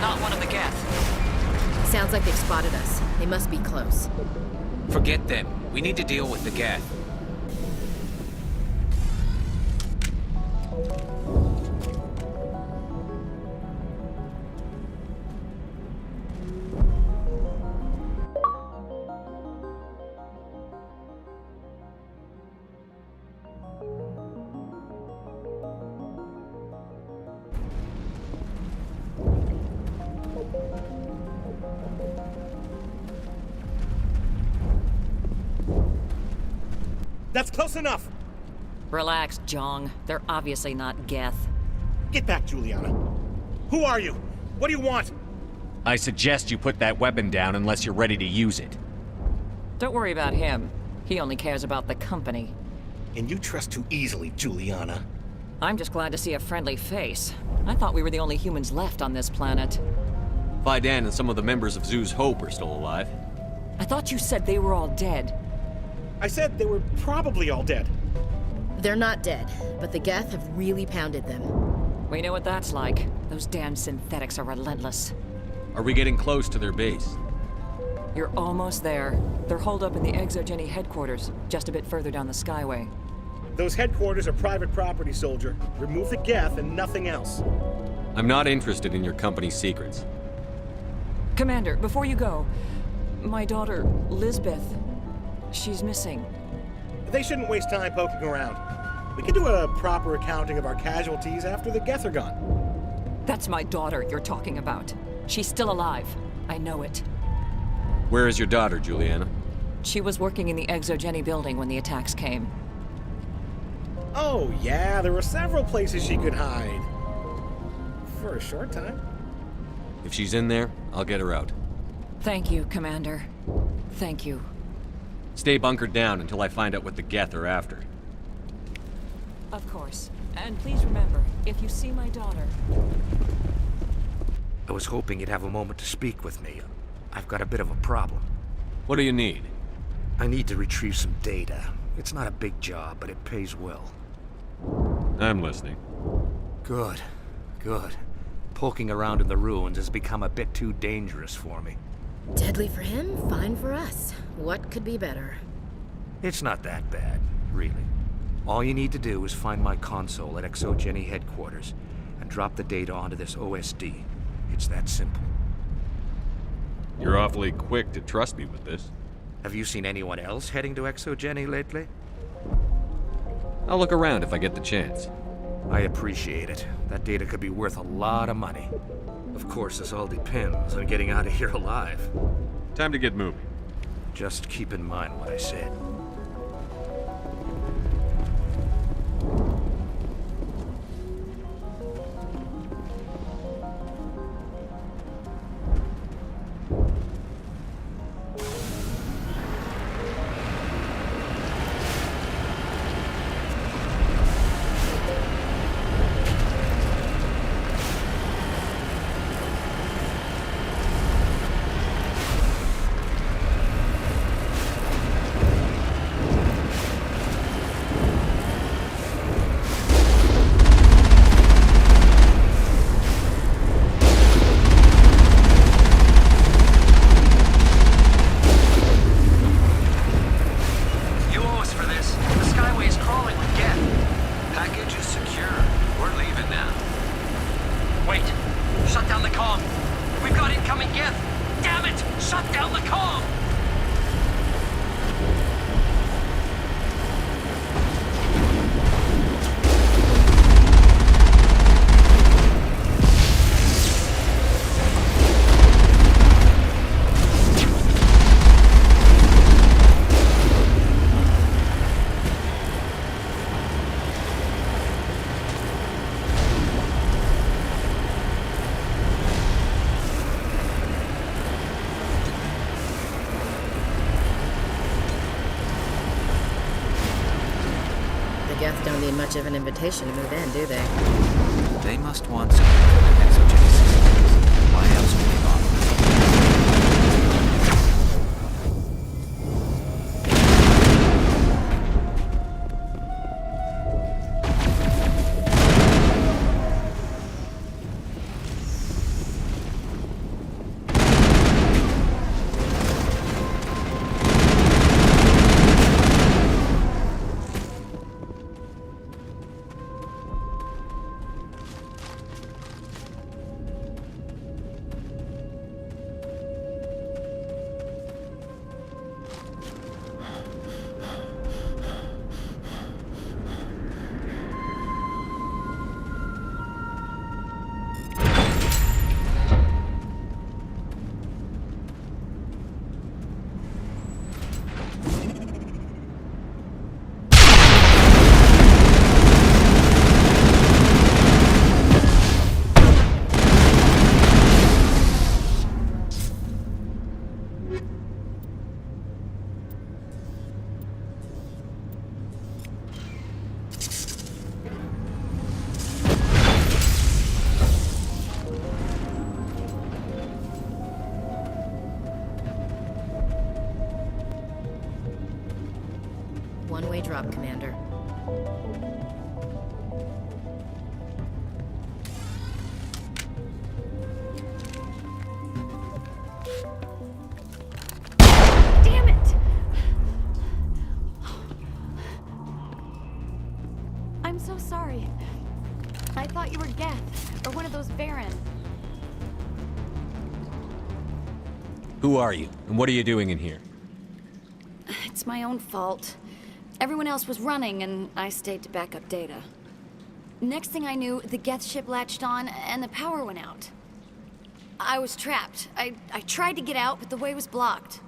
not one of the Geth. Sounds like they've spotted us. They must be close. Forget them. We need to deal with the Geth. That's close enough! Relax, Jong. They're obviously not Geth. Get back, Juliana. Who are you? What do you want? I suggest you put that weapon down unless you're ready to use it. Don't worry about him. He only cares about the company. And you trust too easily, Juliana. I'm just glad to see a friendly face. I thought we were the only humans left on this planet. Fidan and some of the members of Zoo's Hope are still alive. I thought you said they were all dead. I said they were probably all dead. They're not dead, but the Geth have really pounded them. We know what that's like. Those damn synthetics are relentless. Are we getting close to their base? You're almost there. They're holed up in the ExoGeni headquarters, just a bit further down the Skyway. Those headquarters are private property, soldier. Remove the Geth and nothing else. I'm not interested in your company's secrets. Commander, before you go, my daughter, Lisbeth, she's missing. They shouldn't waste time poking around. We can do a proper accounting of our casualties after the Geth are gone. That's my daughter you're talking about. She's still alive. I know it. Where is your daughter, Juliana? She was working in the ExoGeni building when the attacks came. Oh, yeah, there were several places she could hide. For a short time. If she's in there, I'll get her out. Thank you, Commander. Thank you. Stay bunkered down until I find out what the Geth are after. Of course. And please remember, if you see my daughter... I was hoping you'd have a moment to speak with me. I've got a bit of a problem. What do you need? I need to retrieve some data. It's not a big job, but it pays well. I'm listening. Good. Good. Poking around in the ruins has become a bit too dangerous for me. Deadly for him, fine for us. What could be better? It's not that bad, really. All you need to do is find my console at ExoGeni headquarters and drop the data onto this OSD. It's that simple. You're awfully quick to trust me with this. Have you seen anyone else heading to ExoGeni lately? I'll look around if I get the chance. I appreciate it. That data could be worth a lot of money. Of course, this all depends on getting out of here alive. Time to get moving. Just keep in mind what I said. Geth don't need much of an invitation to move in, do they? They must want something from the ExoGeni systems. Why else would they bother? one-way drop, Commander. Damn it! I'm so sorry. I thought you were Geth, or one of those Baron. Who are you, and what are you doing in here? It's my own fault. Everyone else was running, and I stayed to back up data. Next thing I knew, the Geth ship latched on, and the power went out. I was trapped. I tried to get out, but the way was blocked.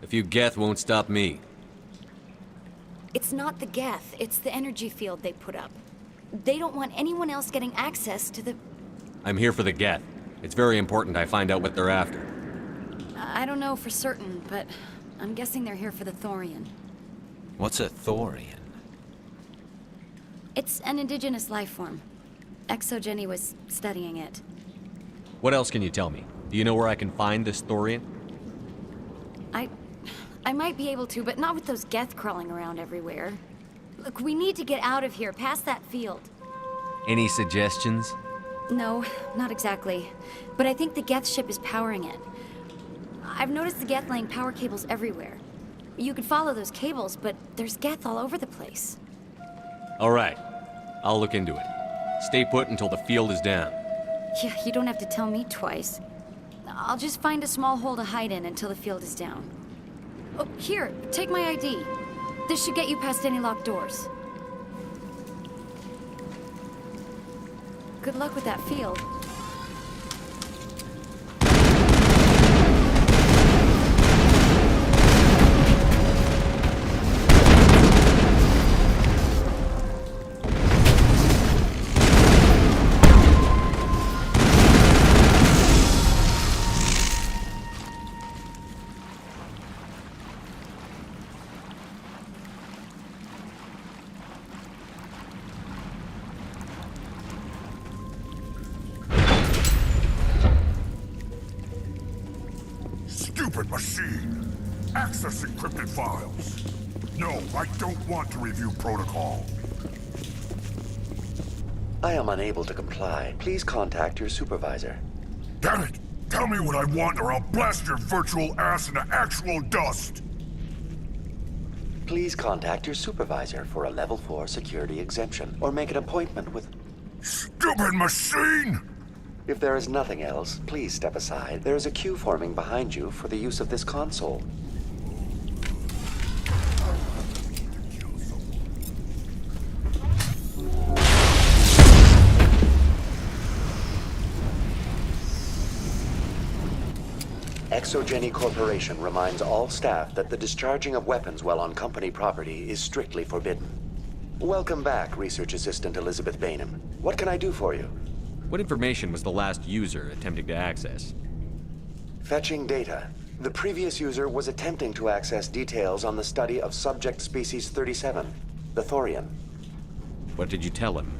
A few Geth won't stop me. It's not the Geth, it's the energy field they put up. They don't want anyone else getting access to the... I'm here for the Geth. It's very important I find out what they're after. I don't know for certain, but I'm guessing they're here for the Thorian. What's a Thorian? It's an indigenous life form. Exogeny was studying it. What else can you tell me? Do you know where I can find this Thorian? I might be able to, but not with those Geth crawling around everywhere. Look, we need to get out of here, past that field. Any suggestions? No, not exactly. But I think the Geth ship is powering it. I've noticed the Geth laying power cables everywhere. You could follow those cables, but there's Geth all over the place. All right. I'll look into it. Stay put until the field is down. Yeah, you don't have to tell me twice. I'll just find a small hole to hide in until the field is down. Oh, here, take my ID. This should get you past any locked doors. Good luck with that field. Stupid machine! Access encrypted files. No, I don't want to review protocol. I am unable to comply. Please contact your supervisor. Damn it! Tell me what I want or I'll blast your virtual ass into actual dust! Please contact your supervisor for a level 4 security exemption, or make an appointment with... Stupid machine! If there is nothing else, please step aside. There is a queue forming behind you for the use of this console. Exogeny Corporation reminds all staff that the discharging of weapons while on company property is strictly forbidden. Welcome back, Research Assistant Elizabeth Bainham. What can I do for you? What information was the last user attempting to access? Fetching data. The previous user was attempting to access details on the study of subject species 37, the Thorian. What did you tell him?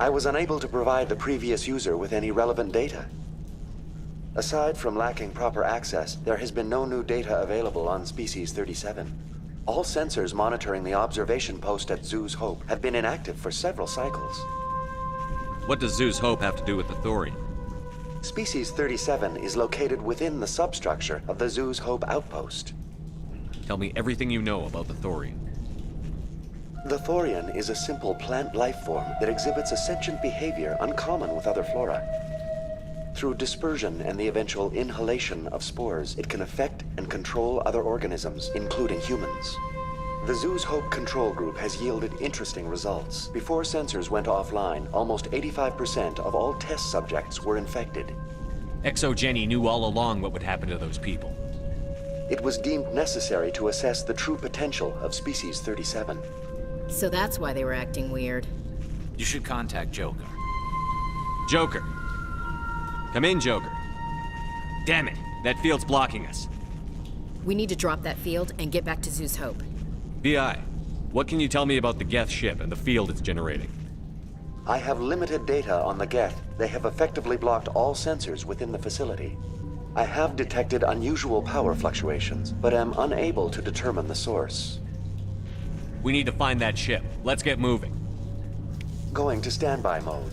I was unable to provide the previous user with any relevant data. Aside from lacking proper access, there has been no new data available on species 37. All sensors monitoring the observation post at Zoo's Hope have been inactive for several cycles. What does Zoo's Hope have to do with the Thorian? Species 37 is located within the substructure of the Zoo's Hope outpost. Tell me everything you know about the Thorian. The Thorian is a simple plant life form that exhibits a sentient behavior uncommon with other flora. Through dispersion and the eventual inhalation of spores, it can affect and control other organisms, including humans. The Zoo's Hope control group has yielded interesting results. Before sensors went offline, almost 85% of all test subjects were infected. Exogeny knew all along what would happen to those people. It was deemed necessary to assess the true potential of species 37. So that's why they were acting weird. You should contact Joker. Joker! Come in, Joker. Damn it, that field's blocking us. We need to drop that field and get back to Zoo's Hope. BI, what can you tell me about the Geth ship and the field it's generating? I have limited data on the Geth. They have effectively blocked all sensors within the facility. I have detected unusual power fluctuations, but am unable to determine the source. We need to find that ship. Let's get moving. Going to standby mode.